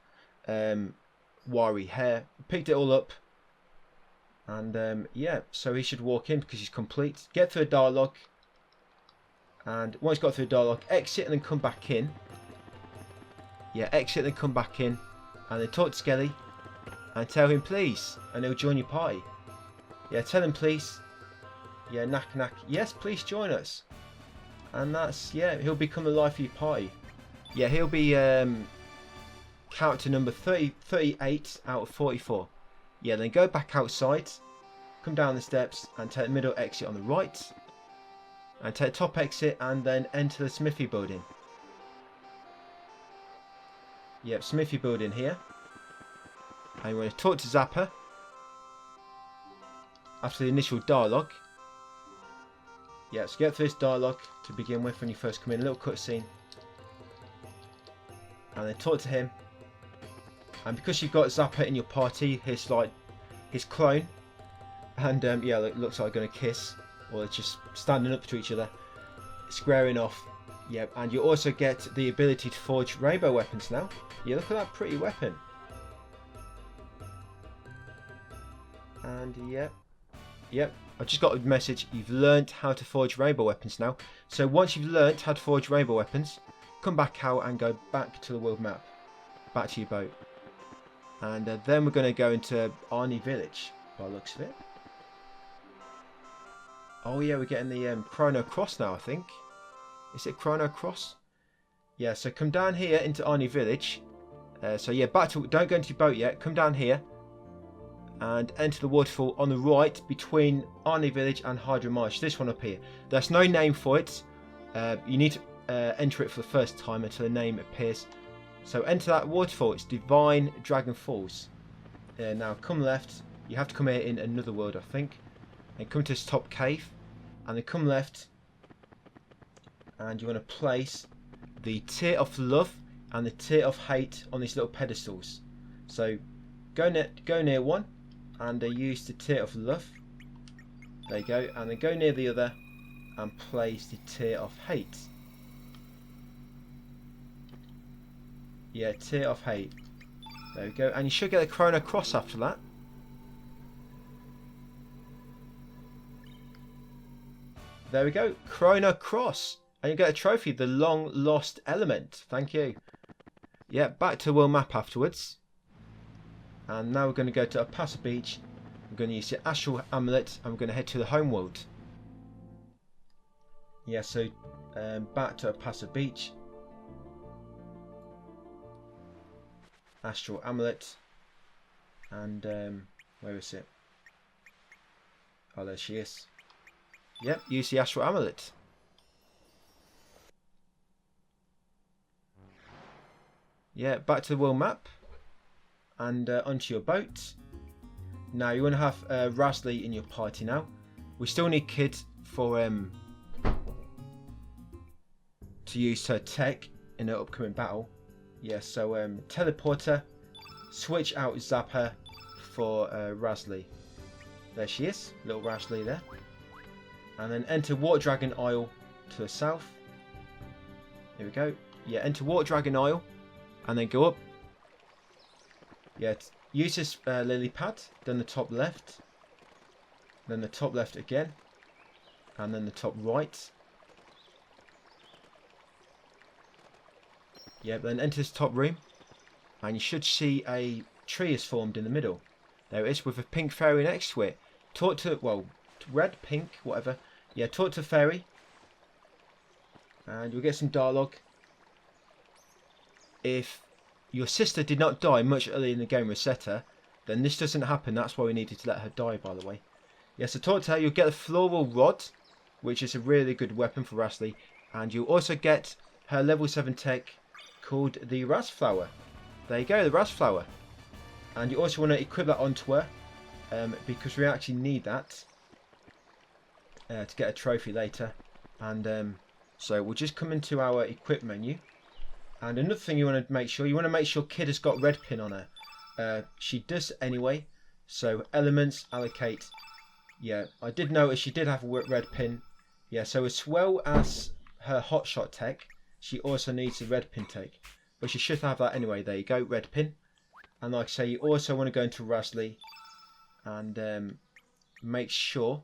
wiry hair. We picked it all up. And yeah, so he should walk in because he's complete. Get through a dialogue. And once got through a dialogue, exit and then come back in. Yeah, exit and then come back in. And then talk to Skelly. And tell him please. And he'll join your party. Yeah, tell him please. Yeah, knack knack. Yes, please join us. And that's, yeah, he'll become the life of your party. Yeah, he'll be character number 38 out of 44. Yeah, then go back outside. Come down the steps and take the middle exit on the right. And take the top exit and then enter the smithy building. Yep, smithy building here. And you want to talk to Zapper. After the initial dialogue. Yeah, so get through this dialogue to begin with when you first come in. A little cutscene. And then talk to him. And because you've got Zapper in your party, his clone. And yeah, it looks like they're going to kiss. Or they're just standing up to each other. Squaring off. Yep, and you also get the ability to forge rainbow weapons now. Yeah, look at that pretty weapon. And yep, I just got a message. You've learnt how to forge rainbow weapons now. So once you've learnt how to forge rainbow weapons, come back out and go back to the world map. Back to your boat. And then we're going to go into Arnie Village, by the looks of it. Oh yeah, we're getting the Chrono Cross now, I think. Is it Chrono Cross? Yeah, so come down here into Arnie Village. So yeah, don't go into your boat yet. Come down here. And enter the waterfall on the right between Arnie Village and Hydra Marsh. This one up here. There's no name for it. You need to enter it for the first time until the name appears. So enter that waterfall. It's Divine Dragon Falls. Now come left. You have to come here in another world, I think. And come to this top cave. And then come left. And you want to place the Tear of Love and the Tear of Hate on these little pedestals. So go near one. And use the Tear of Love. There you go. And then go near the other and place the Tear of Hate. Yeah, Tear of Hate. There we go. And you should get a Chrono Cross after that. There we go. Chrono Cross. And you get a trophy, the Long Lost Element. Thank you. Yeah, back to the world map afterwards. And now we're going to go to Opasa Beach. We're going to use the Astral Amulet and we're going to head to the home world. Yeah, so back to Opasa Beach. Astral Amulet. And where is it? Oh, there she is. Yep, use the Astral Amulet. Yeah, back to the world map. And onto your boat. Now you want to have Rasley in your party now. We still need Kid for to use her tech in the upcoming battle. Yeah, so teleporter, switch out Zapper for Rasley. There she is, little Rasley there. And then enter Water Dragon Isle to the south. Here we go. Yeah, enter Water Dragon Isle and then go up. Yeah, use this lily pad, then the top left, then the top left again, and then the top right. Yeah, then enter this top room, and you should see a tree is formed in the middle. There it is with a pink fairy next to it. Talk to, well, red, pink, whatever. Yeah, talk to fairy, and you'll get some dialogue. If your sister did not die much earlier in the game with Seta, then this doesn't happen. That's why we needed to let her die, by the way. Yeah, so talk to her. You'll get the Floral Rod, which is a really good weapon for Rasley. And you'll also get her level 7 tech called the Ras Flower. There you go, the Ras Flower. And you also want to equip that onto her, because we actually need that to get a trophy later. And so we'll just come into our equip menu. And another thing you want to make sure Kid has got red pin on her. She does anyway. So elements, allocate. Yeah, I did notice she did have a red pin. Yeah, so as well as her hotshot tech, she also needs a red pin tech. But she should have that anyway. There you go, red pin. And like I say, you also want to go into Rasley and make sure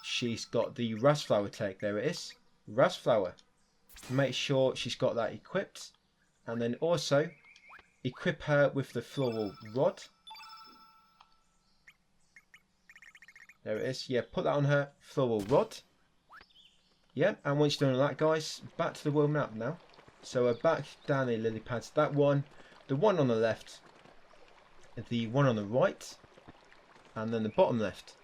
she's got the Rasflower tech. There it is, Rasflower. Make sure she's got that equipped, and then also equip her with the floral rod. There it is. Yeah, put that on her, floral rod. Yeah, and once you're done all that, guys, back to the world map now. So we're back down the lily pads. That one, the one on the left, the one on the right, and then the bottom left.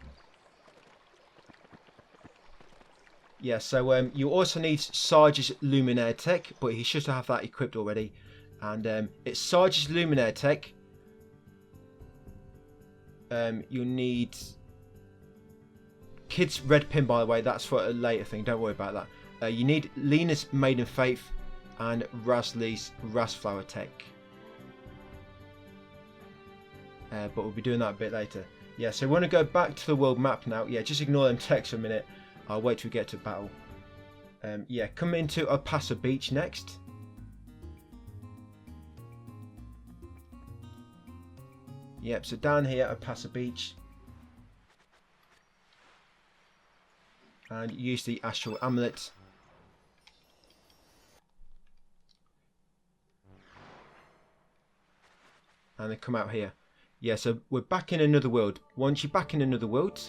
Yeah, so you also need Sarge's Luminaire tech, but he should have that equipped already. And it's Sarge's Luminaire tech. You need Kid's red pin, by the way. That's for a later thing. Don't worry about that. You need Leena's Maiden Faith and Rasley's Rasflower tech. But we'll be doing that a bit later. Yeah, so we want to go back to the world map now. Yeah, just ignore them techs for a minute. I'll wait till we get to battle. Yeah, come into El Paso Beach next. Yep, so down here at El Paso Beach. And use the Astral Amulet. And then come out here. Yeah, so we're back in another world. Once you're back in another world,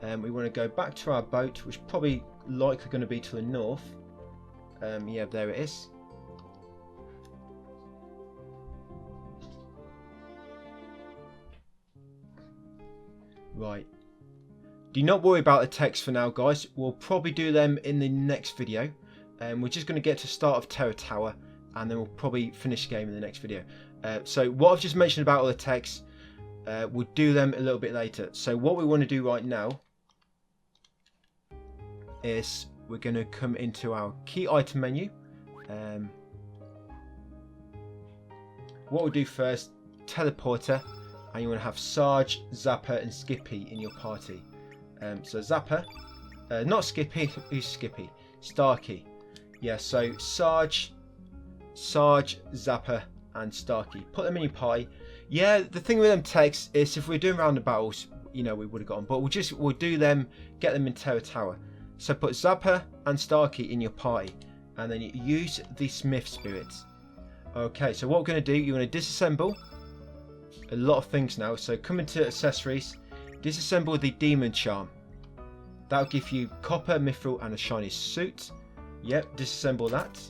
we want to go back to our boat, which is probably likely going to be to the north. Yeah, there it is. Right. Do not worry about the text for now, guys. We'll probably do them in the next video. We're just going to get to the start of Terror Tower, and then we'll probably finish the game in the next video. So what I've just mentioned about all the texts, we'll do them a little bit later. So what we want to do right now is we're going to come into our key item menu. What we'll do first, teleporter, and you want to have Sarge, Zapper and Skippy in your party. So Zapper, not Skippy, who's Skippy? Starkey. Yeah, so Sarge, Zapper and Starkey. Put them in your party. Yeah, the thing with them texts is if we're doing round the battles, you know, we would have got them, but we'll do them, get them in Terror Tower. So put Zapper and Starkey in your party, and then you use the Smith Spirits. Okay, so what we're going to do, you want to disassemble a lot of things now. So come into accessories, disassemble the Demon Charm. That'll give you copper, mithril and a shiny suit. Yep, disassemble that.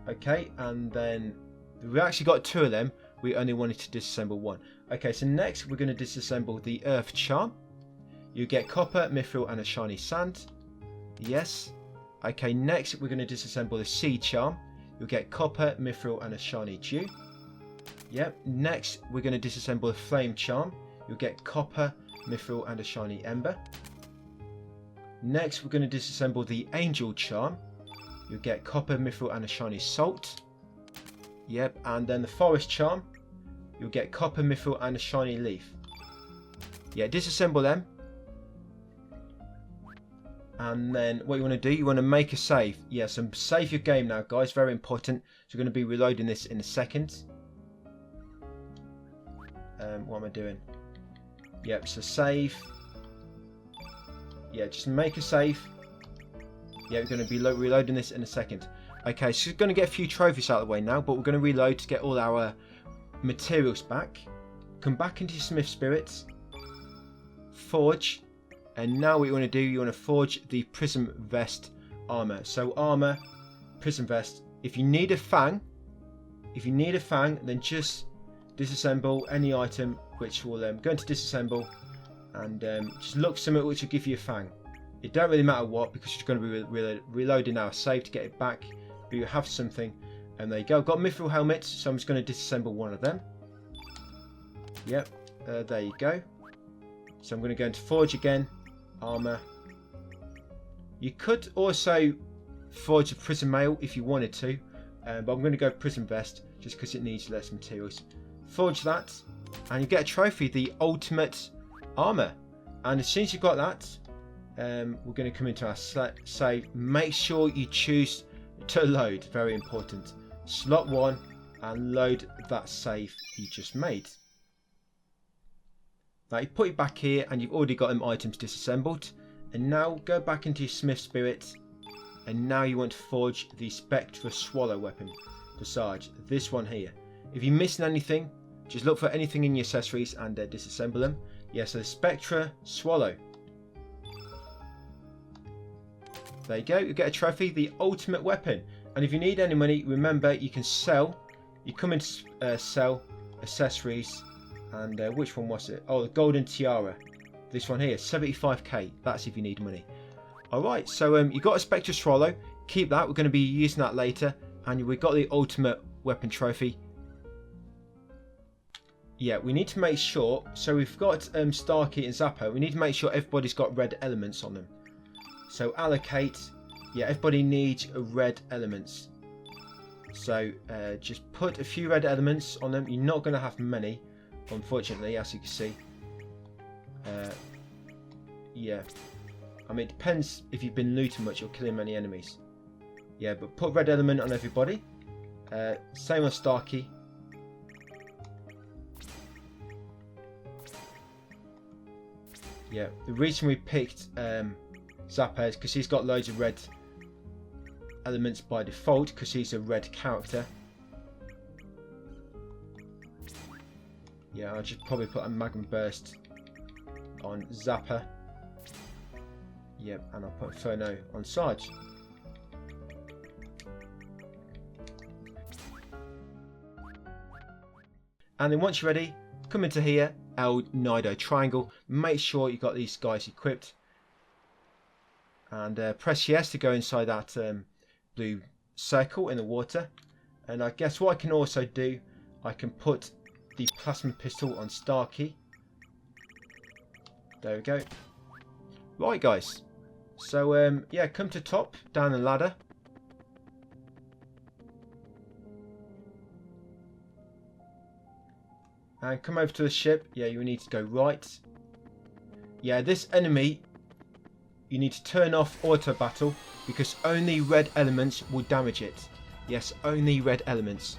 Okay, and then we actually got two of them. We only wanted to disassemble one. Okay, so next we're going to disassemble the Earth Charm. You get copper, mithril and a shiny sand. Yes. Okay, next we're going to disassemble the Sea Charm. You'll get copper, mithril and a shiny dew. Yep. Next we're going to disassemble the Flame Charm. You'll get copper, mithril and a shiny ember. Next we're going to disassemble the Angel Charm. You'll get copper, mithril and a shiny salt. Yep. And then the Forest Charm. You'll get copper, mithril and a shiny leaf. Yeah, disassemble them. And then what you want to do, you want to make a save. Yeah, so save your game now, guys. Very important. So we're going to be reloading this in a second. What am I doing? Yep, so save. Yeah, just make a save. Yeah, we're going to be reloading this in a second. Okay, so we're going to get a few trophies out of the way now, but we're going to reload to get all our materials back. Come back into your Smith Spirits. Forge. And now what you want to do, you want to forge the Prism Vest armor. So armor, Prism Vest. If you need a fang, then just disassemble any item which will go into disassemble, and just look for something which will give you a fang. It don't really matter what, because you're going to be reloading our save to get it back. But you have something, and there you go. I've got mithril helmets, so I'm just going to disassemble one of them. Yep, there you go. So I'm going to go into forge again. Armor. You could also forge a Prism Mail if you wanted to, but I'm going to go prison vest just because it needs less materials. Forge that, and you get a trophy, the ultimate armor. And as soon as you've got that, we're going to come into our save. Make sure you choose to load, very important, slot 1, and load that save you just made. Now you put it back here, and you've already got them items disassembled. And now go back into your Smith Spirit, and now you want to forge the Spectra Swallow weapon to Sarge. This one here. If you're missing anything, just look for anything in your accessories and disassemble them. Yeah, so the Spectra Swallow. There you go, you get a trophy, the ultimate weapon. And if you need any money, remember you can sell. You come into sell accessories, and which one was it? Oh, the golden tiara. This one here, 75k. That's if you need money. Alright, so you got a Spectre Swallow. Keep that, we're going to be using that later. And we've got the ultimate weapon trophy. Yeah, we need to make sure, so we've got Starkey and Zapper. We need to make sure everybody's got red elements on them. So allocate, yeah, everybody needs red elements. So just put a few red elements on them. You're not going to have many, unfortunately, as you can see. Yeah, I mean, it depends if you've been looting much or killing many enemies. Yeah, but put red element on everybody. Same on Starkey. Yeah, the reason we picked Zappa is because he's got loads of red elements by default, because he's a red character. Yeah, I'll just probably put a Magnum Burst on Zappa. Yep, and I'll put Inferno on Sarge. And then once you're ready, come into here, El Nido Triangle. Make sure you got these guys equipped. And press yes to go inside that blue circle in the water. And I guess what I can also do, I can put the plasma pistol on Starkey. There we go. Right, guys. So yeah, come to top, down the ladder. And come over to the ship. Yeah, you need to go right. Yeah, this enemy, you need to turn off auto battle, because only red elements will damage it. Yes, only red elements.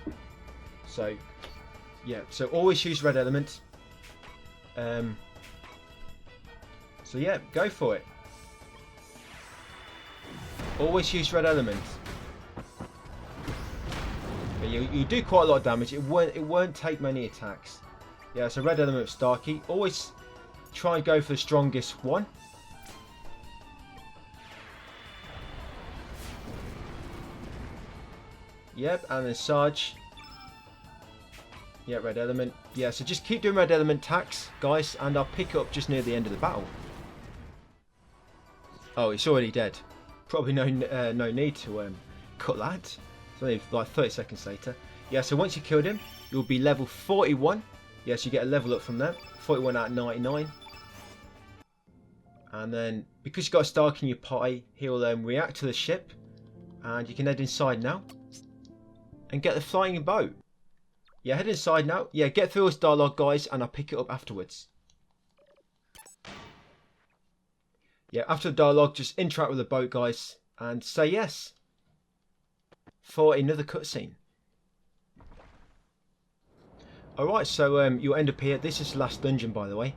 So yeah, so always use red element. So yeah, go for it. Always use red element. But you do quite a lot of damage. It won't take many attacks. Yeah, so red element of Starkey. Always try and go for the strongest one. Yep, and then Sarge. Yeah, red element. Yeah, so just keep doing red element attacks, guys, and I'll pick it up just near the end of the battle. Oh, it's already dead. Probably no need to cut that. It's only like 30 seconds later. Yeah, so once you killed him, you'll be level 41. Yes, you get a level up from there. 41 out of 99. And then, because you've got a Stark in your party, he'll react to the ship. And you can head inside now. And get the flying boat. Yeah, head inside now. Yeah, get through this dialogue, guys, and I'll pick it up afterwards. Yeah, after the dialogue, just interact with the boat, guys, and say yes for another cutscene. Alright, so you'll end up here. This is the last dungeon, by the way.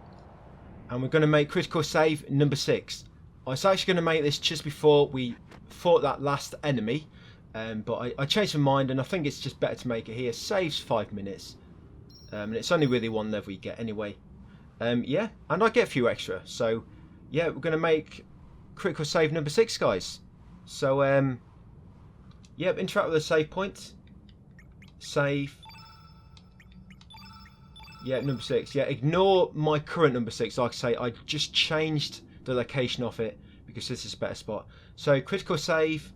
And we're going to make critical save number 6. I was actually going to make this just before we fought that last enemy. But I changed my mind, and I think it's just better to make it here. Saves 5 minutes. And it's only really one level you get anyway. Yeah, and I get a few extra. So, yeah, we're going to make critical save number 6, guys. So, yeah, interact with the save point. Save. Yeah, number 6. Yeah, ignore my current number 6. Like I say, I just changed the location of it because this is a better spot. So, critical save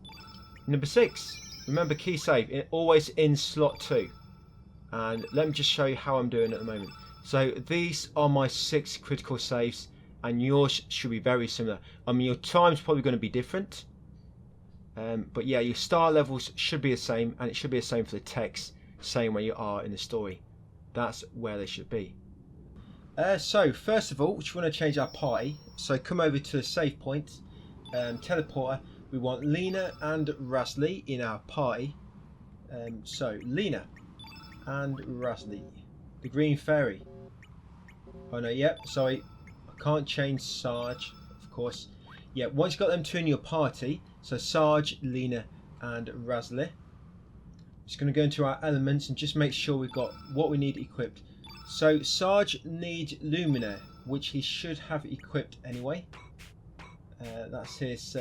number 6. Remember, key save, always in slot 2. And let me just show you how I'm doing at the moment. So, these are my 6 critical saves, and yours should be very similar. I mean, your time's probably going to be different. But yeah, your star levels should be the same, and it should be the same for the techs, same where you are in the story. That's where they should be. So first of all, we want to change our party. So come over to a save point, teleporter. We want Leena and Rasley in our party. So Leena and Rasley, the green fairy. Oh no, yep, sorry, I can't change Sarge, of course. Yeah, once you've got them two in your party, so Sarge, Leena and Rasley. Just going to go into our elements and just make sure we've got what we need equipped. So Sarge needs Luminaire, which he should have equipped anyway. That's his,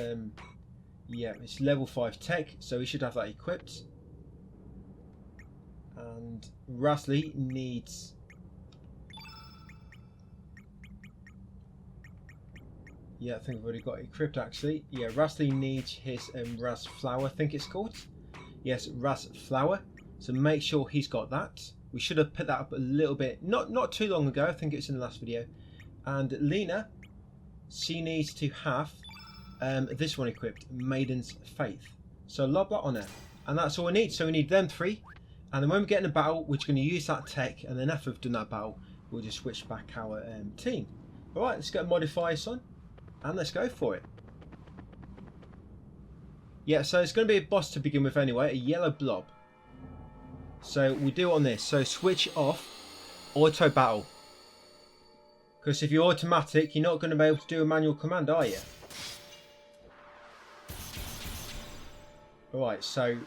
yeah, it's level 5 tech, so he should have that equipped. And Rasley needs... Yeah, I think I've already got it equipped actually. Yeah, Rasley needs his Ras Flower, I think it's called. Yes, Ras Flower. So make sure he's got that. We should have put that up a little bit, not too long ago. I think it's in the last video. And Leena, she needs to have this one equipped, Maiden's Faith. So lob that on her, and that's all we need. So we need them three, and then when we get in a battle, we're just going to use that tech, and then after we've done that battle, we'll just switch back our team. All right, let's get modifiers on. And let's go for it. Yeah, so it's going to be a boss to begin with anyway, a yellow blob. So we do it on this. So switch off auto battle. Because if you're automatic, you're not going to be able to do a manual command, are you? Alright, so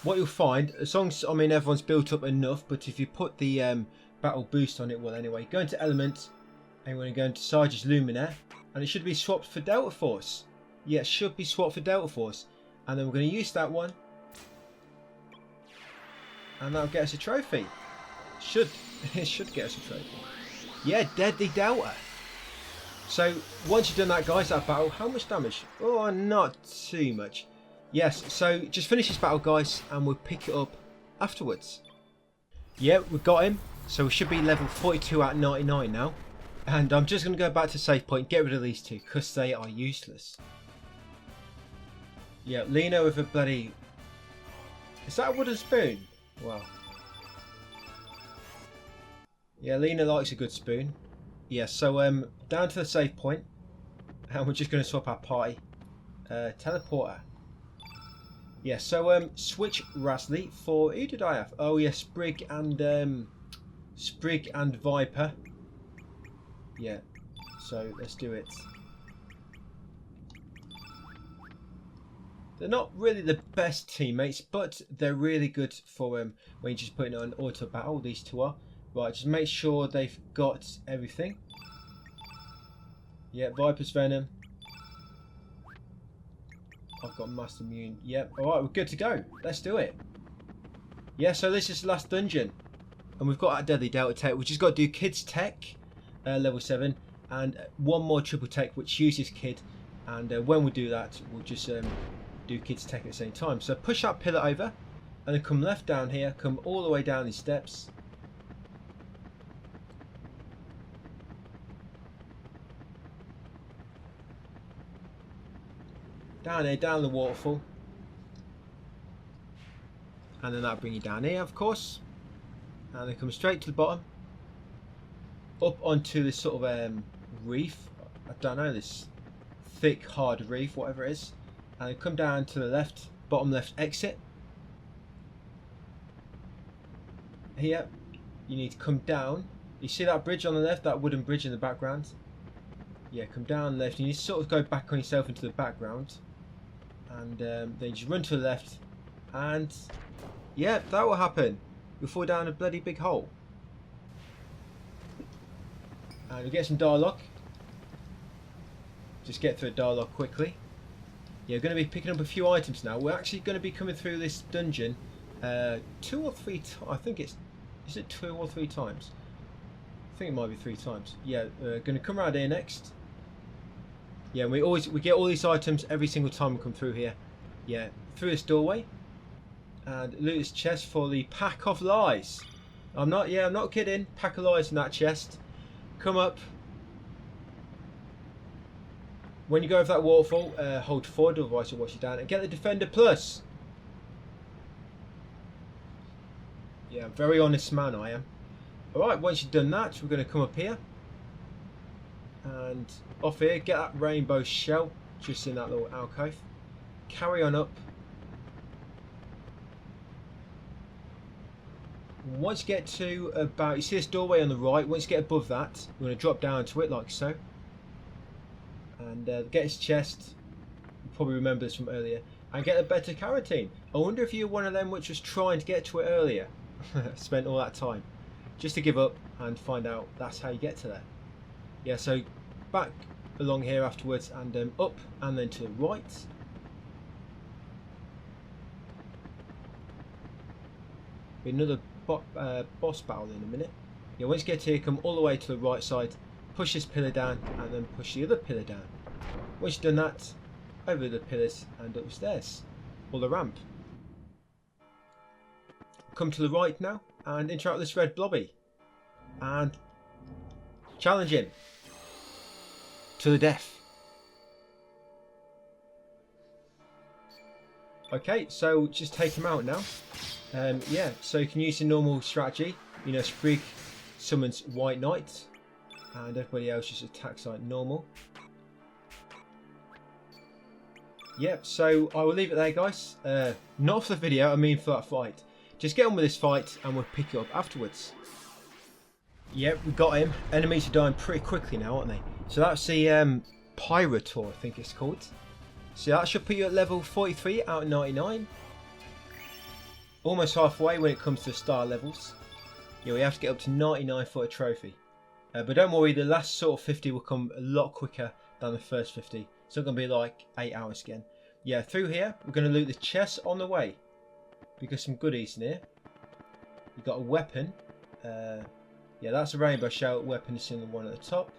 what you'll find, as long as, I mean, everyone's built up enough, but if you put the battle boost on it, well anyway, go into elements, and we're going to go into Sarge's Luminaire. And it should be swapped for Delta Force. Yeah, it should be swapped for Delta Force. And then we're going to use that one. And that'll get us a trophy. It should get us a trophy. Yeah, Deadly Delta. So, once you've done that, guys, that battle, how much damage? Oh, not too much. Yes, so just finish this battle, guys, and we'll pick it up afterwards. Yeah, we've got him. So we should be level 42 out of 99 now. And I'm just going to go back to save point, get rid of these two, because they are useless. Yeah, Leena with a bloody... Is that a wooden spoon? Wow. Yeah, Leena likes a good spoon. Yeah, so down to the save point. And we're just going to swap our party. Teleporter. Yeah, so switch Rasley for... Who did I have? Oh yeah, Sprig and Viper. Yeah, so let's do it. They're not really the best teammates, but they're really good for when you're just putting on auto battle. These two are. Right, just make sure they've got everything. Yeah, Viper's Venom. I've got Master Immune. Yep, alright, we're good to go. Let's do it. Yeah, so this is the last dungeon. And we've got our Deadly Delta Tech. We just got to do Kid's Tech. Level 7, and one more triple tech which uses Kid, and when we do that we'll just do Kid's tech at the same time. So push that pillar over and then come left down here, come all the way down these steps, down here, down the waterfall, and then that'll bring you down here of course, and then come straight to the bottom up onto this sort of reef. I don't know, this thick hard reef, whatever it is, and then come down to the left, bottom left exit. Here you need to come down. You see that bridge on the left, that wooden bridge in the background? Yeah, come down left. You need to sort of go back on yourself into the background, and then you just run to the left, and yeah, that will happen. You'll fall down a bloody big hole. And we'll get some dialogue. Just get through a dialogue quickly. Yeah, we're going to be picking up a few items now. We're actually going to be coming through this dungeon 2 or 3 times. I think it's... Is it 2 or 3 times? I think it might be 3 times. Yeah, we're going to come around here next. Yeah, we get all these items every single time we come through here. Yeah, through this doorway. And loot this chest for the Pack of Lies. I'm not kidding. Pack of Lies in that chest. Come up. when you go over that waterfall, hold forward, otherwise it'll wash you down, and get the Defender Plus. Yeah, very honest man I am. Alright, once you've done that, we're going to come up here. And off here, get that rainbow shell, just in that little alcove. Carry on up. Once you get to about, you see this doorway on the right, once you get above that, we're going to drop down to it like so. And get his chest, you probably remember this from earlier, and get a better carotene. I wonder if you're one of them which was trying to get to it earlier. Spent all that time just to give up and find out that's how you get to there. Yeah, so back along here afterwards and up and then to the right. Be another boss battle in a minute. Yeah, once you get here, come all the way to the right side, push this pillar down and then push the other pillar down. Once you've done that, over the pillars and upstairs, or the ramp. Come to the right now and interact with this red blobby and challenge him to the death. Okay, so just take him out now. Yeah, so you can use the normal strategy. You know, Sprig summons White Knight and everybody else just attacks like normal. Yep, so I will leave it there, guys. Not for the video, I mean for that fight. Just get on with this fight and we'll pick it up afterwards. Yep, we got him. Enemies are dying pretty quickly now, aren't they? So that's the Pyrotor, I think it's called. So that should put you at level 43 out of 99. Almost halfway when it comes to star levels. Yeah, we have to get up to 99 for a trophy. But don't worry, the last sort of 50 will come a lot quicker than the first 50. It's not going to be like 8 hours again. Yeah, through here, we're going to loot the chest on the way. Because some goodies in here. We've got a weapon. Yeah, that's a rainbow shell weapon. It's in the one at the top.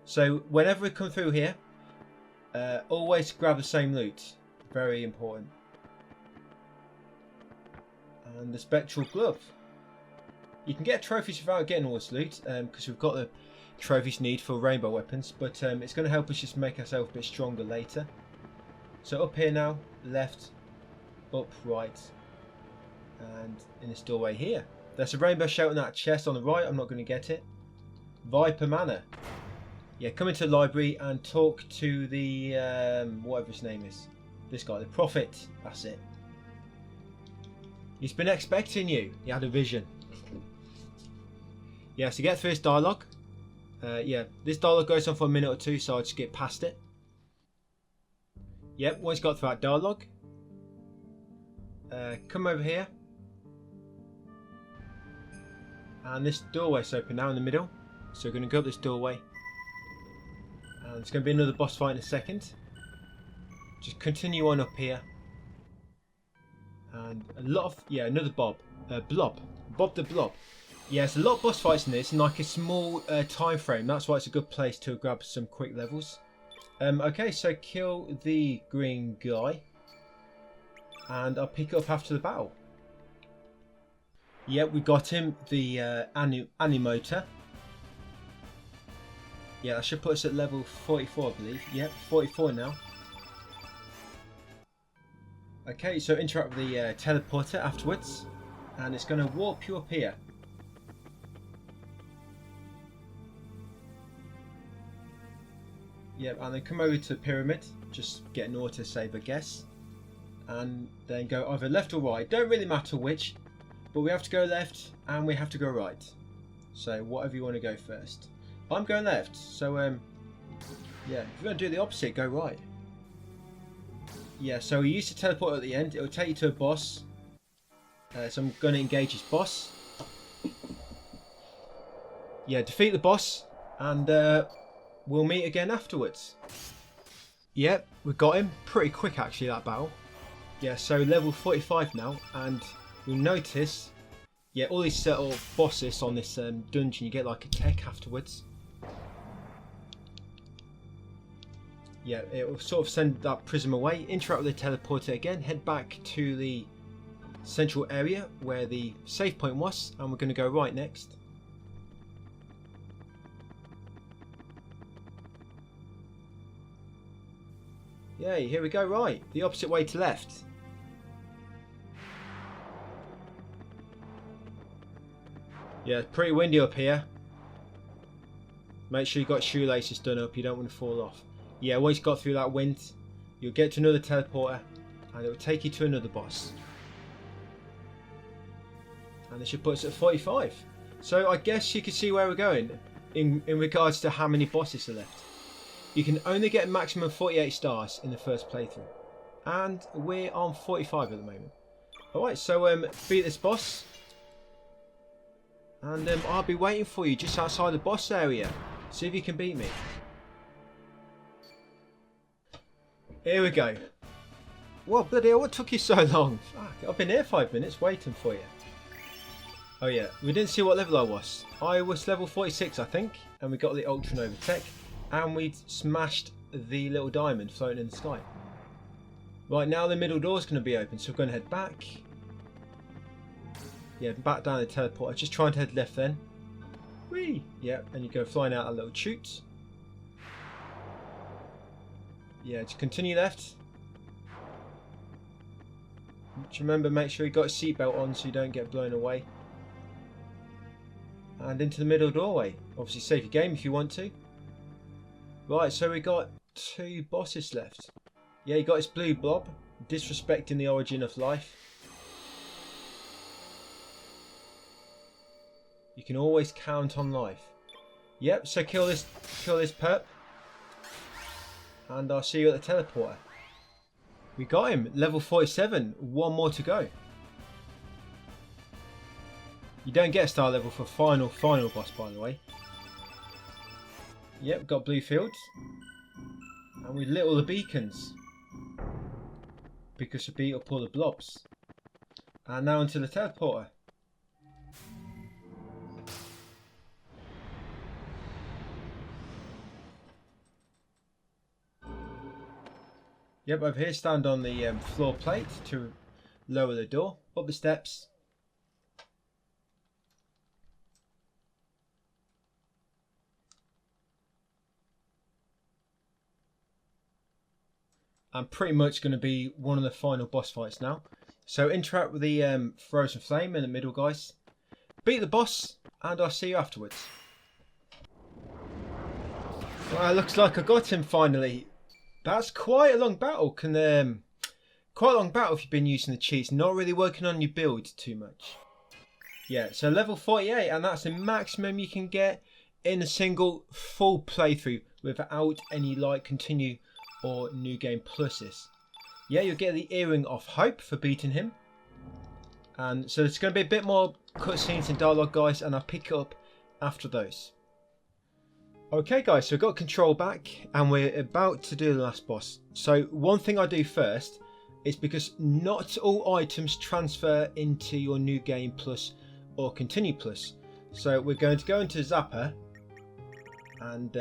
So whenever we come through here, always grab the same loot. Very important. And the spectral glove. You can get trophies without getting all this loot, because we've got the trophies need for rainbow weapons, but it's going to help us just make ourselves a bit stronger later. So up here now, left, up, right, and in this doorway here. There's a rainbow shell in that chest on the right. I'm not going to get it. Viper Manor. Yeah, come into the library and talk to the whatever his name is. This guy, the Prophet. That's it. He's been expecting you. He had a vision. Yeah, so get through this dialogue. Yeah, this dialogue goes on for a minute or two, so I'll just get past it. Yep, once you got through that dialogue, come over here. And this doorway's open now in the middle. So we're going to go up this doorway. And it's going to be another boss fight in a second. Just continue on up here. And a lot of, yeah, another blob. Bob the Blob. Yeah, it's a lot of boss fights in this in like a small time frame. That's why it's a good place to grab some quick levels. Okay, so kill the green guy. And I'll pick it up after the battle. Yep, we got him, the Animotor. Yeah, that should put us at level 44, I believe. Yep, 44 now. Okay, so interact with the teleporter afterwards. And it's going to warp you up here. Yep, and then come over to the pyramid. Just get an autosave, I guess. And then go either left or right. Don't really matter which. But we have to go left and we have to go right. So whatever you want to go first. I'm going left. So yeah, if you're going to do the opposite, go right. Yeah, so we used to teleport at the end. It will take you to a boss. So I'm going to engage his boss. Yeah, defeat the boss. And we'll meet again afterwards. Yep, we got him. Pretty quick actually, that battle. Yeah, so level 45 now. And you'll notice, yeah, all these sort of bosses on this dungeon, you get like a tech afterwards. Yeah, it will sort of send that prism away, interact with the teleporter again, head back to the central area where the save point was, and we're going to go right next. Yay, here we go. Right, the opposite way to left. Yeah, it's pretty windy up here. Make sure you got shoelaces done up. You don't want to fall off. Yeah, once you got through that wind, you'll get to another teleporter, and it will take you to another boss. And this should put us at 45. So I guess you can see where we're going in regards to how many bosses are left. You can only get a maximum 48 stars in the first playthrough. And we're on 45 at the moment. Alright, so beat this boss. And I'll be waiting for you just outside the boss area. See if you can beat me. Here we go. Whoa, bloody hell, what took you so long? Fuck, I've been here 5 minutes waiting for you. Oh yeah, we didn't see what level I was. I was level 46 I think, and we got the Ultra Nova tech, and we smashed the little diamond floating in the sky. Right, now the middle door's going to be open, so we're going to head back. Yeah, back down the teleporter, just trying to head left then. Whee! Yeah, and you go flying out a little chute. Yeah, just continue left. Just remember, make sure you got a seatbelt on so you don't get blown away. And into the middle doorway. Obviously save your game if you want to. Right, so we got 2 bosses left. Yeah, you got this blue blob, disrespecting the origin of life. You can always count on life. Yep, so kill this perp. And I'll see you at the teleporter. We got him, level 47, 1 more to go. You don't get a star level for final boss, by the way. Yep, got blue fields. And we lit all the beacons. Because we beat up all the blobs. And now into the teleporter. Yep, over here stand on the floor plate to lower the door. Up the steps. I'm pretty much going to be one of the final boss fights now. So interact with the frozen flame in the middle, guys. Beat the boss, and I'll see you afterwards. Well, looks like I got him finally. That's quite a long battle. Quite a long battle if you've been using the cheats, not really working on your build too much. Yeah, so level 48, and that's the maximum you can get in a single full playthrough without any like continue or new game pluses. Yeah, you'll get the earring of hope for beating him. And so it's going to be a bit more cutscenes and dialogue, guys, and I'll pick it up after those. Okay guys, so we've got control back and we're about to do the last boss. So one thing I do first is because not all items transfer into your new game plus or continue plus. So we're going to go into Zapper and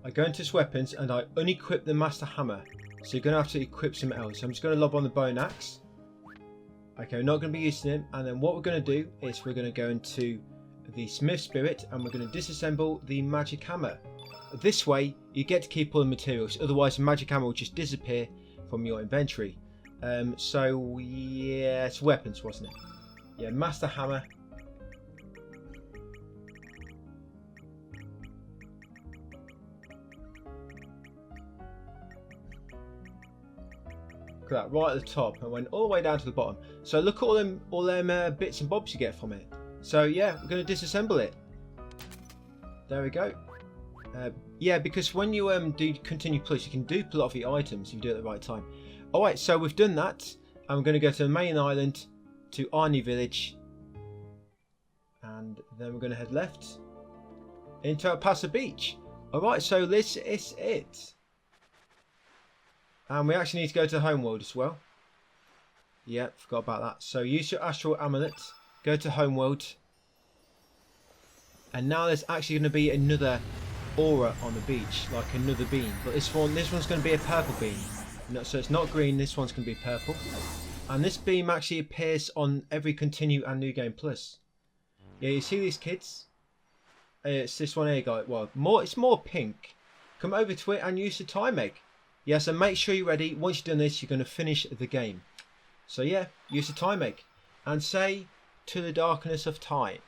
I go into his weapons and I unequip the Master Hammer. So you're going to have to equip something else. So I'm just going to lob on the Bone Axe. Okay, we're not going to be using him. And then what we're going to do is we're going to go into the Smith Spirit and we're going to disassemble the Magic Hammer. This way you get to keep all the materials, otherwise the Magic Hammer will just disappear from your inventory. So yeah, it's weapons, wasn't it? Yeah, Master Hammer. Look at that, right at the top, and went all the way down to the bottom. So look at all them bits and bobs you get from it. So yeah, we're going to disassemble it. There we go. Yeah, because when you do continue plus, you can dupe a lot of your items if you do it at the right time. Alright, so we've done that. And we're going to go to the main island, to Arnie Village. And then we're going to head left into El Paso Beach. Alright, so this is it. And we actually need to go to the homeworld as well. Yeah, forgot about that. So use your astral amulet. Go to homeworld. And now there's actually going to be another aura on the beach, like another beam. But this one's going to be a purple beam. No, so it's not green, this one's going to be purple. And this beam actually appears on every continue and new game plus. Yeah, you see these kids? It's this one here, guy. Well, it's more pink. come over to it and use the time egg. Yeah, so make sure you're ready. Once you've done this, you're going to finish the game. So yeah, use the time egg and say to the darkness of time.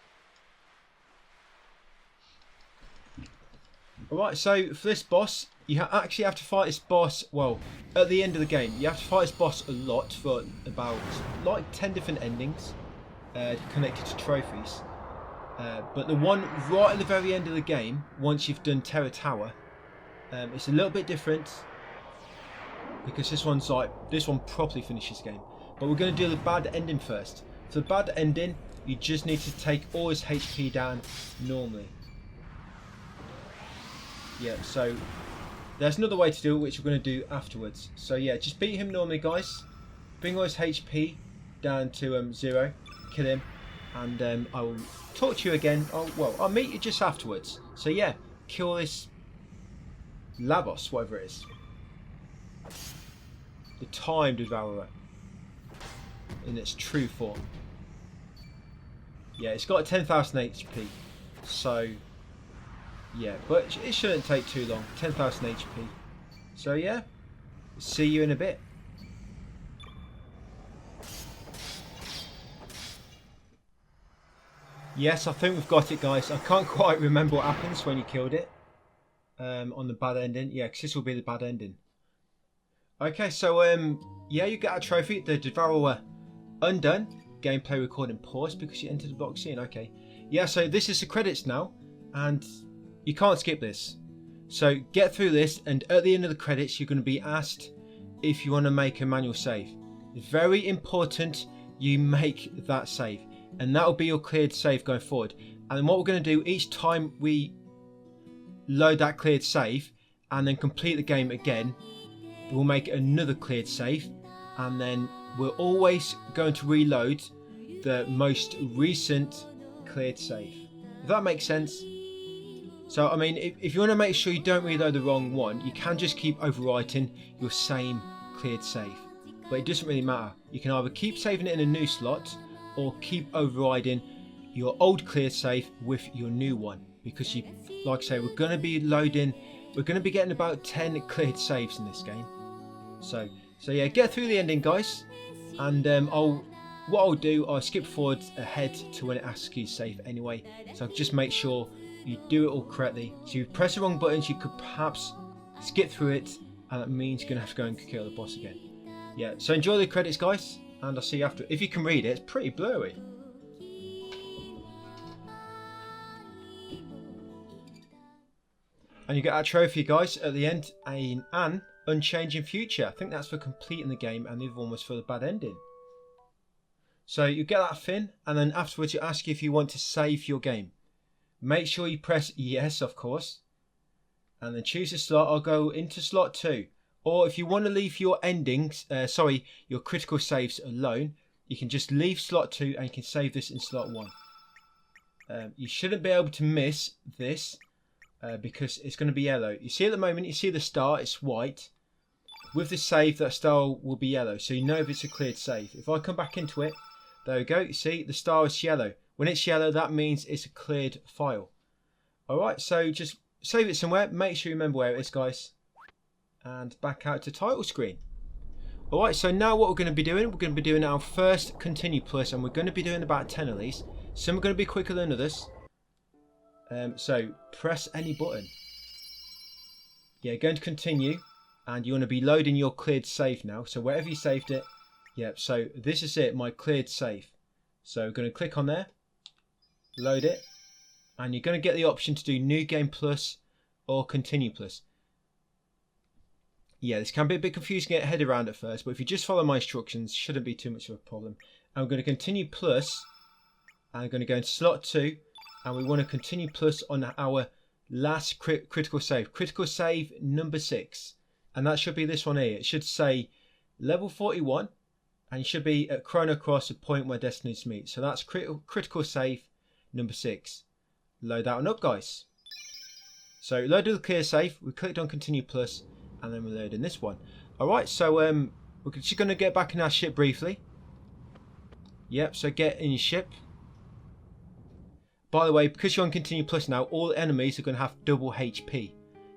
Alright, so for this boss, you actually have to fight this boss, well, at the end of the game. You have to fight this boss a lot for about like 10 different endings connected to trophies. But the one right at the very end of the game, once you've done Terror Tower, it's a little bit different. Because this one properly finishes the game. But we're going to do the bad ending first. For the bad ending, you just need to take all his HP down normally. Yeah, so there's another way to do it, which we're going to do afterwards. So yeah, just beat him normally, guys. Bring all his HP down to 0. Kill him. And I will talk to you again. I'll meet you just afterwards. So yeah, kill this Lavos, whatever it is. The Time Devourer in its true form. Yeah, it's got 10,000 HP, so yeah, but it shouldn't take too long. 10,000 HP. So yeah, see you in a bit. Yes, I think we've got it, guys. I can't quite remember what happens when you killed it on the bad ending. Yeah, because this will be the bad ending. Okay, so yeah, you get a trophy, the Devourer undone. Gameplay recording paused because you entered the box scene. Okay, yeah, so this is the credits now, and you can't skip this. So get through this, and at the end of the credits, you're going to be asked if you want to make a manual save. Very important you make that save, and that will be your cleared save going forward. And what we're going to do each time we load that cleared save and then complete the game again, we'll make another cleared save, and then we're always going to reload the most recent cleared save. If that makes sense. So I mean, if you want to make sure you don't reload the wrong one, you can just keep overwriting your same cleared save. But it doesn't really matter. You can either keep saving it in a new slot or keep overriding your old cleared save with your new one. Because like I say, we're going to be getting about 10 cleared saves in this game. So yeah, get through the ending, guys, and what I'll do, I'll skip forward ahead to when it asks you to save anyway. So just make sure you do it all correctly. So if you press the wrong buttons, you could perhaps skip through it, and that means you're gonna have to go and kill the boss again. Yeah, so enjoy the credits, guys, and I'll see you after. If you can read it, it's pretty blurry. And you get that trophy, guys, at the end, an unchanging future. I think that's for completing the game, and the other one was for the bad ending. So you get that fin, and then afterwards you ask you if you want to save your game. Make sure you press yes, of course, and then choose a slot. I'll go into slot 2. Or if you want to leave your endings, your critical saves alone, you can just leave slot 2 and you can save this in slot 1. You shouldn't be able to miss this. Because it's going to be yellow. You see at the moment, you see the star, it's white. With the save, that star will be yellow, so you know if it's a cleared save. If I come back into it, there we go, you see the star is yellow. When it's yellow, that means it's a cleared file. Alright, so just save it somewhere, make sure you remember where it is, guys. And back out to title screen. Alright, so now what we're going to be doing, we're going to be doing our first continue plus, and we're going to be doing about 10 of these. Some are going to be quicker than others. So press any button. Yeah, going to continue, and you want to be loading your cleared save now. So wherever you saved it, yeah, so this is it, my cleared save. So we're going to click on there, load it, and you're going to get the option to do new game plus or continue plus. Yeah, this can be a bit confusing to get your head around at first, but if you just follow my instructions, shouldn't be too much of a problem. And we're going to continue plus, and I'm going to go into slot 2. And we want to continue plus on our last critical save. Critical save number 6. And that should be this one here. It should say level 41. And you should be at Chrono Cross, the point where destinies meet. So that's critical save number 6. Load that one up, guys. So loaded the clear save. We clicked on continue plus. And then we're loading this one. Alright, so we're just going to get back in our ship briefly. Yep, so get in your ship. By the way, because you're on continue plus now, all enemies are going to have double HP.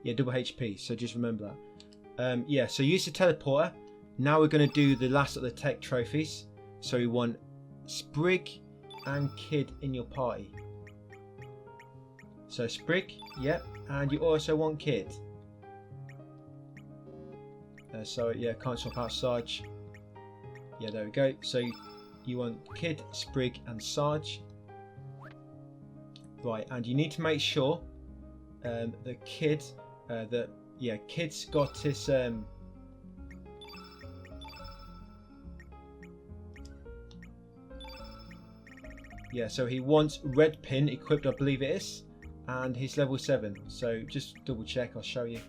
Yeah, double HP. So just remember that. Yeah, so use the teleporter. Now we're going to do the last of the tech trophies. So we want Sprig and Kid in your party. So Sprig, yep, and you also want Kid. So yeah, can't swap out Sarge. Yeah, there we go. So you want Kid, Sprig and Sarge. Right, and you need to make sure the Kid, Kid's got his yeah, so he wants red pin equipped, I believe it is, and he's level 7. So just double check, I'll show you.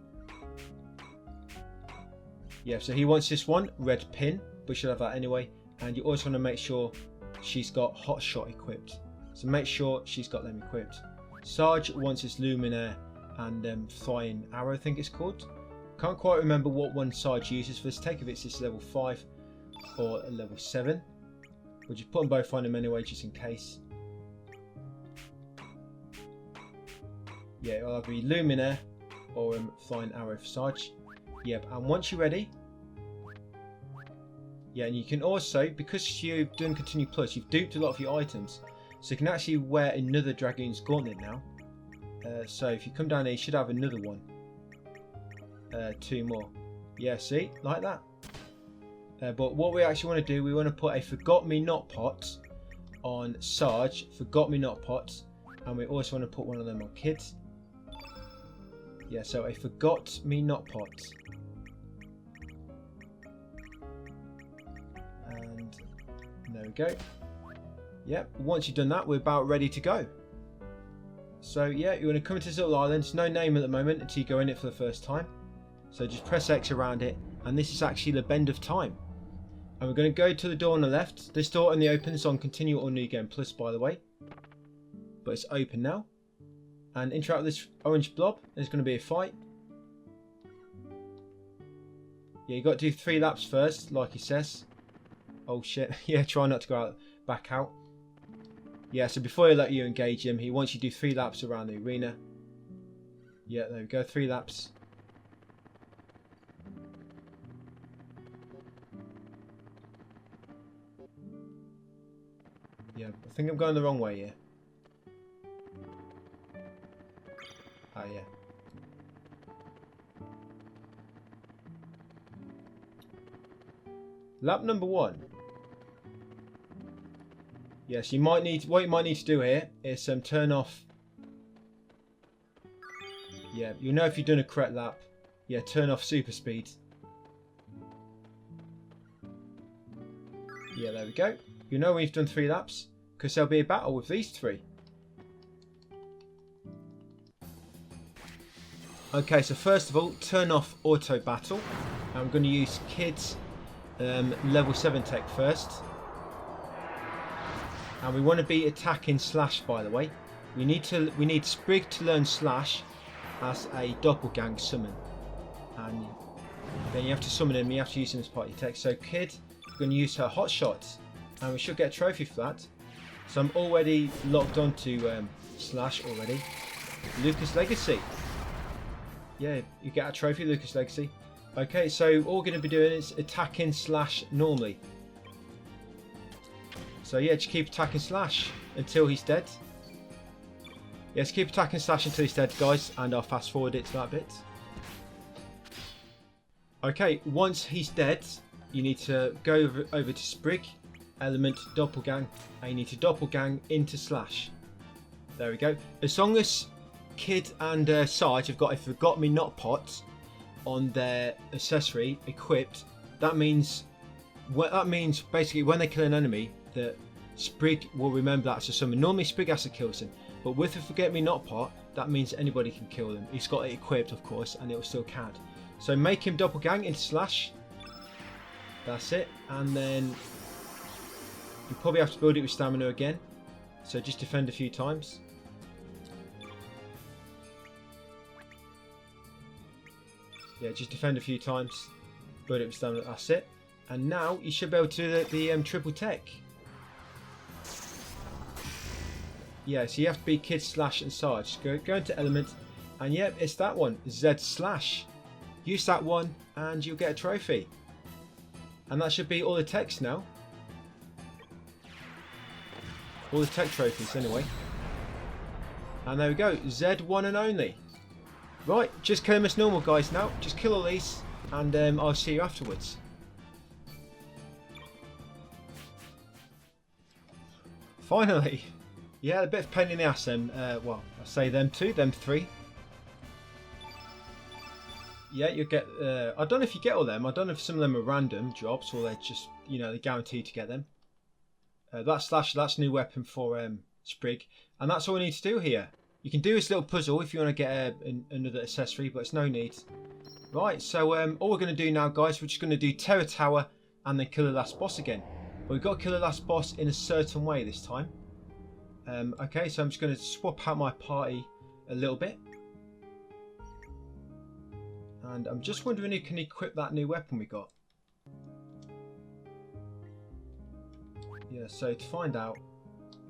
Yeah, so he wants this one, red pin, but she'll have that anyway. And you also want to make sure she's got hot shot equipped. So make sure she's got them equipped. Sarge wants his luminaire and flying arrow, I think it's called. Can't quite remember what one Sarge uses for this tech, if it's this level 5 or a level 7. We'll just put them both on him anyway, just in case. Yeah, it'll either be luminaire or flying arrow for Sarge. Yep, and once you're ready, yeah, and you can also, because you've done Continue Plus, you've duped a lot of your items, so you can actually wear another Dragoon's Gauntlet now. So if you come down here, you should have another one. 2 more. Yeah, see, like that. But what we actually want to do, we want to put a Forgot Me Not pot on Sarge, Forgot Me Not pot, and we also want to put one of them on Kid. Yeah, so a Forgot Me Not pot. And there we go. Yep, once you've done that, we're about ready to go. So yeah, you want to come into this little island. It's no name at the moment until you go in it for the first time. So just press X around it, and this is actually the Bend of Time. And we're going to go to the door on the left. This door only opens on Continue or New Game Plus, by the way. But it's open now. And interact with this orange blob. There's going to be a fight. Yeah, you got to do 3 laps first, like he says. Oh shit. Yeah, try not to go back out. Yeah, so before he let you engage him, he wants you to do 3 laps around the arena. Yeah, there we go, 3 laps. Yeah, I think I'm going the wrong way here. Ah, yeah. Lap number 1. Yes, you might need. What you might need to do here is turn off. Yeah, you'll know if you've done a correct lap. Yeah, turn off super speed. Yeah, there we go. You know when you've done 3 laps, because there'll be a battle with these 3. Okay, so first of all, turn off auto battle. I'm going to use Kid's level 7 tech first. And we want to be attacking Slash, by the way. We need Sprig to learn Slash as a doppelgang summon. And then you have to summon him, you have to use him as part of your tech. So Kid, we're going to use her hot shots. And we should get a trophy for that. So I'm already locked onto Slash already. Lucas Legacy. Yeah, you get a trophy, Lucas Legacy. Okay, so all we're going to be doing is attacking Slash normally. So yeah, just keep attacking Slash until he's dead. Yes, keep attacking Slash until he's dead, guys, and I'll fast forward it to that bit. Okay, once he's dead, you need to go over to Sprig, Element, Doppelgang, and you need to Doppelgang into Slash. There we go. As long as Kid and Sarge have got a Forgot Me Not pot on their accessory equipped, that means basically when they kill an enemy, that Sprig will remember that as a summon. Normally Sprig has to kill them, but with the Forget Me Not pot, that means anybody can kill them. He's got it equipped, of course, and it will still count. So make him Doppelgang into Slash. That's it, and then you probably have to build it with stamina again. So just defend a few times. Yeah, just defend a few times. Build it with stamina. That's it. And now you should be able to do the triple tech. Yeah, so you have to be Kid, Slash and Sarge. Go into Element, And yep, it's that one, Z slash. Use that one and you'll get a trophy. And that should be all the text now. All the tech trophies anyway. And there we go, Z1 and only. Right, just kill them as normal guys now. Just kill all these and I'll see you afterwards. Finally. Yeah, a bit of pain in the ass then. Well, I say them two, them three. Yeah, you get. I don't know if you get all them. I don't know if some of them are random drops or they're just, you know, they're guaranteed to get them. That slash, that's new weapon for Sprig, and that's all we need to do here. You can do this little puzzle if you want to get another accessory, but it's no need. Right, so all we're going to do now, guys, we're just going to do Terror Tower and then kill the last boss again. But we've got to kill the last boss in a certain way this time. Okay, so I'm just going to swap out my party a little bit. And I'm just wondering who can equip that new weapon we got. Yeah, so to find out,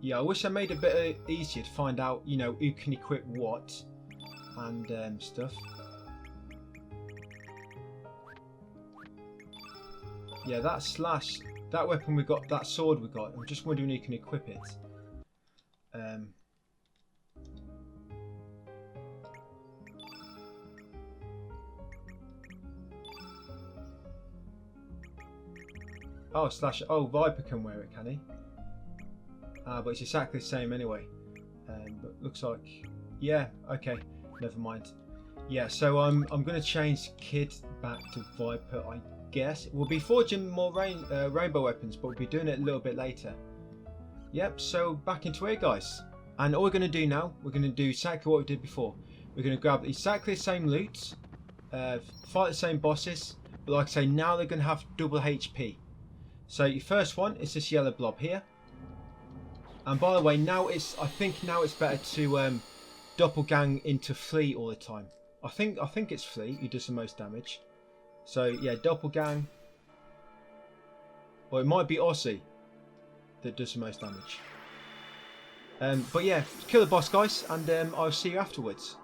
yeah, I wish I made it a bit easier to find out, you know, who can equip what and stuff. Yeah, that slash, that weapon we got, that sword we got, I'm just wondering who can equip it. Oh, slash, oh, Viper can wear it, can he? But it's exactly the same anyway. But looks like, yeah, okay, never mind. Yeah, so I'm going to change Kid back to Viper, I guess. We'll be forging more rainbow weapons, but we'll be doing it a little bit later. Yep, so back into it, guys. And all we're going to do now, we're going to do exactly what we did before. We're going to grab exactly the same loot, fight the same bosses, but like I say, now they're going to have double HP. So your first one is this yellow blob here. And by the way, now I think now it's better to doppelgang into Flea all the time. I think it's Flea who does the most damage. So yeah, doppelgang. Or it might be Aussie that does the most damage. But yeah, kill the boss, guys, and I'll see you afterwards.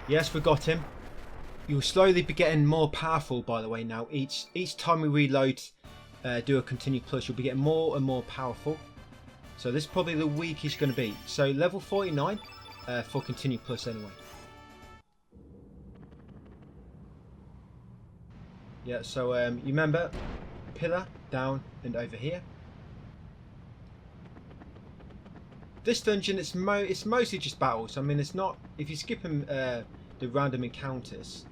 Yes, we got him. You'll slowly be getting more powerful, by the way, now. Each time we reload, do a continue plus, you'll be getting more and more powerful. So this is probably the weakest going to be. So level 49 for continue plus anyway. Yeah, so you remember, pillar, down and over here. This dungeon, it's mostly just battles. I mean, it's not, if you skip them, the random encounters,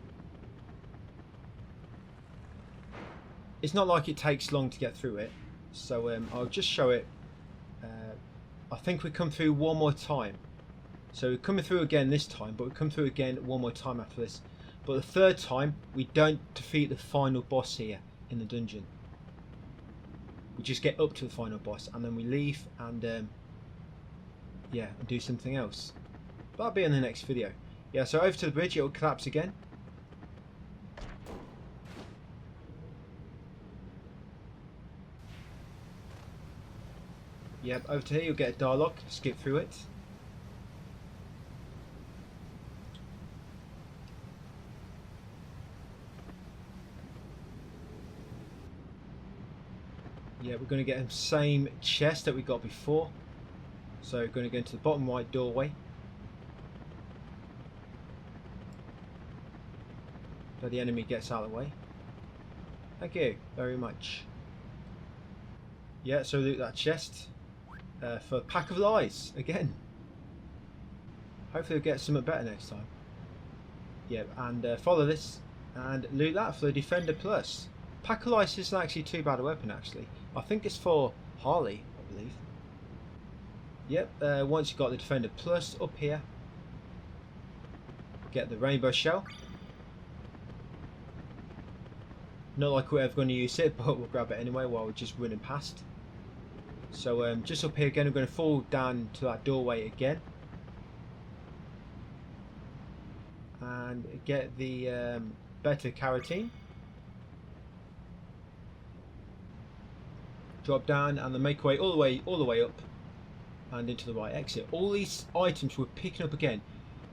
it's not like it takes long to get through it. So I'll just show it. I think we come through one more time. So we're coming through again this time, but we come through again one more time after this. But the third time, we don't defeat the final boss here in the dungeon. We just get up to the final boss and then we leave and yeah, and do something else. That'll be in the next video. Yeah, so over to the bridge, it'll collapse again. Yep, over to here you'll get a dialogue, skip through it. Yeah, we're going to get the same chest that we got before. So we're going to go into the bottom right doorway. So the enemy gets out of the way. Thank you very much. Yeah, so loot that chest. For a pack of lies again. Hopefully we'll get something better next time. Yeah, and follow this and loot that for the Defender Plus. Pack of lies isn't actually too bad a weapon actually. I think it's for Harley, I believe. Yep, once you've got the Defender Plus up here, get the Rainbow Shell. Not like we're ever going to use it, but we'll grab it anyway while we're just running past. So just up here again, we're going to fall down to that doorway again. And get the beta carotene. Drop down and then make way all the way up and into the right exit. All these items we're picking up again.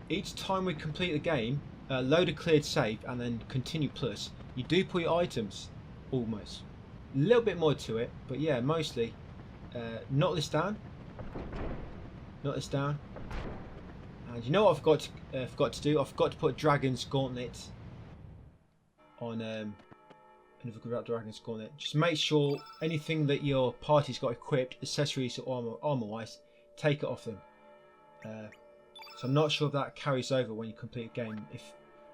each time we complete the game, load a cleared save and then continue plus, you do pull your items, almost. A little bit more to it, but yeah, mostly. Knock this down. Knock this down. And you know what I forgot to do? I forgot to put a Dragon's Gauntlet on another Dragon's Gauntlet. Just make sure anything that your party's got equipped, accessories or armor-wise, take it off them. So I'm not sure if that carries over when you complete a game, if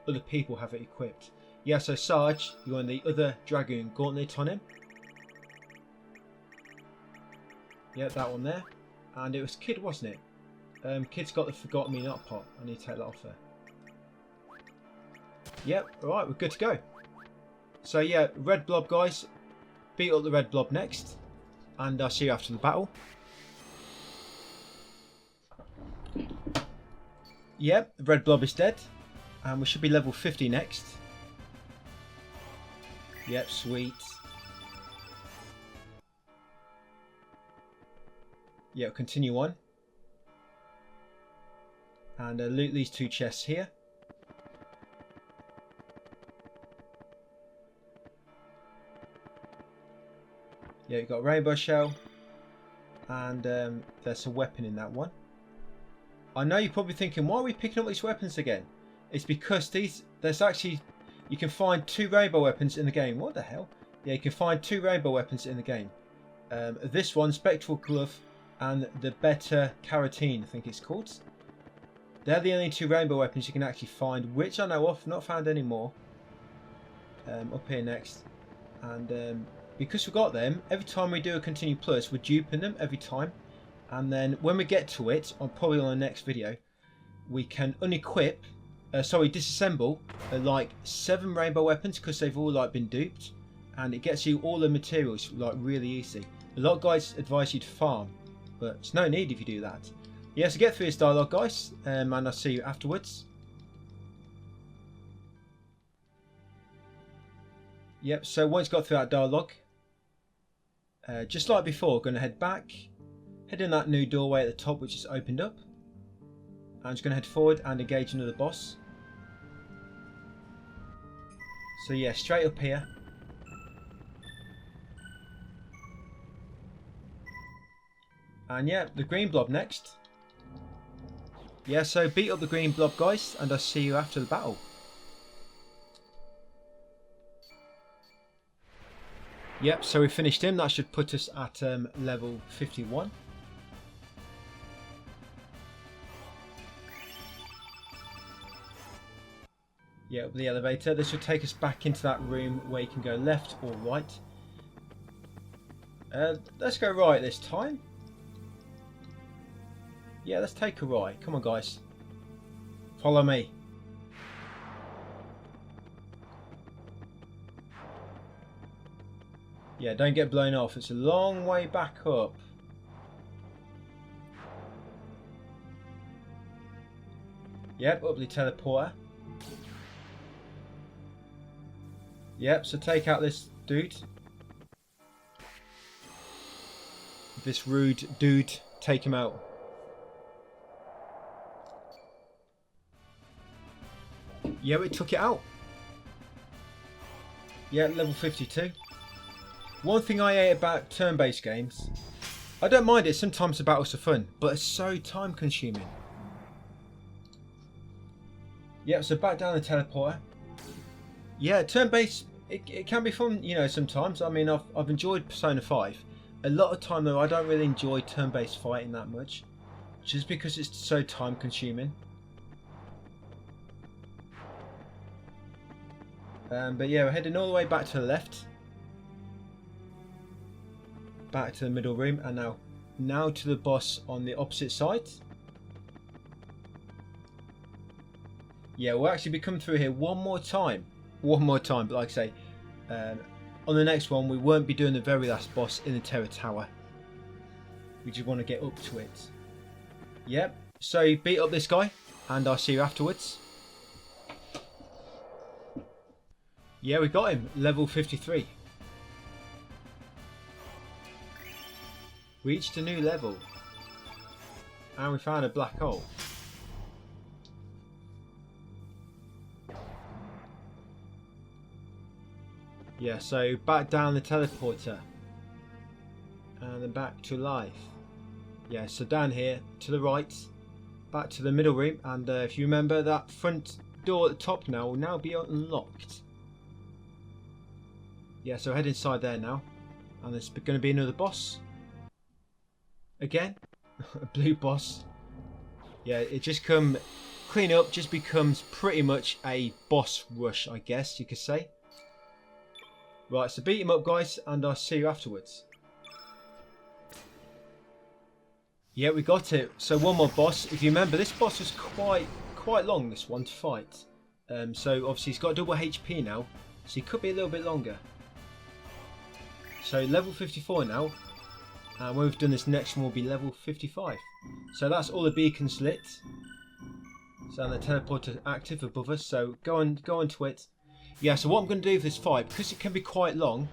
other people have it equipped. Yeah, so Sarge, you're on the other Dragon Gauntlet on him. Yeah, that one there. And it was Kid, wasn't it? Kid's got the Forgot Me Not pot. I need to take that off there. Yep, alright, we're good to go. So yeah, Red Blob guys. Beat up the Red Blob next. And I'll see you after the battle. Yep, the Red Blob is dead. And we should be level 50 next. Yep, sweet. Yeah, continue on. And loot these 2 chests here. Yeah, you've got a rainbow shell. And there's a weapon in that one. I know you're probably thinking, why are we picking up these weapons again? It's because there's actually, you can find 2 rainbow weapons in the game. What the hell? Yeah, you can find 2 rainbow weapons in the game. This one, Spectral Glove, and the Better Carotene, I think it's called. They're the only 2 rainbow weapons you can actually find, which I know of, not found anymore. Up here next. And because we've got them, every time we do a Continue Plus, we're duping them every time. And then when we get to it, probably on the next video, we can unequip, disassemble like 7 rainbow weapons because they've all like been duped. And it gets you all the materials like really easy. A lot of guys advise you to farm, but it's no need if you do that. Yeah, so get through this dialogue, guys, and I'll see you afterwards. Yep, so once got through that dialogue, just like before, going to head back, head in that new doorway at the top which is opened up. I'm just going to head forward and engage another boss. So yeah, straight up here. And yeah, the green blob next. Yeah, so beat up the green blob, guys, and I'll see you after the battle. Yep, so we finished him. That should put us at level 51. Yeah, up the elevator. This will take us back into that room where you can go left or right. Let's go right this time. Yeah, let's take a right. Come on, guys. Follow me. Yeah, don't get blown off. It's a long way back up. Yep, up the teleporter. Yep, so take out this dude. This rude dude. Take him out. Yeah, we took it out. Yeah, level 52. One thing I hate about turn-based games, I don't mind it, sometimes the battles are fun, but it's so time consuming. Yeah, so back down the teleporter. Yeah, turn-based, it can be fun, you know, sometimes. I mean, I've enjoyed Persona 5. A lot of time though, I don't really enjoy turn-based fighting that much, just because it's so time consuming. But yeah, we're heading all the way back to the left. Back to the middle room, and now to the boss on the opposite side. Yeah, we'll actually be coming through here one more time, but like I say, on the next one we won't be doing the very last boss in the Terror Tower. We just want to get up to it. Yep, so beat up this guy and I'll see you afterwards. Yeah, we got him, level 53. Reached a new level. And we found a black hole. Yeah, so back down the teleporter. And then back to life. Yeah, so down here to the right. Back to the middle room. And if you remember, that front door at the top now will now be unlocked. Yeah, so head inside there now. And there's going to be another boss. Again. A blue boss. Yeah, it just clean up just becomes pretty much a boss rush, I guess you could say. Right, so beat him up, guys, and I'll see you afterwards. Yeah, we got it. So one more boss. If you remember, this boss was quite long, this one, to fight. So obviously he's got double HP now, so he could be a little bit longer. So level 54 now. And when we've done this next one will be level 55. So that's all the beacons lit. So the teleporter active above us. So go onto it. Yeah. So what I'm going to do for this fight, because it can be quite long.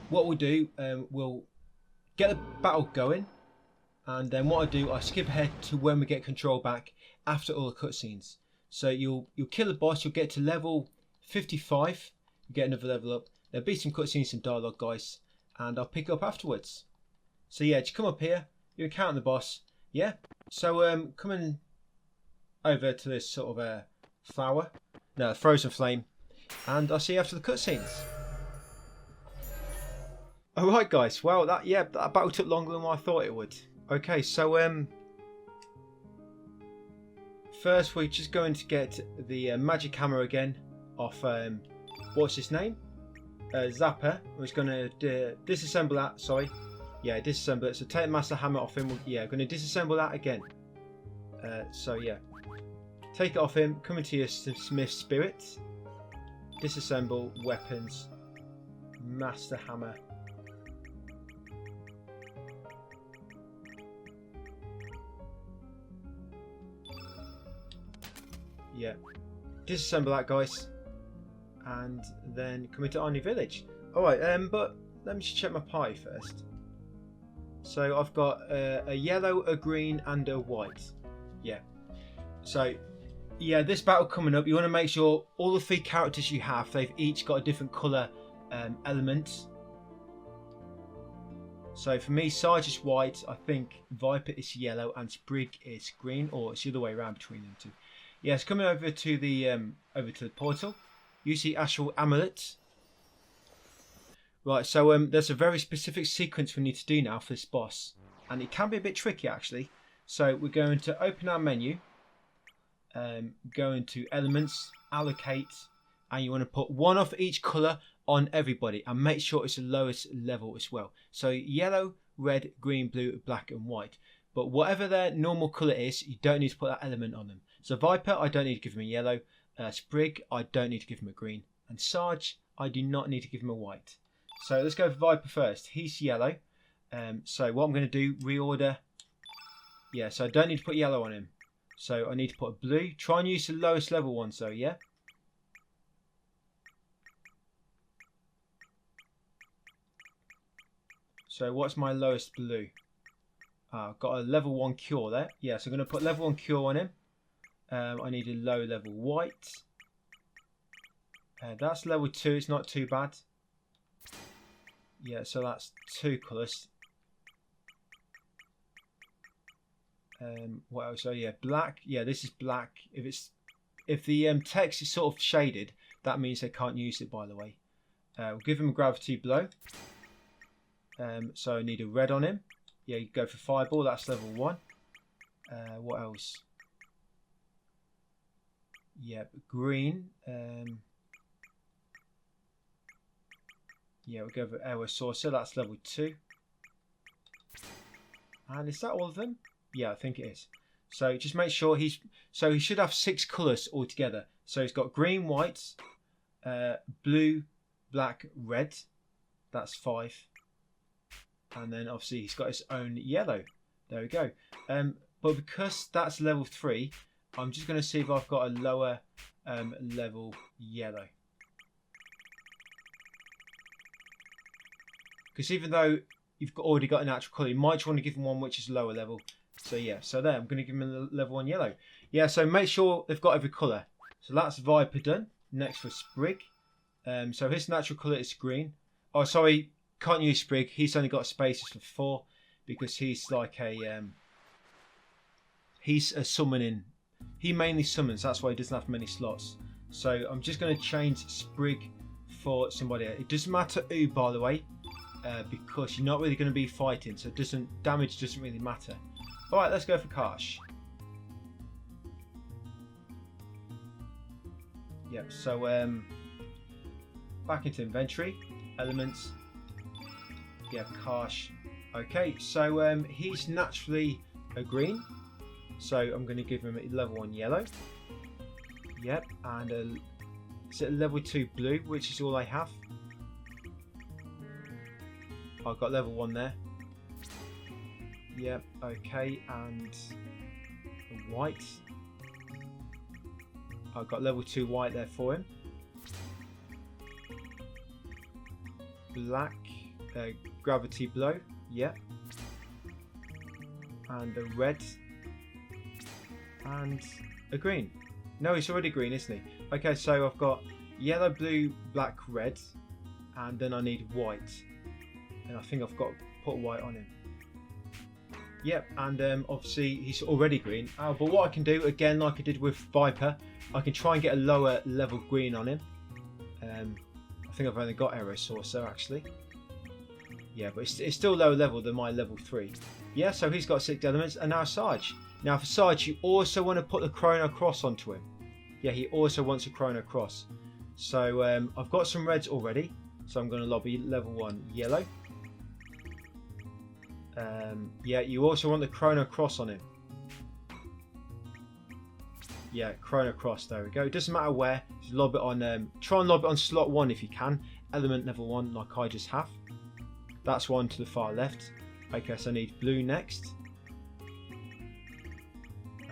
What we'll do, we'll get the battle going, and then what I do, I skip ahead to when we get control back after all the cutscenes. So you'll kill the boss. You'll get to level 55. You get another level up. There'll be some cutscenes, some dialogue, guys. And I'll pick up afterwards. So yeah, just come up here. You encounter the boss. Yeah. So coming over to this sort of flower, no, frozen flame, and I'll see you after the cutscenes. All right, guys. Well, that battle took longer than what I thought it would. Okay, so first we're just going to get the magic hammer again off. What's his name? Zapper. Was going to disassemble that. Sorry, yeah, disassemble it. So take the master hammer off him. Yeah, going to disassemble that again. So yeah, take it off him. Come into your smith spirit. Disassemble weapons. Master hammer. Yeah, disassemble that, guys. And then come into Arnie Village. Alright, but let me just check my party first. So I've got a yellow, a green, and a white. Yeah. So, yeah, this battle coming up, you want to make sure all the 3 characters you have, they've each got a different colour element. So for me, Sarge is white, I think Viper is yellow, and Sprig is green, or it's the other way around between them two. Yes, coming over to the portal. You see Astral Amulet. Right, so there's a very specific sequence we need to do now for this boss. And it can be a bit tricky, actually. So we're going to open our menu. Go into Elements, Allocate. And you want to put 1 of each colour on everybody. And make sure it's the lowest level as well. So yellow, red, green, blue, black and white. But whatever their normal colour is, you don't need to put that element on them. So Viper, I don't need to give him a yellow. Sprig, I don't need to give him a green. And Sarge, I do not need to give him a white. So let's go for Viper first. He's yellow. So what I'm going to do, reorder. Yeah, so I don't need to put yellow on him. So I need to put a blue. Try and use the lowest level one, so yeah. So what's my lowest blue? I've got a level 1 cure there. Yeah, so I'm going to put level 1 cure on him. I need a low level white. That's level 2, it's not too bad. Yeah, so that's 2 colours. What else? Oh yeah, black. Yeah, this is black. If the text is sort of shaded, that means they can't use it, by the way. We'll give him a gravity blow. So I need a red on him. Yeah, you go for fireball, that's level 1. What else? Yeah, green. Yeah, we'll go for Air Saucer, that's level 2. And is that all of them? Yeah, I think it is. So just make sure he should have 6 colours altogether. So he's got green, white, blue, black, red. That's 5. And then obviously he's got his own yellow. There we go. But because that's level 3, I'm just going to see if I've got a lower level yellow. Because even though you've already got an actual colour, you might want to give him one which is lower level. So yeah, so there, I'm going to give him a level 1 yellow. Yeah, so make sure they've got every colour. So that's Viper done. Next for Sprig. So his natural colour is green. Oh, sorry, can't use Sprig. He's only got spaces for 4 because he's like a he's a summoning. He mainly summons. That's why he doesn't have many slots. So I'm just going to change Sprig for somebody else. It doesn't matter who, by the way, because you're not really going to be fighting, so damage doesn't really matter. All right, let's go for Karsh. Yep. So back into inventory, elements. Yeah, Karsh. Okay, so he's naturally a green, so I'm going to give him a level 1 yellow. Yep, and is it a level 2 blue, which is all I have. I've got level 1 there. Yep, okay, and a white. I've got level 2 white there for him. Black, gravity blow, yep. And a red. And a green. No, he's already green, isn't he? Okay, so I've got yellow, blue, black, red. And then I need white. And I think I've got to put white on him. Yep, and obviously he's already green. But what I can do, again, like I did with Viper, I can try and get a lower level green on him. I think I've only got Arrow Saucer, actually. Yeah, but it's still lower level than my level 3. Yeah, so he's got 6 elements, and now Sarge. Now for Sarge, you also want to put the Chrono Cross onto him. Yeah, he also wants a Chrono Cross. So I've got some reds already, so I'm going to lobby level 1 yellow. Yeah, you also want the Chrono Cross on him. Yeah, Chrono Cross, there we go. It doesn't matter where, just lob it on, try and lob it on slot 1 if you can. Element level 1 like I just have. That's one to the far left. Okay, so I need blue next.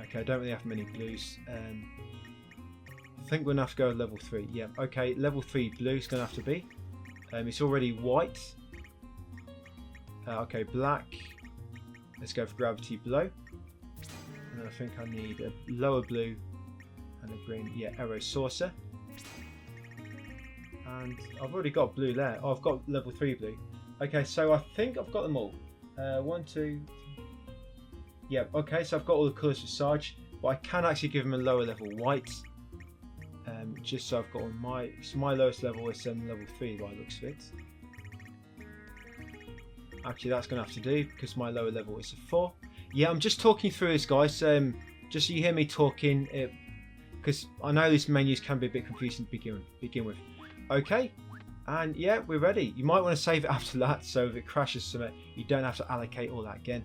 Okay, I don't really have many blues. I think we're going to have to go level 3. Yeah, okay, level 3 blue is going to have to be. It's already white. Okay, black. Let's go for gravity blow. And then I think I need a lower blue and a green. Yeah, Arrow Saucer. And I've already got blue there. Oh, I've got level 3 blue. Okay, so I think I've got them all. 1, 2. Yeah, okay, so I've got all the colours for Sarge, but I can actually give him a lower level white. Just so I've got on my lowest level is level 3 by the looks of it. Actually, that's going to have to do because my lower level is a 4. Yeah, I'm just talking through this, guys. Just so you hear me talking, because I know these menus can be a bit confusing to begin with. Okay, and yeah, we're ready. You might want to save it after that, so if it crashes something, you don't have to allocate all that again.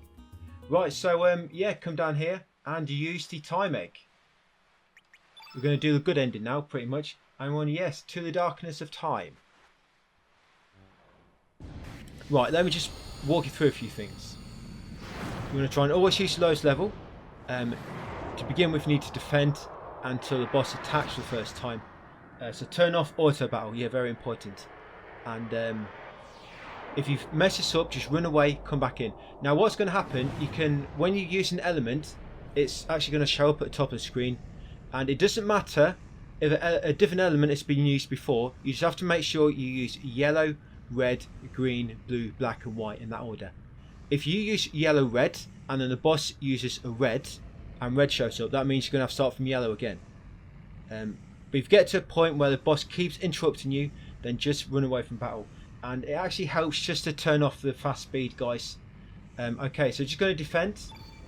Right, so yeah, come down here and use the time egg. We're going to do the good ending now, pretty much. And one, yes, to the darkness of time. Right, let me just walk you through a few things. You want to try and always use the lowest level. To begin with, you need to defend until the boss attacks for the first time. So turn off auto battle, yeah, very important. And if you mess this up, just run away, come back in. Now what's going to happen, you can, when you use an element, it's actually going to show up at the top of the screen. And it doesn't matter if a different element has been used before, you just have to make sure you use yellow, red, green, blue, black and white in that order. If you use yellow, red, and then the boss uses a red, and red shows up, that means you're going to have to start from yellow again. But if you get to a point where the boss keeps interrupting you, then just run away from battle. And it actually helps just to turn off the fast speed, guys. Okay, so just going to defend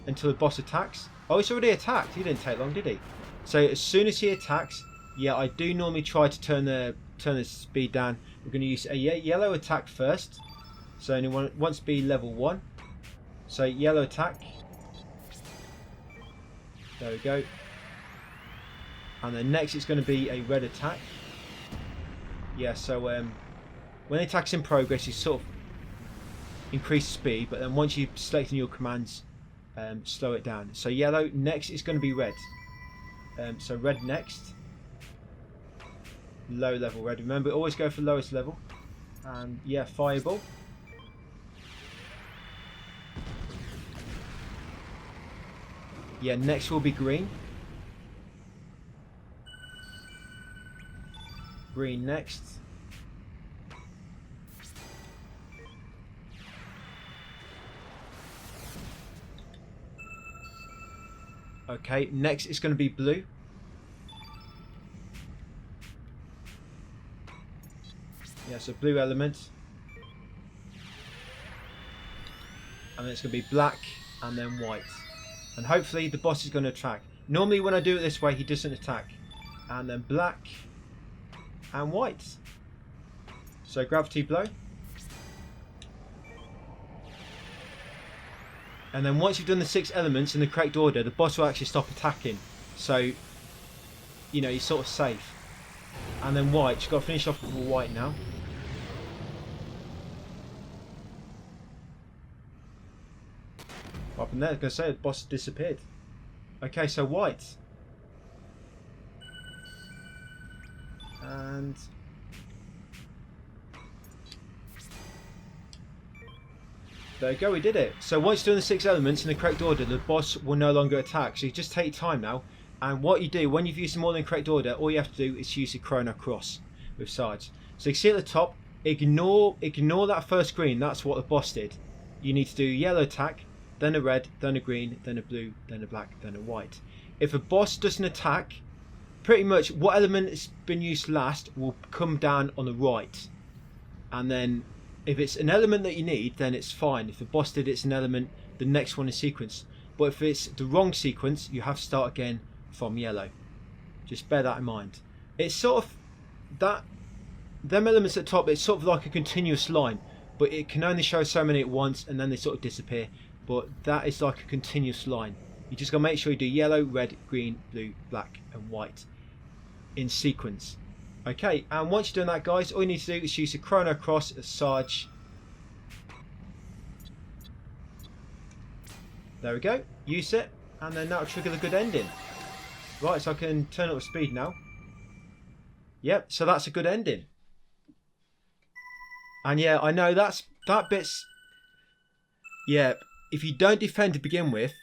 until the boss attacks. Oh, he's already attacked. He didn't take long, did he? So as soon as he attacks, yeah, I do normally try to turn the speed down. We're going to use a yellow attack first. So only wants to be level 1. So yellow attack. There we go. And then next it's going to be a red attack. Yeah, so when the attack's in progress, you sort of increase speed, but then once you've selected your commands, slow it down. So yellow, next it's going to be red. So red next. Low level red. Remember, always go for lowest level. And yeah, fireball. Yeah, next will be green. Green next. Okay, next it's going to be blue. Yeah, so blue element. And then it's going to be black and then white. And hopefully the boss is going to attack. Normally when I do it this way, he doesn't attack. And then black and white. So gravity blow. And then once you've done the 6 elements in the correct order, the boss will actually stop attacking. So, you know, you're sort of safe. And then white. You've got to finish off with white now. What happened there? I was going to say the boss disappeared. Okay, so white. And there you go, we did it. So once you're doing the 6 elements in the correct order, the boss will no longer attack. So you just take your time now. And what you do, when you've used them all in the correct order, all you have to do is use the Chrono cross with sides. So you can see at the top, ignore that first green. That's what the boss did. You need to do yellow attack, then a red, then a green, then a blue, then a black, then a white. If a boss doesn't attack, pretty much what element has been used last will come down on the right. And then if it's an element that you need, then it's fine. If the boss did it's an element, the next one is sequence. But if it's the wrong sequence, you have to start again from yellow. Just bear that in mind. It's sort of that, them elements at the top, it's sort of like a continuous line, but it can only show so many at once and then they sort of disappear. But that is like a continuous line. You just gotta make sure you do yellow, red, green, blue, black and white in sequence. Okay, and once you're doing that, guys, all you need to do is use the Chrono cross as Sarge. There we go, use it, and then that'll trigger the good ending. Right, so I can turn up the speed now. Yep, so that's a good ending. And yeah, I know that bit's, yeah, if you don't defend to begin with,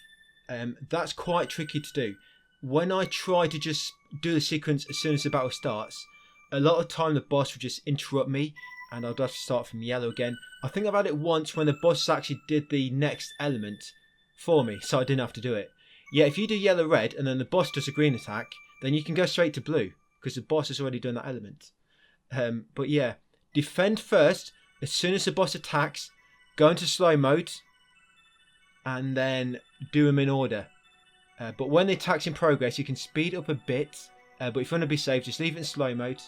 that's quite tricky to do. When I try to just do the sequence as soon as the battle starts, a lot of time the boss will just interrupt me and I'll have to start from yellow again. I think I've had it once when the boss actually did the next element for me, so I didn't have to do it. Yeah, if you do yellow red and then the boss does a green attack, then you can go straight to blue because the boss has already done that element. But yeah, defend first. As soon as the boss attacks, go into slow mode and then do them in order. But when the attack's in progress, you can speed up a bit. But if you want to be safe, just leave it in slow mode.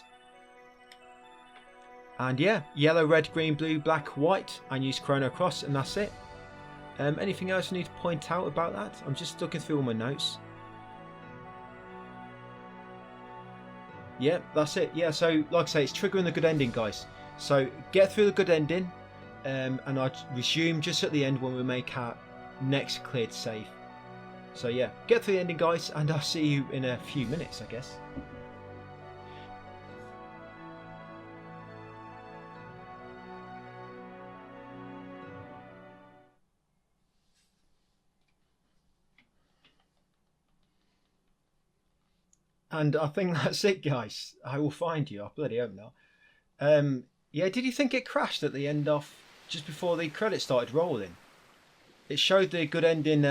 And yeah, yellow, red, green, blue, black, white, and use Chrono cross, and that's it. Anything else I need to point out about that? I'm just looking through all my notes. Yeah, that's it. Yeah, so like I say, it's triggering the good ending, guys. So get through the good ending, and I'll resume just at the end when we make our next cleared save. So yeah, get through the ending, guys, and I'll see you in a few minutes, I guess. And I think that's it, guys. I will find you. I bloody hope not. Yeah, did you think it crashed at the end of, just before the credits started rolling? It showed the good ending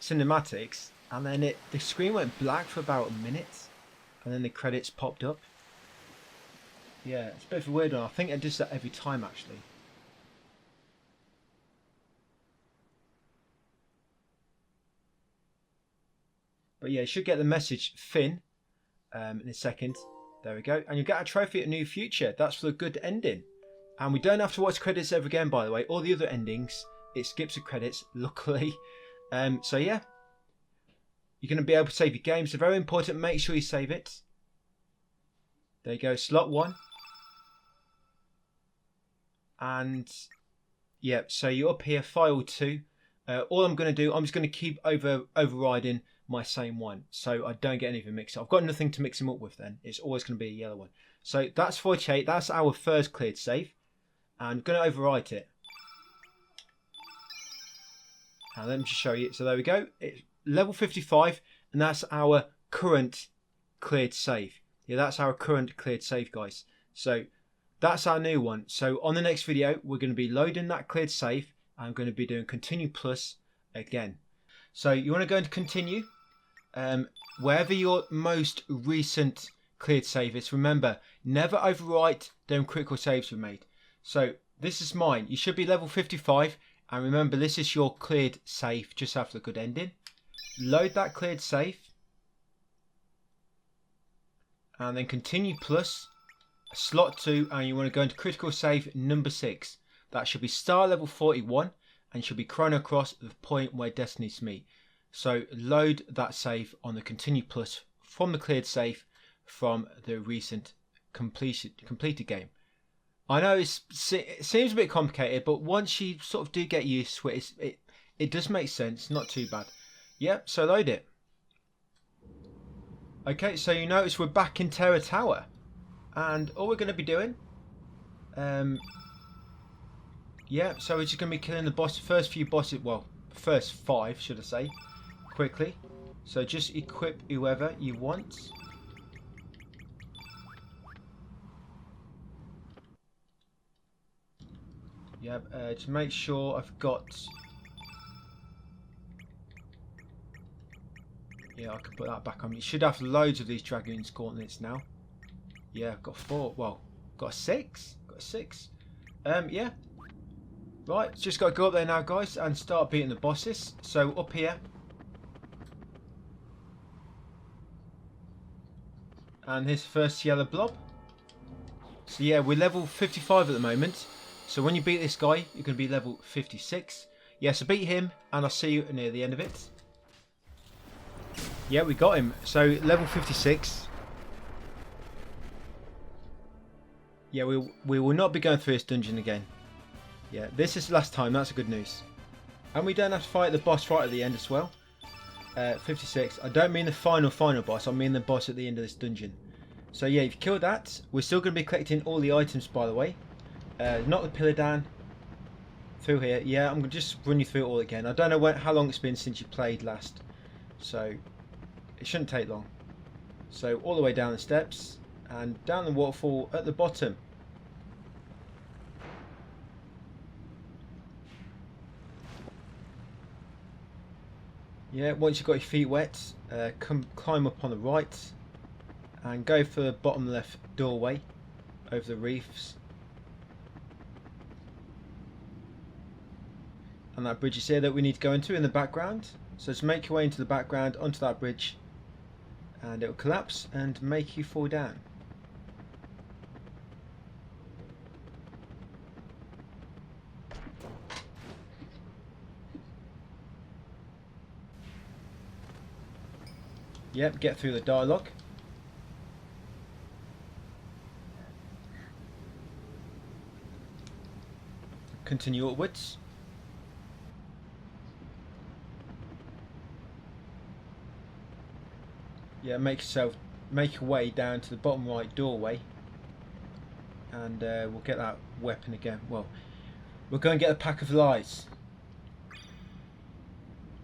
cinematics, and then the screen went black for about a minute, and then the credits popped up. Yeah, it's a bit of a weird one. I think it does that every time, actually. But yeah, you should get the message Finn in a second. There we go. And you get a trophy at New Future. That's for the good ending. And we don't have to watch credits ever again, by the way. All the other endings, it skips the credits, luckily. So yeah, you're going to be able to save your game. So very important, make sure you save it. There you go, slot 1. And yeah, so you're up here, file 2. All I'm going to do, I'm just going to keep overriding my same one, so I don't get anything mixed up. I've got nothing to mix them up with then. It's always going to be a yellow one. So that's 48. That's our first cleared save. And I'm going to overwrite it. And let me just show you. So there we go. It's level 55, and that's our current cleared save. Yeah, that's our current cleared save, guys. So that's our new one. So on the next video, we're going to be loading that cleared save. I'm going to be doing continue plus again. So you want to go into continue. wherever your most recent cleared save is, remember, never overwrite them critical saves we made. So this is mine. You should be level 55, and remember, this is your cleared save just after the good ending. Load that cleared save, and then continue plus slot 2, and you want to go into critical save number 6. That should be star level 41, and should be Chrono cross the point where destinies meet. So load that save on the continue plus from the cleared save from the recent completed game. I know it seems a bit complicated, but once you sort of do get used to it, it does make sense. Not too bad. Yep, so load it. Okay, so you notice we're back in Terror Tower, and all we're going to be doing, yeah, so we're just going to be killing the first few bosses, well, first 5 should I say, quickly. So just equip whoever you want. Yeah, to make sure I've got. Yeah, I can put that back on. You should have loads of these Dragoon's Gauntlets now. Yeah, I've got 4. Well, got 6. Got 6. Yeah. Right, just got to go up there now, guys, and start beating the bosses. So up here. And here's the first yellow blob. So yeah, we're level 55 at the moment. So when you beat this guy, you're going to be level 56. Yeah, so beat him, and I'll see you near the end of it. Yeah, we got him. So level 56. Yeah, we will not be going through this dungeon again. Yeah, this is the last time. That's good news. And we don't have to fight the boss right at the end as well. 56. I don't mean the final boss. I mean the boss at the end of this dungeon. So yeah, if you killed that, we're still going to be collecting all the items, by the way. Not the pillar down through here. Yeah, I'm going to just run you through it all again. I don't know how long it's been since you played last, so it shouldn't take long. So all the way down the steps and down the waterfall at the bottom. Yeah, once you've got your feet wet, climb up on the right and go for the bottom left doorway over the reefs. And that bridge is here that we need to go into in the background. So just make your way into the background onto that bridge, and it will collapse and make you fall down. Yep, get through the dialogue. Continue upwards. Yeah, make your way down to the bottom right doorway, and we'll get that weapon again. Well, we're going to get a pack of lies.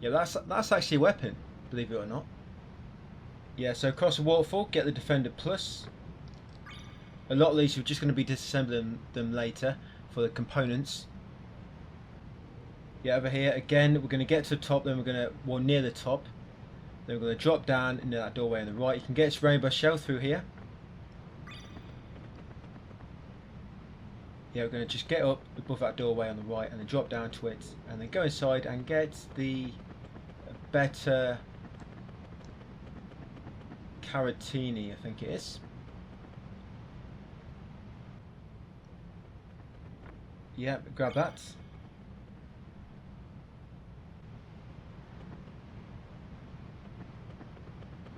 Yeah, that's actually a weapon, believe it or not. Yeah, so across the waterfall, get the Defender Plus. A lot of these we're just going to be disassembling them later for the components. Yeah, over here again, we're going to get to the top, then we're going to, well, near the top. Then we're going to drop down into that doorway on the right. You can get this rainbow shell through here. Yeah, we're going to just get up above that doorway on the right and then drop down to it, and then go inside and get the better Caratini, I think it is. Yeah, grab that.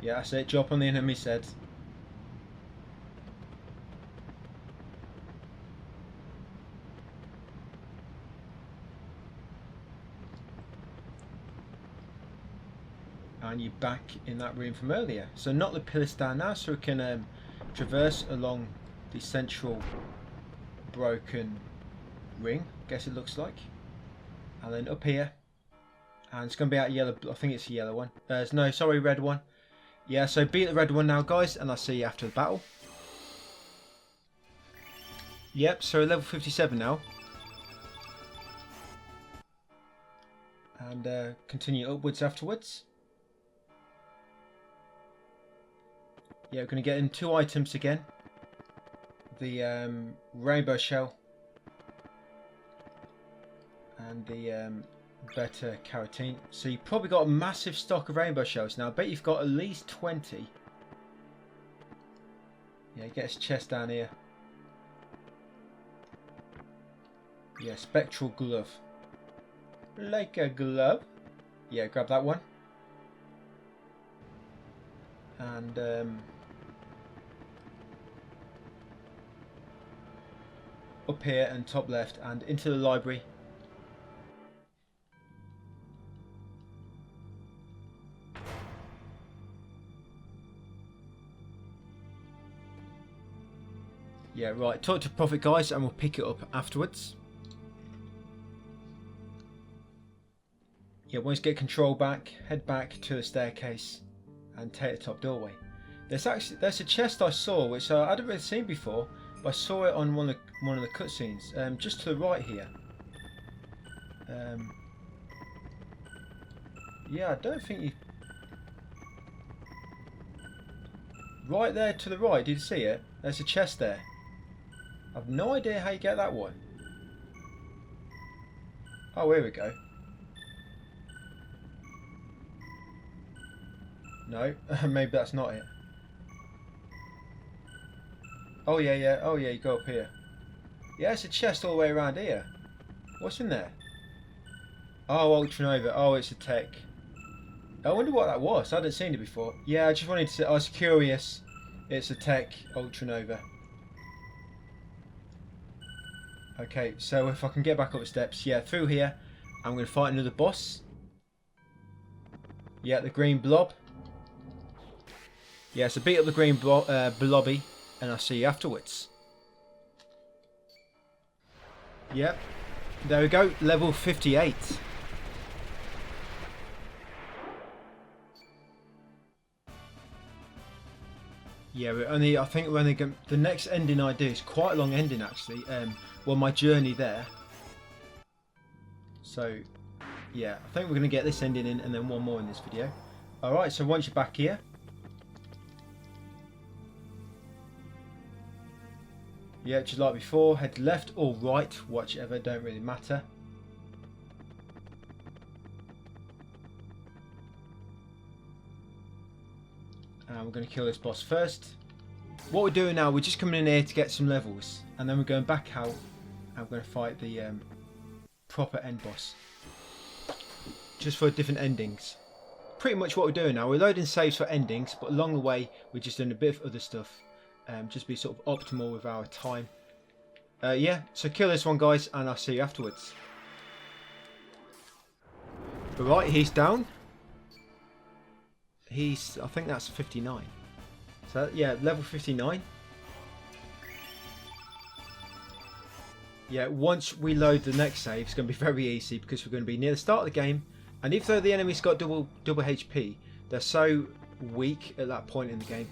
Yeah, that's it. Drop on the enemy's head. And you're back in that room from earlier. So not the pillar stand now, so we can traverse along the central broken ring, guess it looks like. And then up here. And it's going to be out yellow. I think it's a yellow one. No, sorry, red one. Yeah, so beat the red one now, guys, and I'll see you after the battle. Yep, so level 57 now. And continue upwards afterwards. Yeah, we're going to get in 2 items again. The rainbow shell and the better carotene. So you've probably got a massive stock of rainbow shells now. I bet you've got at least 20. Yeah, get his chest down here. Yeah, spectral glove. Like a glove. Yeah, grab that one. And up here and top left and into the library. Yeah, right. Talk to Prophet, guys, and we'll pick it up afterwards. Yeah, once you get control back, head back to the staircase and take the top doorway. There's a chest I saw which I hadn't really seen before, but I saw it on one of the cutscenes, just to the right here. Yeah, I don't think you. Right there to the right. Did you see it? There's a chest there. I've no idea how you get that one. Oh, here we go. No, maybe that's not it. Oh yeah, yeah. Oh yeah, you go up here. Yeah, it's a chest all the way around here. What's in there? Oh, Ultranova. Oh, it's a tech. I wonder what that was. I hadn't seen it before. Yeah, I just wanted to. I was curious. It's a tech Ultranova. Okay, so if I can get back up the steps, yeah, through here, I'm going to fight another boss. Yeah, the green blob. Yeah, so beat up the green blobby, and I'll see you afterwards. Yep, there we go, level 58. Yeah, I think we're only going. The next ending I do is quite a long ending actually. Well, my journey there. So, yeah, I think we're going to get this ending in and then one more in this video. Alright, so once you're back here. Yeah, just like before, head left or right, whichever, don't really matter. And we're going to kill this boss first. What we're doing now, we're just coming in here to get some levels. And then we're going back out and we're going to fight the proper end boss. Just for different endings. Pretty much what we're doing now. We're loading saves for endings, but along the way we're just doing a bit of other stuff. Just be sort of optimal with our time. Yeah, so kill this one, guys, and I'll see you afterwards. Right, he's down. I think that's 59. So yeah, level 59. Yeah, once we load the next save, it's going to be very easy because we're going to be near the start of the game. And even though the enemy's got double HP, they're so weak at that point in the game.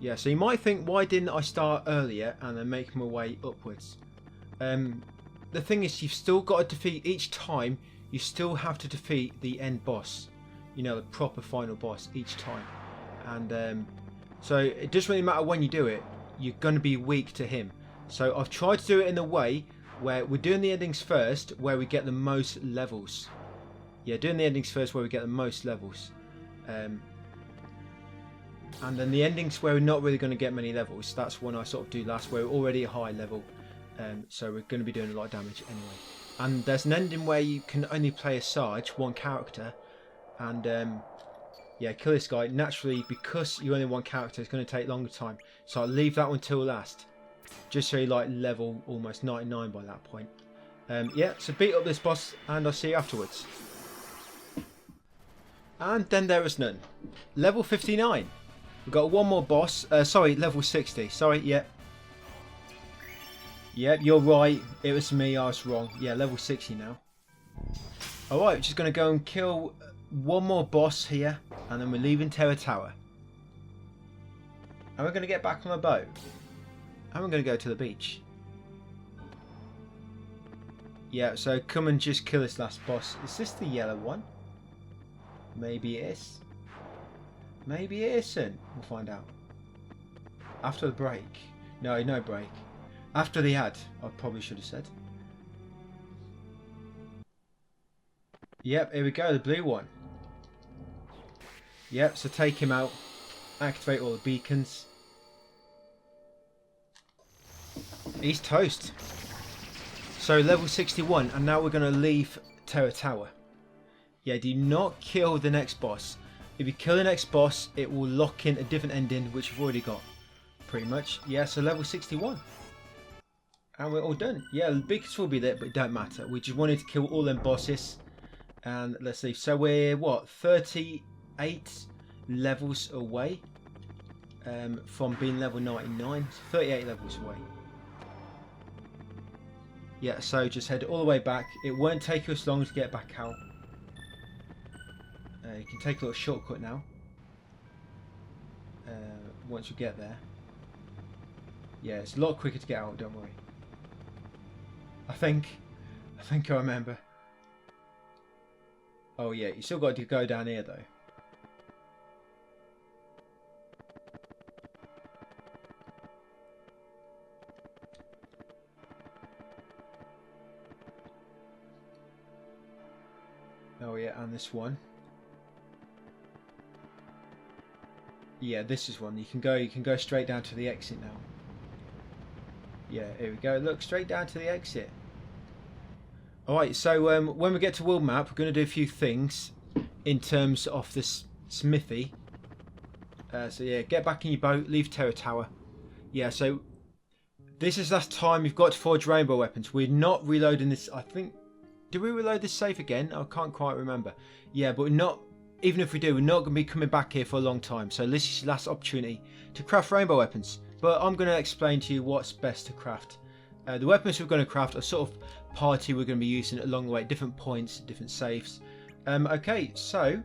Yeah, so you might think, why didn't I start earlier and then make my way upwards? The thing is, you've still got to defeat each time. You still have to defeat the end boss. You know, the proper final boss each time. And so it doesn't really matter when you do it. You're going to be weak to him. So I've tried to do it in a way where we're doing the endings first, where we get the most levels. Yeah, doing the endings first where we get the most levels. And then the endings where we're not really going to get many levels. That's when I sort of do last, where we're already a high level. So we're going to be doing a lot of damage anyway. And there's an ending where you can only play as Sarge, one character. And yeah, kill this guy. Naturally, because you're only one character, it's going to take longer time. So I'll leave that one till last. Just so you like level almost 99 by that point. Yeah, so beat up this boss and I'll see you afterwards. And then there is none. Level 59. We've got one more boss. Sorry, level 60. Sorry, yeah. Yep, you're right. It was me, I was wrong. Yeah, level 60 now. Alright, we're just going to go and kill one more boss here. And then we're leaving Terror Tower. And we're going to get back on the boat. And we're going to go to the beach. Yeah, so come and just kill this last boss. Is this the yellow one? Maybe it is. Maybe it isn't. We'll find out. After the break. No, no break. After the ad, I probably should have said. Yep, here we go, the blue one. Yep, so take him out. Activate all the beacons. He's toast. So level 61, and now we're going to leave Terror Tower. Yeah, do not kill the next boss. If you kill the next boss, it will lock in a different ending, which we've already got. Pretty much. Yeah, so level 61. And we're all done. Yeah, the beacons will be there, but it don't matter. We just wanted to kill all them bosses. And let's see. So we're, what, 38 levels away from being level 99. So 38 levels away. Yeah, so just head all the way back. It won't take us long to get back out. You can take a little shortcut now. Once you get there. Yeah, it's a lot quicker to get out, don't worry. I think I remember. Oh yeah, you still got to go down here though. Oh yeah, and this one. Yeah, this is one. You can go straight down to the exit now. Yeah, here we go. Look, straight down to the exit. Alright, so when we get to world map, we're going to do a few things in terms of this smithy. So yeah, get back in your boat, leave Terror Tower. Yeah, so this is last time you've got to forge rainbow weapons. We're not reloading this, I think. Did we reload this safe again? I can't quite remember. Yeah, but we're not, even if we do, we're not going to be coming back here for a long time. So this is your last opportunity to craft rainbow weapons. But I'm going to explain to you what's best to craft. The weapons we're going to craft are sort of party we're going to be using along the way, different points, different safes. Okay, so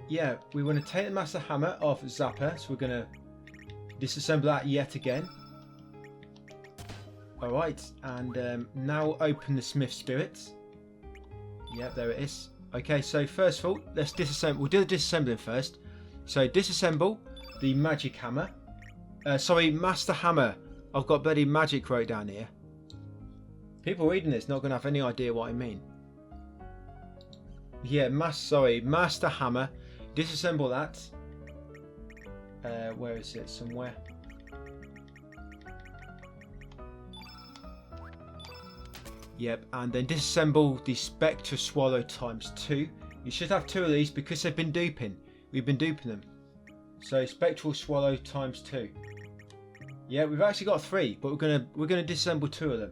yeah, we want to take the Master Hammer off Zapper, so we're going to disassemble that yet again. Alright, and now open the Smith Spirit. Yep, there it is. Okay, so first of all, let's disassemble. We'll do the disassembling first. So disassemble the Magic Hammer. Sorry, Master Hammer. I've got bloody magic wrote down here. People reading this not going to have any idea what I mean. Yeah, Master Hammer. Disassemble that. Where is it? Somewhere. Yep, and then disassemble the Spectre Swallow ×2. You should have 2 of these because they've been duping. We've been duping them. So Spectral Swallow ×2. Yeah, we've actually got 3, but we're gonna disassemble 2 of them.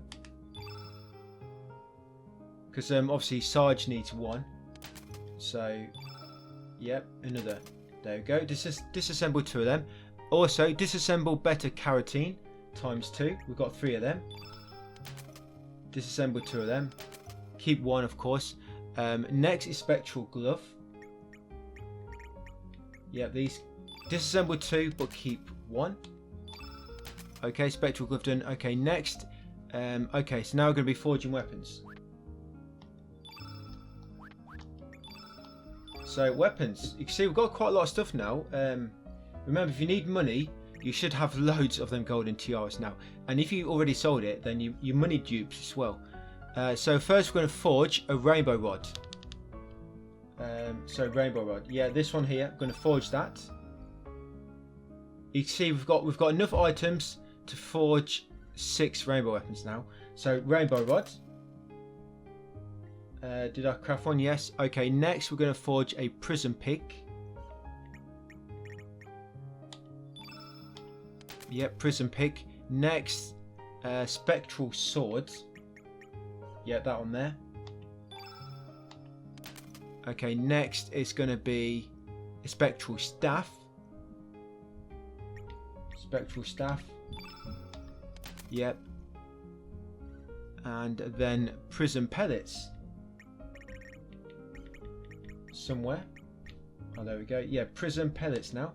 Because obviously Sarge needs 1. So yep, another. There we go. Disassemble 2 of them. Also disassemble Beta Carotene ×2. We've got 3 of them. Disassemble 2 of them. Keep 1, of course. Next is Spectral Glove. Yep, these disassemble 2, but keep 1. Okay, Spectral Glove done. Okay, next. Okay, so now we're going to be forging weapons. So weapons. You can see we've got quite a lot of stuff now. Remember, if you need money, you should have loads of them golden tiaras now. And if you already sold it, then you money dupes as well. So first we're going to forge a rainbow rod. So rainbow rod. Yeah, this one here. I'm going to forge that. You can see we've got enough items to forge 6 rainbow weapons now. So rainbow rod. Did I craft one? Yes. Okay, next we're going to forge a prism pick. Yep, prism pick. Next, spectral sword. Yep, that one there. Okay, next is going to be a spectral staff. Spectral staff. Yep. And then prism pellets. Somewhere. Oh, there we go. Yeah, prism pellets now.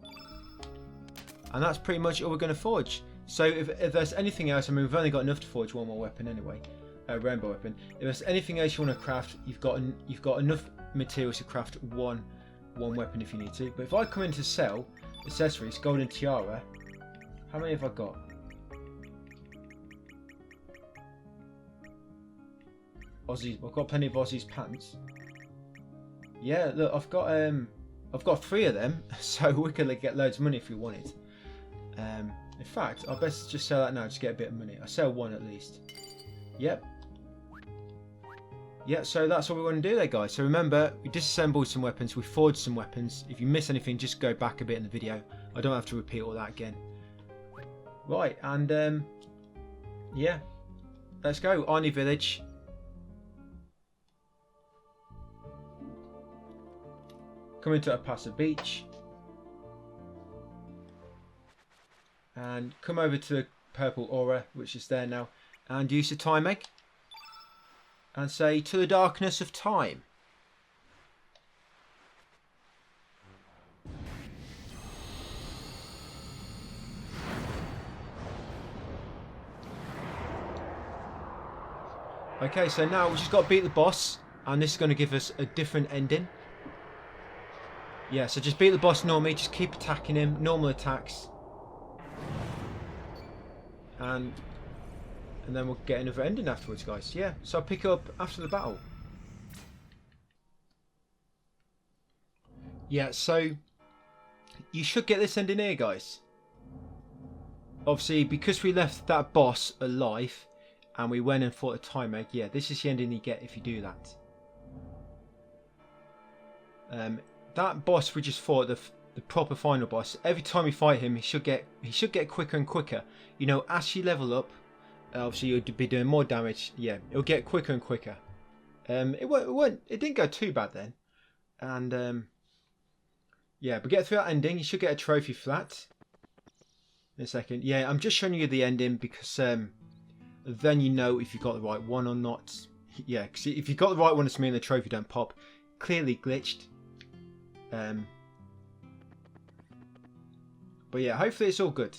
And that's pretty much all we're going to forge. So if there's anything else, I mean, we've only got enough to forge one more weapon anyway. rainbow weapon. If there's anything else you want to craft, you've got enough materials to craft one weapon if you need to. But if I come in to sell accessories, golden tiara, how many have I got? Aussies. I've got plenty of Aussies pants. Yeah, look, I've got 3 of them, so we could get loads of money if we wanted. In fact, I'll best just sell that now, just get a bit of money. I sell 1 at least. Yep. Yeah, so that's what we want to do there, guys. So remember, we disassembled some weapons, we forged some weapons. If you miss anything, just go back a bit in the video. I don't have to repeat all that again. Right, and yeah, let's go. Arnie Village. Come into Apasa Beach. And come over to the purple aura, which is there now, and use the time egg. And say, to the darkness of time. Okay, so now we've just got to beat the boss, and this is going to give us a different ending. Yeah, so just beat the boss normally, just keep attacking him, normal attacks. And then we'll get another ending afterwards, guys. Yeah, so I'll pick up after the battle. Yeah, so you should get this ending here, guys. Obviously, because we left that boss alive and we went and fought a time egg, yeah, this is the ending you get if you do that. That boss we just fought, the proper final boss, every time we fight him, he should get quicker and quicker. You know, as you level up, obviously you'll be doing more damage. Yeah, it'll get quicker and quicker. It didn't go too bad then, and yeah, but get through that ending, you should get a trophy for that. In a second, yeah, I'm just showing you the ending because then you know if you got the right one or not. Yeah, because if you got the right one, it's mean the trophy don't pop. Clearly glitched. But yeah, hopefully it's all good.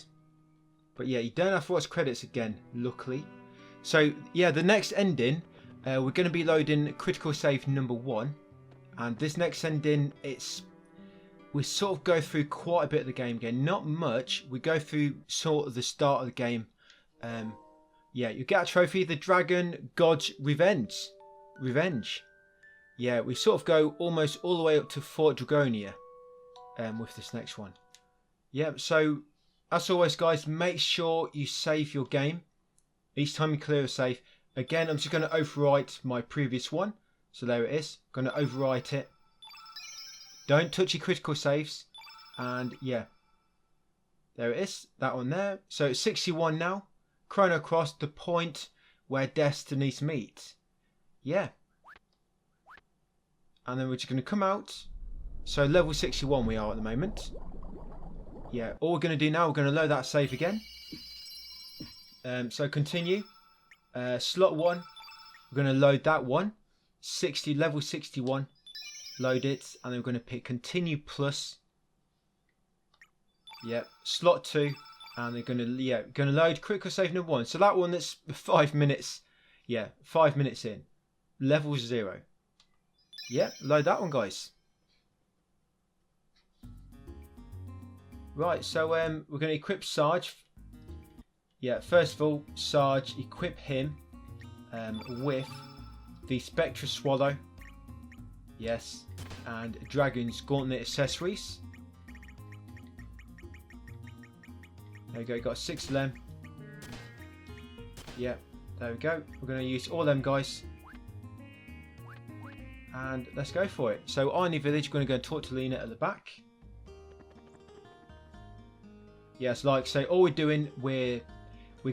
But yeah, you don't have to watch credits again, luckily. So yeah, the next ending, we're going to be loading critical save number 1. And this next ending, we sort of go through quite a bit of the game again. Not much. We go through sort of the start of the game. Yeah, you get a trophy, the Dragon God's Revenge. Yeah, we sort of go almost all the way up to Fort Dragonia with this next one. Yeah, so as always, guys, make sure you save your game each time you clear a save. Again, I'm just going to overwrite my previous one. So there it is. I'm going to overwrite it. Don't touch your critical saves. And yeah, there it is. That one there. So it's 61 now. Chrono Cross, the point where destinies meet. Yeah. And then we're just going to come out. So level 61 we are at the moment. Yeah, all we're going to do now, we're going to load that save again. So continue. Slot 1, we're going to load that one. Level 61. Load it. And then we're going to pick continue plus. Yep, slot 2. And they're going to load critical save number 1. So that one that's 5 minutes. Yeah, 5 minutes in. Level 0. Yep, load that one, guys. Right, so we're going to equip Sarge. Yeah, first of all, Sarge, equip him with the Spectre Swallow. Yes, and Dragon's Gauntlet accessories. There we go, got 6 of them. Yeah, there we go. We're going to use all them, guys. And let's go for it. So, Arnie Village, we're going to go and talk to Leena at the back. Yes, like say, all we're doing, we're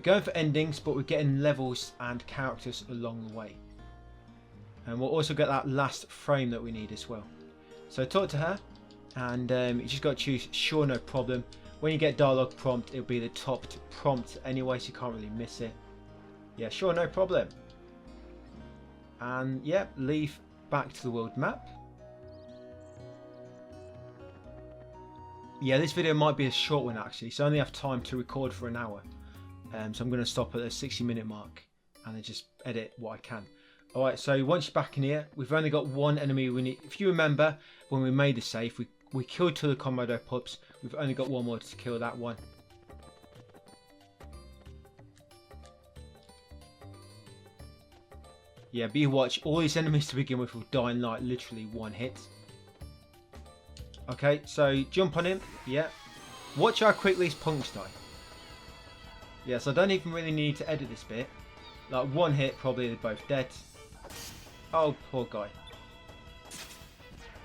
going for endings, but we're getting levels and characters along the way. And we'll also get that last frame that we need as well. So talk to her, and you just got to choose sure, no problem. When you get dialogue prompt, it'll be the top prompt anyway, so you can't really miss it. Yeah, sure, no problem. And yeah, leave back to the world map. Yeah, this video might be a short one actually, so I only have time to record for an hour. So I'm going to stop at the 60-minute mark. and then just edit what I can. Alright, so once you're back in here, we've only got one enemy we need. If you remember, when we made the save, we killed two of the Komodo pups. We've only got one more to kill that one. Yeah, but you watch, all these enemies to begin with will die in like literally one hit. Okay, so jump on him. Yeah. Watch how quickly his punks die. Yes, I don't even really need to edit this bit. Like one hit, probably they're both dead. Oh, poor guy.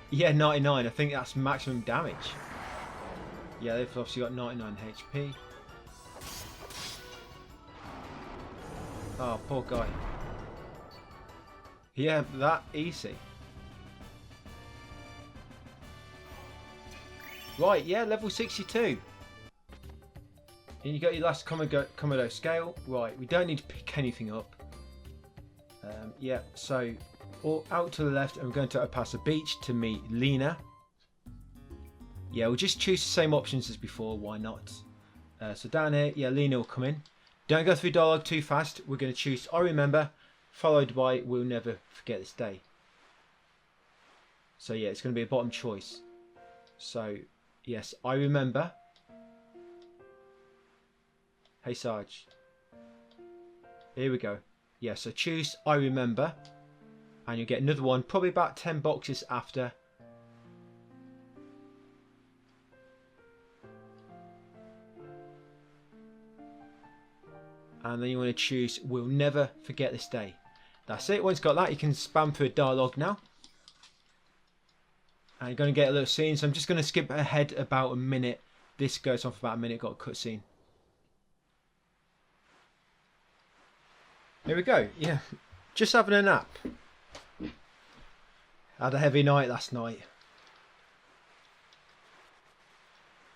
Yeah, 99. I think that's maximum damage. Yeah, they've obviously got 99 HP. Oh, poor guy. Yeah, that easy. Right, yeah, level 62. And you got your last Komodo scale. Right, we don't need to pick anything up. Yeah, so all out to the left, and we're going to pass a beach to meet Leena. Yeah, we'll just choose the same options as before. Why not? So down here, yeah, Leena will come in. Don't go through dialogue too fast. We're going to choose I remember, followed by we'll never forget this day. So yeah, it's going to be a bottom choice. So yes, I remember. Hey Sarge. Here we go. Yeah, so choose I remember. And you'll get another one, probably about 10 boxes after. And then you want to choose we'll never forget this day. That's it. Once you've got that, you can spam through a dialogue now. And you're going to get a little scene. So I'm just going to skip ahead about a minute. This goes on for about a minute. Got a cutscene. Here we go. Yeah, just having a nap. Had a heavy night last night.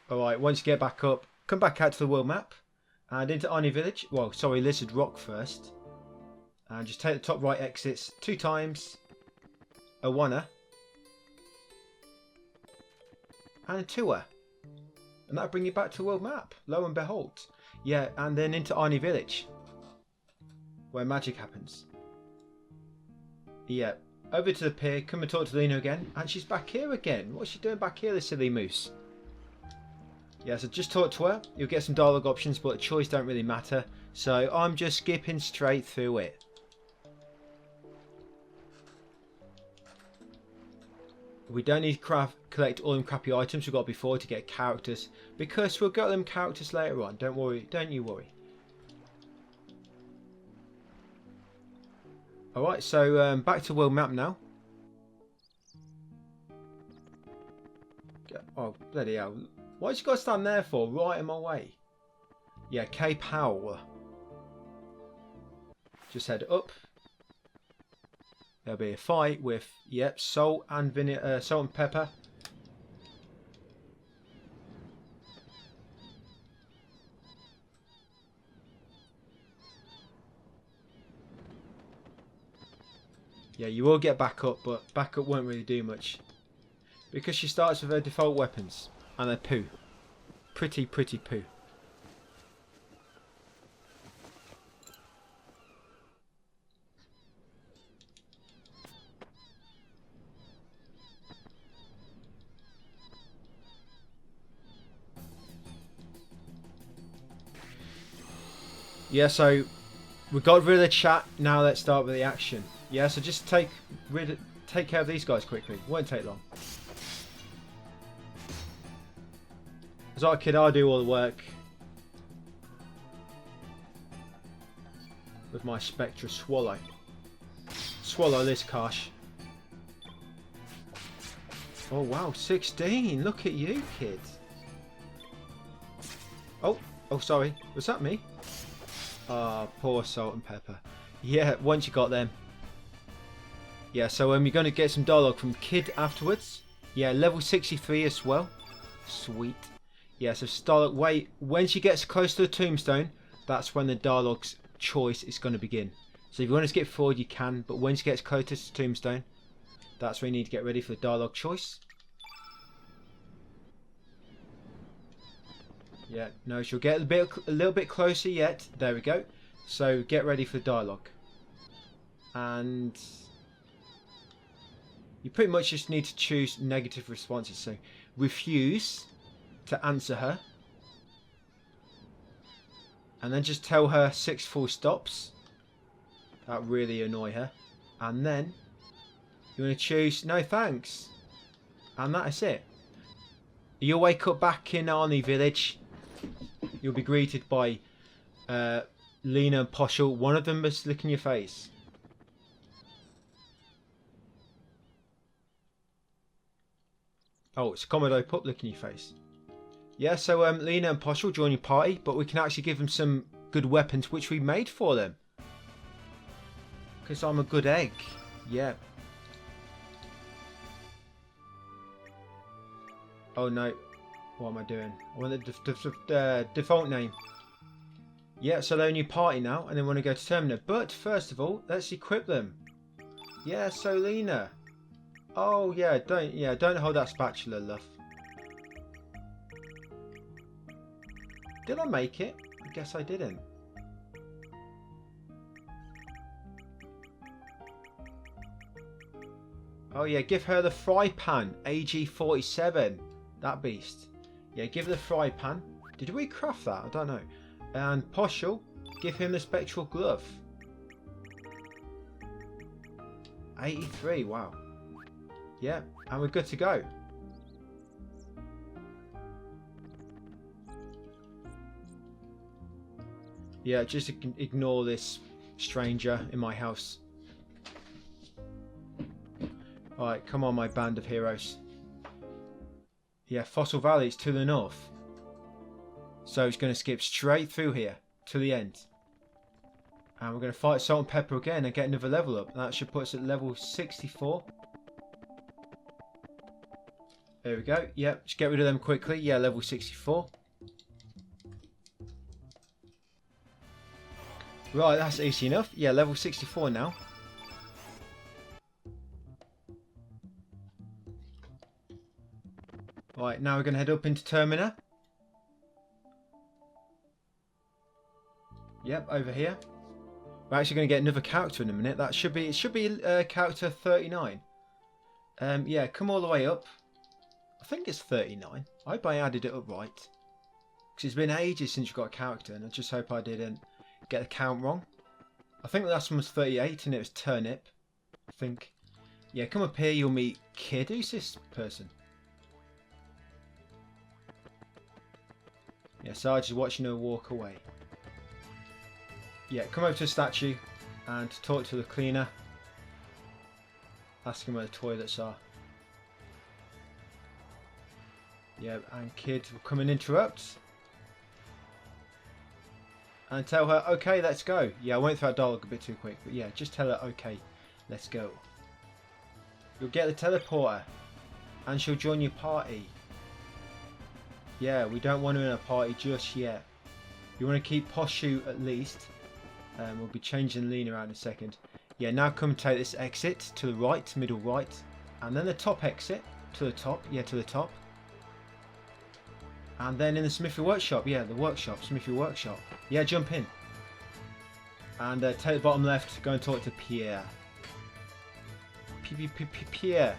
Alright, once you get back up, come back out to the world map. And into Arnie Village. Well, sorry, Lizard Rock first. And just take the top right exits 2 times. A oneer. And a twoer. And that'll bring you back to the world map. Lo and behold. Yeah, and then into Arnie Village. Where magic happens. Yeah. Over to the pier, come and talk to Leena again. And she's back here again. What's she doing back here, this silly moose? Yeah, so just talk to her. You'll get some dialogue options, but the choice don't really matter. So I'm just skipping straight through it. We don't need to collect all them crappy items we've got before to get characters. Because we'll get them characters later on. Don't worry. Don't you worry. Alright, so back to world map now. Oh, bloody hell. Why'd you got to stand there for? Right in my way. Yeah, Cape Howl. Just head up. There'll be a fight with, yep, salt and pepper. Yeah, you will get back up, but back up won't really do much. Because she starts with her default weapons. And they're poo. Pretty poo. Yeah, so we got rid of the chat. Now let's start with the action. Yeah, so just take care of these guys quickly. Won't take long. As a kid, I do all the work with my Spectra Swallow. Swallow this, Kosh. Oh wow, 16! Look at you, kid. Oh, sorry. Was that me? Ah, poor salt and pepper. Yeah, once you got them. Yeah, so you're going to get some dialogue from Kid afterwards. Yeah, level 63 as well. Sweet. Yeah, so dialogue. Wait, when she gets close to the Tombstone, that's when the dialogue's choice is going to begin. So if you want to skip forward, you can, but when she gets close to the Tombstone, that's when you need to get ready for the dialogue choice. Yeah, no, she'll get a little bit closer yet. There we go. So get ready for the dialogue. And you pretty much just need to choose negative responses. So refuse to answer her. And then just tell her 6 full stops. That really annoy her. And then you want to choose no thanks. And that is it. You'll wake up back in Arnie Village. You'll be greeted by Leena and Poshal. One of them is licking your face. Oh, it's Commodore Pup licking your face. Yeah, so Leena and Poshal join your party, but we can actually give them some good weapons which we made for them. Because I'm a good egg. Yeah. Oh no. What am I doing? I want the default name. Yeah, so they're in your party now, and they want to go to Termina. But first of all, let's equip them. Yeah, so Leena. Oh yeah, don't hold that spatula, love. Did I make it? I guess I didn't. Oh yeah, give her the fry pan. AG47. That beast. Yeah, give her the fry pan. Did we craft that? I don't know. And Poshal, give him the spectral glove. 83, wow. Yeah, and we're good to go. Yeah, just ignore this stranger in my house. Alright, come on my band of heroes. Yeah, Fossil Valley is to the north. So it's going to skip straight through here to the end. And we're going to fight Salt and Pepper again and get another level up. And that should put us at level 64. There we go. Yep, just get rid of them quickly. Yeah, level 64. Right, that's easy enough. Yeah, level 64 now. Right, now we're going to head up into Termina. Yep, over here. We're actually going to get another character in a minute. That should be, it should be character 39. Yeah, come all the way up. I think it's 39. I hope I added it up right. Because it's been ages since you got a character, and I just hope I didn't get the count wrong. I think the last one was 38 and it was Turnip. I think. Yeah, come up here, you'll meet Kid. Who's this person? Yeah, Sarge is watching her walk away. Yeah, come over to the statue and talk to the cleaner. Ask him where the toilets are. Yeah, and Kid will come and interrupt. And tell her, okay, let's go. Yeah, I went through that dialogue a bit too quick. But yeah, just tell her, okay, let's go. You'll get the teleporter. And she'll join your party. Yeah, we don't want her in a party just yet. You want to keep Poshal at least. We'll be changing Leena out in a second. Yeah, now come take this exit to the right, middle right. And then the top exit to the top. Yeah, to the top. And then in the Smithy Workshop. Yeah, the workshop, Smithy Workshop. Yeah, jump in. And take the bottom left, go and talk to Pierre. Pierre.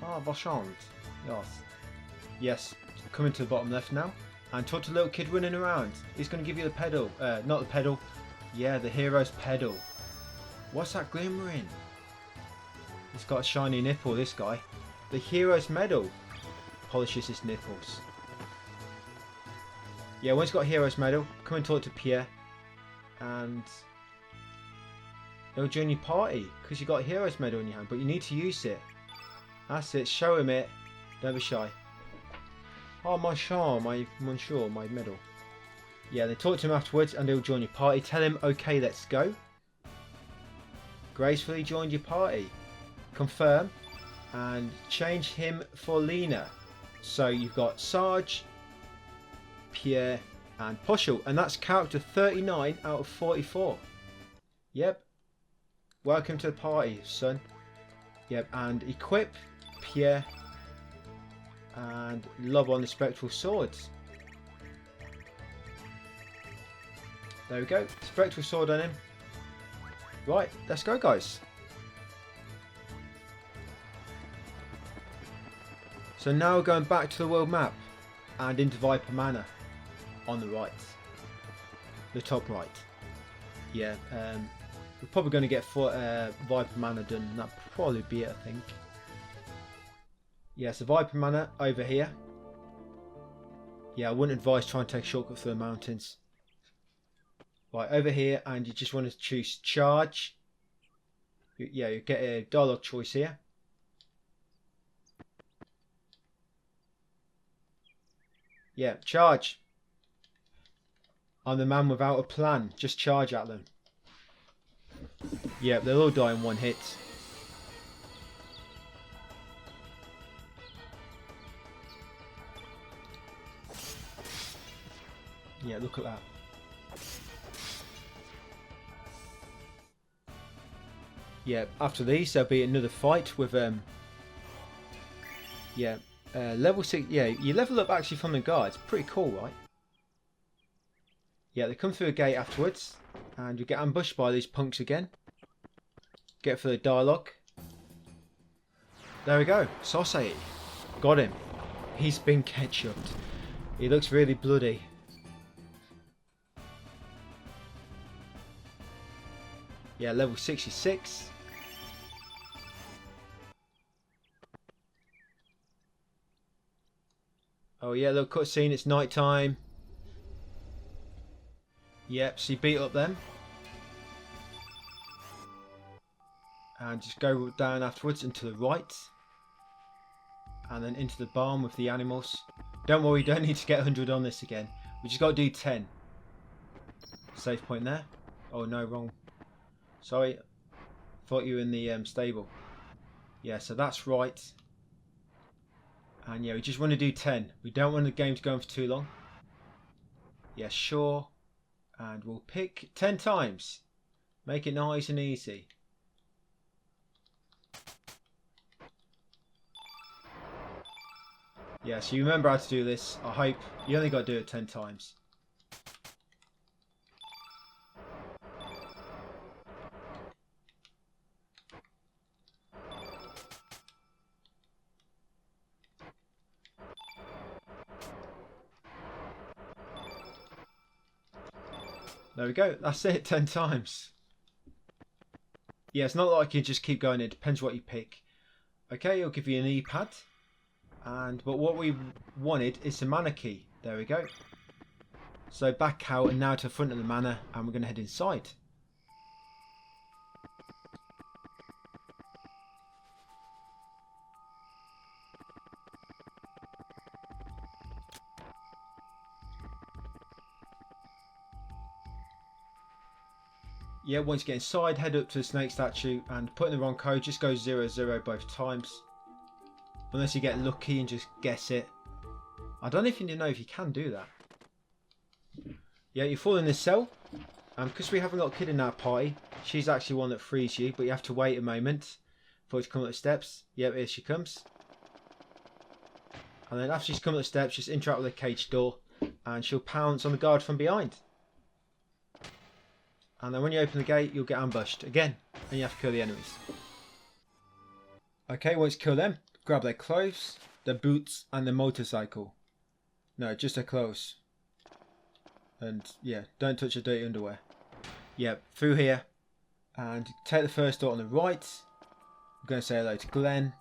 Ah, Poshal. Yes. Yes, come into the bottom left now. And talk to the little kid running around. He's going to give you the pedal. Not the pedal. Yeah, the hero's pedal. What's that glimmering? He's got a shiny nipple, this guy. The hero's medal polishes his nipples. Yeah, once you've got hero's medal, come and talk to Pierre. And he'll join your party. Because you've got a hero's medal in your hand. But you need to use it. That's it. Show him it. Don't be shy. Oh, my charm, my monsieur, my medal. Yeah, then talk to him afterwards and he'll join your party. Tell him, okay, let's go. Gracefully joined your party. Confirm. And change him for Leena. So you've got Sarge, Pierre, and Poshal. And that's character 39 out of 44. Yep. Welcome to the party, son. Yep, and equip Pierre. And lob on the spectral swords. There we go. Spectral sword on him. Right, let's go, guys. So now we're going back to the world map and into Viper Manor on the right. The top right. Yeah, we're probably going to get Viper Manor done, and that'll probably be it, I think. Yeah, so Viper Manor over here. Yeah, I wouldn't advise trying to take a shortcut through the mountains. Right, over here, and you just want to choose charge. Yeah, you get a dialogue choice here. Yeah, charge. I'm the man without a plan. Just charge at them. Yeah, they'll all die in one hit. Yeah, look at that. Yeah, after these there'll be another fight with level 6. Yeah, you level up actually from the guards. Pretty cool, right? Yeah, they come through a gate afterwards, and you get ambushed by these punks again. Get for the dialogue. There we go. Saucy. Got him. He's been ketchuped. He looks really bloody. Yeah, level 66. Oh yeah, little cutscene, it's night time. Yep, so you beat up them. And just go down afterwards and to the right. And then into the barn with the animals. Don't worry, you don't need to get 100 on this again. We just got to do 10. Save point there. Oh no, wrong. Sorry. Thought you were in the stable. Yeah, so that's right. And yeah, we just want to do 10. We don't want the game to go on for too long. Yeah, sure. And we'll pick 10 times. Make it nice and easy. Yeah, so you remember how to do this. I hope you only got to do it 10 times. There we go. That's it. 10 times. Yeah, it's not like you just keep going. It depends what you pick. Okay, it'll give you an E-pad. But what we wanted is the manor key. There we go. So back out and now to the front of the manor, and we're going to head inside. Yeah, once you get inside, head up to the snake statue and put in the wrong code, just go 00 both times. Unless you get lucky and just guess it. I don't even know if you can do that. Yeah, you fall in this cell. Because we haven't got a kid in our party, she's actually one that frees you, but you have to wait a moment for her to come up the steps. Yep, here she comes. And then after she's come up the steps, just interact with the cage door and she'll pounce on the guard from behind. And then when you open the gate, you'll get ambushed again, and you have to kill the enemies. Okay, once you kill them, grab their clothes, their boots, and their motorcycle. No, just their clothes. And yeah, don't touch your dirty underwear. Yeah, through here, and take the first door on the right. I'm going to say hello to Glenn.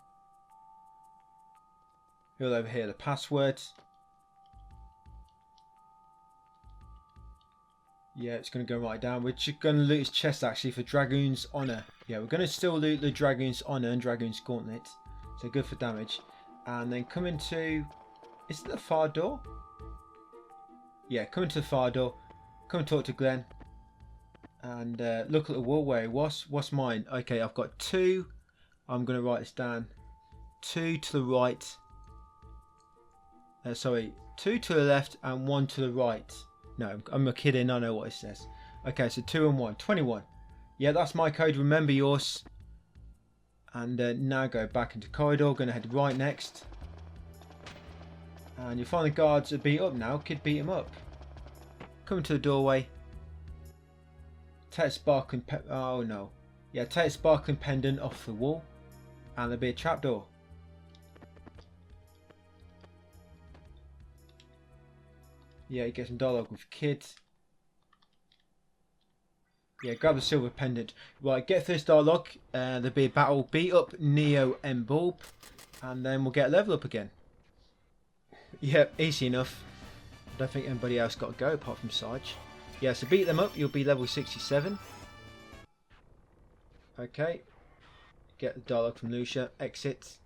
He'll overhear the password. Yeah, it's going to go right down. We're just going to loot his chest actually for Dragoon's Honour. Yeah, we're going to still loot the Dragoon's Honour and Dragoon's Gauntlet. So good for damage. And then come into... Is it the far door? Yeah, come into the far door. Come and talk to Glenn. And look at the wall where he was. What's mine? Okay, I've got 2. I'm going to write this down. 2 to the right. Sorry, 2 to the left and 1 to the right. No, I'm kidding. I know what it says. Okay, so 2 and 1. 21. Yeah, that's my code. Remember yours. And now go back into corridor. Going to head right next. And you'll find the guards are beat up now. Kid beat him up. Come to the doorway. Take a sparkling oh no. Yeah, take a sparkling pendant off the wall. And there'll be a trapdoor. Yeah, you get some dialogue with kids. Yeah, grab the silver pendant. Right, get through this dialogue. There'll be a battle. Beat up Neo and Bulb. And then we'll get a level up again. Yep, easy enough. I don't think anybody else got to go apart from Sarge. Yeah, so beat them up. You'll be level 67. Okay. Get the dialogue from Lucia. Exit.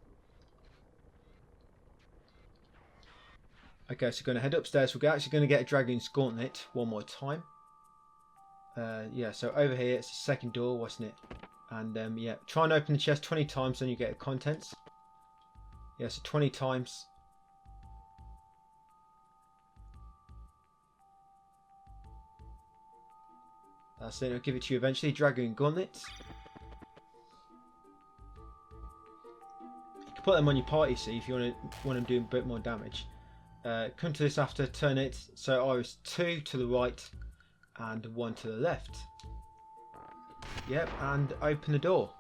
Okay, so we're going to head upstairs. We're actually going to get a Dragon's Gauntlet one more time. Yeah, so over here it's the second door, wasn't it? And yeah, try and open the chest 20 times, then you get the contents. Yeah, so 20 times. That's it, I'll give it to you eventually. Dragon Gauntlet. You can put them on your party, see, if you want them doing a bit more damage. Come to this after, turn it. So I was 2 to the right and 1 to the left. Yep, and open the door.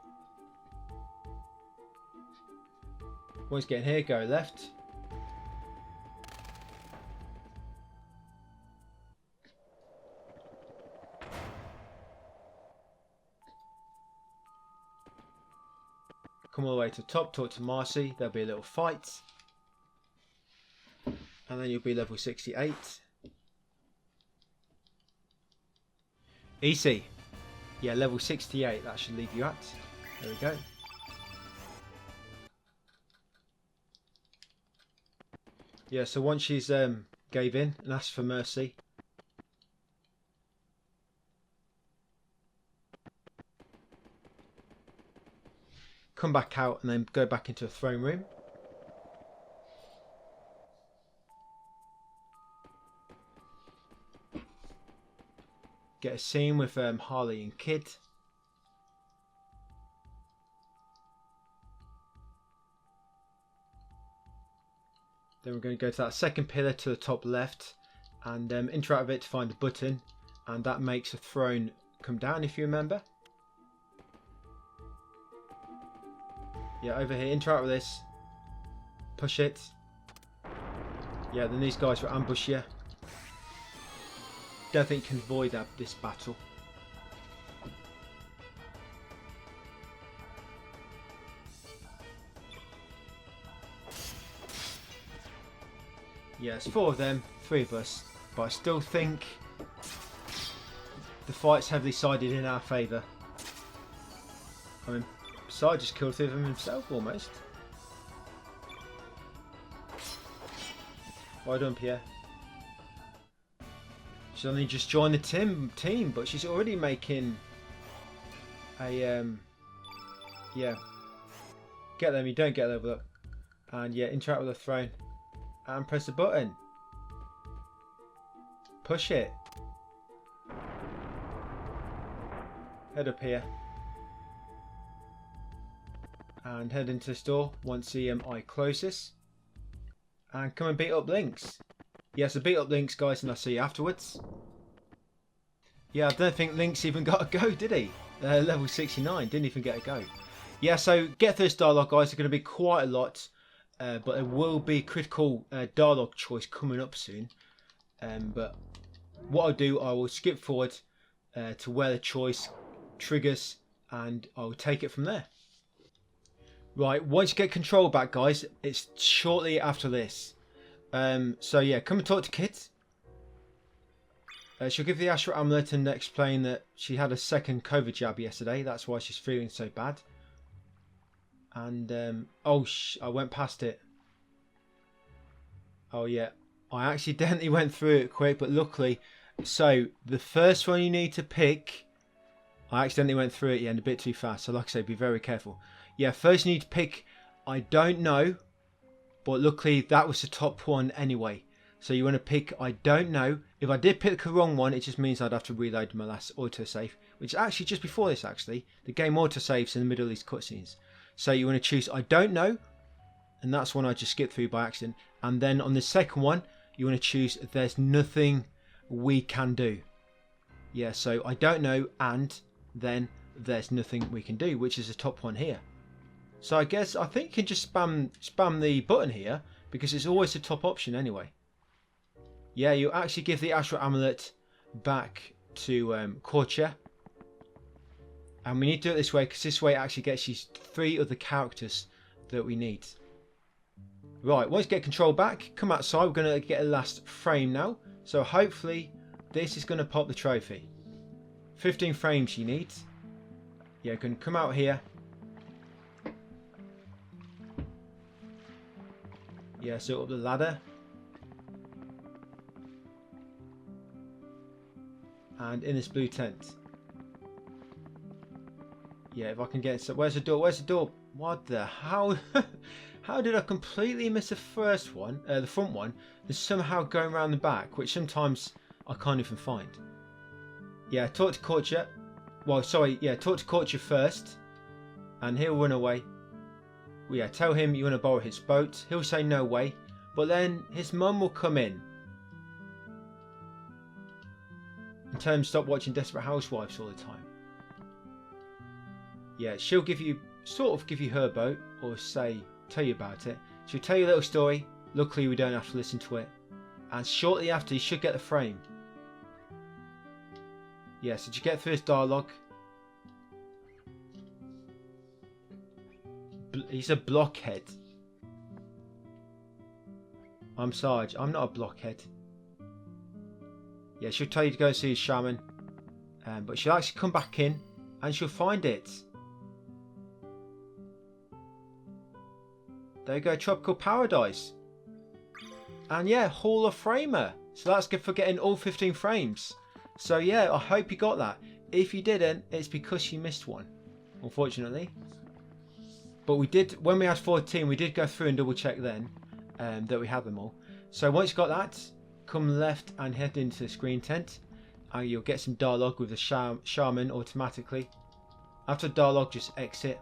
Once getting here, go left. Come all the way to the top, talk to Marcy, there'll be a little fight. And then you'll be level 68. Easy. Yeah, level 68, that should leave you at. There we go. Yeah, so once she's gave in and asked for mercy. Come back out and then go back into the throne room. Get a scene with Harley and Kid. Then we're going to go to that second pillar to the top left and interact with it to find a button, and that makes a throne come down, if you remember. Yeah, over here, interact with this. Push it. Yeah, then these guys will ambush you. Don't think you can avoid this battle. Yeah, it's 4 of them, 3 of us, but I still think the fight's heavily sided in our favour. I mean, Sarge just killed 3 of them himself almost. Well done, Pierre. She's only just joined the team, but she's already making a yeah. Get them, you don't get level up, and yeah, interact with the throne, and press the button. Push it. Head up here, and head into the store once the eye closes, and come and beat up Lynx. Yeah, so beat up Lynx, guys, and I'll see you afterwards. Yeah, I don't think Lynx even got a go, did he? Level 69, didn't even get a go. Yeah, so get through this dialogue, guys. There's going to be quite a lot, but there will be critical dialogue choice coming up soon. But what I'll do, I will skip forward to where the choice triggers, and I'll take it from there. Right, once you get control back, guys, it's shortly after this. So yeah, come and talk to Kid. She'll give the Astral Amulet and explain that she had a second COVID jab yesterday. That's why she's feeling so bad. And oh, I went past it. Oh yeah, I accidentally went through it quick, but luckily. So the first one you need to pick, I accidentally went through it, yeah, and a bit too fast. So like I say, be very careful. Yeah, first you need to pick I don't know. But luckily that was the top one anyway. So you want to pick I don't know. If I did pick the wrong one, it just means I'd have to reload my last autosave. Which is actually just before this actually. The game autosaves in the middle of these cutscenes. So you want to choose I don't know. And that's one I just skipped through by accident. And then on the second one, you want to choose there's nothing we can do. Yeah, so I don't know, and then there's nothing we can do, which is the top one here. So I think you can just spam the button here, because it's always the top option anyway. Yeah, you actually give the Astral Amulet back to Korcha. And we need to do it this way, because this way it actually gets you 3 of the characters that we need. Right, once you get control back, come outside. We're going to get a last frame now. So hopefully this is going to pop the trophy. 15 frames you need. Yeah, you can come out here. Yeah, so up the ladder. And in this blue tent. Yeah, if I can get it. Where's the door? Where's the door? What the hell? How did I completely miss the first one, the front one, and somehow going around the back, which sometimes I can't even find. Yeah, talk to Korcha. Well, sorry, yeah, talk to Korcha first, and he'll run away. Well, yeah, tell him you want to borrow his boat. He'll say no way, but then his mum will come in and tell him stop watching Desperate Housewives all the time. Yeah, she'll give you, sort of give you her boat, or tell you about it. She'll tell you a little story. Luckily we don't have to listen to it. And shortly after you should get the frame. Yeah, so did you get through this dialogue? He's a blockhead. I'm Sarge, I'm not a blockhead. Yeah, she'll tell you to go see a shaman. But she'll actually come back in and she'll find it. There you go, Tropical Paradise. And yeah, Hall of Framer. So that's good for getting all 15 frames. So yeah, I hope you got that. If you didn't, it's because you missed one, unfortunately. But we did, when we had 14, we did go through and double check then that we had them all. So once you got that, come left and head into the screen tent. And you'll get some dialogue with the shaman automatically. After dialogue, just exit.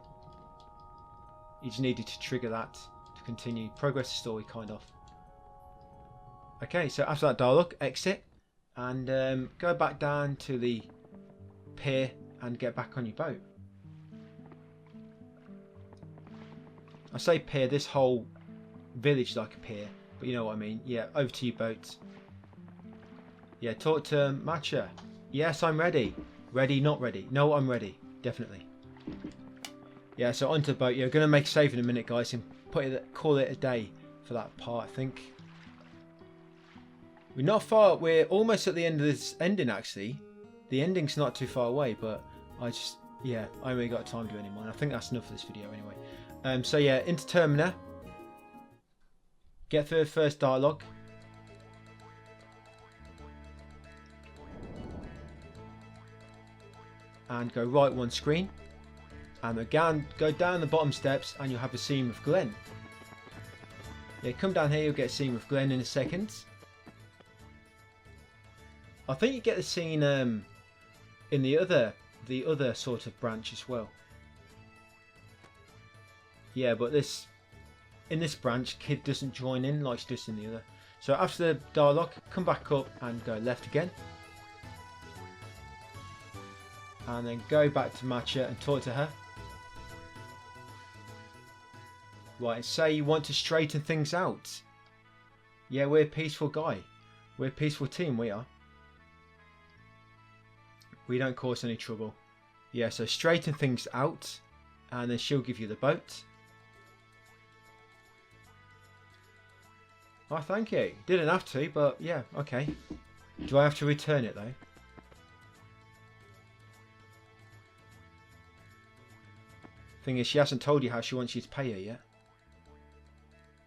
You just needed to trigger that to continue. Progress the story, kind of. Okay, so after that dialogue, exit. And go back down to the pier and get back on your boat. I say pier, this whole village is like a pier. But you know what I mean. Yeah, over to your boat. Yeah, talk to Matcha. Yes, I'm ready. Ready, not ready. No, I'm ready. Definitely. Yeah, so onto the boat. You're going to make a save in a minute, guys, and call it a day for that part, I think. We're not far. We're almost at the end of this ending, actually. The ending's not too far away, but I ain't really got time to do anymore. And I think that's enough for this video anyway. So yeah, into Termina. Get through the first dialogue. And go right one screen. And again, go down the bottom steps and you'll have a scene with Glenn. Yeah, come down here, you'll get a scene with Glenn in a second. I think you get the scene in the other sort of branch as well. Yeah, but in this branch, Kid doesn't join in like she does in the other. So after the dialogue, come back up and go left again. And then go back to Matcha and talk to her. Right, and say you want to straighten things out. Yeah, we're a peaceful guy. We're a peaceful team, we are. We don't cause any trouble. Yeah, so straighten things out. And then she'll give you the boat. Oh, thank you. Didn't have to, but yeah, okay. Do I have to return it though? Thing is, she hasn't told you how she wants you to pay her yet.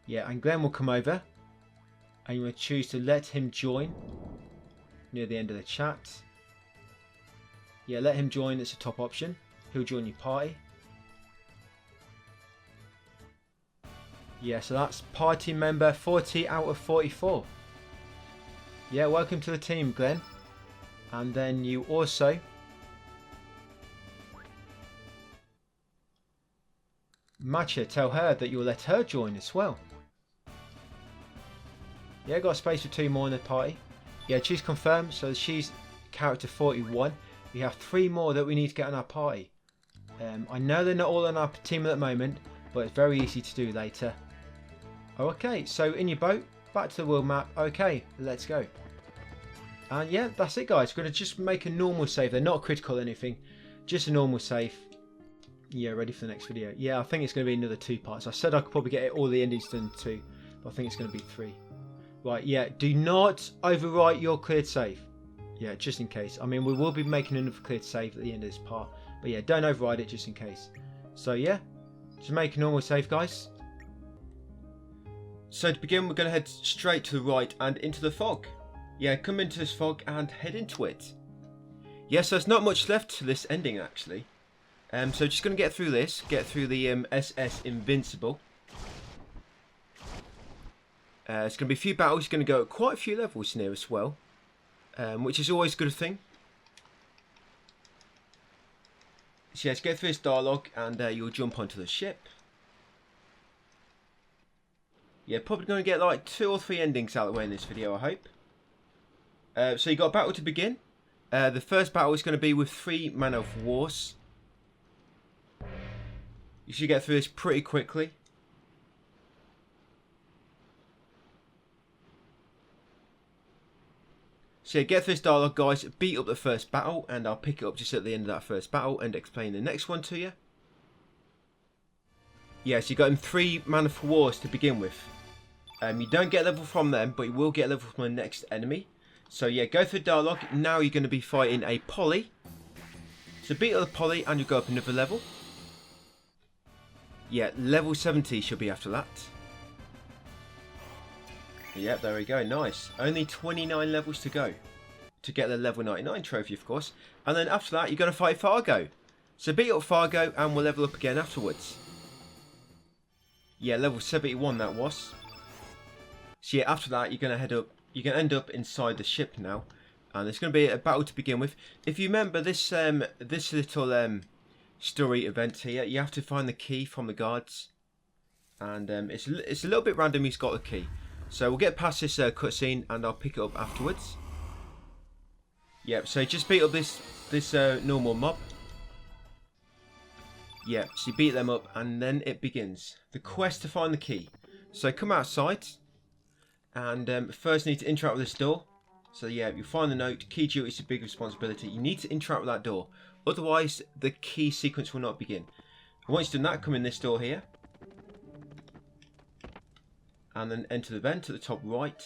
Yeah, and Glenn will come over. And you will choose to let him join near the end of the chat. Yeah, let him join. It's a top option. He'll join your party. Yeah, so that's party member 40 out of 44. Yeah, welcome to the team, Glenn. And then you also Matcha, tell her that you'll let her join as well. Yeah, got a space for 2 more in the party. Yeah, choose confirm, so she's character 41. We have 3 more that we need to get on our party. I know they're not all on our team at the moment, but it's very easy to do later. Okay, so in your boat, back to the world map. Okay, let's go. And yeah, that's it guys. We're going to just make a normal save. They're not critical or anything, just a normal save. Yeah, ready for the next video. Yeah, I think it's going to be another 2 parts. I said I could probably get all the endings done in 2, but I think it's going to be 3. Right, yeah, do not overwrite your cleared save. Yeah, just in case. I mean, we will be making another cleared save at the end of this part, but yeah, don't override it just in case. So yeah, just make a normal save guys. So to begin, we're going to head straight to the right and into the fog. Yeah, come into this fog and head into it. Yes, there's not much left to this ending actually. So just going to get through this, get through the SS Invincible. It's going to be a few battles. It's going to go at quite a few levels near as well, which is always a good thing. So yeah, let's get through this dialogue and you'll jump onto the ship. Yeah, probably going to get like 2 or 3 endings out of the way in this video, I hope. So you got a battle to begin. The first battle is going to be with 3 Man of Wars. You should get through this pretty quickly. So yeah, get through this dialogue guys, beat up the first battle, and I'll pick it up just at the end of that first battle and explain the next one to you. Yeah, so you got him 3 Man of Wars to begin with. You don't get level from them, but you will get level from the next enemy. So yeah, go through dialogue. Now you're going to be fighting a Poly. So beat up the Poly and you'll go up another level. Yeah, level 70 should be after that. Yep, there we go, nice. Only 29 levels to go to get the level 99 trophy, of course. And then after that, you're going to fight Fargo. So beat up Fargo and we'll level up again afterwards. Yeah, level 71 that was. So yeah, after that, you're going to head up. You're going to end up inside the ship now. And there's going to be a battle to begin with. If you remember this this little story event here, you have to find the key from the guards. And it's a little bit random who's got the key. So we'll get past this cutscene and I'll pick it up afterwards. Yep, so just beat up this normal mob. Yep, so you beat them up and then it begins. The quest to find the key. So come outside and first you need to interact with this door. So yeah, you find the note, key duty is a big responsibility. You need to interact with that door. Otherwise the key sequence will not begin. And once you've done that, come in this door here. And then enter the vent at the top right.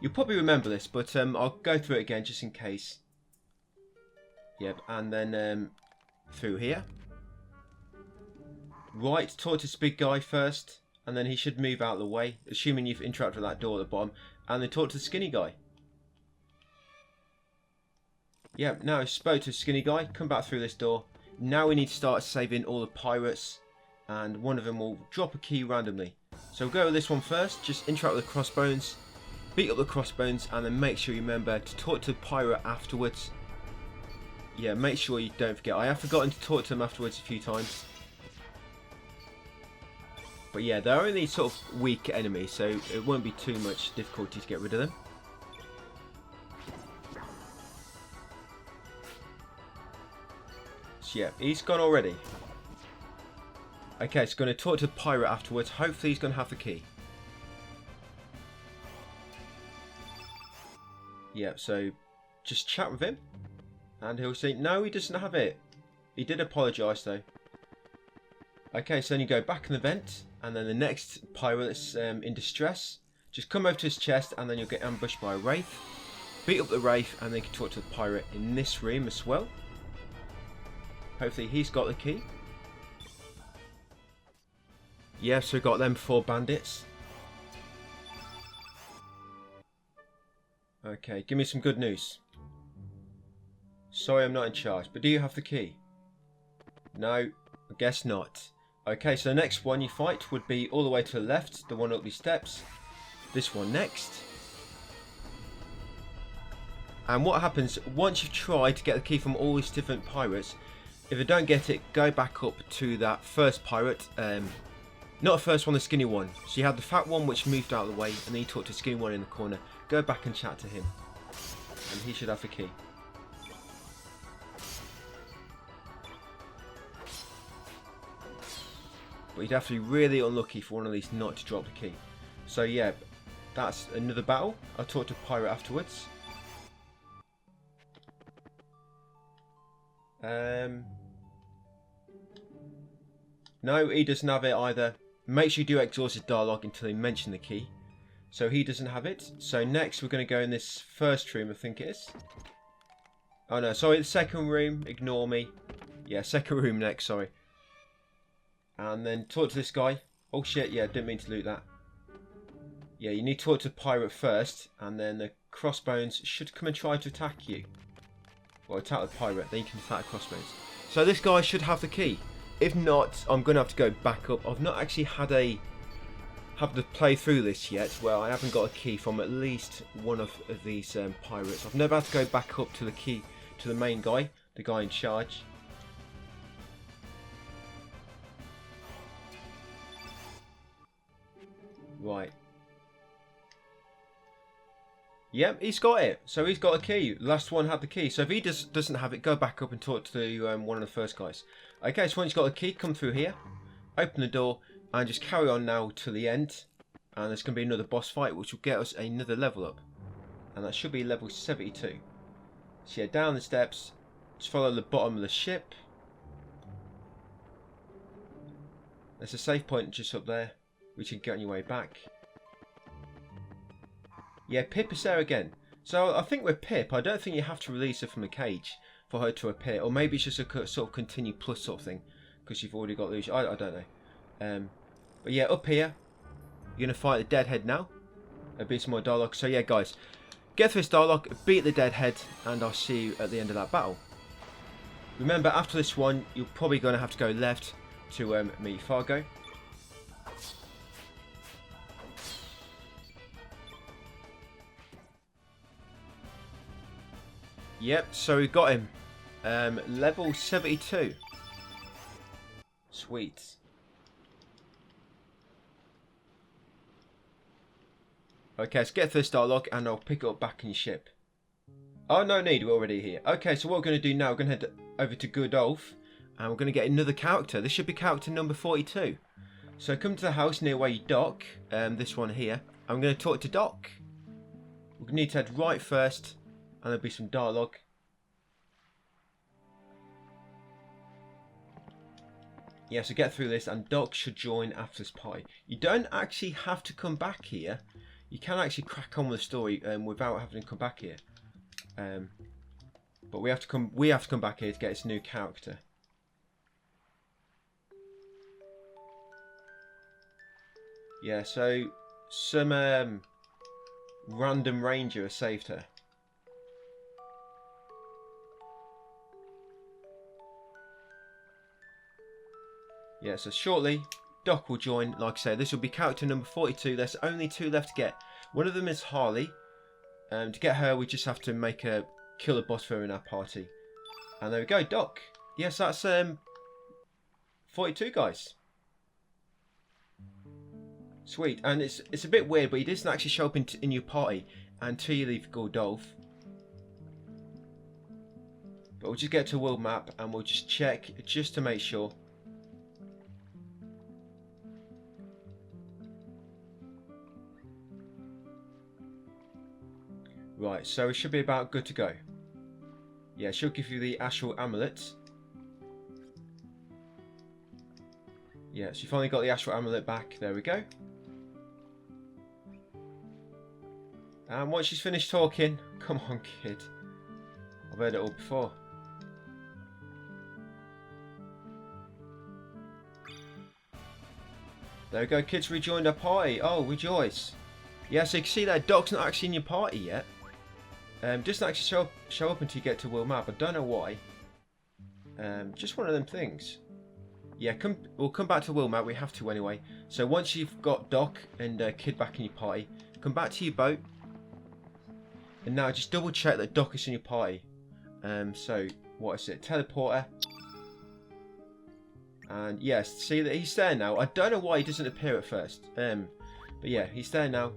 You'll probably remember this, but I'll go through it again just in case. Yep, and then through here. Right, talk to this big guy first, and then he should move out of the way, assuming you've interacted with that door at the bottom. And then talk to the skinny guy. Yep, now I spoke to the skinny guy, come back through this door. Now we need to start saving all the pirates, and one of them will drop a key randomly. So we'll go with this one first, just interact with the crossbones, beat up the crossbones, and then make sure you remember to talk to the pirate afterwards. Yeah, make sure you don't forget. I have forgotten to talk to them afterwards a few times. But yeah, they're only sort of weak enemies, so it won't be too much difficulty to get rid of them. So yeah, he's gone already. Okay, so going to talk to the pirate afterwards. Hopefully he's going to have the key. Yeah, so just chat with him. And he'll say, no, he doesn't have it. He did apologise though. Okay, so then you go back in the vent. And then the next pirate that's in distress. Just come over to his chest and then you'll get ambushed by a wraith. Beat up the wraith and then you can talk to the pirate in this room as well. Hopefully he's got the key. Yeah, so we've got them 4 bandits. Okay, give me some good news. Sorry I'm not in charge, but do you have the key? No, I guess not. Okay, so the next one you fight would be all the way to the left, the one up these steps. This one next. And what happens, once you've tried to get the key from all these different pirates, if you don't get it, go back up to that first pirate. Not the first one, the skinny one. So you had the fat one which moved out of the way, and then you talk to the skinny one in the corner. Go back and chat to him. and he should have the key. But he'd have to be really unlucky for one of these not to drop the key. So yeah, that's another battle. I'll talk to Pirate afterwards. No, he doesn't have it either. Make sure you do exhaust his dialogue until he mentions the key. So he doesn't have it. So next we're going to go in this first room, I think it is. Oh no, sorry, the second room. Ignore me. Yeah, second room next, sorry. And then talk to this guy. Oh shit, yeah, didn't mean to loot that. Yeah, you need to talk to the pirate first. And then the crossbones should come and try to attack you. Well, attack the pirate, then you can attack the crossbones. So this guy should have the key. If not, I'm going to have to go back up. I've not actually had to play through this yet. Well, I haven't got a key from at least one of these pirates. I've never had to go back up to the key, to the main guy, the guy in charge. Right. Yep, he's got it. So he's got a key. The last one had the key. So if he doesn't have it, go back up and talk to one of the first guys. Okay, so once you've got a key, come through here. Open the door and just carry on now to the end. And there's going to be another boss fight, which will get us another level up. And that should be level 72. So yeah, down the steps. Just follow the bottom of the ship. There's a save point just up there, which you can get on your way back. Yeah, Pip is there again. So I think with Pip, I don't think you have to release her from the cage for her to appear. Or maybe it's just a sort of continue plus sort of thing. Because you've already got these. I don't know. But yeah, up here, you're going to fight the Deadhead now. A bit more dialogue. So yeah, guys, get through this dialogue, beat the Deadhead, and I'll see you at the end of that battle. Remember, after this one, you're probably going to have to go left to meet Fargo. Yep, so we got him. Level 72. Sweet. Okay, let's get through this dialogue and I'll pick it up back in your ship. Oh, no need, we're already here. Okay, so what we're going to do now, we're going to head over to Godolph and we're going to get another character. This should be character number 42. So come to the house near where you dock, this one here. I'm going to talk to Doc. We need to head right first and there'll be some dialogue. Yeah, so get through this and Doc should join after this party. You don't actually have to come back here. You can actually crack on with the story without having to come back here. But we have to come back here to get this new character. Yeah, so some random ranger has saved her. Yeah, so shortly, Doc will join. Like I say, this will be character number 42. There's only 2 left to get. One of them is Harley. To get her, we just have to kill a boss for her in our party. And there we go, Doc. Yes, that's 42, guys. Sweet. And it's a bit weird, but he doesn't actually show up in your party until you leave Godolph. But we'll just get to a world map and we'll just check just to make sure. Right, so it should be about good to go. Yeah, she'll give you the astral amulet. Yeah, so you finally got the astral amulet back. There we go. And once she's finished talking, come on, kid. I've heard it all before. There we go, kids rejoined our party. Oh, rejoice. Yeah, so you can see that Doc's not actually in your party yet. Doesn't actually show up until you get to world map. I don't know why. Just one of them things. Yeah, we'll come back to world map. We have to anyway. So once you've got Doc and Kid back in your party, come back to your boat. And now just double check that Doc is in your party. So what is it? Teleporter. And yes, see that he's there now. I don't know why he doesn't appear at first. But yeah, he's there now.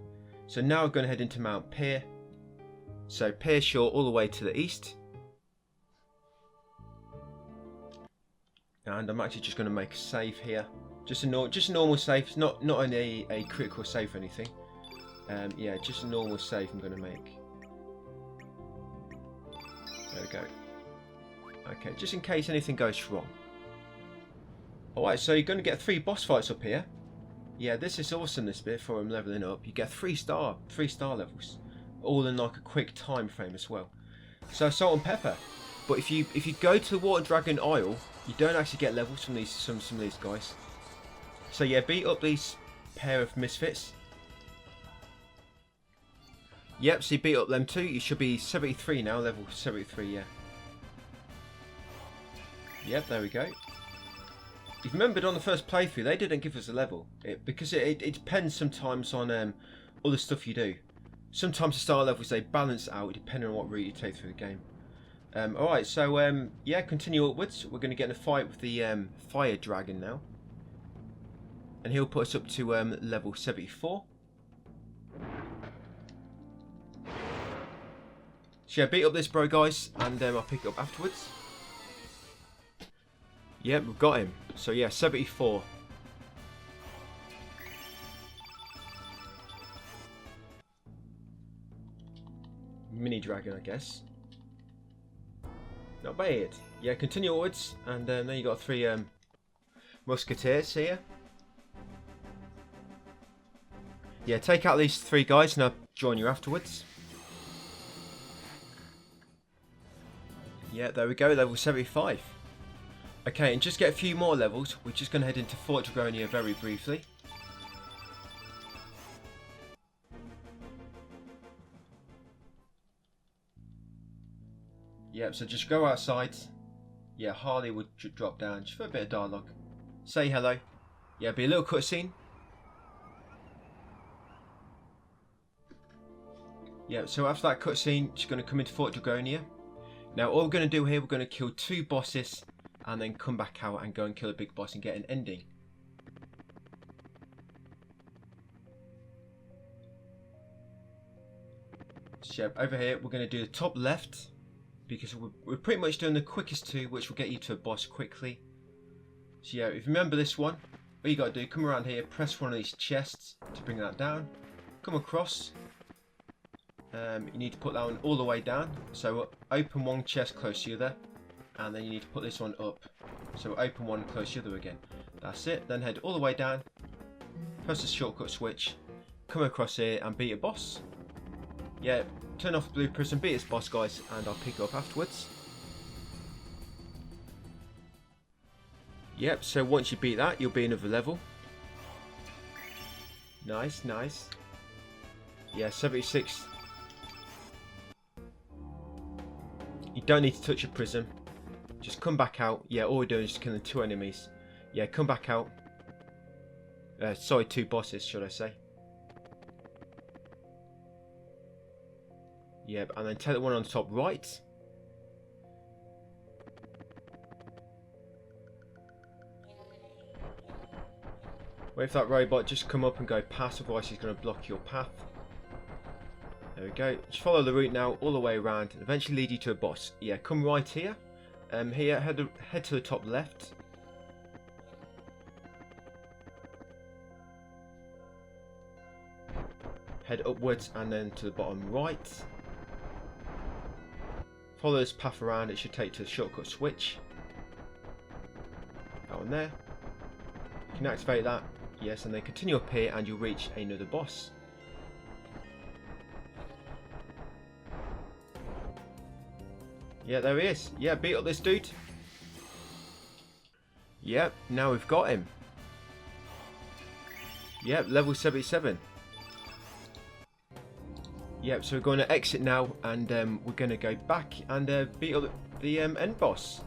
So now we're going to head into Mount Pier. So Pier Shore all the way to the east. And I'm actually just going to make a save here. Just a normal save, not a critical save or anything. Yeah, just a normal save I'm going to make. There we go. Okay, just in case anything goes wrong. Alright, so you're going to get 3 boss fights up here. Yeah, this is awesome, this bit, for leveling up. You get 3 star levels. All in like a quick time frame as well. So salt and pepper. But if you go to the Water Dragon Isle, you don't actually get levels from these some of these guys. So yeah, beat up these pair of misfits. Yep, so you beat up them too. You should be 73 now, level 73, yeah. Yep, there we go. If you remembered on the first playthrough, they didn't give us a level. Because it depends sometimes on other stuff you do. Sometimes the star levels, they balance out depending on what route you take through the game. Alright, so yeah, continue upwards. We're going to get in a fight with the fire dragon now. And he'll put us up to level 74. So yeah, beat up this bro, guys, and I'll pick it up afterwards. Yep, we've got him. So yeah, 74. Mini dragon, I guess. Not bad. Yeah, continue onwards, and then you got 3 musketeers here. Yeah, take out these 3 guys, and I'll join you afterwards. Yeah, there we go, level 75. Okay, and just get a few more levels. We're just going to head into Fort Dragonia very briefly. Yep, so just go outside. Yeah, Harley would drop down just for a bit of dialogue. Say hello. Yeah, be a little cutscene. Yeah, so after that cutscene, she's going to come into Fort Dragonia. Now, all we're going to do here, we're going to kill 2 bosses and then come back out and go and kill a big boss and get an ending. So yeah, over here, we're going to do the top left because we're pretty much doing the quickest 2, which will get you to a boss quickly. So yeah, if you remember this one, all you got to do, come around here, press one of these chests to bring that down. Come across. You need to put that one all the way down. So open one chest close to the other, and then you need to put this one up. So open one close to the other again. That's it. Then head all the way down. Press the shortcut switch. Come across here and beat a boss. Yeah, turn off the blue prism, beat this boss, guys, and I'll pick it up afterwards. Yep. So once you beat that, you'll be another level. Nice, nice. Yeah, 76. You don't need to touch a prism. Just come back out. Yeah, all we're doing is just killing 2 enemies. Yeah, come back out. Sorry, 2 bosses, should I say. Yep, and then take the one on the top right. Wait for that robot just come up and go past, otherwise he's going to block your path. There we go. Just follow the route now all the way around and eventually lead you to a boss. Yeah, come right here. Here, head to the top left. Head upwards and then to the bottom right. Follow this path around, it should take to the shortcut switch. That one there. You can activate that. Yes, and then continue up here and you'll reach another boss. Yeah, there he is. Yeah, beat up this dude. Yep, now we've got him. Yep, level 77. Yep, so we're going to exit now and we're going to go back and beat up the end boss.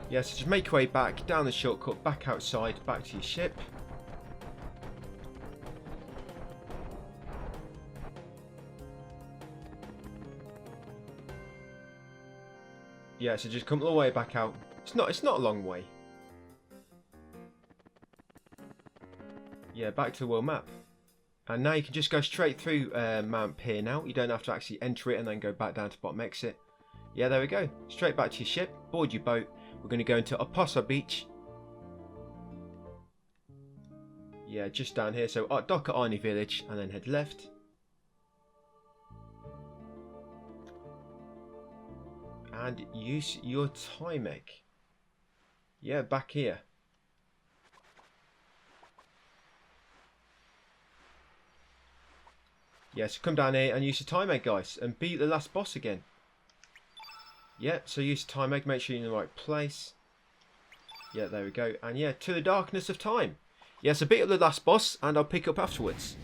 Yeah, so just make your way back, down the shortcut, back outside, back to your ship. Yeah, so just come all the way back out. It's not a long way. Yeah, back to the world map. And now you can just go straight through Mount Pier now. You don't have to actually enter it and then go back down to bottom exit. Yeah, there we go. Straight back to your ship, board your boat. We're going to go into Poshal Beach. Yeah, just down here. So dock at Arnie Village and then head left. And use your time egg. Yeah, back here. Yeah, so come down here and use the time egg, guys, and beat the last boss again. Yeah, so use the time egg, make sure you're in the right place. Yeah, there we go. And yeah, to the darkness of time. Yeah, so beat up the last boss and I'll pick up afterwards.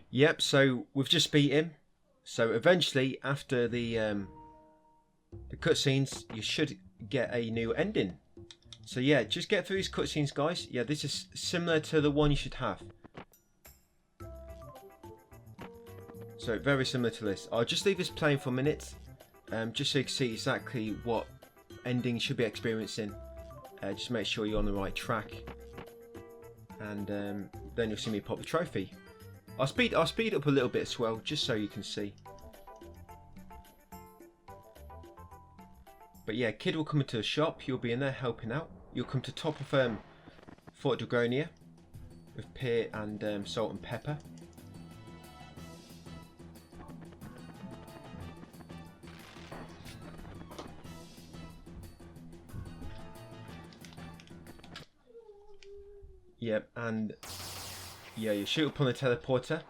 Yep, so we've just beat him. So eventually, after the cutscenes, you should get a new ending. So yeah, just get through these cutscenes, guys. Yeah, this is similar to the one you should have. So very similar to this. I'll just leave this playing for a minute, just so you can see exactly what ending you should be experiencing. Just make sure you're on the right track, and then you'll see me pop the trophy. I'll speed up a little bit as well, just so you can see. But yeah, Kid will come into the shop. You'll be in there helping out. You'll come to top of Fort Dragonia with Pier and Salt and Pepper. Yep, and yeah, you shoot upon the teleporter.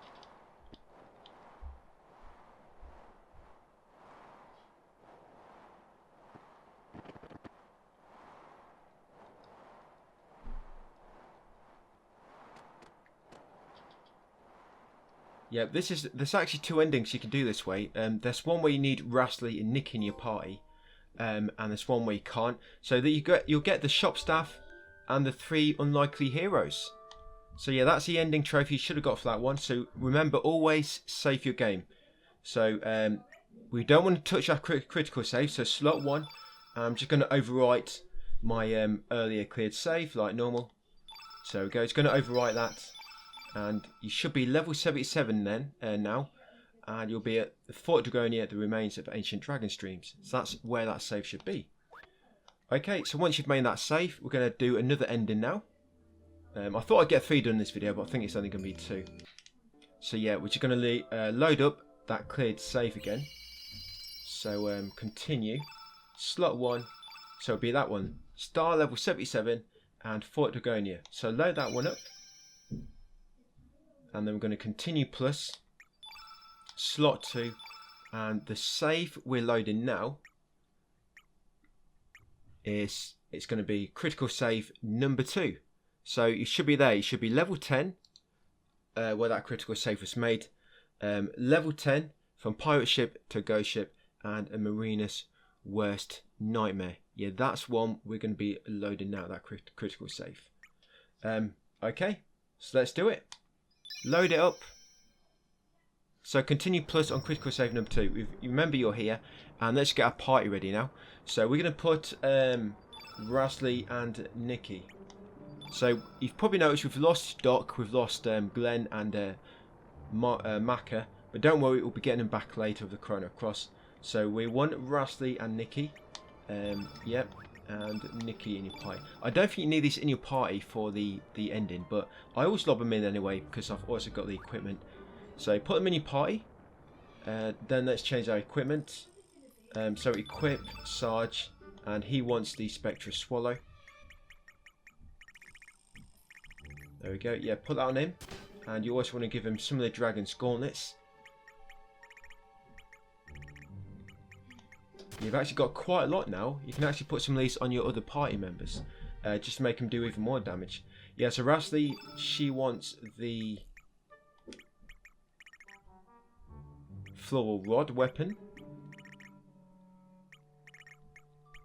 Yeah, there's actually two endings you can do this way. There's one where you need Rastly and Nick in your party, and there's one where you can't. So that you'll get the shop staff and the 3 unlikely heroes. So yeah, that's the ending trophy you should have got for that one. So remember, always save your game. So we don't want to touch our critical save. So slot 1, I'm just going to overwrite my earlier cleared save like normal. So we go. It's going to overwrite that. And you should be level 77 then, now, and you'll be at the Fort Dragonia, the remains of ancient dragon streams. So that's where that save should be. Okay, so once you've made that save, we're going to do another ending now. I thought I'd get 3 done in this video, but I think it's only going to be 2. So yeah, we're just going to load up that cleared save again. So continue, slot 1, so it'll be that one, star level 77 and Fort Dragonia. So load that one up. And then we're going to continue plus, slot 2, and the save we're loading now it's going to be critical save number 2. So you should be there. You should be level 10, where that critical save was made. Level 10 from pirate ship to ghost ship and a mariner's worst nightmare. Yeah, that's one we're going to be loading now, that critical save. Okay, so let's do it. Load it up. So continue plus on critical save number 2. You remember you're here, and let's get our party ready now. So we're going to put Rastly and Nikki. So you've probably noticed we've lost Doc, we've lost Glenn and Maka, but don't worry, we'll be getting them back later with the Chrono Cross. So we want Rastly and Nikki. Yep. And Nikki in your party. I don't think you need this in your party for the ending, but I always lob them in anyway because I've also got the equipment. So put them in your party. Then let's change our equipment. So equip Sarge, and he wants the Spectra Swallow. There we go. Yeah, put that on him. And you also want to give him some of the Dragon's Gauntlets. You've actually got quite a lot now. You can actually put some of these on your other party members, just to make them do even more damage. Yeah, so Rastly, she wants the Floral Rod weapon.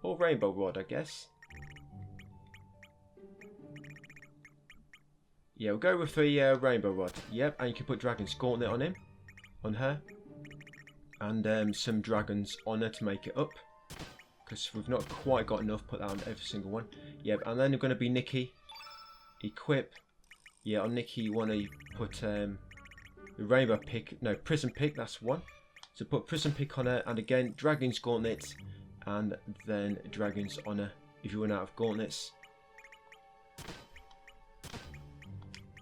Or Rainbow Rod, I guess. Yeah, we'll go with the Rainbow Rod. Yep, and you can put Dragon's Gauntlet on him. On her. And some Dragon's Honor to make it up. because we've not quite got enough. Put that on every single one. Yep, and then we're going to be Nikki. Equip. Yeah, on Nikki you want to put the rainbow pick. No, prison pick. That's one. So put prison pick on her, and again dragon's gauntlets, and then dragon's honor if you run out of gauntlets.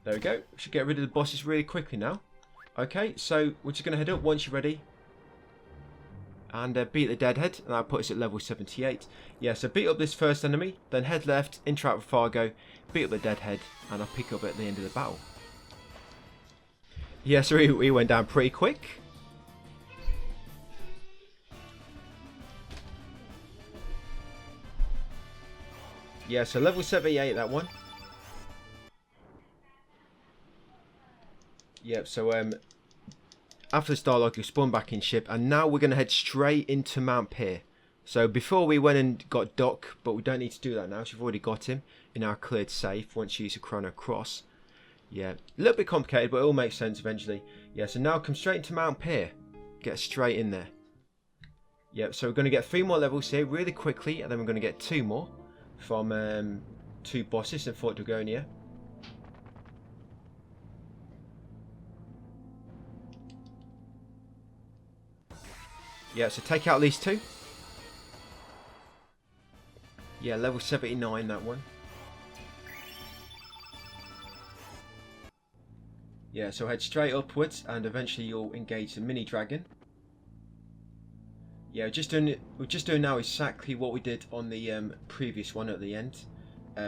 There we go. We should get rid of the bosses really quickly now. Okay, so we're just going to head up once you're ready. And beat the deadhead. And that'll put us at level 78. Yeah, so beat up this first enemy. Then head left, interact with Fargo. Beat up the deadhead. And I'll pick up at the end of the battle. Yeah, so we went down pretty quick. Yeah, so level 78 that one. Yep, so after this dialogue, you spawn back in ship, and now we're going to head straight into Mount Pier. So before we went and got Doc, but we don't need to do that now, so we've already got him in our cleared safe once you use a Chrono Cross. Yeah, a little bit complicated, but it all makes sense eventually. Yeah, so now come straight into Mount Pier. Get straight in there. Yep, so we're going to get 3 more levels here really quickly, and then we're going to get 2 more from 2 bosses in Fort Dragonia. Yeah, so take out these 2. Yeah, level 79 that one. Yeah, so head straight upwards and eventually you'll engage the mini dragon. Yeah, we're just doing now exactly what we did on the previous one at the end.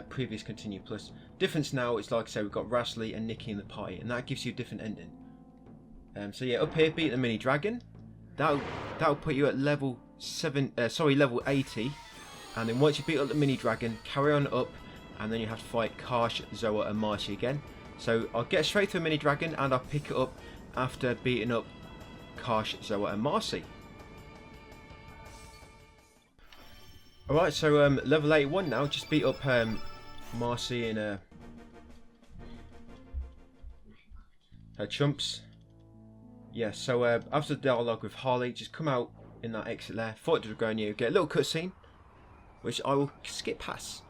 Previous Continue Plus. Difference now is, like I say, we've got Rasley and Nikki in the party, and that gives you a different ending. So yeah, up here, beat the mini dragon. That'll put you at level 80, and then once you beat up the mini dragon, carry on up, and then you have to fight Karsh, Zoa, and Marshes again. So I'll get straight to the mini dragon, and I'll pick it up after beating up Karsh, Zoa, and Marshes. All right, so level 81 now. Just beat up Marshes in her chumps. Yeah, so after the dialogue with Harley, just come out in that exit there, Fort Dragonia, get a little cutscene, which I will skip past.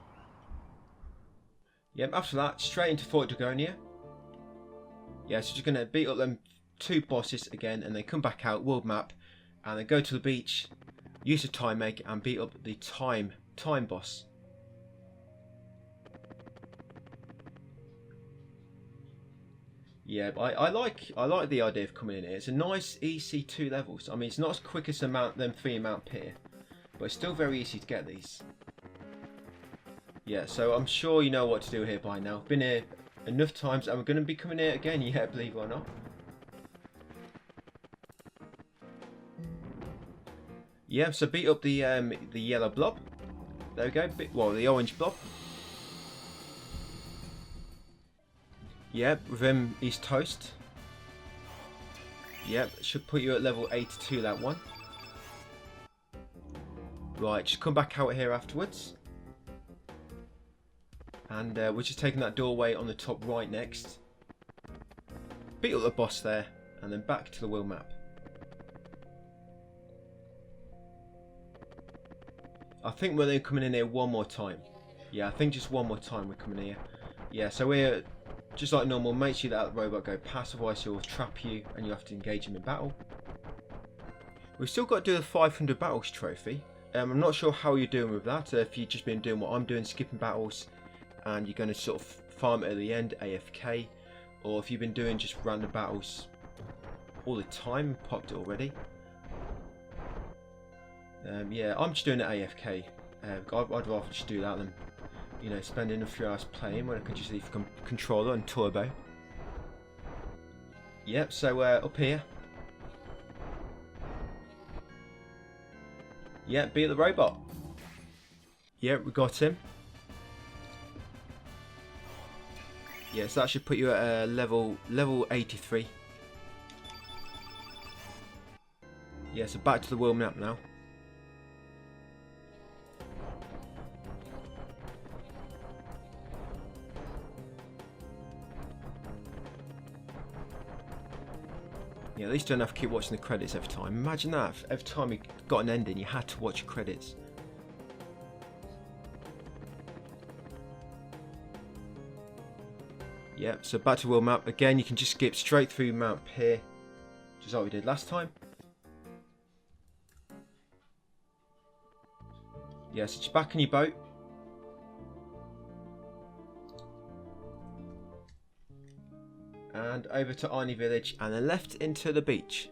Yep, after that, straight into Fort Dragonia. Yeah, so just going to beat up them 2 bosses again, and then come back out, world map, and then go to the beach, use the time egg, and beat up the time boss. Yeah, I like the idea of coming in here. It's a nice easy 2 levels. I mean, it's not as quick as them 3 Mount Pier, but it's still very easy to get these. Yeah, so I'm sure you know what to do here by now. Been here enough times, and we're going to be coming here again. Yeah, believe it or not. Yeah, so beat up the yellow blob. There we go. Well, the orange blob. Yep, with him, he's toast. Yep, should put you at level 82, that one. Right, just come back out here afterwards. And we're just taking that doorway on the top right next. Beat up the boss there, and then back to the world map. I think we're then coming in here one more time. Yeah, I think just one more time we're coming here. Yeah, so we're... just like normal, make sure that the robot go past, otherwise he'll trap you and you have to engage him in battle. We've still got to do the 500 battles trophy. I'm not sure how you're doing with that, if you've just been doing what I'm doing, skipping battles, and you're going to sort of farm it at the end, AFK, or if you've been doing just random battles all the time, popped it already. Yeah, I'm just doing it AFK. I'd rather just do that than, you know, spending a few hours playing when I can just leave controller and turbo. Yep, so up here. Yep, beat the robot. Yep, we got him. Yeah, so that should put you at level 83. Yeah, so back to the world map now. Yeah, at least you don't have to keep watching the credits every time. Imagine that, every time you got an ending you had to watch your credits. Yep, so back to world map. Again, you can just skip straight through map here, just like we did last time. Yeah, so you're back in your boat. And over to Arnie Village, and then left into the beach.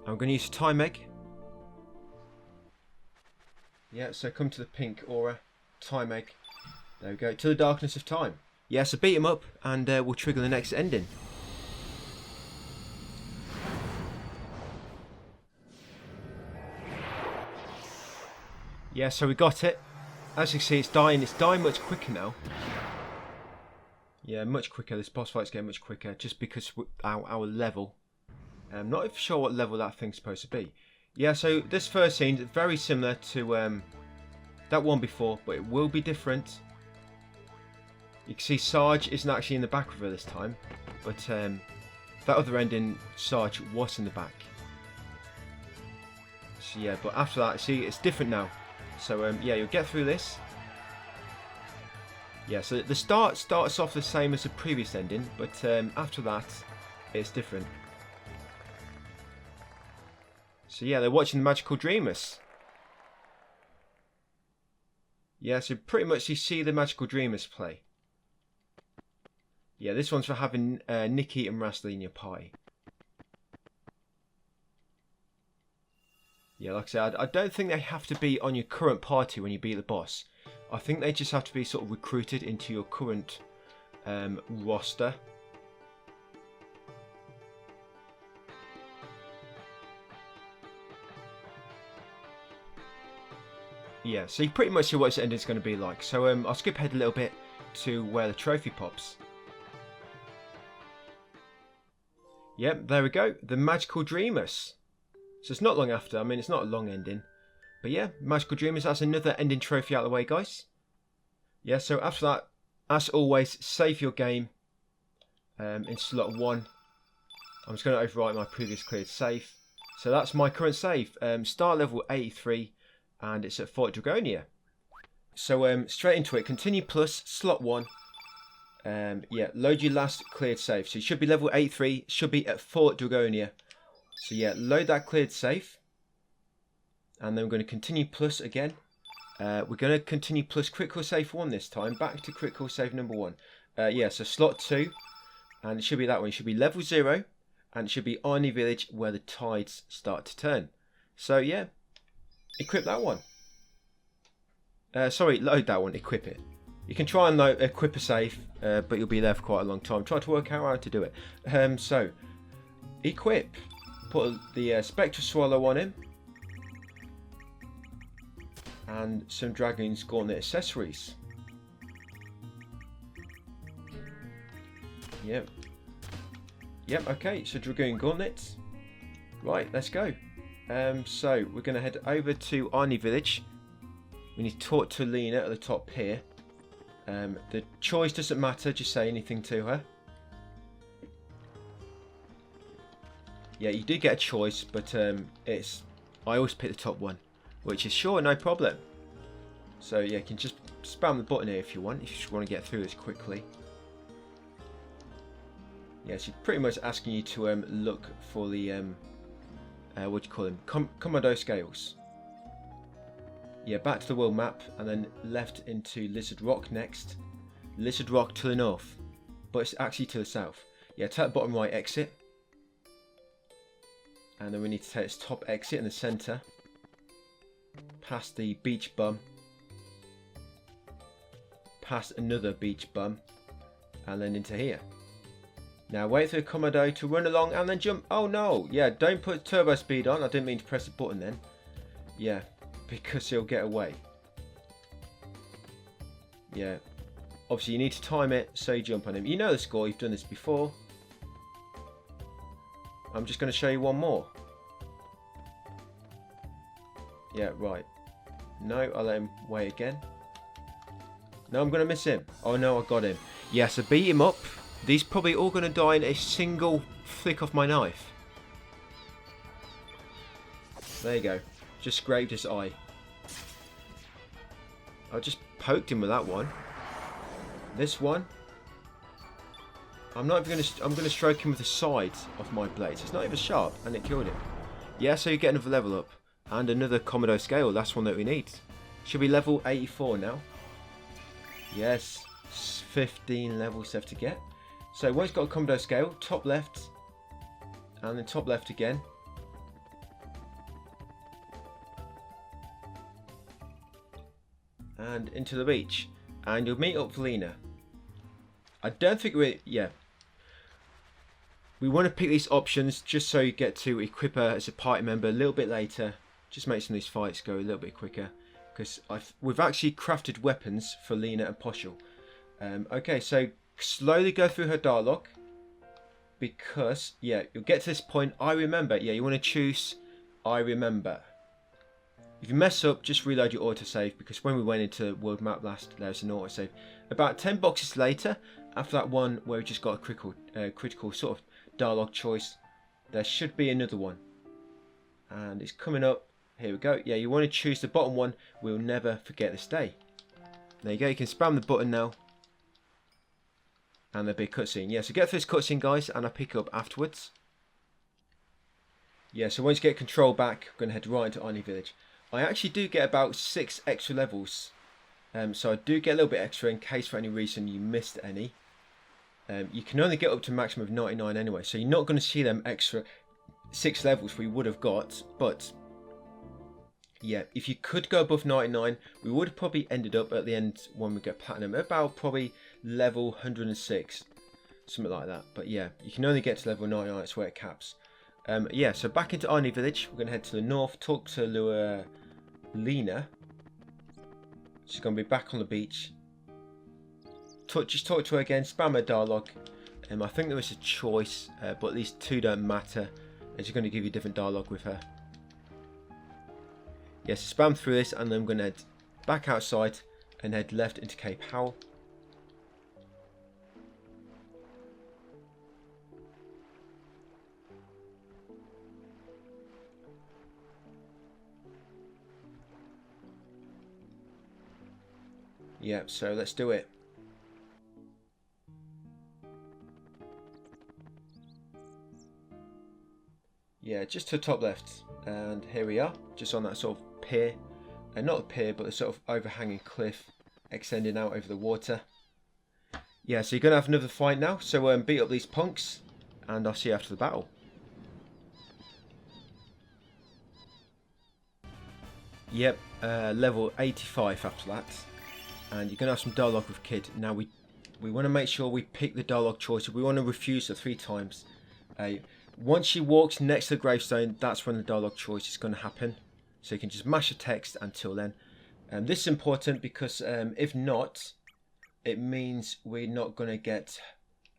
I'm going to use a time egg. Yeah, so come to the pink aura, time egg. There we go, to the darkness of time. Yeah, so beat him up, and we'll trigger the next ending. Yeah, so we got it. As you can see, it's dying much quicker now. Yeah, much quicker. This boss fight's getting much quicker, just because our level. I'm not sure what level that thing's supposed to be. Yeah, so this first scene is very similar to that one before, but it will be different. You can see Sarge isn't actually in the back of her this time, but that other ending, Sarge was in the back. So yeah, but after that, see, it's different now. So yeah, you'll get through this. Yeah, so the start starts off the same as the previous ending, but after that, it's different. So yeah, they're watching the Magical Dreamers. Yeah, so pretty much you see the Magical Dreamers play. Yeah, this one's for having Nikki and Rastley in your pie. Yeah, like I said, I don't think they have to be on your current party when you beat the boss. I think they just have to be sort of recruited into your current roster. Yeah, so you pretty much see what this ending is going to be like. So I'll skip ahead a little bit to where the trophy pops. Yep, there we go. The Magical Dreamers. So it's not long after. I mean, it's not a long ending. But yeah, Magical Dreamers, that's another ending trophy out of the way, guys. Yeah, so after that, as always, save your game in slot 1. I'm just going to overwrite my previous cleared save. So that's my current save. Star level 83, and it's at Fort Dragonia. So straight into it. Continue plus, slot 1. Yeah, load your last cleared save. So you should be level 83, should be at Fort Dragonia. So yeah, load that cleared save. And then we're going to continue plus again. We're going to continue plus critical save 1 this time. Back to critical save number 1. Yeah, so slot 2. And it should be that one. It should be level 0. And it should be Arnie Village where the tides start to turn. So yeah, equip that one. Sorry, load that one, equip it. You can try and equip a save, but you'll be there for quite a long time. Try to work out how to do it. So, equip. Put the Spectre Swallow on him. And some Dragon's Gauntlet accessories. Yep. Yep, okay, so Dragoon Gauntlets. Right, let's go. So, we're going to head over to Arnie Village. We need to talk to Leena at the top here. The choice doesn't matter, just say anything to her. Yeah, you do get a choice, but I always pick the top one, which is sure, no problem. So yeah, you can just spam the button here if you want, if you just want to get through this quickly. Yeah, she's pretty much asking you to look for the, what do you call them, Commando scales. Yeah, back to the world map, and then left into Lizard Rock next. Lizard Rock to the north, but it's actually to the south. Yeah, take the bottom right exit. And then we need to take this top exit in the centre. Past the beach bum. Past another beach bum. And then into here. Now wait for the Commando to run along and then jump. Oh no, yeah, don't put turbo speed on. I didn't mean to press the button then. Yeah, because he'll get away. Yeah, obviously you need to time it so you jump on him. You know the score, you've done this before. I'm just going to show you one more. Yeah, right. No, I'll let him wait again. No, I'm going to miss him. Oh no, I got him. Yeah, so beat him up. These probably all going to die in a single flick of my knife. There you go. Just scraped his eye. I just poked him with that one. This one. I'm not even gonna. I'm gonna stroke him with the sides of my blades. It's not even sharp, and it killed him. Yeah, so you get another level up and another Commodore scale. That's one that we need. Should be level 84 now. Yes, 15 levels left to get. So once you've got a Commodore scale, top left, and then top left again. And into the beach, and you'll meet up with Leena. I don't think we want to pick these options just so you get to equip her as a party member a little bit later. Just make some of these fights go a little bit quicker, because we've actually crafted weapons for Leena and Poshal. Okay, so slowly go through her dialogue, because yeah, you'll get to this point. I remember. Yeah, you want to choose I remember. If you mess up, just reload your autosave, because when we went into world map last, there was an autosave. About 10 boxes later, after that one where we just got a critical sort of dialogue choice, there should be another one. And it's coming up. Here we go. Yeah, you want to choose the bottom one. We'll never forget this day. There you go. You can spam the button now. And there'll be a cutscene. Yeah, so get through this cutscene, guys, and I'll pick it up afterwards. Yeah, so once you get control back, I'm going to head right into Arnie Village. I actually do get about 6 extra levels. So I do get a little bit extra in case for any reason you missed any. You can only get up to a maximum of 99 anyway, so you're not going to see them extra 6 levels we would have got. But yeah, if you could go above 99, we would have probably ended up at the end when we get platinum about probably level 106, something like that. But yeah, you can only get to level 99, that's where it caps. Yeah, so back into Arnie Village. We're going to head to the north, talk to Leena. She's going to be back on the beach. Just talk to her again, spam her dialogue. I think there was a choice, but these two don't matter. And she's going to give you different dialogue with her. Yes, yeah, so spam through this, and then I'm going to head back outside and head left into Cape Howell. Yeah, so let's do it. Yeah, just to the top left, and here we are, just on that sort of pier, and not a pier, but a sort of overhanging cliff extending out over the water. Yeah, so you're going to have another fight now, so beat up these punks, and I'll see you after the battle. Yep, level 85 after that. And you're going to have some dialogue with Kid. Now we want to make sure we pick the dialogue choice. We want to refuse her 3 times. Once she walks next to the gravestone, that's when the dialogue choice is going to happen. So you can just mash the text until then. This is important because if not, it means we're not going to get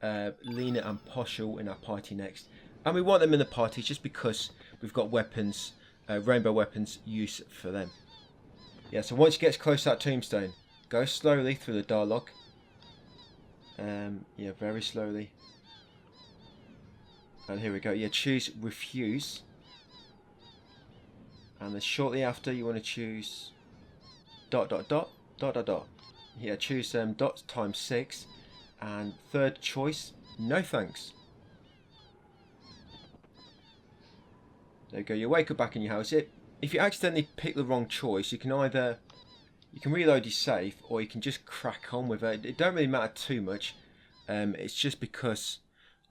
Leena and Poshal in our party next. And we want them in the party just because we've got weapons, rainbow weapons use for them. Yeah, so once you get close to that tombstone, go slowly through the dialogue. Yeah, very slowly. And here we go. Yeah, choose refuse. And then shortly after, you want to choose ... Yeah, choose dot times 6. And third choice, no thanks. There you go. You wake up back in your house. If you accidentally pick the wrong choice, you can either... You can reload your save, or you can just crack on with it. It don't really matter too much. It's just because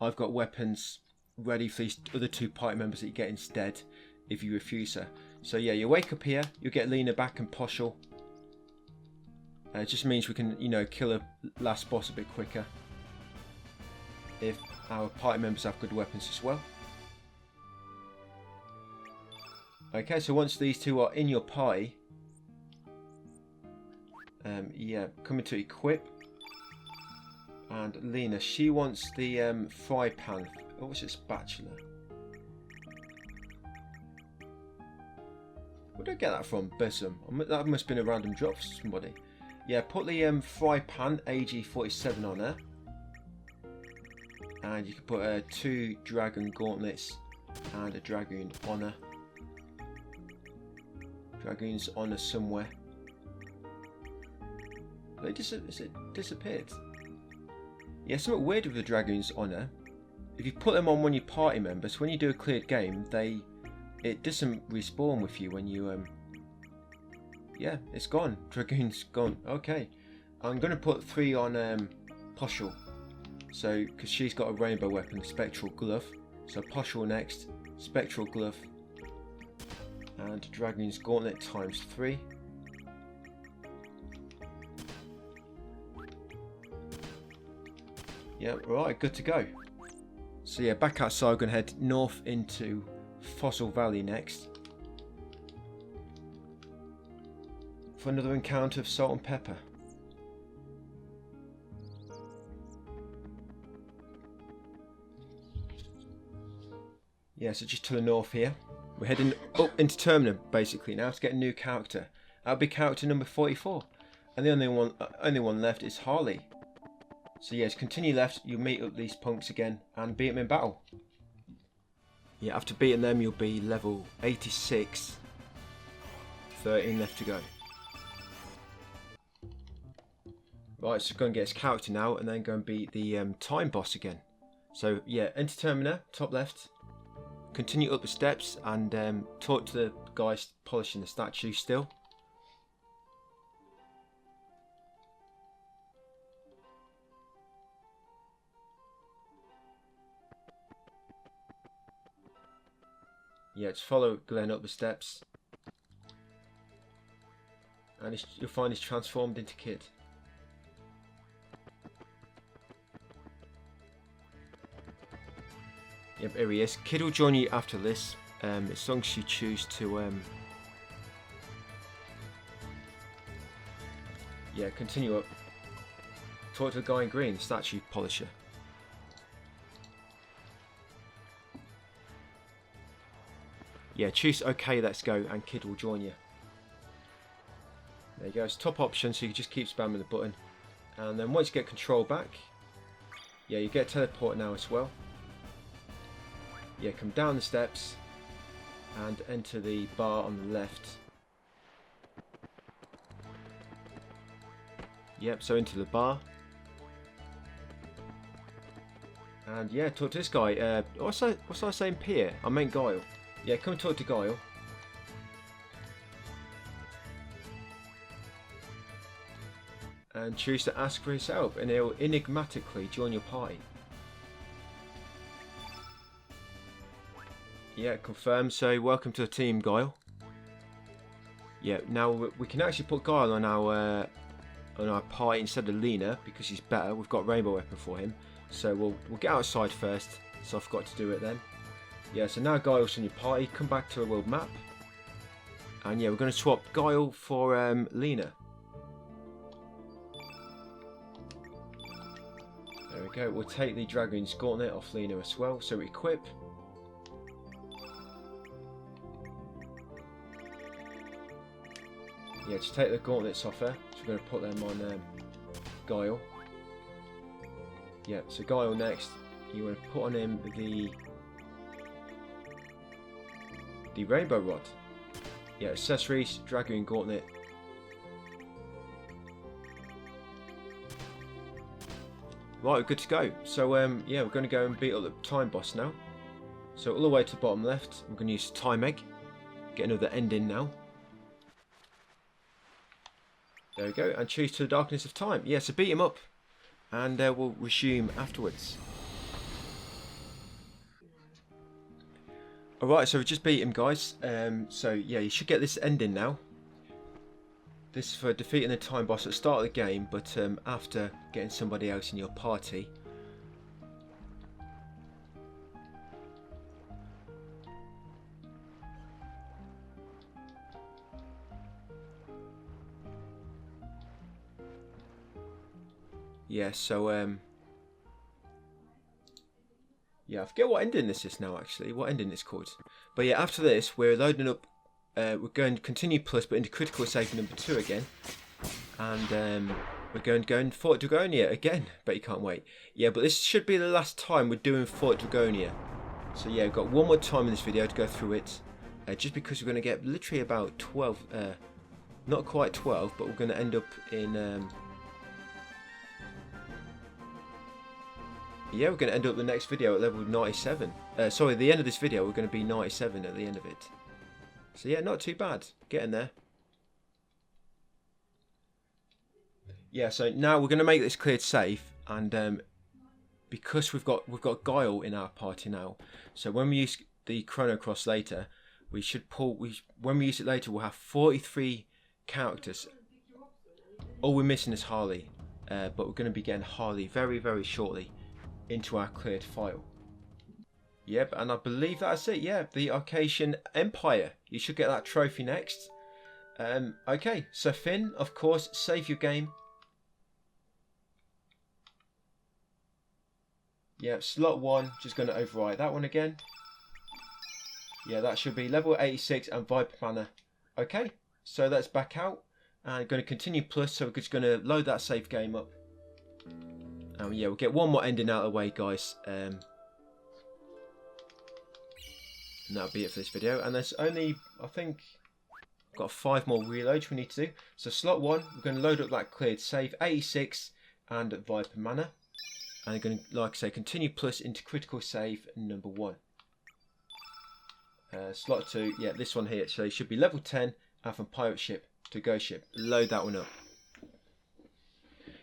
I've got weapons ready for these other 2 party members that you get instead if you refuse her. So yeah, you wake up here, you'll get Leena back and Poshal. It just means we can, you know, kill a last boss a bit quicker if our party members have good weapons as well. Okay, so once these 2 are in your party, yeah, coming to equip. And Leena, she wants the fry pan. Oh, what's it? Spatula. Where did I get that from? Besom. That must have been a random drop for somebody. Yeah, put the fry pan AG47 on there. And you can put 2 dragon gauntlets and a dragoon honor. Dragoon's honor somewhere. They disappeared. Yeah, something weird with the Dragoon's Honour. If you put them on one of your party members, when you do a cleared game, it doesn't respawn with you when you yeah, it's gone. Dragoon's gone. Okay, I'm gonna put 3 on Poshal, so because she's got a rainbow weapon, spectral glove. So Poshal next, spectral glove, and Dragoon's Gauntlet times 3. Yeah, right, good to go. So yeah, back outside, we're going to head north into Fossil Valley next. For another encounter of salt and pepper. Yeah, so just to the north here. We're heading up into Termina basically now to get a new character. That'll be character number 44. And the only one left is Harley. So yes, continue left, you'll meet up these punks again and beat them in battle. Yeah, after beating them you'll be level 86. 13 left to go. Right, so go and get his character now and then go and beat the time boss again. So yeah, enter Termina, top left. Continue up the steps and talk to the guys polishing the statue still. Yeah, just follow Glenn up the steps. And you'll find he's transformed into Kid. Yep, here he is. Kid will join you after this, as long as you choose to yeah, continue up. Talk to the guy in green, the statue polisher. Yeah, choose OK, let's go, and Kid will join you. There you go, it's top option, so you just keep spamming the button. And then once you get control back, yeah, you get teleport now as well. Yeah, come down the steps and enter the bar on the left. Yep, so into the bar. And yeah, talk to this guy. What's I saying, Pierre? I meant Guile. Yeah, come talk to Guile. And choose to ask for his help, and he'll enigmatically join your party. Yeah, confirm. So welcome to the team, Guile. Yeah, now we can actually put Guile on our party instead of Leena because he's better. We've got Rainbow Weapon for him, so we'll get outside first. So I forgot to do it then. Yeah, so now Guile's in your party. Come back to a world map, and yeah, we're going to swap Guile for Leena. There we go. We'll take the Dragoon's Gauntlet off Leena as well. So equip. Yeah, just take the gauntlets off her. So we're going to put them on Guile. Yeah, so Guile next. You want to put on him the Rainbow Rod. Yeah, accessories, Dragoon Gauntlet. Right, we're good to go. So yeah, we're going to go and beat up the time boss now. So all the way to the bottom left, we're going to use Time Egg. Get another ending now. There we go, and choose to the darkness of time. Yeah, so beat him up, and we'll resume afterwards. Alright, so we just beat him, guys. So yeah, you should get this ending now. This is for defeating the time boss at the start of the game, but after getting somebody else in your party. Yeah, so yeah, I forget what ending this is now actually, what ending it's called. But yeah, after this we're loading up, we're going to continue plus but into critical save number 2 again. And we're going to go in Fort Dragonia again, but you can't wait. Yeah, but this should be the last time we're doing Fort Dragonia. So yeah, we've got one more time in this video to go through it. Just because we're going to get literally about 12, not quite 12, but we're going to end up in yeah, we're going to end up the next video at level 97. Sorry, the end of this video, we're going to be 97 at the end of it. So yeah, not too bad. Getting there. Yeah, so now we're going to make this cleared safe, and because we've got Guile in our party now, so when we use the Chrono Cross later, we should pull. When we use it later, we'll have 43 characters. All we're missing is Harley, but we're going to be getting Harley very, very shortly into our cleared file. Yep, and I believe that's it. Yeah, the Arcadian Empire. You should get that trophy next. Okay, so Finn, of course, save your game. Yeah, slot 1, just going to override that one again. Yeah, that should be level 86 and Viper Manor. Okay, so let's back out and going to continue plus. So we're just going to load that save game up. And yeah, we'll get one more ending out of the way, guys. And that'll be it for this video. And there's only, I think, got 5 more reloads we need to do. So slot 1, we're going to load up that cleared save 86 and Viper Manor. And I'm going to, like I say, continue plus into critical save number 1. Slot 2, yeah, this one here. So it should be level 10, and from pirate ship to ghost ship. Load that one up.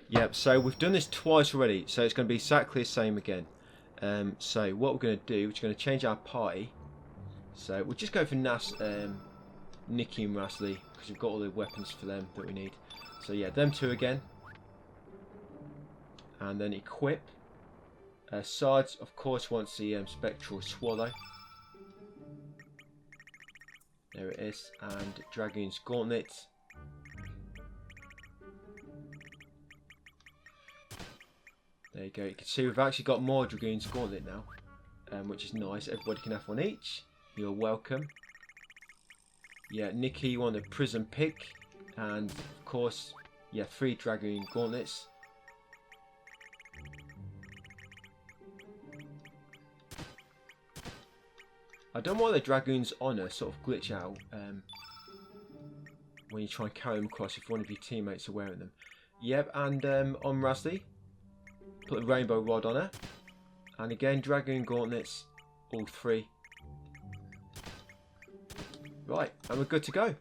Yep, so we've done this twice already, so it's going to be exactly the same again. So what we're going to do, we're going to change our party. So we'll just go for Nikki and Rasley, because we've got all the weapons for them that we need. So yeah, them two again. And then equip. Sarge, of course, wants the Spectral Swallow. There it is. And Dragoon's Gauntlet. There you go. You can see we've actually got more Dragoon's Gauntlet now, which is nice. Everybody can have one each. You're welcome. Yeah, Nikki, you want a Prism Pick. And, of course, yeah, 3 Dragoon Gauntlets. I don't want the Dragoon's Honour sort of glitch out when you try and carry them across if one of your teammates are wearing them. Yep, and on Rasley, put a Rainbow Rod on her. And again, Dragoon Gauntlets, all 3. Right, and we're good to go.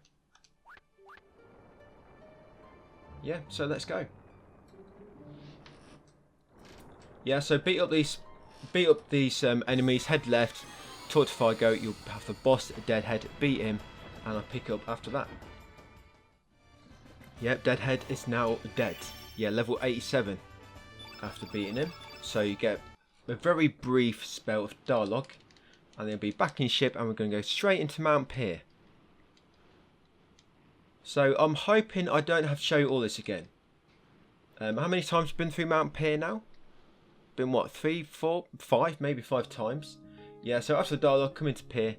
Yeah, so let's go. Yeah, so beat up these enemies, head left. Talk to Figo, you'll have the boss Deadhead, beat him, and I'll pick up after that. Yep, Deadhead is now dead. Yeah, level 87 after beating him. So you get a very brief spell of dialogue, and then be back in ship, and we're going to go straight into Mount Pier. So I'm hoping I don't have to show you all this again. How many times have you been through Mount Pier now? Been what, 3, 4, 5, maybe 5 times. Yeah, so after the dialogue, come into Pier,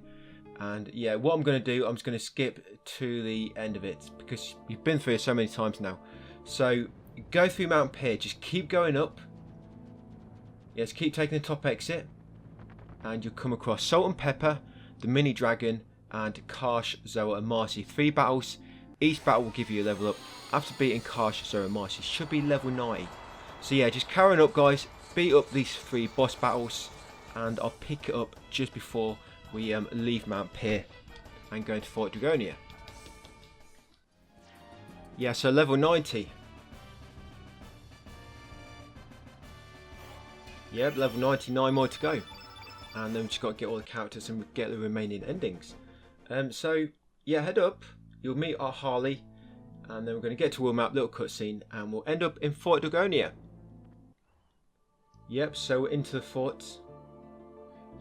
and yeah, what I'm going to do, I'm just going to skip to the end of it, because you've been through it so many times now. So, go through Mount Pier, just keep going up. Yes, keep taking the top exit, and you'll come across Salt and Pepper, the Mini Dragon, and Karsh, Zoa, and Marcy. 3 battles, each battle will give you a level up. After beating Karsh, Zoa, and Marcy, should be level 90. So yeah, just carrying up, guys, beat up these 3 boss battles. And I'll pick it up just before we leave Mount Pier and go into Fort Dragonia. Yeah, so level 90. Yep, level 99 more to go. And then we've just got to get all the characters and get the remaining endings. So, yeah, head up. You'll meet our Harley. And then we're going to get to World Map, little cutscene. And we'll end up in Fort Dragonia. Yep, so we're into the fort.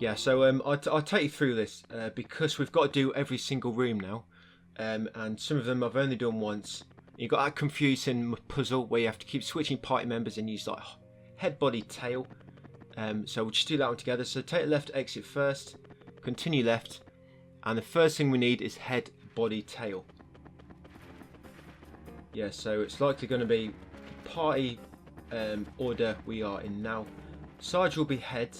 Yeah, so I'll take you through this because we've got to do every single room now, and some of them I've only done once. You've got that confusing puzzle where you have to keep switching party members and use like head, body, tail. So we'll just do that one together. So take the left exit first, continue left, and the first thing we need is head, body, tail. Yeah, so it's likely going to be party order we are in now. Sarge will be head.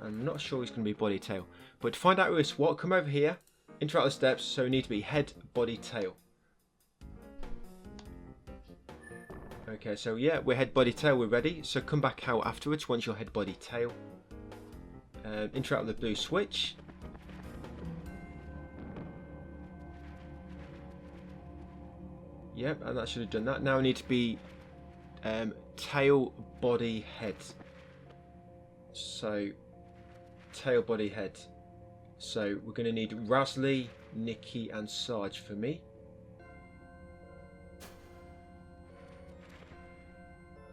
I'm not sure he's going to be body tail, but to find out who is what, come over here, interact the steps. So we need to be head, body, tail. Okay, so yeah, we're head, body, tail, we're ready. So come back out afterwards once you're head, body, tail. Interact with the blue switch. Yep, and that should have done that. Now we need to be tail, body, head. So, tail, body, head. So we're going to need Rasley, Nikki and Sarge for me.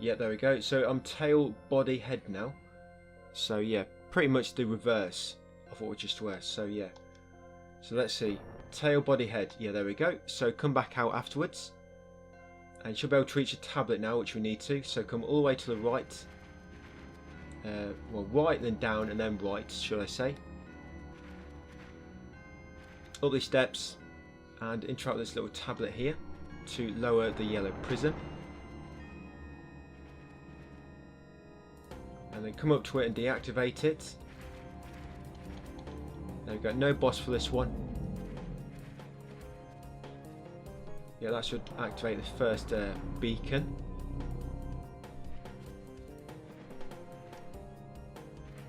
Yeah, there we go. So I'm tail, body, head now. So yeah, pretty much the reverse of what we just were. So yeah. So let's see. Tail, body, head. Yeah, there we go. So come back out afterwards. And you'll be able to reach a tablet now, which we need to. So come all the way to the right. Well, right, then down, and then right, should I say. Up these steps. And interact with this little tablet here to lower the yellow prism. And then come up to it and deactivate it. There we go, no boss for this one. Yeah, that should activate the first beacon.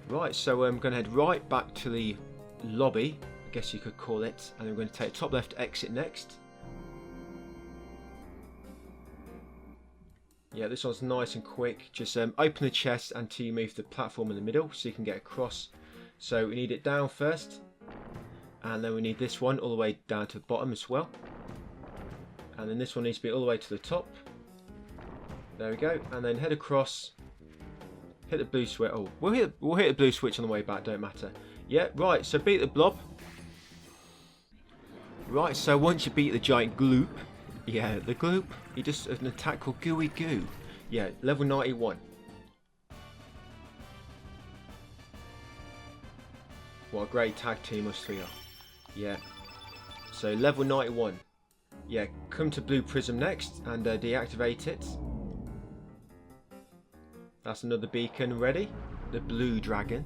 Right, so I'm going to head right back to the lobby, I guess you could call it. And we're going to take top left exit next. Yeah, this one's nice and quick. Just open the chest until you move the platform in the middle so you can get across. So we need it down first. And then we need this one all the way down to the bottom as well. And then this one needs to be all the way to the top. There we go. And then head across. Hit the blue switch. Oh, we'll hit the blue switch on the way back, don't matter. Yeah, right, so beat the blob. Right, so once you beat the giant gloop. Yeah, the gloop, he does an attack called Gooey Goo. Yeah, level 91. What a great tag team us three are. Yeah. So level 91. Yeah, come to Blue Prism next and deactivate it. That's another beacon ready. The Blue Dragon.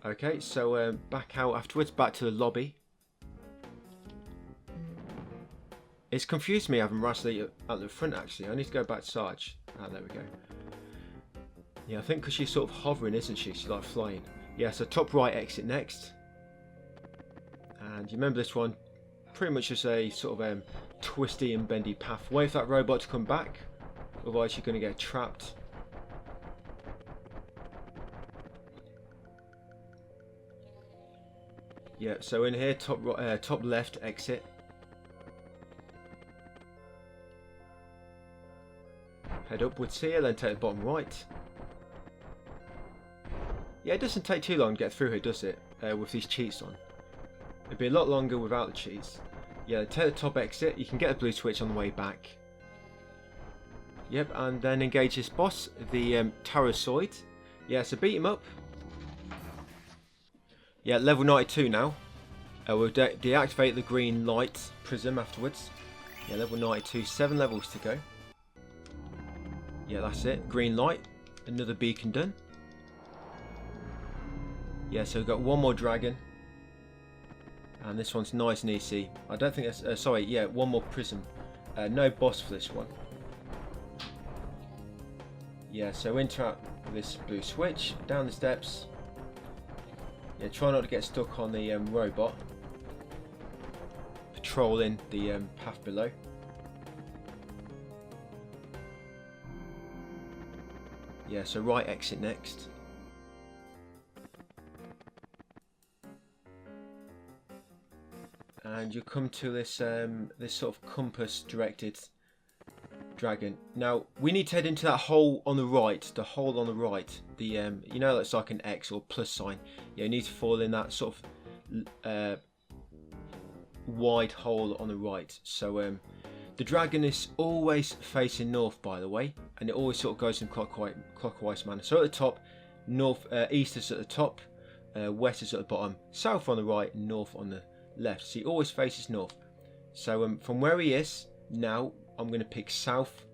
Okay, so back out afterwards, back to the lobby. It's confused me having Rasley at the front actually. I need to go back to Sarge. Ah, there we go. Yeah, I think because she's sort of hovering, isn't she? She's like flying. Yeah, so top right exit next. And you remember this one? Pretty much just a sort of twisty and bendy path. Wait for that robot to come back. Otherwise you're going to get trapped. Yeah, so in here, top left exit. Head upwards here, then take the bottom right. Yeah, it doesn't take too long to get through here, does it? With these cheats on. It'd be a lot longer without the cheats. Yeah, take the top exit. You can get the blue switch on the way back. Yep, and then engage this boss, the Tarosoid. Yeah, so beat him up. Yeah, level 92 now. We'll deactivate the green light prism afterwards. Yeah, level 92, 7 levels to go. Yeah, that's it. Green light. Another beacon done. Yeah, so we've got one more dragon. And this one's nice and easy. I don't think that's... sorry, yeah, one more prism. No boss for this one. Yeah, so interact with this blue switch. Down the steps. Yeah, try not to get stuck on the robot. Patrolling the path below. Yeah, so right exit next. And you come to this this sort of compass directed dragon. Now we need to head into that hole on the right. The hole on the right. The you know, that's like an X or plus sign. Yeah, you need to fall in that sort of wide hole on the right. So the dragon is always facing north, by the way, and it always sort of goes in clockwise manner. So at the top, north, east is at the top, west is at the bottom, south on the right, north on the left. So he always faces north. So from where he is now, I'm going to pick south.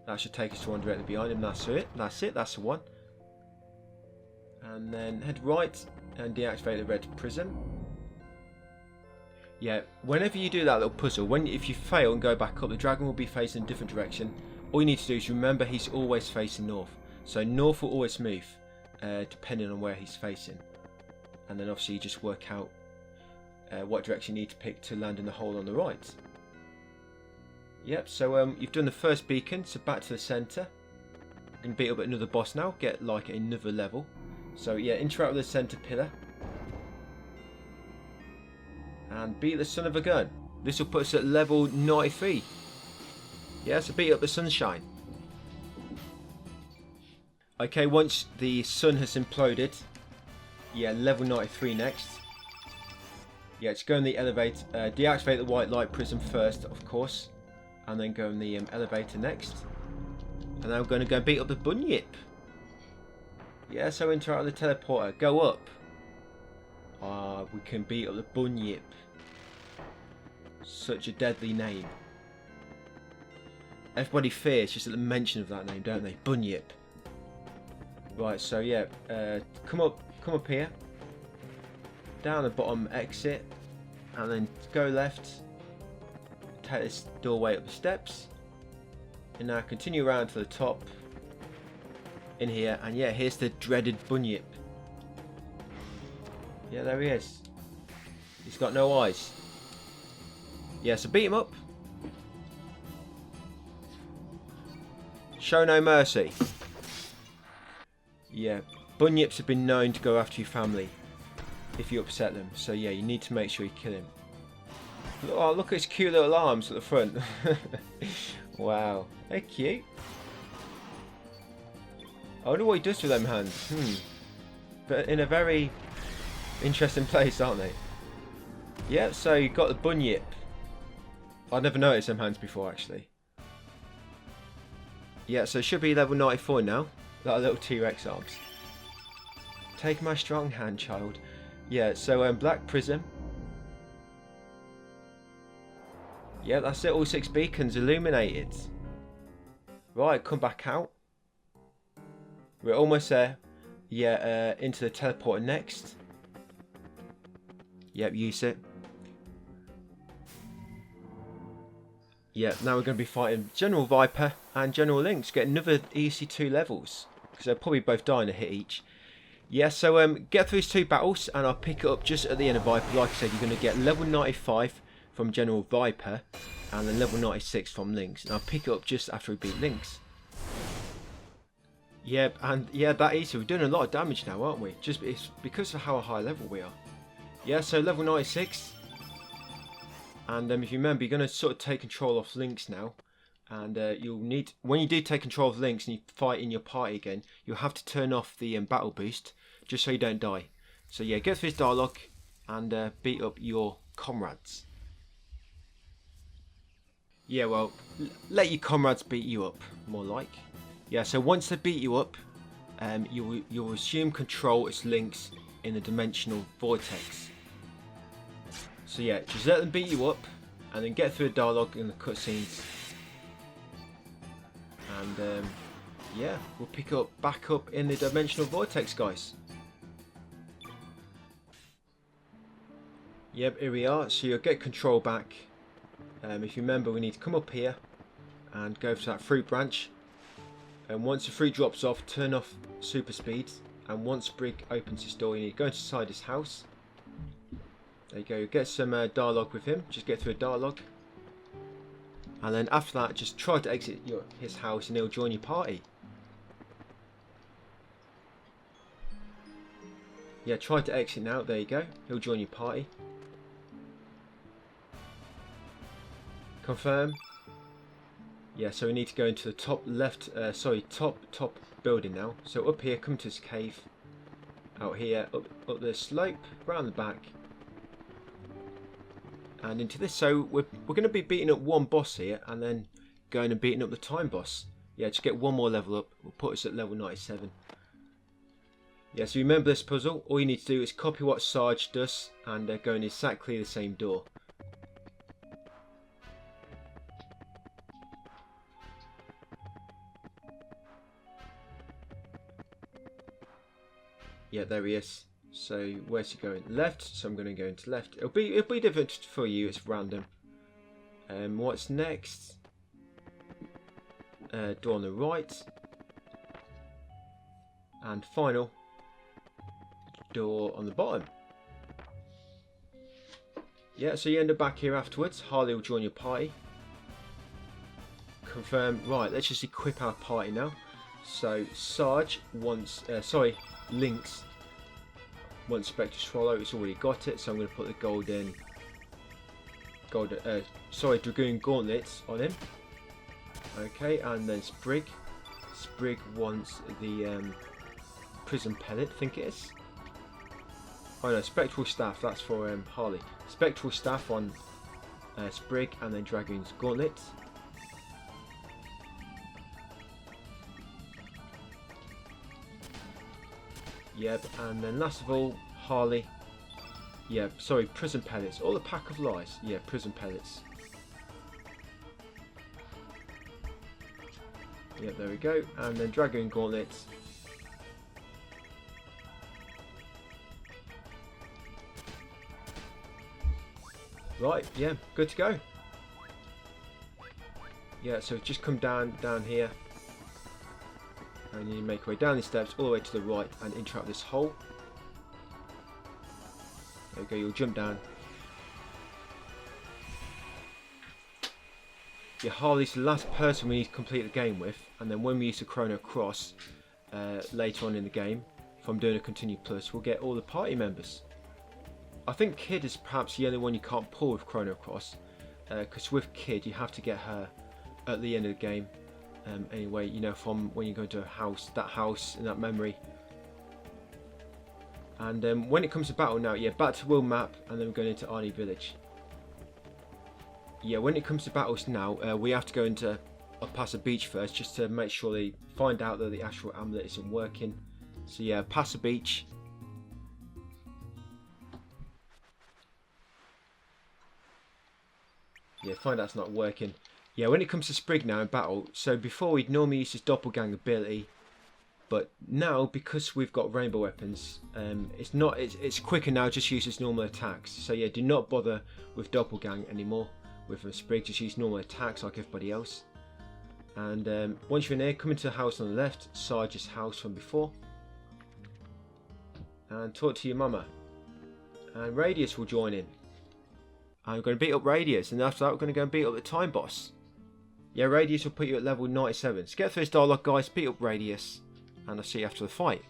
That should take us to one directly behind him. That's it. That's it. That's the one. And then head right and deactivate the red prism. Yeah, whenever you do that little puzzle, if you fail and go back up, the dragon will be facing a different direction. all you need to do is remember he's always facing north. So north will always move, depending on where he's facing. And then obviously you just work out what direction you need to pick to land in the hole on the right. Yep, so you've done the first beacon, so back to the centre. I'm going to beat up another boss now, get like another level. So yeah, interact with the centre pillar. And beat the son of a gun. This will put us at level 93. Yeah, so beat up the sunshine. Okay, once the sun has imploded, yeah, level 93 next. Yeah, just go in the elevator, deactivate the white light prism first, of course, and then go in the elevator next. And now we're going to go beat up the bunyip. Yeah, so interact with the teleporter, go up. We can beat up the bunyip. Such a deadly name. Everybody fears just at the mention of that name, don't they? Bunyip. Right, so yeah, come up here, down the bottom exit, and then go left, take this doorway up the steps, and now continue around to the top, in here, and yeah, here's the dreaded bunyip. Yeah, there he is. He's got no eyes. Yeah, so beat him up. Show no mercy. Yeah, bunyips have been known to go after your family if you upset them. So yeah, you need to make sure you kill him. Oh, look at his cute little arms at the front. Wow, they're cute. I wonder what he does with them hands. But in a very interesting place, aren't they? Yeah, so you got the bunyip. I'd never noticed them hands before, actually. Yeah, so it should be level 94 now. That little T-Rex arms. Take my strong hand, child. Yeah, so black prism. Yeah, that's it. All 6 beacons illuminated. Right, come back out. We're almost there. Yeah, into the teleporter next. Yep, use it. Yeah, now we're going to be fighting General Viper and General Lynx. Get another EC2 levels. Because they'll probably both die in a hit each. Yeah, so get through these 2 battles and I'll pick it up just at the end of Viper. Like I said, you're going to get level 95 from General Viper and then level 96 from Lynx. And I'll pick it up just after we beat Lynx. Yeah, and yeah, that easy. We're doing a lot of damage now, aren't we? Just it's because of how high level we are. Yeah, so level 96. And if you remember, you're going to sort of take control of Lynx now. And you'll need, when you do take control of Lynx and you fight in your party again, you'll have to turn off the battle boost, just so you don't die. So yeah, get through this dialogue and beat up your comrades. Yeah, well, let your comrades beat you up, more like. Yeah, so once they beat you up, you'll assume control as Lynx in the dimensional vortex. So yeah, just let them beat you up, and then get through the dialogue and the cutscenes. And yeah, we'll pick up back up in the dimensional vortex, guys. Yep, here we are. So you'll get control back. If you remember, we need to come up here and go for that fruit branch. And once the fruit drops off, turn off super speed. And once Brig opens his door, you need to go inside his house. There you go. Get some dialogue with him. Just get through a dialogue. And then after that, just try to exit his house and he'll join your party. Yeah, try to exit now. There you go. He'll join your party. Confirm. Yeah, so we need to go into the top left, top building now. So up here, come to this cave. Out here, up the slope, round the back. And into this, so we're going to be beating up one boss here and then going and beating up the time boss. Yeah, just get one more level up. We'll put us at level 97. Yeah, so remember this puzzle. All you need to do is copy what Sarge does and go in exactly the same door. Yeah, there he is. So where's he going? Left. So I'm going to go into left. It'll be different for you. It's random. What's next? door on the right, and final door on the bottom. Yeah, so you end up back here afterwards. Harley will join your party. Confirm. Right, let's just equip our party now. So Sarge wants, Lynx wants Spectre Swallow. It's already got it, so I'm going to put the Dragoon Gauntlets on him. Okay, and then Sprig. Sprig wants the Prism Pellet, I think it is. Oh no, Spectral Staff, that's for Harley. Spectral Staff on Sprig, and then Dragoon's Gauntlet. Yep, and then last of all, Harley. Yeah, sorry, Prism Pellets. All a pack of lies. Yeah, Prism Pellets. Yep, there we go. And then Dragoon Gauntlets. Right, yeah, good to go. Yeah, so just come down here. And you make your way down these steps all the way to the right and interact this hole. There you go, you'll jump down. Yeah, Harley's the last person we need to complete the game with, and then when we use the Chrono Cross later on in the game, if I'm doing a Continue Plus, we'll get all the party members. I think Kid is perhaps the only one you can't pull with Chrono Cross, because with Kid you have to get her at the end of the game. Anyway, you know, from when you go into a house, that house in that memory. And when it comes to battle now, yeah, back to World Map, and then we're going into Arnie Village. Yeah, when it comes to battles now, we have to go into Passa Beach first, just to make sure they find out that the Astral Amulet isn't working. So yeah, Passa Beach. Yeah, find out it's not working. Yeah, when it comes to Sprig now in battle, so before we'd normally use his doppelganger ability, but now because we've got rainbow weapons, it's quicker now. Just use his normal attacks. So yeah, do not bother with doppelgang anymore with a Sprig. Just use normal attacks like everybody else. And once you're in there, come into the house on the left, Sarge's house from before, and talk to your mama. And Radius will join in. I'm going to beat up Radius, and after that we're going to go and beat up the time boss. Yeah, Radius will put you at level 97. So get through this dialogue, guys, beat up Radius, and I'll see you after the fight.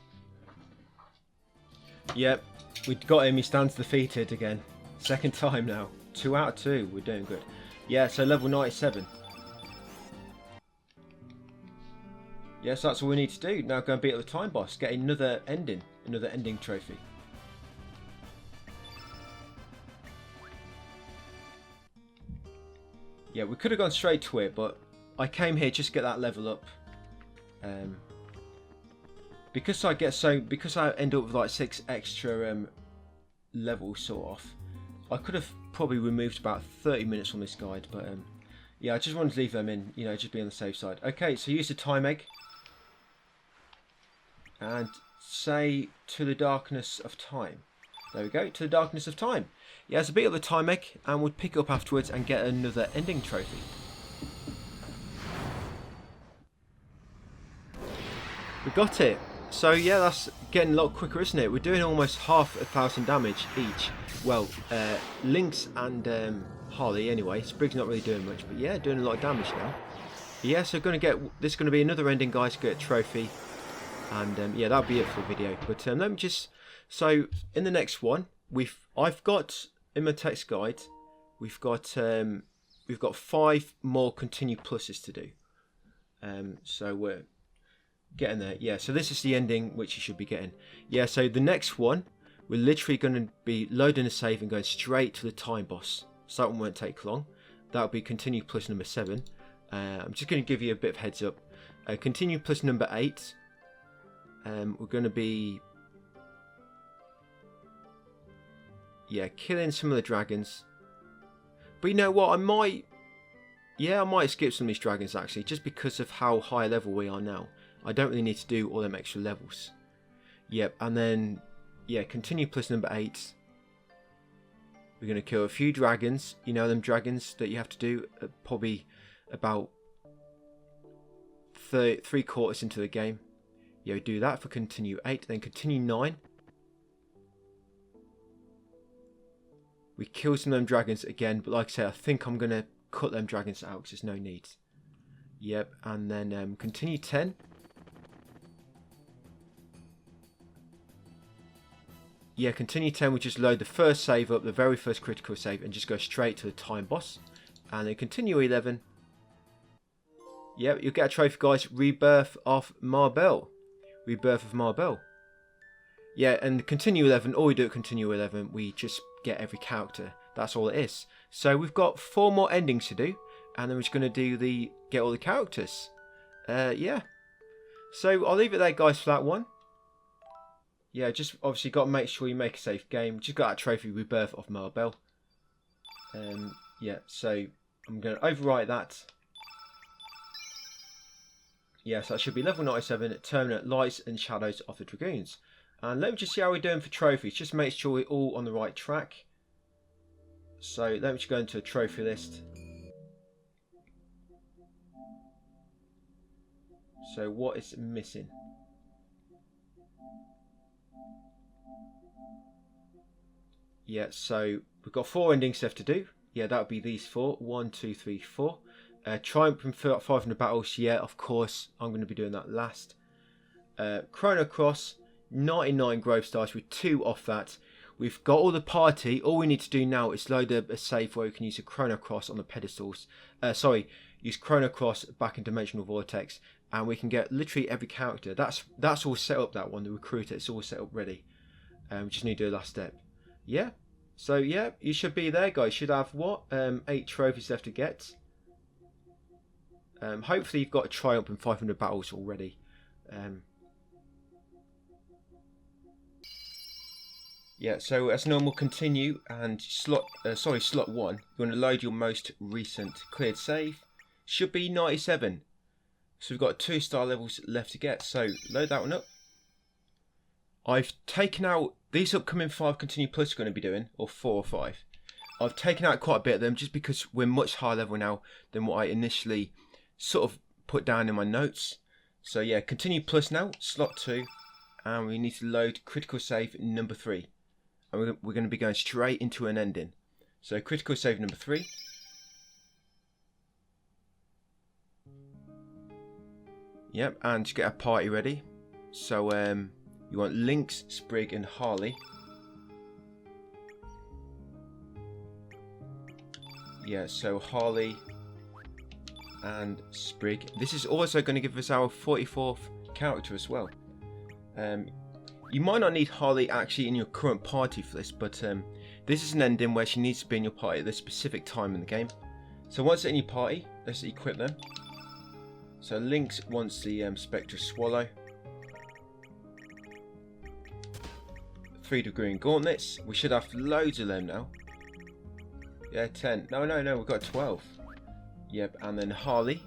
Yep, we got him, he stands defeated again. Second time now. 2 out of 2, we're doing good. Yeah, so level 97. Yes, that's all we need to do. Now go and beat up the time boss, get another ending trophy. Yeah, we could have gone straight to it, but I came here just to get that level up. Because I end up with like 6 extra levels sort of, I could have probably removed about 30 minutes from this guide, but yeah, I just wanted to leave them in, you know, just be on the safe side. Okay, so use the time egg and say to the darkness of time. There we go, to the darkness of time. Yeah, it's a bit of the time egg, and we'll pick it up afterwards and get another ending trophy. We got it. So yeah, that's getting a lot quicker, isn't it? We're doing almost 1,000 damage each. Well, Lynx and Harley anyway. Sprig's not really doing much, but yeah, doing a lot of damage now. Yeah, so this is going to be another ending, guys. Get a trophy, and yeah, that'll be it for the video. But let me just. So in the next one, I've got in my text guide, we've got 5 more Continue Pluses to do. So we're getting there. Yeah, so this is the ending which you should be getting. Yeah, so the next one, we're literally going to be loading a save and going straight to the time boss. So that one won't take long. That'll be Continue Plus number 7. I'm just going to give you a bit of heads up. Continue Plus number 8. We're going to be killing some of the dragons. But you know what, I might skip some of these dragons actually, just because of how high level we are now. I don't really need to do all them extra levels. Yep, and then Continue Plus number 8. We're going to kill a few dragons. You know them dragons that you have to do probably about 3/4 into the game. Yeah, we do that for continue 8, then continue 9. We kill some of them dragons again, but like I say, I think I'm going to cut them dragons out because there's no need. Yep, and then continue 10. Yeah, continue 10, we just load the first save up, the very first critical save, and just go straight to the time boss. And then continue 11. Yep, you'll get a trophy, guys. Rebirth of Marble. Rebirth of Marble. Yeah, and continue 11, all we do at continue 11, we just get every character. That's all it is. So we've got 4 more endings to do, and then we're just going to do get all the characters. Yeah. So I'll leave it there, guys, for that one. Yeah, just obviously got to make sure you make a safe game. Just got that trophy, Rebirth of Marble. Yeah, so I'm going to overwrite that. Yeah, so that should be level 97, Termina, Lights and Shadows of the Dragoons. And let me just see how we're doing for trophies. Just make sure we're all on the right track. So let me just go into a trophy list. So what is missing? Yeah, so we've got 4 endings left to do. Yeah, that would be these 4. 1, 2, 3, 4. Triumph and 500 battles. Yeah, of course, I'm going to be doing that last. Chrono Cross, 99 growth stars with 2 off that. We've got all the party. All we need to do now is load a save where we can use a Chrono Cross on the pedestals. Use Chrono Cross back in Dimensional Vortex, and we can get literally every character. That's all set up. That one, the recruiter, it's all set up ready. We just need to do the last step. Yeah. So yeah, you should be there, guys. You should have what? 8 trophies left to get. Hopefully you've got a Triumph and 500 battles already. Yeah, so as normal, continue, and slot 1. You want to load your most recent cleared save. Should be 97. So we've got 2 star levels left to get. So load that one up. I've taken out these upcoming 5 continue plus we're going to be doing, or 4 or 5. I've taken out quite a bit of them just because we're much higher level now than what I initially sort of put down in my notes. So yeah, continue plus now, slot 2, and we need to load critical save number 3. And we're going to be going straight into an ending. So critical save number 3. Yep, and just get a party ready. So you want Lynx, Sprig and Harley. Yeah, so Harley and Sprig. This is also going to give us our 44th character as well. You might not need Harley actually in your current party for this, but this is an ending where she needs to be in your party at this specific time in the game. So once they're in your party, let's equip them. So Lynx wants the Spectre Swallow. 3 Dragoon Gauntlets. We should have loads of them now. Yeah, 10. No, we've got 12. Yep, and then Harley.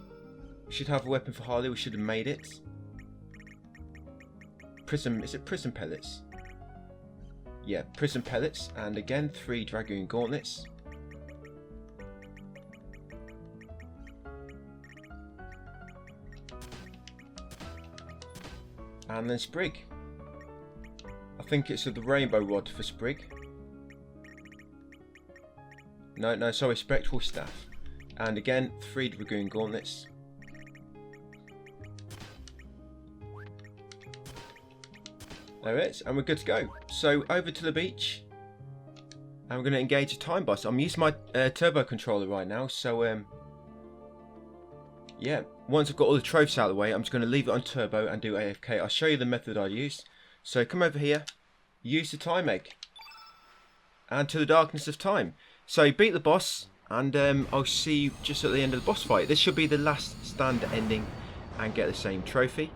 We should have a weapon for Harley. We should have made it. Is it Prism Pellets? Yeah, Prism Pellets. And again, 3 Dragoon Gauntlets. And then Sprig. I think it's the Rainbow Rod for Sprig. No, sorry, Spectral Staff. And again, 3 Dragoon Gauntlets. There it is, and we're good to go. So over to the beach, and we're going to engage a time boss. I'm using my turbo controller right now, so yeah. Once I've got all the trophies out of the way, I'm just going to leave it on turbo and do AFK. I'll show you the method I used. So come over here, use the time egg, and to the darkness of time. So beat the boss, and I'll see you just at the end of the boss fight. This should be the last stand ending, and get the same trophy.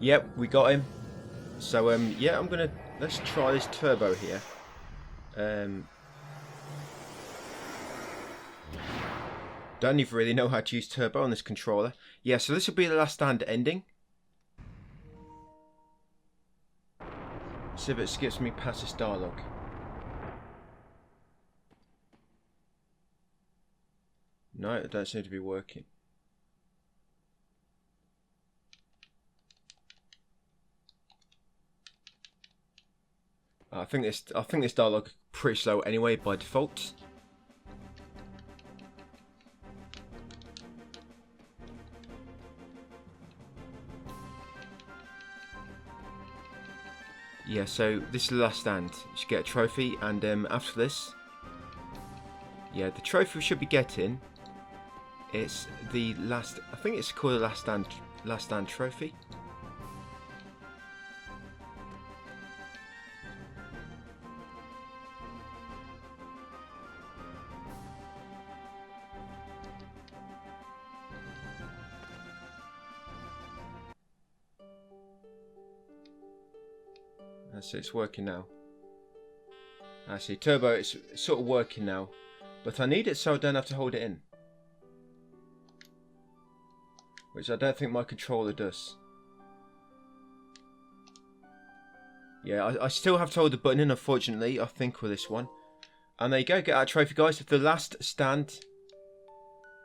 Yep, we got him. So yeah, let's try this turbo here. Don't even really know how to use turbo on this controller. Yeah, so this will be the last stand ending. See if it skips me past this dialogue. No, it don't seem to be working. I think this dialogue is pretty slow anyway by default. Yeah, so this is the last stand. You should get a trophy, and after this, yeah, the trophy we should be getting. It's the last. I think it's called the last stand trophy. So it's working now. I see turbo. It's sort of working now, but I need it so I don't have to hold it in, which I don't think my controller does. Yeah, I still have to hold the button in, unfortunately, I think, with this one. And there you go, get that trophy, guys. The last stand.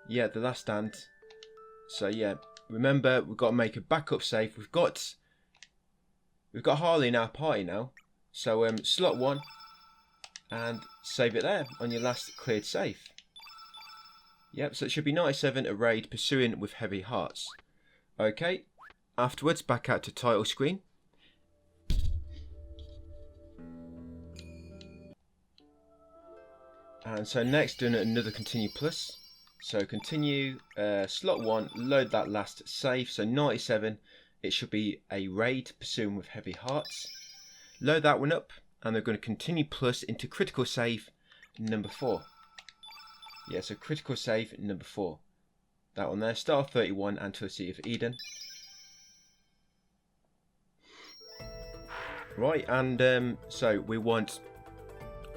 Yeah, the last stand. So yeah, remember, we've got to make a backup save. We've got Harley in our party now. So slot 1 and save it there on your last cleared save. Yep, so it should be 97, a raid pursuing with heavy hearts. Okay, afterwards back out to title screen. And so next doing another continue plus. So continue, slot 1, load that last save, so 97, it should be a raid pursuing with heavy hearts. Load that one up, and they're going to continue plus into critical save number 4. Yeah, so critical save number 4. That one there, Star 31 and to the Sea of Eden. Right, and so we want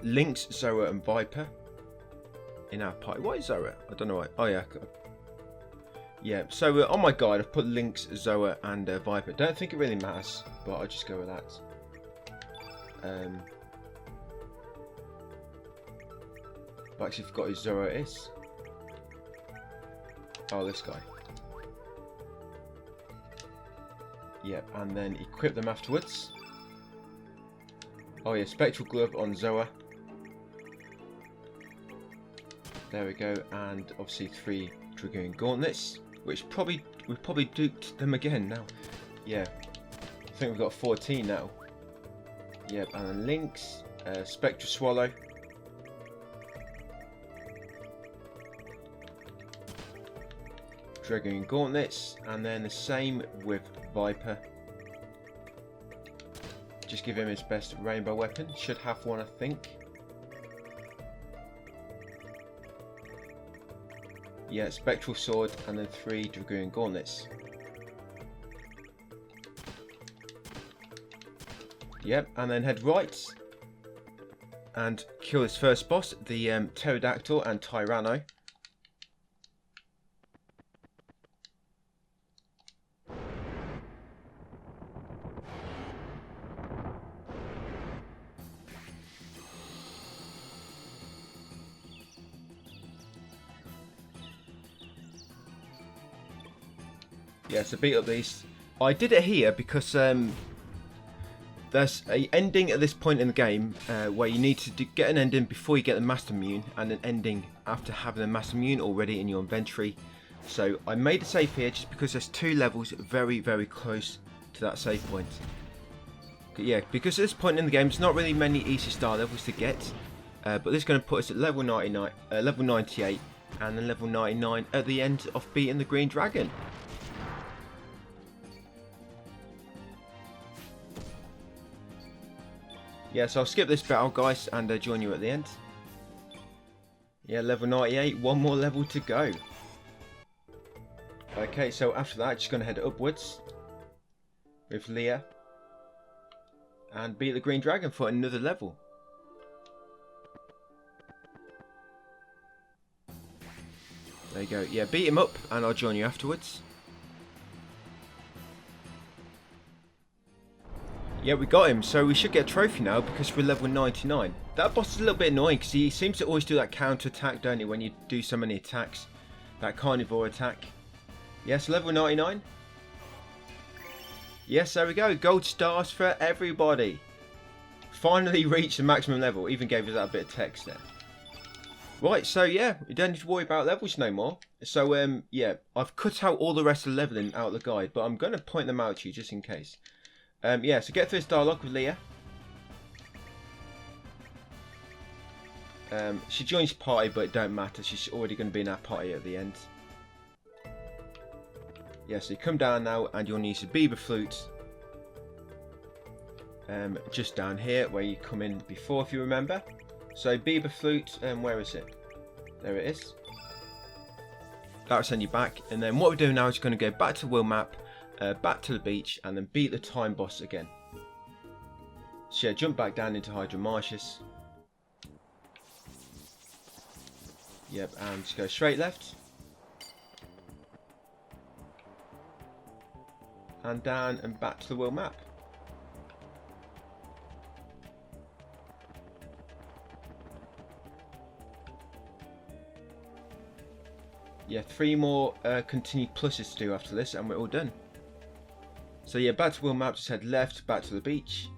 Lynx, Zoa and Viper in our party. What is Zoa? I don't know why. Oh yeah. Yeah, so on my guide I've put Lynx, Zoa and Viper. Don't think it really matters, but I'll just go with that. I've actually forgot who Zoa is. Oh, this guy. Yep, and then equip them afterwards. Oh yeah, Spectral Glove on Zoa. There we go, and obviously 3 Dragoon Gauntlets, which we've probably duped them again now. Yeah, I think we've got 14 now. Yep, and then Lynx, Spectral Swallow. Dragoon Gauntlets, and then the same with Viper. Just give him his best rainbow weapon. Should have one, I think. Yeah, Spectral Sword, and then 3 Dragoon Gauntlets. Yep, and then head right and kill his first boss, the Pterodactyl and Tyranno. Yeah, so beat up these. I did it here because there's an ending at this point in the game where you need to get an ending before you get the Master Mune, and an ending after having the Master Mune already in your inventory. So I made a save here just because there's 2 levels very, very close to that save point. Yeah, because at this point in the game, it's not really many easy star levels to get, but this is going to put us at level 99, level 98, and then level 99 at the end of beating the Green Dragon. Yeah, so I'll skip this battle, guys, and join you at the end. Yeah, level 98, 1 more level to go. Okay, so after that, just going to head upwards with Leah and beat the Green Dragon for another level. There you go. Yeah, beat him up, and I'll join you afterwards. Yeah, we got him, so we should get a trophy now because we're level 99. That boss is a little bit annoying because he seems to always do that counter attack, don't he, when you do so many attacks. That carnivore attack. Yes, level 99. Yes, there we go. Gold stars for everybody. Finally reached the maximum level. Even gave us that bit of text there. Right, so yeah, we don't need to worry about levels no more. So yeah, I've cut out all the rest of the leveling out of the guide, but I'm going to point them out to you just in case. Yeah, so get through this dialogue with Leah. She joins the party, but it don't matter. She's already going to be in our party at the end. Yeah, so you come down now, and you'll need the Bieber flute. Just down here, where you come in before, if you remember. So Bieber flute, where is it? There it is. That'll send you back, and then what we're doing now is going to go back to the world map, back to the beach, and then beat the time boss again. So yeah, jump back down into Hydra Marshes. Yep, and just go straight left. And down and back to the world map. Yeah, 3 more continued pluses to do after this, and we're all done. So yeah, back to world map, just head left, back to the beach.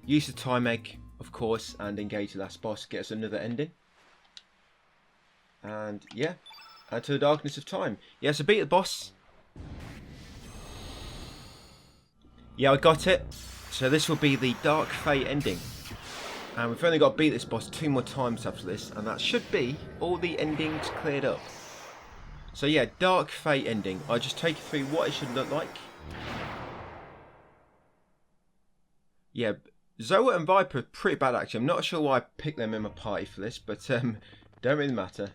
Use the time egg, of course, and engage the last boss, get us another ending. And yeah, add to the darkness of time. Yeah, so beat the boss. Yeah, I got it. So this will be the Dark Fate ending. And we've only got to beat this boss 2 more times after this, and that should be all the endings cleared up. So yeah, Dark Fate ending. I'll just take you through what it should look like. Yeah, Zoa and Viper are pretty bad actually. I'm not sure why I picked them in my party for this, but don't really matter.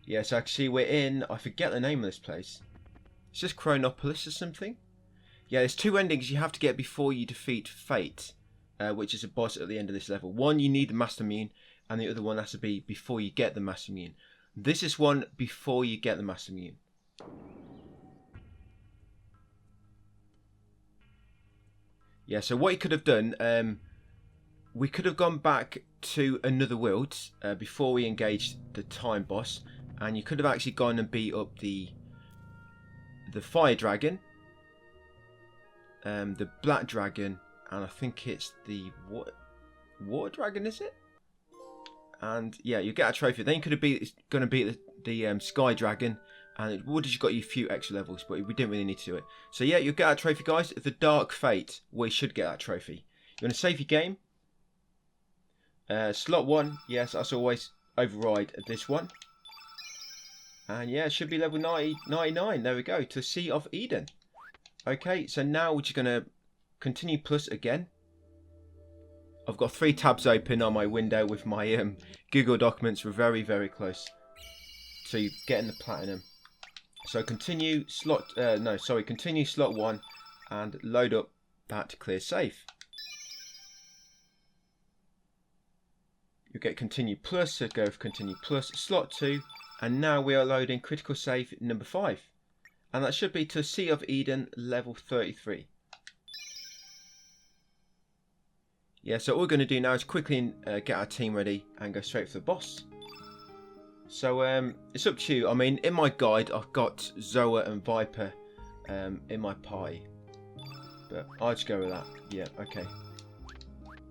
Yes, yeah, so actually we're in, I forget the name of this place. It's just Chronopolis or something. Yeah, there's 2 endings you have to get before you defeat Fate, which is a boss at the end of this level. One, you need the Master Immune, and the other one has to be before you get the Master Immune. This is one before you get the Master Immune. Yeah, so what you could have done, we could have gone back to another world before we engaged the time boss, and you could have actually gone and beat up the fire dragon, the black dragon, and I think it's the water dragon, is it? And yeah, you get a trophy. Then you could have going to beat the sky dragon, and it would have just got you a few extra levels, but we didn't really need to do it. So yeah, you'll get that trophy, guys. The Dark Fate, we should get that trophy. You're going to save your game. Slot 1, yes, as always, override this one. And yeah, it should be level 99. There we go, to Sea of Eden. Okay, so now we're just going to continue plus again. I've got 3 tabs open on my window with my Google Documents. We're very, very close to getting the platinum. So continue slot, continue slot 1 and load up that clear save. You get continue plus, so go for continue plus, slot 2, and now we are loading critical save number 5. And that should be to Sea of Eden level 33. Yeah, so all we're going to do now is quickly get our team ready and go straight for the boss. So it's up to you. I mean, in my guide, I've got Zoa and Viper in my party. But I'll just go with that. Yeah, okay.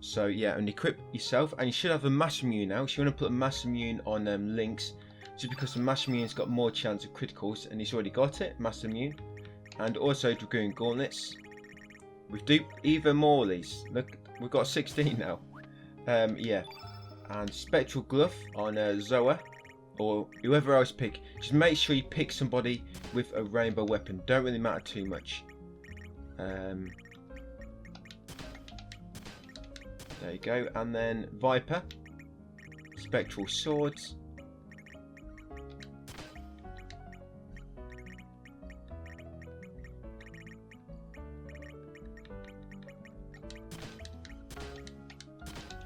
So yeah, and equip yourself. And you should have a Master Immune now. So you want to put a Master Immune on Lynx. Just because the Master Immune's got more chance of criticals. And he's already got it, Master Immune. And also Dragoon Gauntlets. We've duped even more of these. Look, we've got 16 now. Yeah. And Spectral Glove on Zoa. Or whoever else pick. Just make sure you pick somebody with a rainbow weapon. Don't really matter too much. There you go. And then Viper. Spectral Swords.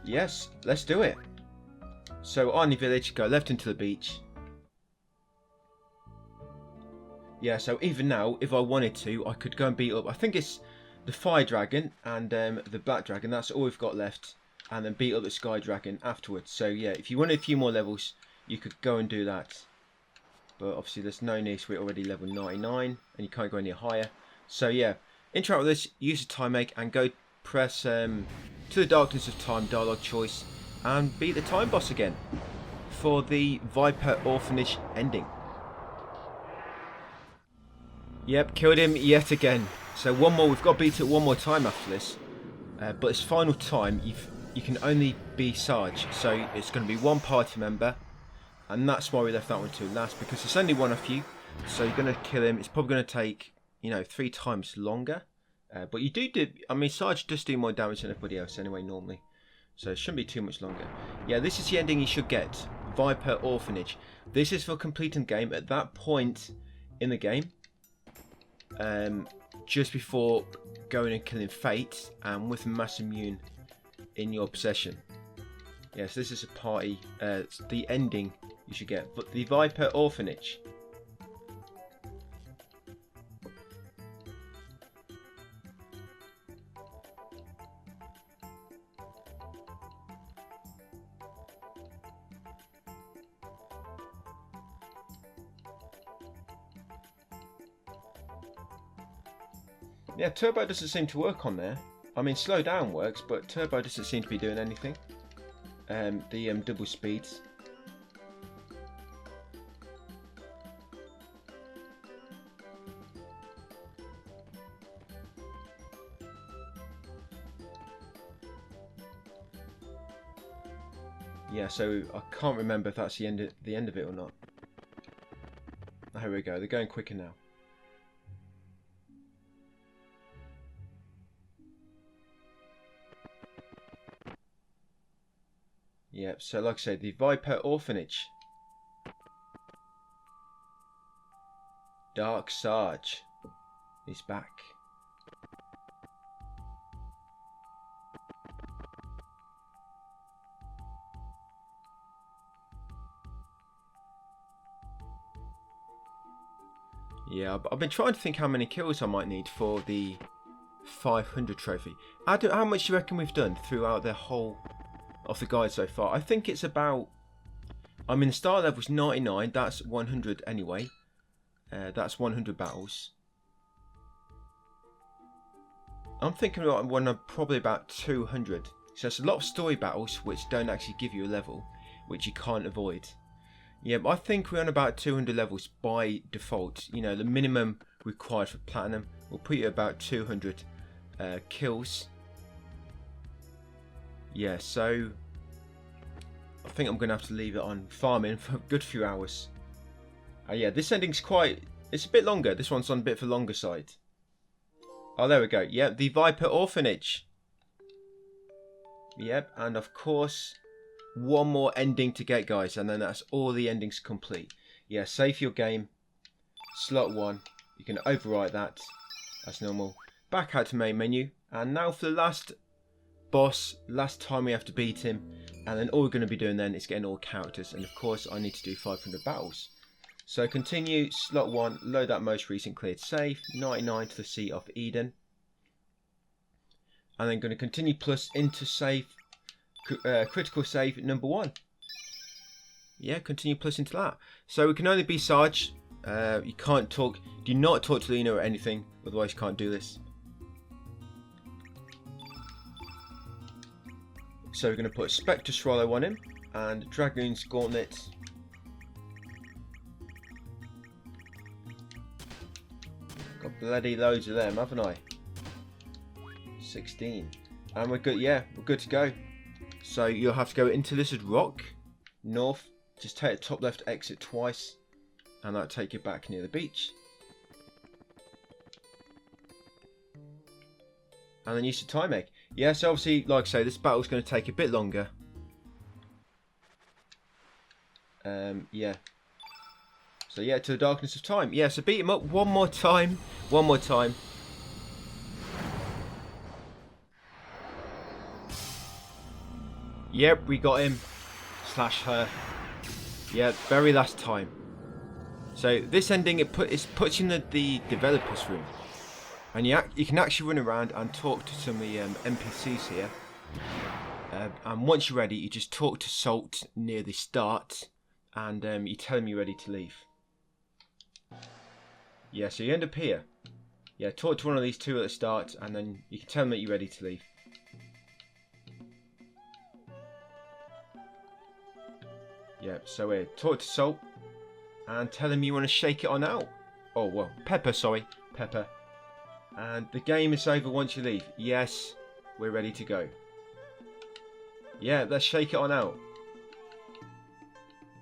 Yes, let's do it. So on the village, go left into the beach. Yeah, so even now, if I wanted to, I could go and beat up, I think it's the fire dragon and the black dragon. That's all we've got left. And then beat up the sky dragon afterwards. So yeah, if you wanted a few more levels, you could go and do that. But obviously there's no need, so we're already level 99 and you can't go any higher. So yeah, interact with this, use the time egg and go press To the Darkness of Time dialogue choice and beat the time boss again for the Viper Orphanage ending. Yep, killed him yet again. So one more, we've got to beat it one more time after this. But it's final time, you can only be Sarge. So it's going to be one party member. And that's why we left that one to last, because it's only one of you. So you're going to kill him. It's probably going to take, 3 times longer. But you do, I mean, Sarge does do more damage than everybody else anyway, normally. So it shouldn't be too much longer. Yeah, this is the ending you should get. Viper Orphanage. This is for completing the game at that point in the game. Just before going and killing Fate and with Mass Immune in your possession. Yes, this is a party, the ending you should get. But the Viper Orphanage. Yeah, turbo doesn't seem to work on there. I mean, slow down works, but turbo doesn't seem to be doing anything. The double speeds. Yeah, so I can't remember if that's the end of it or not. Oh, here we go. They're going quicker now. Yep, so like I said, the Viper Orphanage. Dark Sarge is back. Yeah, I've been trying to think how many kills I might need for the 500 trophy. How much do you reckon we've done throughout the whole of the guide so far? I think it's about, I mean, the start level's 99, that's 100 anyway. That's 100 battles. I'm thinking about one probably about 200. So it's a lot of story battles which don't actually give you a level, which you can't avoid. Yeah, but I think we're on about 200 levels by default. You know, the minimum required for platinum will put you about 200 kills. Yeah, so I think I'm going to have to leave it on farming for a good few hours. Yeah, this ending's it's a bit longer. This one's on a bit of a longer side. Oh, there we go. Yep, the Viper Orphanage. Yep, and of course, one more ending to get, guys, and then that's all the endings complete. Yeah, save your game. Slot 1. You can overwrite that. That's normal. Back out to main menu. And now for the last boss, last time we have to beat him, and then all we're going to be doing then is getting all characters, and of course I need to do 500 battles. So continue, slot 1, load that most recent cleared save, 99 to the Sea of Eden, and then going to continue plus into save, critical save number 1. Yeah, continue plus into that. So we can only be Sarge. You can't talk, do not talk to Leena or anything, otherwise you can't do this. So we're going to put Spectre Swallow on him and Dragoon's Gauntlet. Got bloody loads of them, haven't I? 16. And we're good, yeah, we're good to go. So you'll have to go into Lizard Rock, north, just take the top left exit twice, and that'll take you back near the beach. And then use the time egg. Yeah, so obviously, like I say, this battle's going to take a bit longer. Yeah. So yeah, to the Darkness of Time. Yeah, so beat him up one more time. One more time. Yep, we got him. Slash her. Yeah, very last time. So this ending, it puts you in the developer's room. And you can actually run around and talk to some of the NPCs here. And once you're ready, you just talk to Salt near the start. And you tell him you're ready to leave. Yeah, so you end up here. Yeah, talk to one of these two at the start, and then you can tell them that you're ready to leave. Yeah, so here, talk to Salt, and tell him you want to shake it on out. Oh, well, Pepper, sorry, Pepper. And the game is over once you leave. Yes, we're ready to go. Yeah, let's shake it on out.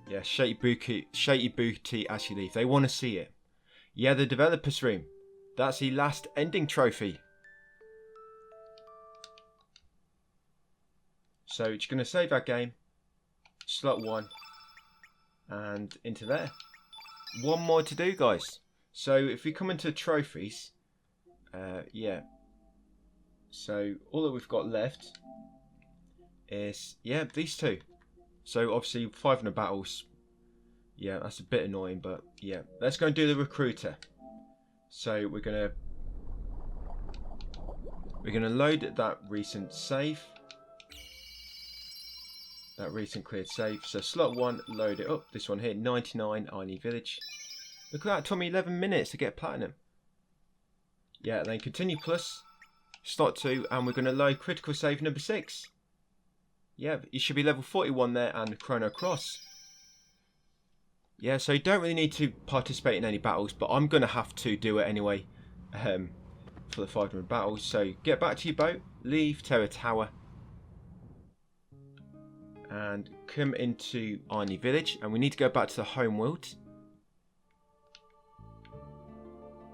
Yeah, shake your booty as you leave. They want to see it. Yeah, the developer's room. That's the last ending trophy. So it's going to save our game. Slot 1. And into there. One more to do, guys. So if we come into trophies, yeah. So all that we've got left is, yeah, these two. So obviously 500 battles. Yeah, that's a bit annoying, but yeah. Let's go and do the recruiter. So we're gonna load that recent save. That recent cleared save. So slot 1, load it up. This one here, 99 Arnie Village. Look at that, it took me 11 minutes to get platinum. Yeah, then continue plus, slot 2, and we're going to load critical save number 6. Yeah, you should be level 41 there, and Chrono Cross. Yeah, so you don't really need to participate in any battles, but I'm going to have to do it anyway for the 500 battles. So get back to your boat, leave Terror Tower, and come into Arnie Village, and we need to go back to the home world.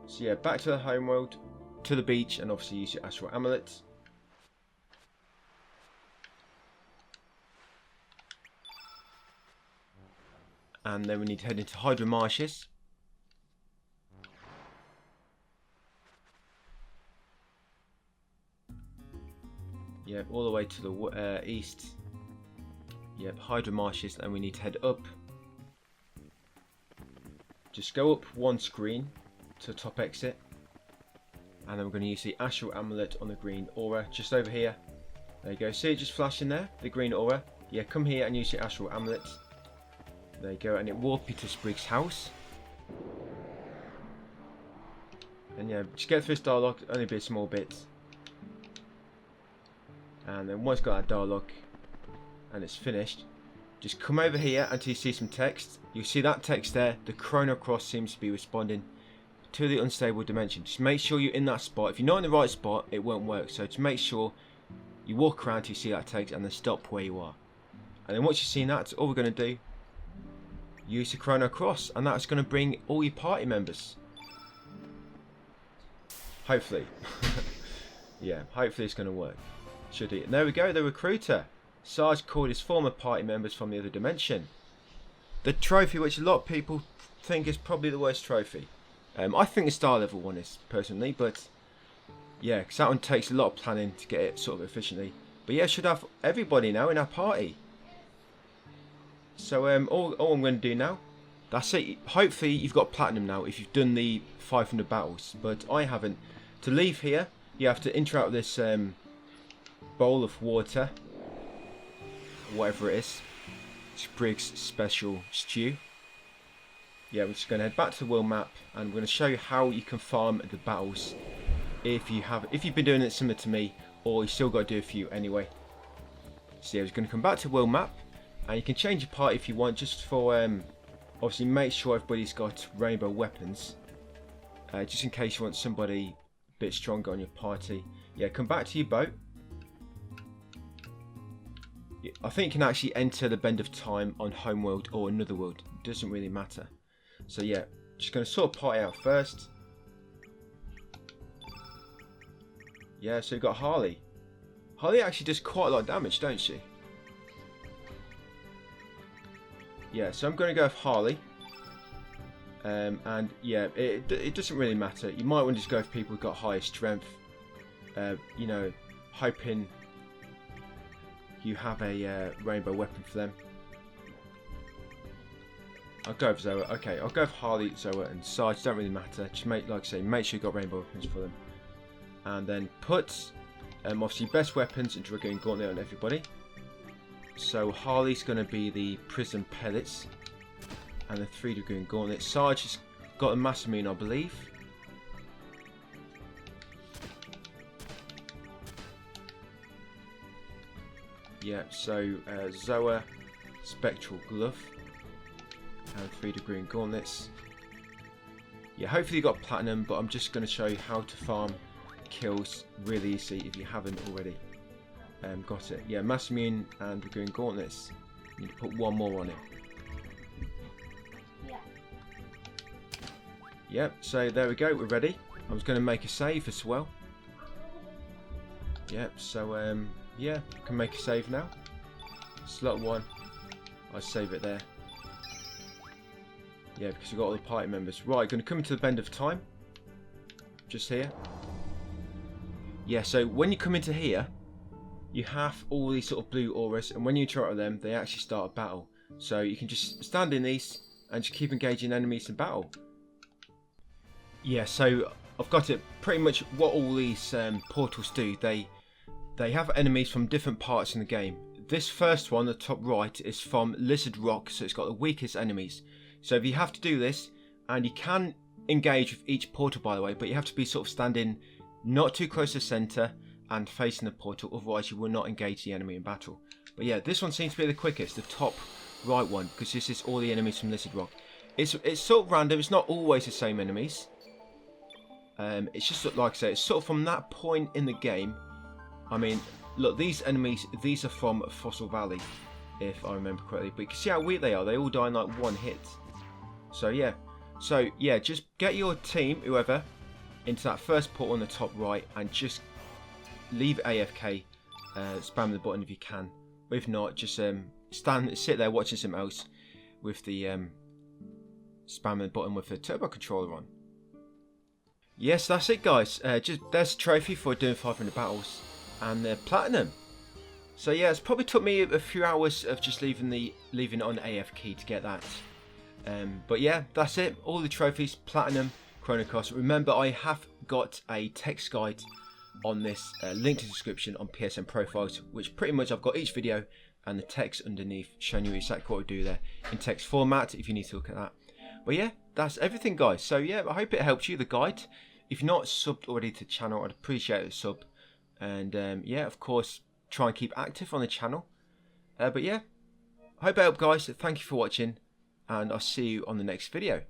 So yeah, back to the home world, to the beach, and obviously use your Astral Amulet. And then we need to head into Hydra Marshes. Yep, all the way to the east. Yep, Hydra Marshes, and we need to head up. Just go up one screen to the top exit. And then we're going to use the Astral Amulet on the green aura just over here. There you go, see it just flashing there? The green aura. Yeah, come here and use your Astral Amulet. There you go, and it warp you to Sprig's house. And yeah, just get through this dialogue, only be a small bit. And then once you've got that dialogue and it's finished, just come over here until you see some text. You'll see that text there, the Chrono Cross seems to be responding to the unstable dimension. Just make sure you're in that spot. If you're not in the right spot, it won't work. So to make sure you walk around till you see that text and then stop where you are. And then once you've seen that, all we're going to do, use the Chrono Cross, and that's going to bring all your party members. Hopefully. Yeah, hopefully it's going to work. Should it? There we go, the recruiter. Sarge called his former party members from the other dimension. The trophy, which a lot of people think is probably the worst trophy. I think the star level one is, personally, but yeah, because that one takes a lot of planning to get it sort of efficiently. But yeah, should have everybody now in our party. So all I'm going to do now, that's it. Hopefully you've got platinum now if you've done the 500 battles, but I haven't. To leave here, you have to interact with this bowl of water, whatever it is, Sprig's special stew. Yeah, we're just going to head back to the world map, and we're going to show you how you can farm the battles if you've been doing it similar to me, or you still got to do a few anyway. So yeah, we're going to come back to the world map, and you can change your party if you want, just for obviously make sure everybody's got rainbow weapons, just in case you want somebody a bit stronger on your party. Yeah, come back to your boat. Yeah, I think you can actually enter the Bend of Time on Homeworld or another world. It doesn't really matter. So yeah, just going to sort of party out first. Yeah, so we've got Harley. Harley actually does quite a lot of damage, don't she? Yeah, so I'm going to go with Harley. And yeah, it doesn't really matter. You might want to just go with people who've got higher strength. You know, hoping you have a rainbow weapon for them. I'll go with Zoa. Okay, I'll go with Harley, Zoa, and Sarge. Don't really matter. Just like I say, make sure you got rainbow weapons for them. And then put obviously best weapons and Dragoon Gauntlet on everybody. So Harley's going to be the Prism Pellets and the 3 Dragoon Gauntlets. Sarge is got a Masamune, I believe. Yeah, so Zoa, Spectral Glove, and 3 degree and Gauntlets. Yeah, hopefully you got Platinum, but I'm just going to show you how to farm kills really easy if you haven't already got it. Yeah, Masamune and Degree and Gauntlets. You need to put one more on it. Yeah. Yep, so there we go, we're ready. I was going to make a save as well. Yep, so yeah, can make a save now. Slot 1, I save it there. Yeah, because we've got all the party members. Right, going to come into the bend of time. Just here. Yeah, so when you come into here, you have all these sort of blue auras, and when you interact with them, they actually start a battle. So you can just stand in these and just keep engaging enemies in battle. Yeah, so I've got it pretty much what all these portals do. They have enemies from different parts in the game. This first one, the top right, is from Lizard Rock, so it's got the weakest enemies. So if you have to do this, and you can engage with each portal by the way, but you have to be sort of standing not too close to the centre and facing the portal, otherwise you will not engage the enemy in battle. But yeah, this one seems to be the quickest, the top right one, because this is all the enemies from Lizard Rock. It's sort of random, it's not always the same enemies. It's just like I say, it's sort of from that point in the game. I mean, look, these enemies, these are from Fossil Valley, if I remember correctly. But you can see how weak they are. They all die in like one hit. So yeah, just get your team, whoever, into that first portal on the top right, and just leave AFK. Spam the button if you can. Or if not, just sit there watching something else with the spam the button with the turbo controller on. Yes, that's it, guys. Just there's a trophy for doing 500 battles and the platinum. So yeah, it's probably took me a few hours of just leaving it on AFK to get that. But yeah, that's it. All the trophies, platinum, Chrono Cross. Remember, I have got a text guide on this, link to the description on PSNProfiles, which pretty much I've got each video and the text underneath showing you exactly what we do there in text format if you need to look at that. But yeah, that's everything, guys. So yeah, I hope it helped you, the guide. If you're not subbed already to the channel, I'd appreciate a sub. And yeah, of course, try and keep active on the channel. But yeah, I hope it helped, guys. Thank you for watching, and I'll see you on the next video.